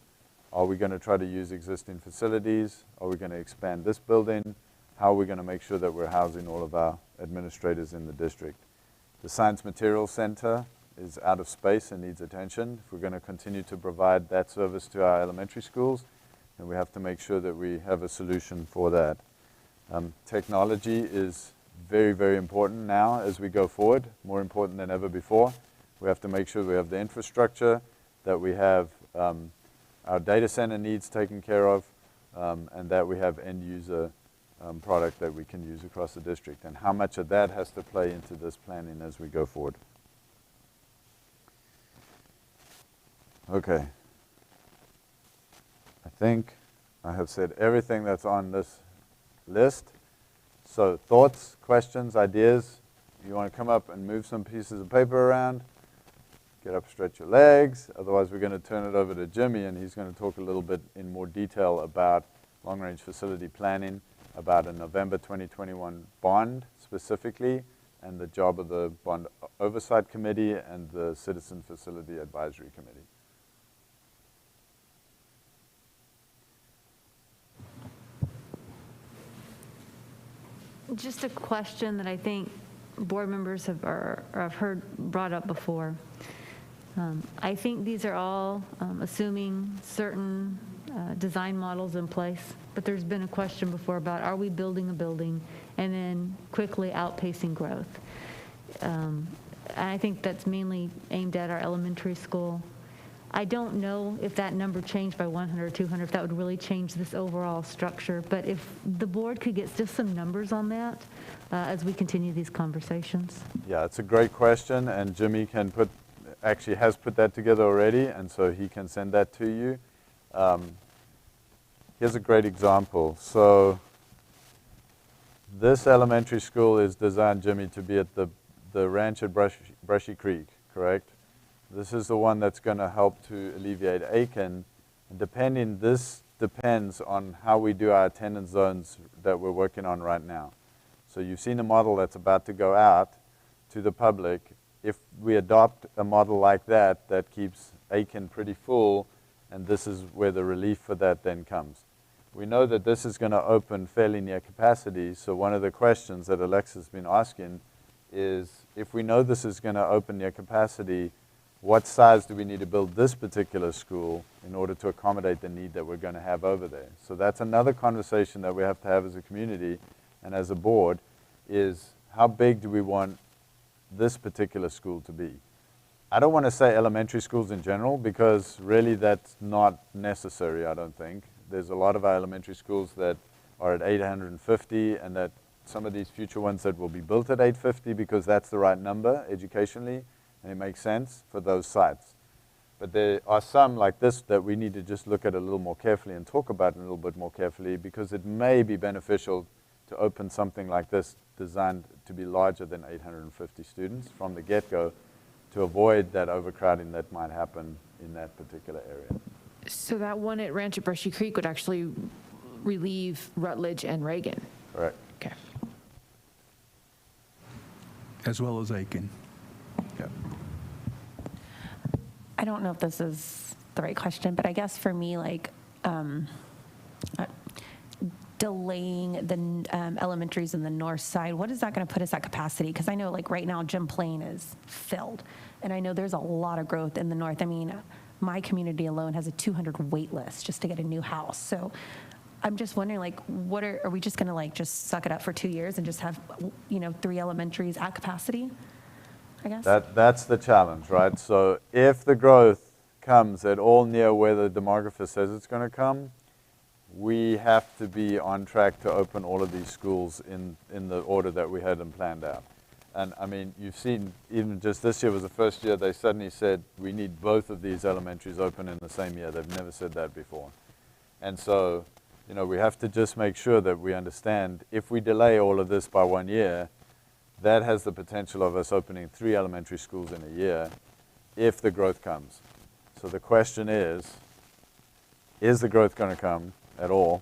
Are we going to try to use existing facilities? Are we going to expand this building? How are we going to make sure that we're housing all of our administrators in the district? The Science Materials Center is out of space and needs attention. If we're going to continue to provide that service to our elementary schools, then we have to make sure that we have a solution for that. Technology is very, very important now as we go forward, more important than ever before. We have to make sure we have the infrastructure, that we have our data center needs taken care of, and that we have end user product that we can use across the district. And how much of that has to play into this planning as we go forward. Okay. I think I have said everything that's on this list. So thoughts, questions, ideas? You want to come up and move some pieces of paper around? Get up, stretch your legs. Otherwise, we're going to turn it over to Jimmy, and he's going to talk a little bit in more detail about long-range facility planning, about a November 2021 bond specifically, and the job of the Bond Oversight Committee and the Citizen Facility Advisory Committee. Just a question that I think board members have heard brought up before. I think these are all assuming certain design models in place, but there's been a question before about, are we building a building and then quickly outpacing growth? And I think that's mainly aimed at our elementary school. I don't know if that number changed by 100 or 200, if that would really change this overall structure, but if the board could get just some numbers on that as we continue these conversations. Yeah, it's a great question, and Jimmy actually has put that together already, and so he can send that to you. Here's a great example. So this elementary school is designed, Jimmy, to be at the ranch at Brushy Creek, correct? This is the one that's going to help to alleviate Aiken. And this depends on how we do our attendance zones that we're working on right now. So you've seen a model that's about to go out to the public. If we adopt a model like that, that keeps Aiken pretty full, and this is where the relief for that then comes. We know that this is going to open fairly near capacity, so one of the questions that Alexa's has been asking is, if we know this is going to open near capacity, what size do we need to build this particular school in order to accommodate the need that we're going to have over there? So that's another conversation that we have to have as a community and as a board, is how big do we want this particular school to be? I don't want to say elementary schools in general, because really that's not necessary, I don't think. There's a lot of our elementary schools that are at 850, and that some of these future ones that will be built at 850 because that's the right number educationally, and it makes sense for those sites. But there are some like this that we need to just look at a little more carefully and talk about a little bit more carefully, because it may be beneficial to open something like this designed to be larger than 850 students from the get-go, to avoid that overcrowding that might happen in that particular area. So that one at Ranch at Brushy Creek would actually relieve Rutledge and Reagan? Correct. Okay. As well as Aiken. Yeah. I don't know if this is the right question, but I guess for me, like, delaying the elementaries in the north side, what is that going to put us at capacity? Because I know like right now Jim Plain is filled, and I know there's a lot of growth in the north. I mean, my community alone has a 200 wait list just to get a new house. So I'm just wondering, like, what are we just going to like just suck it up for 2 years and just have, 3 elementaries at capacity? I guess That's the challenge, right? So if the growth comes at all near where the demographer says it's going to come, we have to be on track to open all of these schools in the order that we had them planned out. And I mean, you've seen, even just this year was the first year they suddenly said, we need both of these elementaries open in the same year. They've never said that before. And so, we have to just make sure that we understand, if we delay all of this by 1 year, that has the potential of us opening 3 elementary schools in a year if the growth comes. So the question is the growth going to come at all?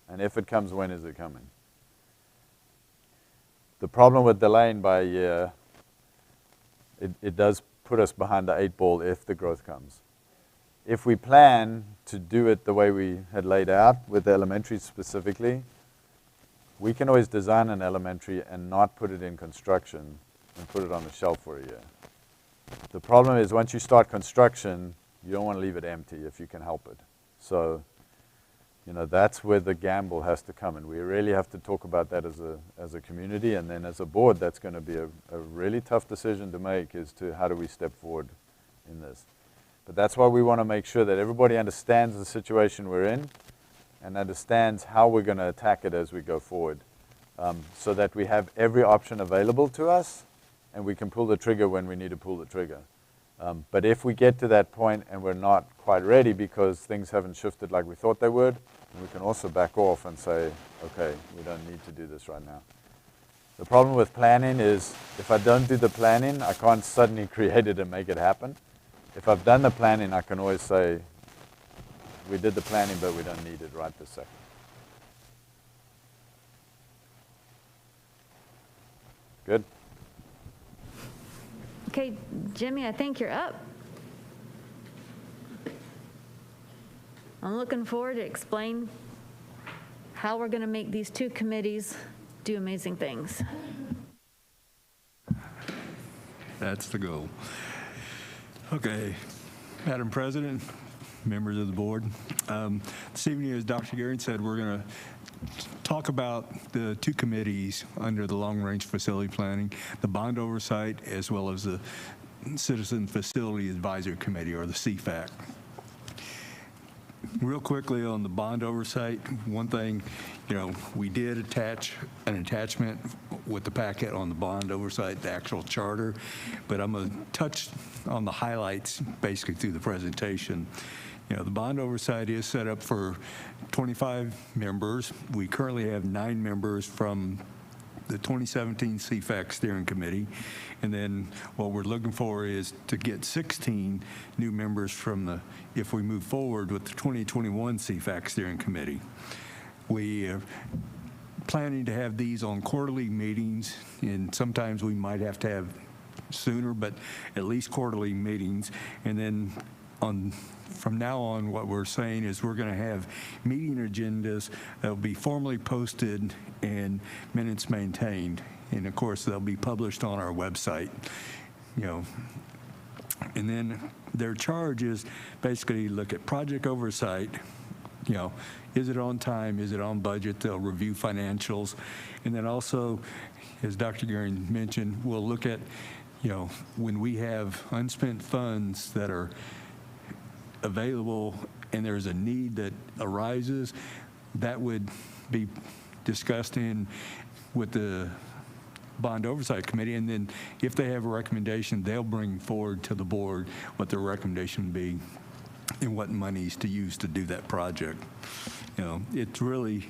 And if it comes, when is it coming? The problem with delaying by a year, it does put us behind the 8 ball if the growth comes. If we plan to do it the way we had laid out with the elementary specifically, we can always design an elementary and not put it in construction and put it on the shelf for a year. The problem is once you start construction, you don't want to leave it empty if you can help it. So, that's where the gamble has to come, and we really have to talk about that as a community, and then as a board, that's going to be a really tough decision to make as to how do we step forward in this. But that's why we want to make sure that everybody understands the situation we're in and understands how we're going to attack it as we go forward, so that we have every option available to us and we can pull the trigger when we need to pull the trigger. But if we get to that point and we're not quite ready because things haven't shifted like we thought they would, we can also back off and say, okay, we don't need to do this right now. The problem with planning is if I don't do the planning, I can't suddenly create it and make it happen. If I've done the planning, I can always say, we did the planning, but we don't need it right this second. Good? Okay, Jimmy, I think you're up. I'm looking forward to explain how we're going to make these 2 committees do amazing things. That's the goal. Okay, Madam President, members of the board. This evening, as Dr. Gearing said, we're going to talk about the 2 committees under the long-range facility planning, the bond oversight, as well as the Citizen Facility Advisory Committee, or the CFAC. Real quickly on the bond oversight, one thing, we did attach an attachment with the packet on the bond oversight, the actual charter, but I'm going to touch on the highlights basically through the presentation. The bond oversight is set up for 25 members. We currently have 9 members from the 2017 CFAC Steering Committee. And then what we're looking for is to get 16 new members from if we move forward with the 2021 CFAC Steering Committee. We are planning to have these on quarterly meetings, and sometimes we might have to have sooner, but at least quarterly meetings. And then from now on, what we're saying is we're going to have meeting agendas that will be formally posted and minutes maintained. And of course, they'll be published on our website. And then their charge is basically look at project oversight. Is it on time? Is it on budget? They'll review financials. And then also, as Dr. Gearing mentioned, we'll look at, when we have unspent funds that are available and there's a need that arises, that would be discussed with the Bond Oversight Committee, and then if they have a recommendation, they'll bring forward to the board what their recommendation would be and what monies to use to do that project. It's really,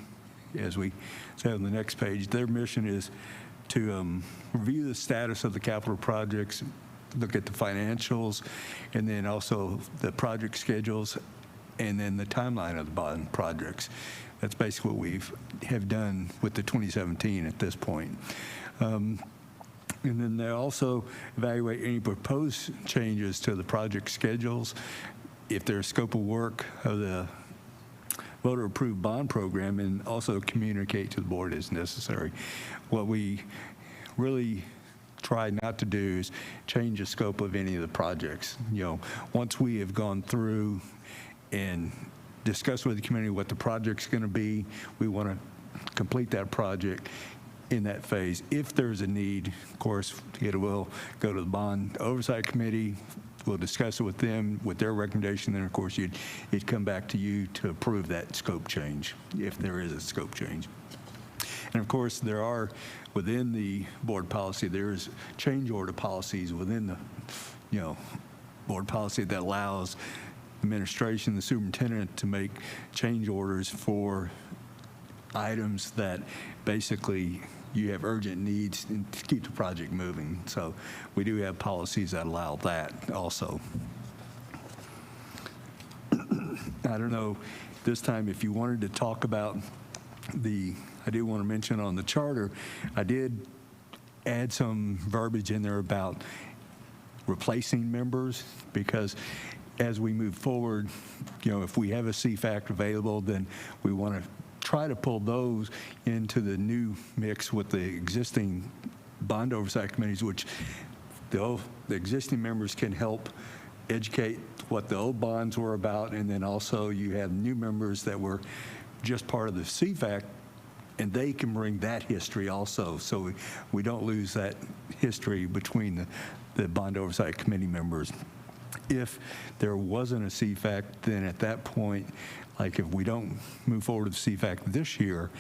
as we say on the next page, their mission is to review the status of the capital projects, look at the financials, and then also the project schedules, and then the timeline of the bond projects. That's basically what we have done with the 2017 at this point. And then they also evaluate any proposed changes to the project schedules, if there's scope of work of the voter-approved bond program and also communicate to the board as necessary. What we really try not to do is change the scope of any of the projects. Once we have gone through and discussed with the community what the project's going to be, we want to complete that project in that phase. If there's a need, of course, it will go to the Bond Oversight Committee. We'll discuss it with them, with their recommendation, then of course it'd come back to you to approve that scope change, if there is a scope change. And of course, there are, within the board policy, there's change order policies within the, board policy that allows administration, the superintendent, to make change orders for items that basically you have urgent needs to keep the project moving. So we do have policies that allow that also. I don't know this time if you wanted to talk about I do want to mention on the charter, I did add some verbiage in there about replacing members, because as we move forward, if we have a CFAC available, then we want to try to pull those into the new mix with the existing bond oversight committees, which the existing members can help educate what the old bonds were about, and then also you have new members that were just part of the CFAC, and they can bring that history also, so we don't lose that history between the bond oversight committee members. If there wasn't a CFAC, then at that point, like if we don't move forward with CFAC this year,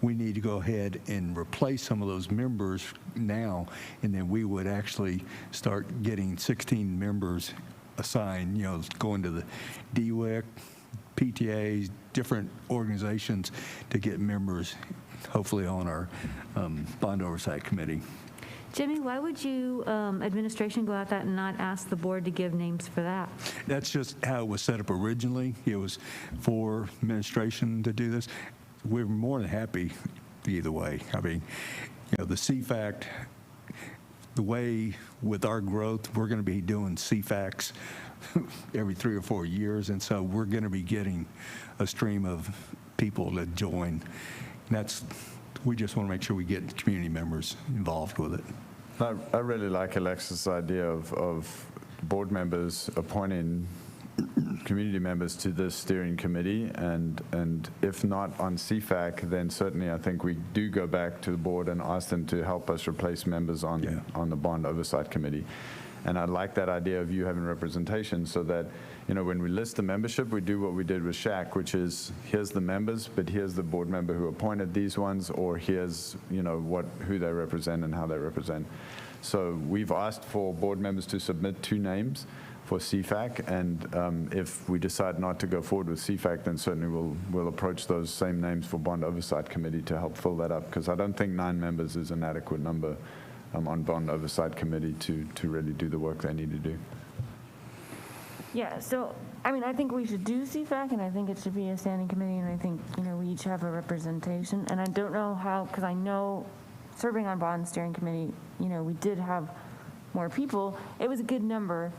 we need to go ahead and replace some of those members now, and then we would actually start getting 16 members assigned, going to the DWIC, PTAs, different organizations to get members, hopefully on our bond oversight committee. Jimmy, why would you, administration, go out that and not ask the board to give names for that? That's just how it was set up originally. It was for administration to do this. We're more than happy either way. I mean, the CFAC, the way with our growth, we're going to be doing CFACs every 3 or 4 years, and so we're going to be getting a stream of people to join. And we just want to make sure we get community members involved with it. I really like Alexis' idea of board members appointing community members to this steering committee, and if not on CFAC, then certainly I think we do go back to the board and ask them to help us replace members on the bond oversight committee. And I like that idea of you having representation, so that when we list the membership, we do what we did with SHAC, which is here's the members, but here's the board member who appointed these ones, or here's who they represent and how they represent. So we've asked for board members to submit 2 names for CFAC, and if we decide not to go forward with CFAC, then certainly we'll approach those same names for bond oversight committee to help fill that up, because I don't think 9 members is an adequate number on bond oversight committee to really do the work they need to do. Yeah, so, I think we should do CFAC, and I think it should be a standing committee, and I think, we each have a representation. And I don't know how, because I know serving on bond steering committee, we did have more people. It was a good number,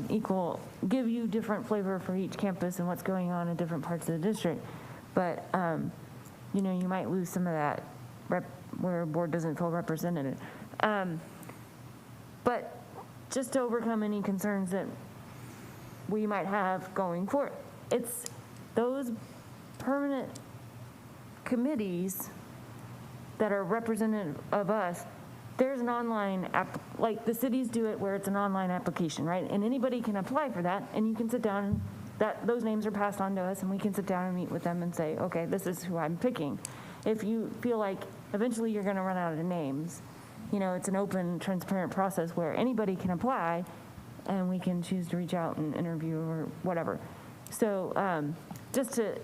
equal, give you different flavor for each campus and what's going on in different parts of the district. But, you might lose some of that where a board doesn't feel represented. But just to overcome any concerns that we might have going forward, it's those permanent committees that are representative of us. There's an online app, like the cities do it, where it's an online application, right? And anybody can apply for that, and you can sit down, and those names are passed on to us, and we can sit down and meet with them and say, okay, this is who I'm picking. If you feel like eventually you're going to run out of names, it's an open, transparent process where anybody can apply, and we can choose to reach out and interview or whatever. So just to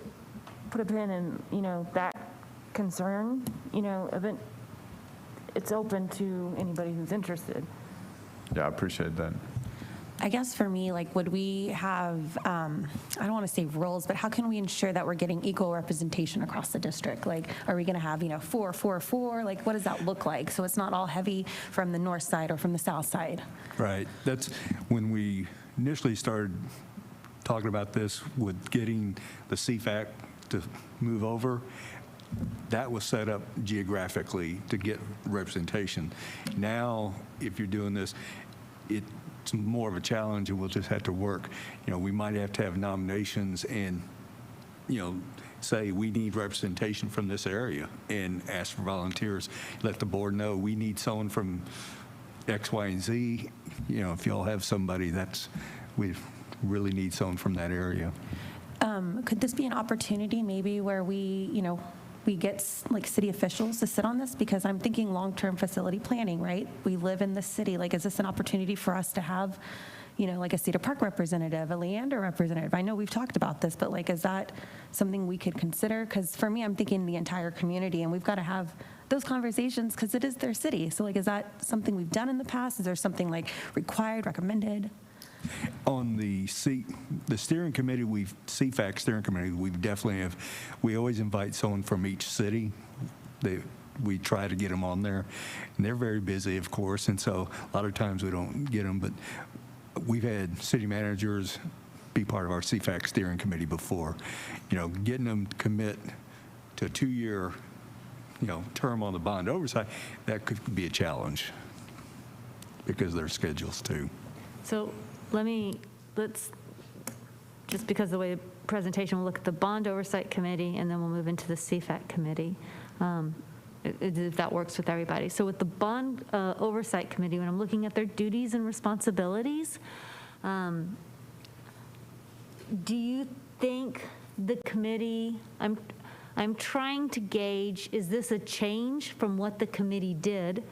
put a pin in, that concern, it's open to anybody who's interested. Yeah, I appreciate that. I guess for me, would we have, I don't want to say rules, but how can we ensure that we're getting equal representation across the district? Are we going to have, 4, 4, 4? What does that look like? So it's not all heavy from the north side or from the south side. Right. That's when we initially started talking about this with getting the CFAC to move over, that was set up geographically to get representation. Now, if you're doing this, it's more of a challenge, and we'll just have to work. We might have to have nominations and, say we need representation from this area and ask for volunteers. Let the board know we need someone from X, Y, and Z. If y'all have somebody we really need someone from that area. Could this be an opportunity maybe where we get like city officials to sit on this? Because I'm thinking long-term facility planning, right? We live in the city. Like, is this an opportunity for us to have, like a Cedar Park representative, a Leander representative? I know we've talked about this, but like, is that something we could consider? Because for me, I'm thinking the entire community, and we've got to have those conversations because it is their city. So like, is that something we've done in the past? Is there something like required, recommended? On the steering committee, CFAC steering committee, we always invite someone from each city. We try to get them on there, and they're very busy, of course, and so a lot of times we don't get them, but we've had city managers be part of our CFAC steering committee before. Getting them to commit to a 2-year, term on the bond oversight, that could be a challenge because of their schedules too. So let's, just because of the way the presentation, we'll look at the Bond Oversight Committee, and then we'll move into the CFAC Committee, if that works with everybody. So with the Bond Oversight Committee, when I'm looking at their duties and responsibilities, do you think the committee, I'm trying to gauge, is this a change from what the committee did?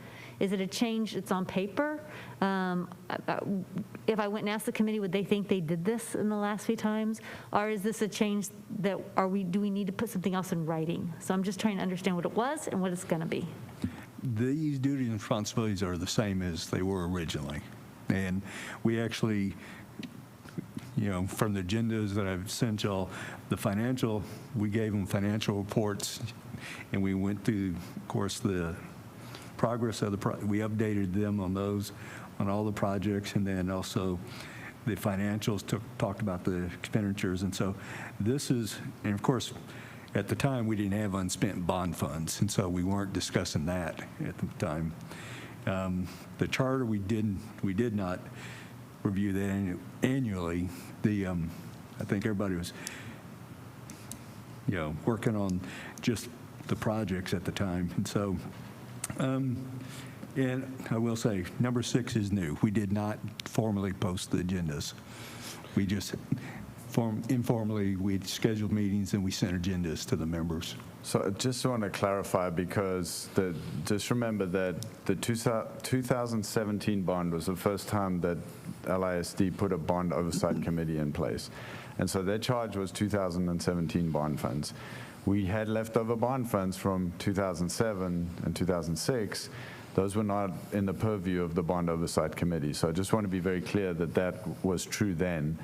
Is it a change that's on paper? If I went and asked the committee, would they think they did this in the last few times? Or is this a change that, do we need to put something else in writing? So I'm just trying to understand what it was and what it's going to be. These duties and responsibilities are the same as they were originally. And we actually, from the agendas that I've sent y'all, we gave them financial reports, and we went through, of course, the progress of we updated them on those, on all the projects, and then also the financials talked about the expenditures. And so this is, and of course, at the time we didn't have unspent bond funds, and so we weren't discussing that at the time. The charter, we did not review that annually. I think everybody was, working on just the projects at the time, and so. And I will say, number 6 is new. We did not formally post the agendas. We just informally, we scheduled meetings and we sent agendas to the members. So I just want to clarify, because just remember that the 2017 bond was the first time that LISD put a bond oversight committee in place. And so their charge was 2017 bond funds. We had leftover bond funds from 2007 and 2006. Those were not in the purview of the Bond Oversight Committee. So I just want to be very clear that that was true then.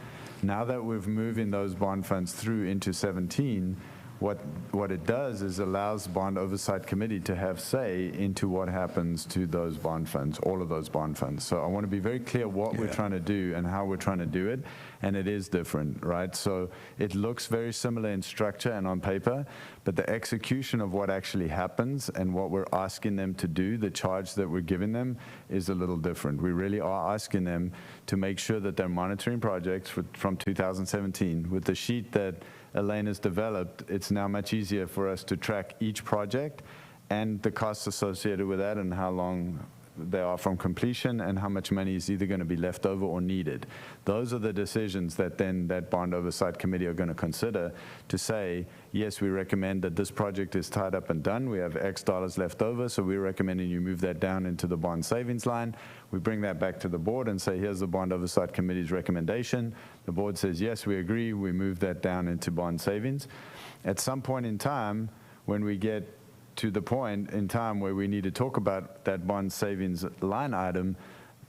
Now that we're moving those bond funds through into 17, what it does is allows the Bond Oversight Committee to have say into what happens to those bond funds, all of those bond funds. So I want to be very clear what we're trying to do and how we're trying to do it, and it is different, right? So it looks very similar in structure and on paper, but the execution of what actually happens and what we're asking them to do, the charge that we're giving them, is a little different. We really are asking them to make sure that they're monitoring projects from 2017. With the sheet that Elaine has developed, it's now much easier for us to track each project and the costs associated with that and how long they are from completion and how much money is either going to be left over or needed. Those are the decisions that then that Bond Oversight Committee are going to consider to say, yes, we recommend that this project is tied up and done. We have X dollars left over, so we're recommending you move that down into the bond savings line. We bring that back to the board and say, here's the Bond Oversight Committee's recommendation. The board says, yes, we agree. We move that down into bond savings. At some point in time, when we get to the point in time where we need to talk about that bond savings line item,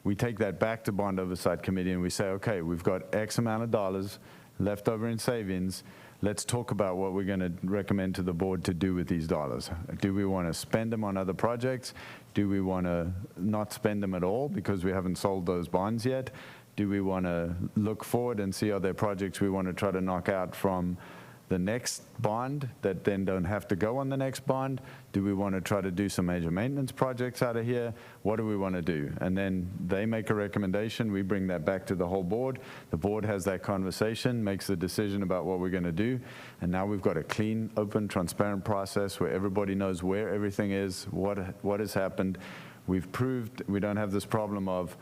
we take that back to Bond Oversight Committee and we say, okay, we've got X amount of dollars left over in savings. Let's talk about what we're going to recommend to the board to do with these dollars. Do we want to spend them on other projects? Do we want to not spend them at all because we haven't sold those bonds yet? Do we want to look forward and see are there projects we want to try to knock out from the next bond that then don't have to go on the next bond? Do we want to try to do some major maintenance projects out of here? What do we want to do? And then they make a recommendation. We bring that back to the whole board. The board has that conversation, makes a decision about what we're going to do. And now we've got a clean, open, transparent process where everybody knows where everything is, what has happened. We've proved we don't have this problem of,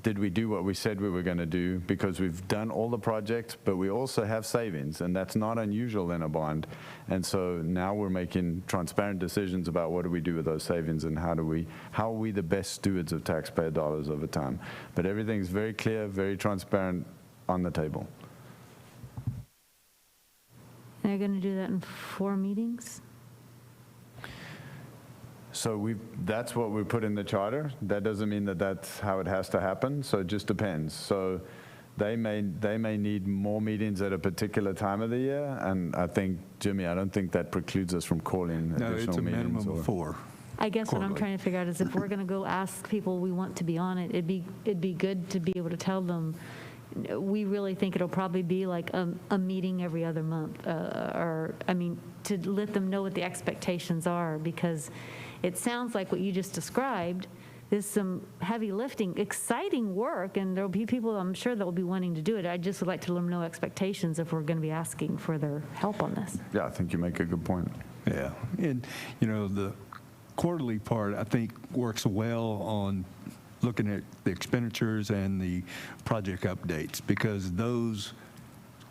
did we do what we said we were going to do, because we've done all the projects, but we also have savings, and that's not unusual in a bond. And so now we're making transparent decisions about what do we do with those savings and how are we the best stewards of taxpayer dollars over time. But everything's very clear, very transparent on the table. They're going to do that in 4 meetings? So that's what we put in the charter. That doesn't mean that that's how it has to happen. So it just depends. So they may need more meetings at a particular time of the year. And I think, Jimmy, I don't think that precludes us from calling additional meetings. No, it's a minimum of 4. I guess what I'm trying to figure out is if we're going to go ask people we want to be on it, it'd be good to be able to tell them, we really think it'll probably be like a meeting every other month, or I mean, to let them know what the expectations are, because it sounds like what you just described is some heavy lifting, exciting work, and there'll be people, I'm sure, that will be wanting to do it. I just would like to let them know expectations if we're going to be asking for their help on this. Yeah, I think you make a good point. Yeah, and the quarterly part, I think, works well on looking at the expenditures and the project updates, because those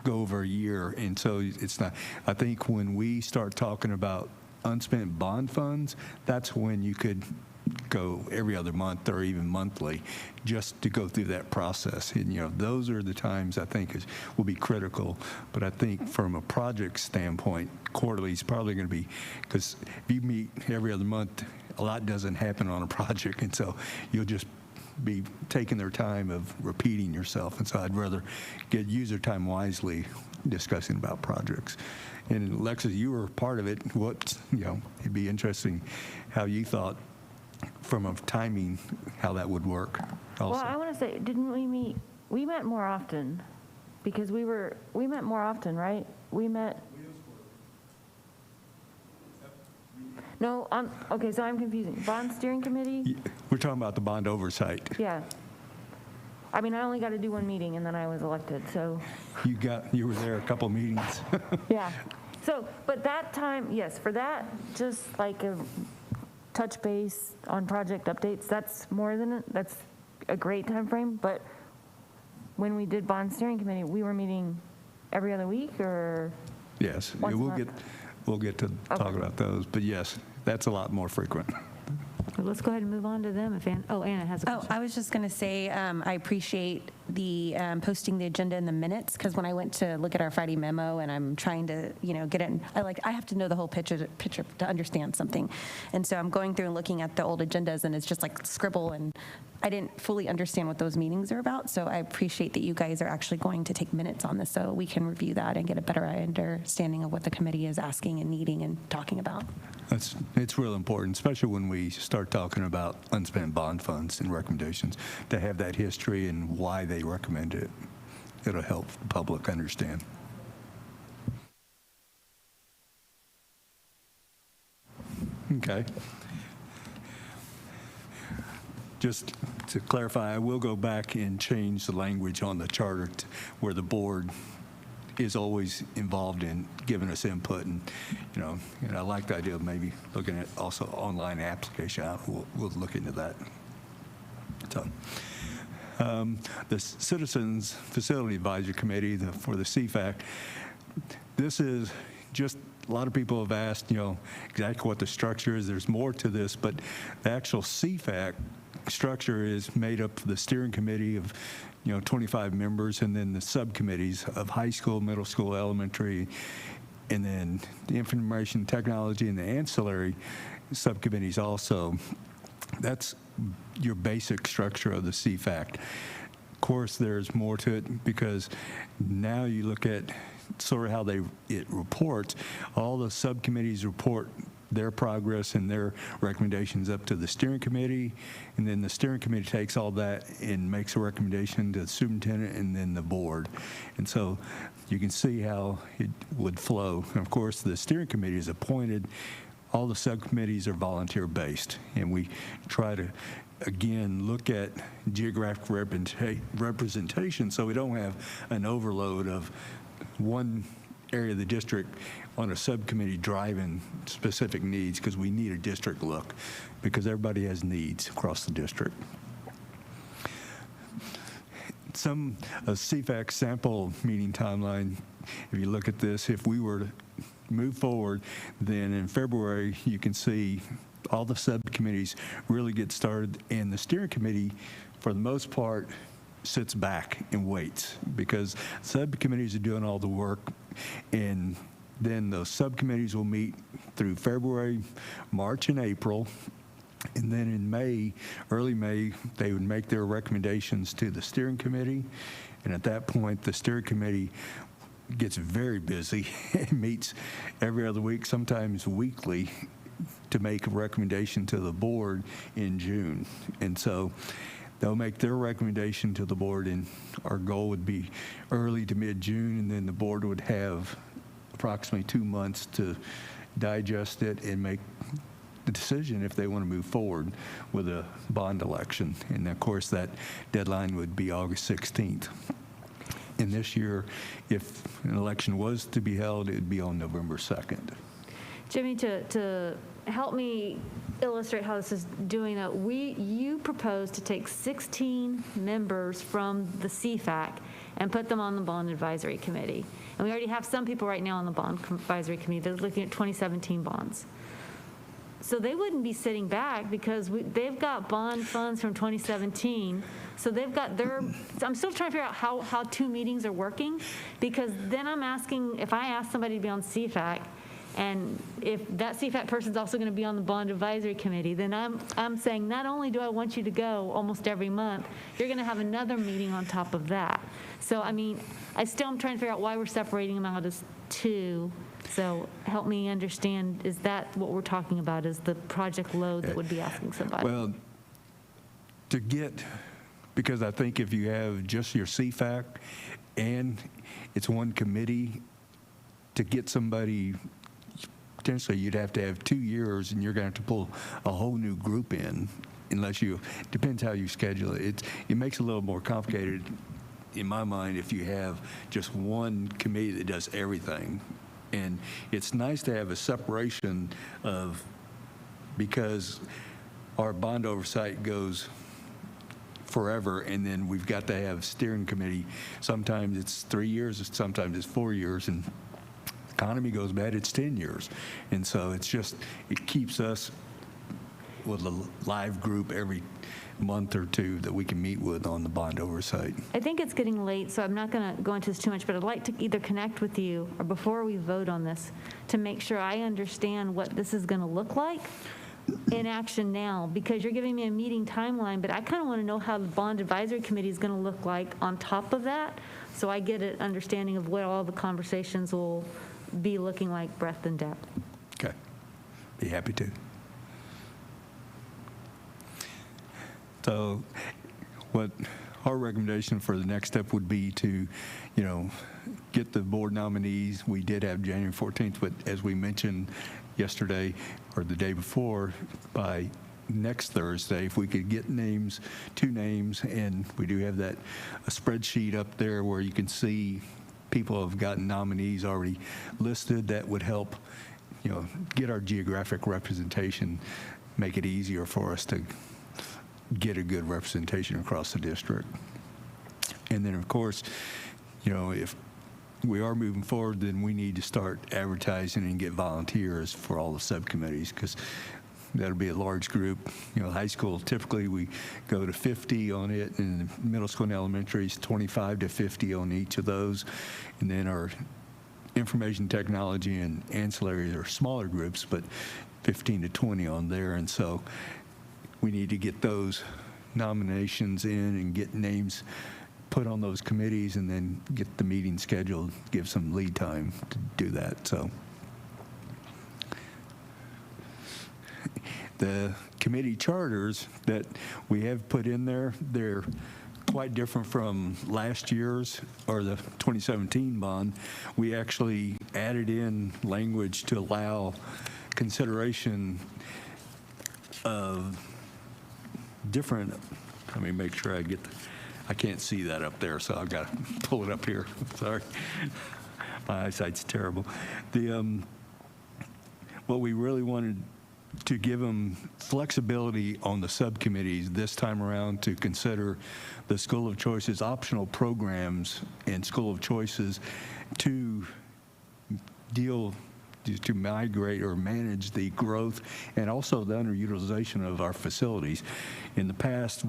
go over a year, and so it's not, I think when we start talking about unspent bond funds, that's when you could go every other month or even monthly just to go through that process. And those are the times I think will be critical. But I think from a project standpoint, quarterly is probably going to be, because if you meet every other month, a lot doesn't happen on a project, and so you'll just be taking their time of repeating yourself. And so I'd rather use their time wisely discussing about projects. And Alexis, you were part of it. It'd be interesting how you thought from a timing, how that would work also. Well, I want to say, didn't we meet? We met more often, because we met more often, right? We met. No, okay, so I'm confusing. Bond steering committee? We're talking about the bond oversight. Yeah. I mean, I only got to do 1 meeting, and then I was elected, so. You were there a couple meetings. Yeah. So, but that time, yes, for that, just like a touch base on project updates, that's a great time frame. But when we did bond steering committee, we were meeting every other week, or? Yes, we'll get to talk about those, but yes, that's a lot more frequent. Well, let's go ahead and move on to them. If Anna has a question. I was just going to say I appreciate the posting the agenda in the minutes, because when I went to look at our Friday memo and I'm trying to get it, I have to know the whole picture to understand something, and so I'm going through and looking at the old agendas, and it's just like scribble, and I didn't fully understand what those meetings are about. So I appreciate that you guys are actually going to take minutes on this so we can review that and get a better understanding of what the committee is asking and needing and talking about. It's real important, especially when we start talking about unspent bond funds and recommendations, to have that history and why they recommend it. It'll help the public understand. Okay. Just to clarify, I will go back and change the language on the charter where the board is always involved in giving us input, and I like the idea of maybe looking at also online application. We'll look into that. So, the Citizens Facility Advisory Committee for the CFAC. This is just, a lot of people have asked, exactly what the structure is. There's more to this, but the actual CFAC structure is made up of the steering committee of 25 members, and then the subcommittees of high school, middle school, elementary, and then the information technology and the ancillary subcommittees also. That's your basic structure of the CFAC. Of course, there's more to it, because now you look at sort of how it reports. All the subcommittees report their progress and their recommendations up to the steering committee, and then the steering committee takes all that and makes a recommendation to the superintendent and then the board. And so you can see how it would flow. And of course, the steering committee is appointed. All the subcommittees are volunteer-based, and we try to, again, look at geographic representation so we don't have an overload of one area of the district on a subcommittee driving specific needs, because we need a district look, because everybody has needs across the district. A CFAC sample meeting timeline, if you look at this, if we were to move forward, then in February you can see all the subcommittees really get started, and the steering committee, for the most part, sits back and waits, because subcommittees are doing all the work, and then those subcommittees will meet through February, March, and April. And then in May, early May, they would make their recommendations to the steering committee. And at that point, the steering committee gets very busy and meets every other week, sometimes weekly, to make a recommendation to the board in June. And so they'll make their recommendation to the board, and our goal would be early to mid-June, and then the board would have approximately 2 months to digest it and make the decision if they want to move forward with a bond election. And of course, that deadline would be August 16th. And this year, if an election was to be held, it would be on November 2nd. Jimmy, to help me illustrate how this is doing that, you propose to take 16 members from the CFAC and put them on the Bond Advisory Committee. And we already have some people right now on the Bond Advisory Committee that are looking at 2017 bonds. So they wouldn't be sitting back, because they've got bond funds from 2017. So they've got I'm still trying to figure out how 2 meetings are working, because then I'm asking, if I ask somebody to be on CFAC, and if that CFAC person's also going to be on the Bond Advisory Committee, then I'm saying, not only do I want you to go almost every month, you're going to have another meeting on top of that. So, I mean, I still am trying to figure out why we're separating them out as 2. So help me understand, is that what we're talking about, is the project load that would be asking somebody? Well, because I think if you have just your CFAC and it's one committee, to get somebody, potentially you'd have to have 2 years, and you're going to have to pull a whole new group in, unless depends how you schedule it. It makes it a little more complicated, in my mind, if you have just one committee that does everything. And it's nice to have a separation because our bond oversight goes forever, and then we've got to have steering committee. Sometimes it's 3 years, sometimes it's 4 years, and the economy goes bad, it's 10 years. And so it keeps us with a live group every month or 2 that we can meet with on the bond oversight. I think it's getting late, so I'm not going to go into this too much, but I'd like to either connect with you or before we vote on this to make sure I understand what this is going to look like in action now, because you're giving me a meeting timeline, but I kind of want to know how the Bond Advisory Committee is going to look like on top of that, so I get an understanding of what all the conversations will be looking like, breadth and depth. Okay. Be happy to. So what our recommendation for the next step would be to, get the board nominees. We did have January 14th, but as we mentioned yesterday or the day before, by next Thursday, if we could get 2 names, and we do have a spreadsheet up there where you can see people have gotten nominees already listed, that would help, get our geographic representation, make it easier for us to get a good representation across the district. And then, of course, if we are moving forward, then we need to start advertising and get volunteers for all the subcommittees, because that'll be a large group. High school, typically we go to 50 on it, and middle school and elementary is 25 to 50 on each of those. And then our information technology and ancillaries are smaller groups, but 15 to 20 on there. And so we need to get those nominations in and get names put on those committees, and then get the meeting scheduled, give some lead time to do that. So the committee charters that we have put in there, they're quite different from last year's or the 2017 bond. We actually added in language to allow consideration of different, let me make sure I get, I can't see that up there, so I've got to pull it up here. Sorry. My eyesight's terrible. What we really wanted to give them flexibility on the subcommittees this time around to consider the School of Choice's optional programs and School of Choices to deal to migrate or manage the growth and also the underutilization of our facilities. In the past,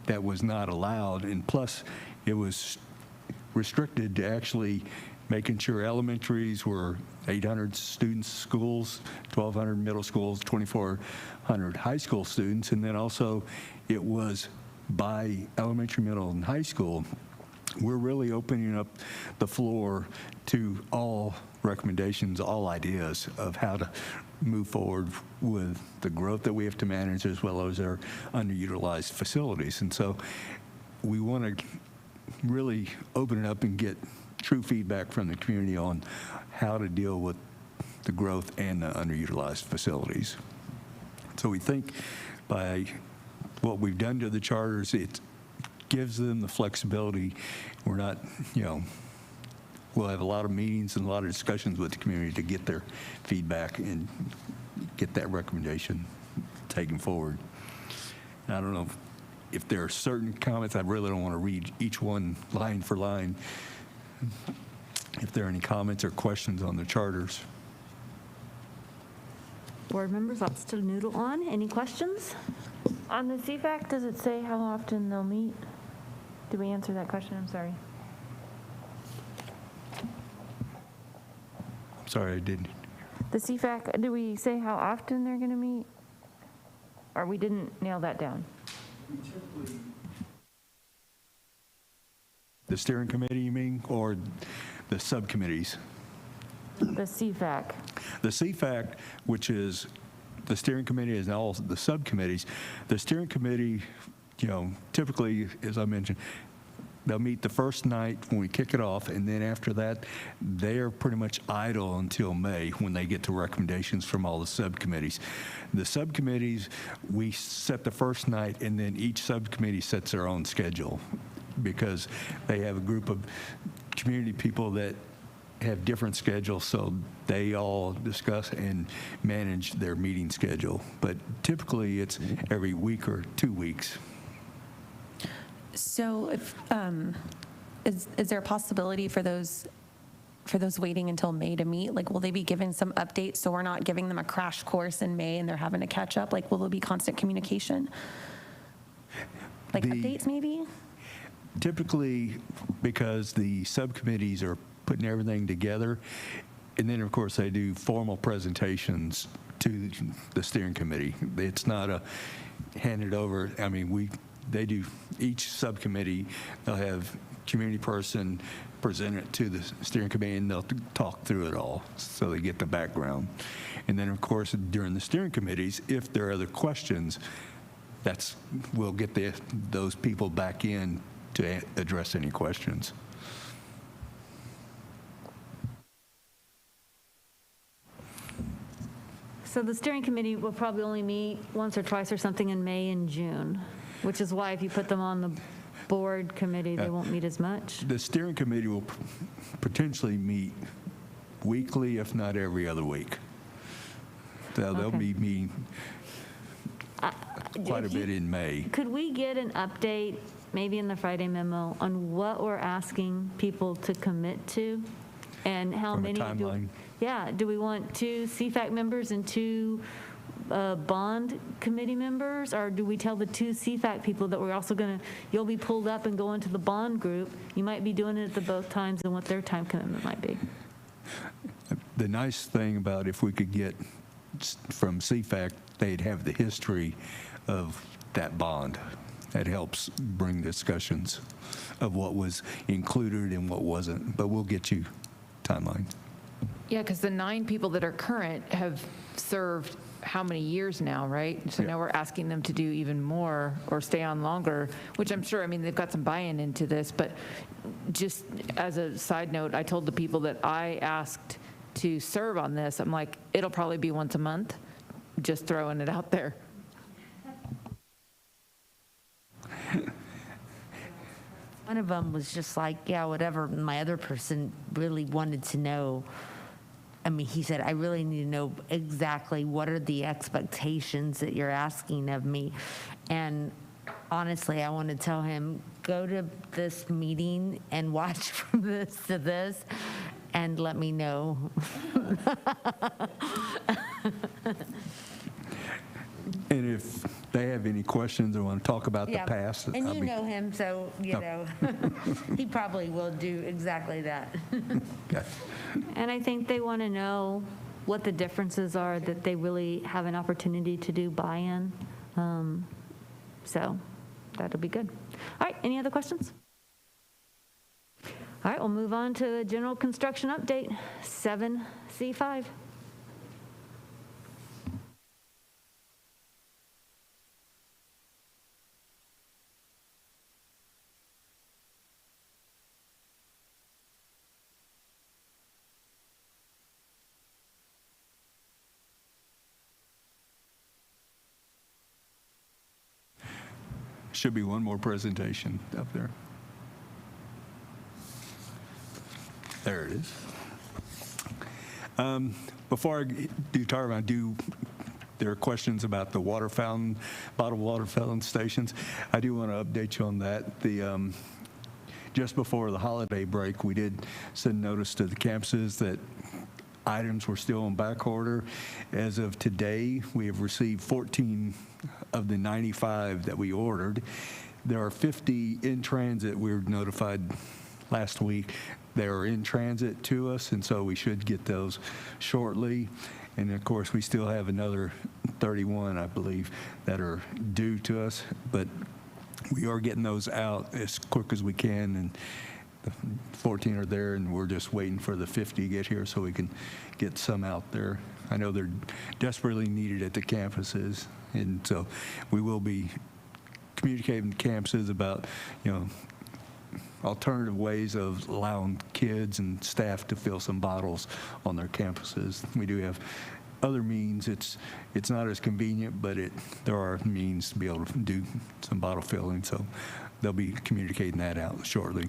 that was not allowed, and plus it was restricted to actually making sure elementaries were 800 students schools, 1,200 middle schools, 2,400 high school students, and then also it was by elementary, middle, and high school. We're really opening up the floor to all recommendations, all ideas of how to move forward with the growth that we have to manage as well as our underutilized facilities. And so we want to really open it up and get true feedback from the community on how to deal with the growth and the underutilized facilities. So we think by what we've done to the charters, it gives them the flexibility. We're not, we'll have a lot of meetings and a lot of discussions with the community to get their feedback and get that recommendation taken forward. I don't know if there are certain comments. I really don't want to read each one line for line. If there are any comments or questions on the charters. Board members, I'll still noodle on. Any questions? On the CFAC, does it say how often they'll meet? Did we answer that question? I'm sorry. Sorry, I didn't. The CFAC, do we say how often they're going to meet? Or we didn't nail that down? The steering committee, you mean, or the subcommittees? The CFAC. The CFAC, which is the steering committee, is all the subcommittees. The steering committee, typically, as I mentioned, they'll meet the first night when we kick it off, and then after that, they are pretty much idle until May when they get the recommendations from all the subcommittees. The subcommittees, we set the first night, and then each subcommittee sets their own schedule because they have a group of community people that have different schedules, so they all discuss and manage their meeting schedule. But typically, it's every week or 2 weeks. So if, is there a possibility for those waiting until May to meet? Like, will they be given some updates so we're not giving them a crash course in May and they're having to catch up? Like, will there be constant communication? Like updates maybe? Typically, because the subcommittees are putting everything together, and then of course they do formal presentations to the steering committee. It's not a handed over. I mean, they do each subcommittee. They'll have community person present it to the steering committee, and they'll talk through it all so they get the background. And then of course during the steering committees, if there are other questions, we'll get those people back in to address any questions. So the steering committee will probably only meet once or twice or something in May and June, which is why if you put them on the board committee, they won't meet as much. The steering committee will potentially meet weekly, if not every other week. They'll be meeting quite a bit in May. Could we get an update, maybe in the Friday memo, on what we're asking people to commit to? And how From many? a timeline? Do we want 2 CFAC members and 2 bond committee members? Or do we tell the 2 CFAC people that we're also you'll be pulled up and go into the bond group? You might be doing it at both times and what their time commitment might be. The nice thing about if we could get from CFAC, they'd have the history of that bond. That helps bring discussions of what was included and what wasn't. But we'll get you timeline. Yeah, because the 9 people that are current have served how many years now, right? So now we're asking them to do even more or stay on longer, which I'm sure, I mean, they've got some buy-in into this, but just as a side note, I told the people that I asked to serve on this, I'm like, it'll probably be once a month, just throwing it out there. One of them was just like, yeah, whatever. My other person really wanted to know. I mean, he said, I really need to know exactly what are the expectations that you're asking of me. And honestly, I want to tell him, go to this meeting and watch from this to this and let me know. And if they have any questions or want to talk about the past, and you know him, so, you know, he probably will do exactly that. Okay. And I think they want to know what the differences are, that they really have an opportunity to do buy-in. So that'll be good. All right, any other questions? All right, we'll move on to the general construction update, 7C5. Should be one more presentation up there. There it is. Before I do Tarvin, there are questions about the water fountain, bottled water fountain stations. I do want to update you on that. Just before the holiday break, we did send notice to the campuses that items were still on back order. As of today, we have received 14 of the 95 that we ordered. There are 50 in transit. We were notified last week. They are in transit to us, and so we should get those shortly. And of course, we still have another 31, I believe, that are due to us, but we are getting those out as quick as we can, and the 14 are there, and we're just waiting for the 50 to get here so we can get some out there. I know they're desperately needed at the campuses, and so we will be communicating with campuses about, alternative ways of allowing kids and staff to fill some bottles on their campuses. We do have other means. It's not as convenient, but there are means to be able to do some bottle filling, so they'll be communicating that out shortly.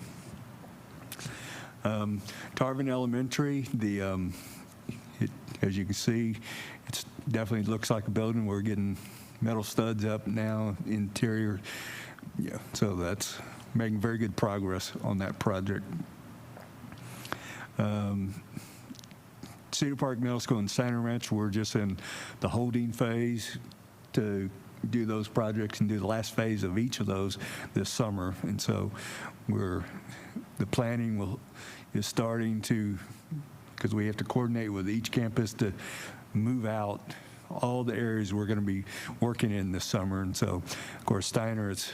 Tarvin Elementary, as you can see, it definitely looks like a building. We're getting metal studs up now, interior. Yeah, so that's making very good progress on that project. Cedar Park Middle School and Center Ranch, we're just in the holding phase to do those projects and do the last phase of each of those this summer. And so the planning is starting to, because we have to coordinate with each campus to move out all the areas we're going to be working in this summer. And so, of course, Steiner, it's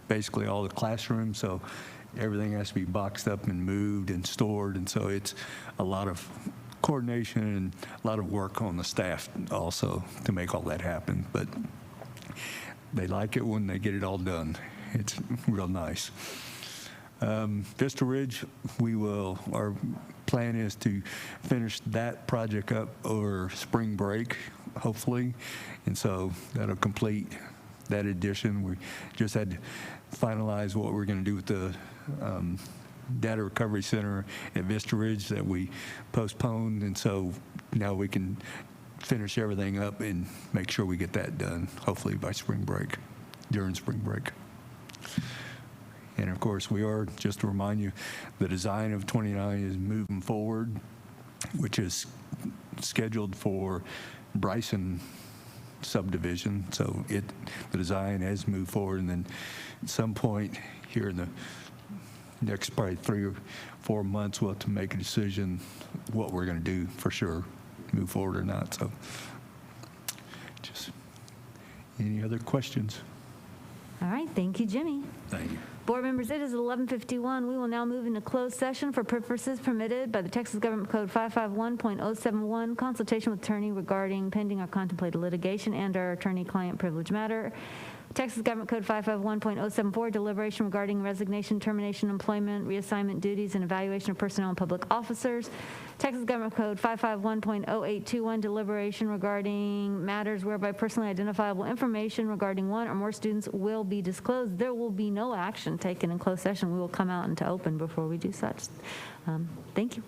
basically all the classrooms, so everything has to be boxed up and moved and stored. And so it's a lot of coordination and a lot of work on the staff also to make all that happen. But they like it when they get it all done. It's real nice. Vista Ridge, our plan is to finish that project up over spring break, hopefully. And so that'll complete that addition. We just had to finalize what we're going to do with the Data Recovery Center at Vista Ridge that we postponed. And so now we can finish everything up and make sure we get that done, hopefully by spring break, during spring break. And of course, just to remind you, the design of 29 is moving forward, which is scheduled for Bryson subdivision. So the design has moved forward, and then at some point here in the next probably 3 or 4 months, we'll have to make a decision what we're going to do for sure, move forward or not. So just any other questions? All All right, thank you, Jimmy. Thank you. Board members, it is 11:51. We will now move into closed session for purposes permitted by the Texas Government Code 551.071, consultation with attorney regarding pending or contemplated litigation and/or attorney-client privilege matter. Texas Government Code 551.074, deliberation regarding resignation, termination, employment, reassignment duties, and evaluation of personnel and public officers. Texas Government Code 551.0821, deliberation regarding matters whereby personally identifiable information regarding one or more students will be disclosed. There will be no action taken in closed session. We will come out into open before we do such. Thank you.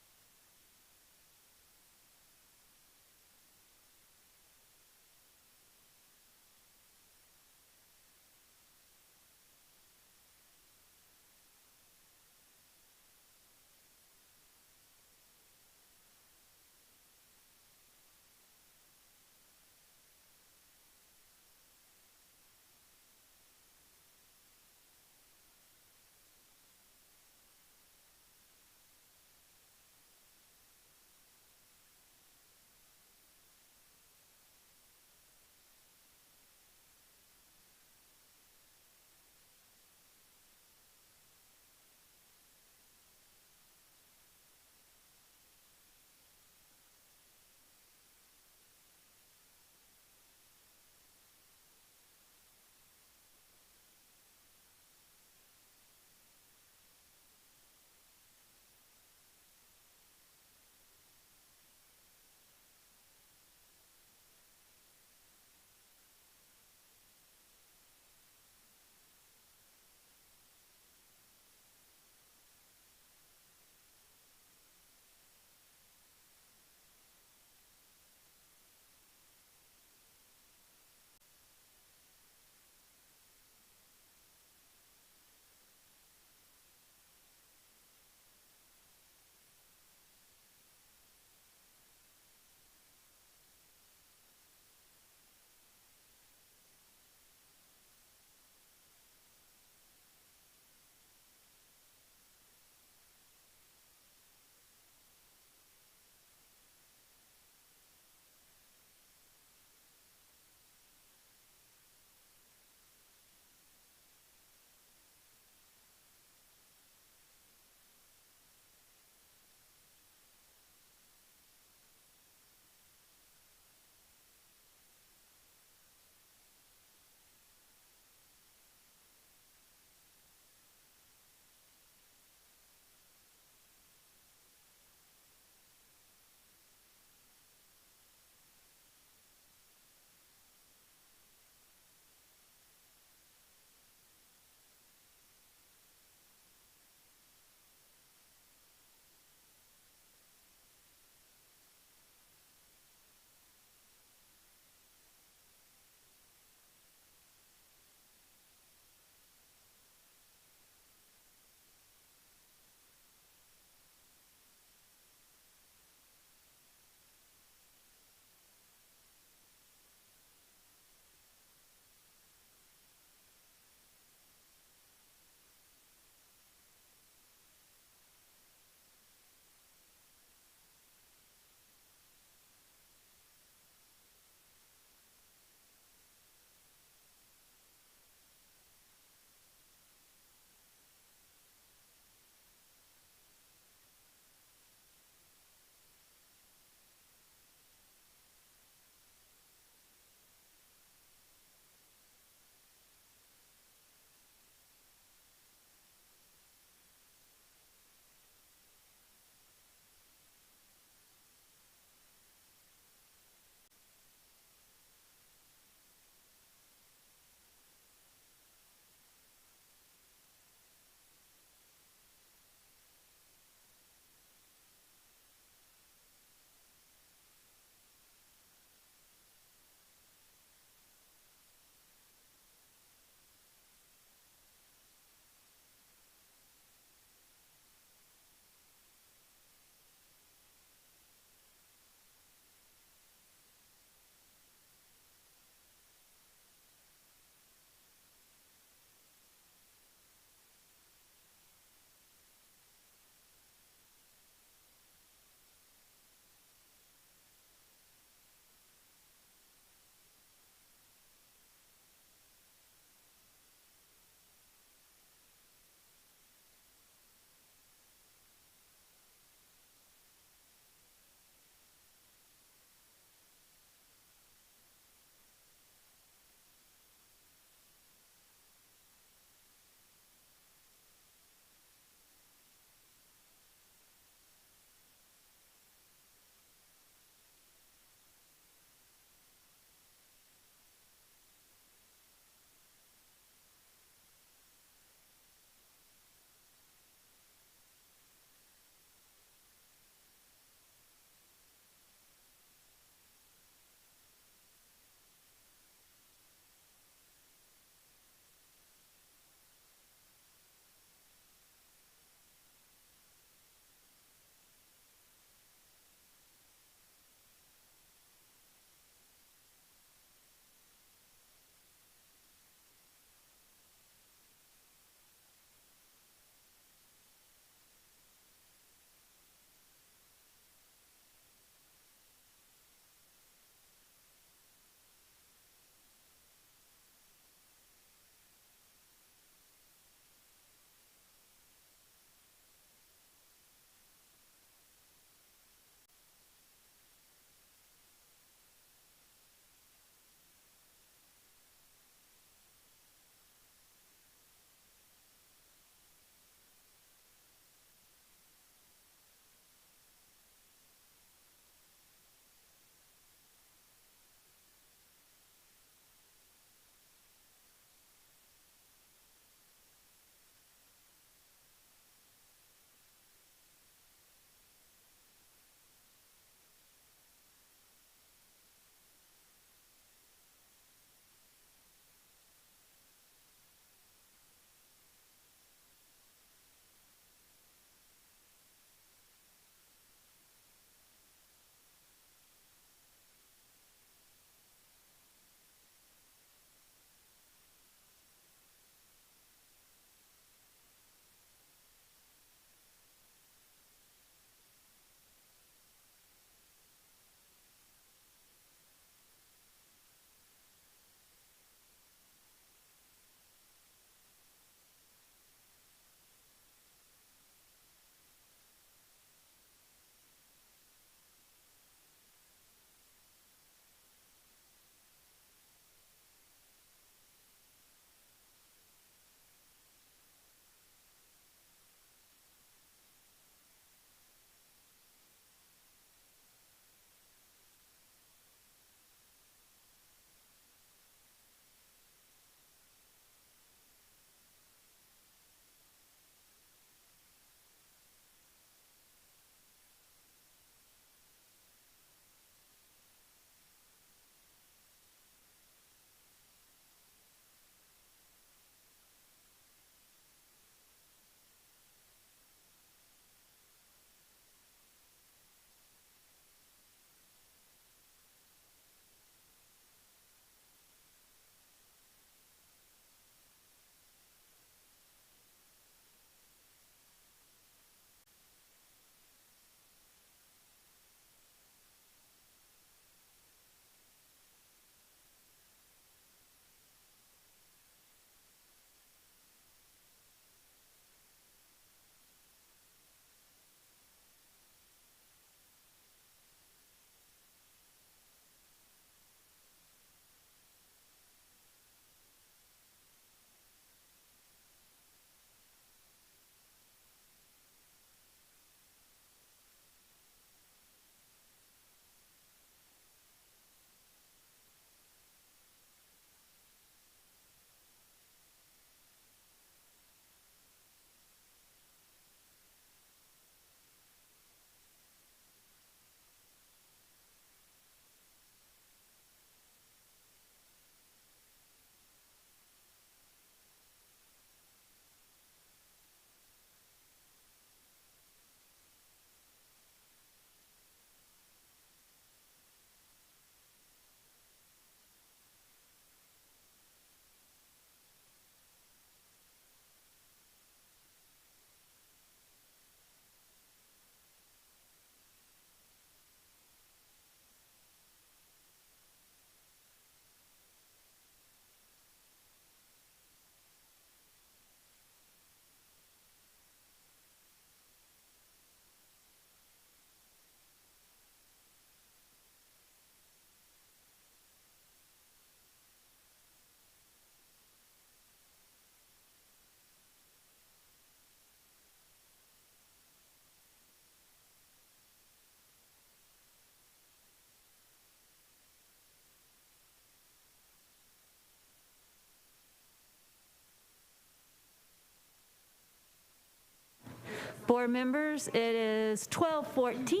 Board members, it is 12:14.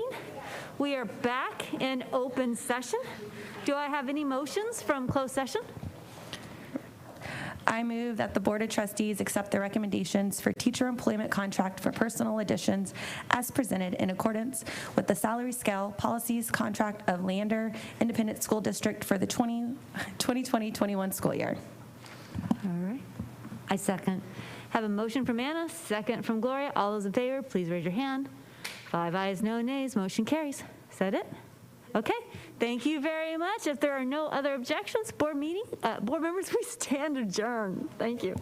We are back in open session. Do I have any motions from closed session? I move that the Board of Trustees accept the recommendations for teacher employment contract for personal additions as presented in accordance with the salary scale policies contract of Leander Independent School District for the 2020-21 school year. All right. I second. Have a motion from Anna, second from Gloria. All those in favor, please raise your hand. 5 ayes, no nays, motion carries. Is that it? Okay. Thank you very much. If there are no other objections, board members, we stand adjourned. Thank you.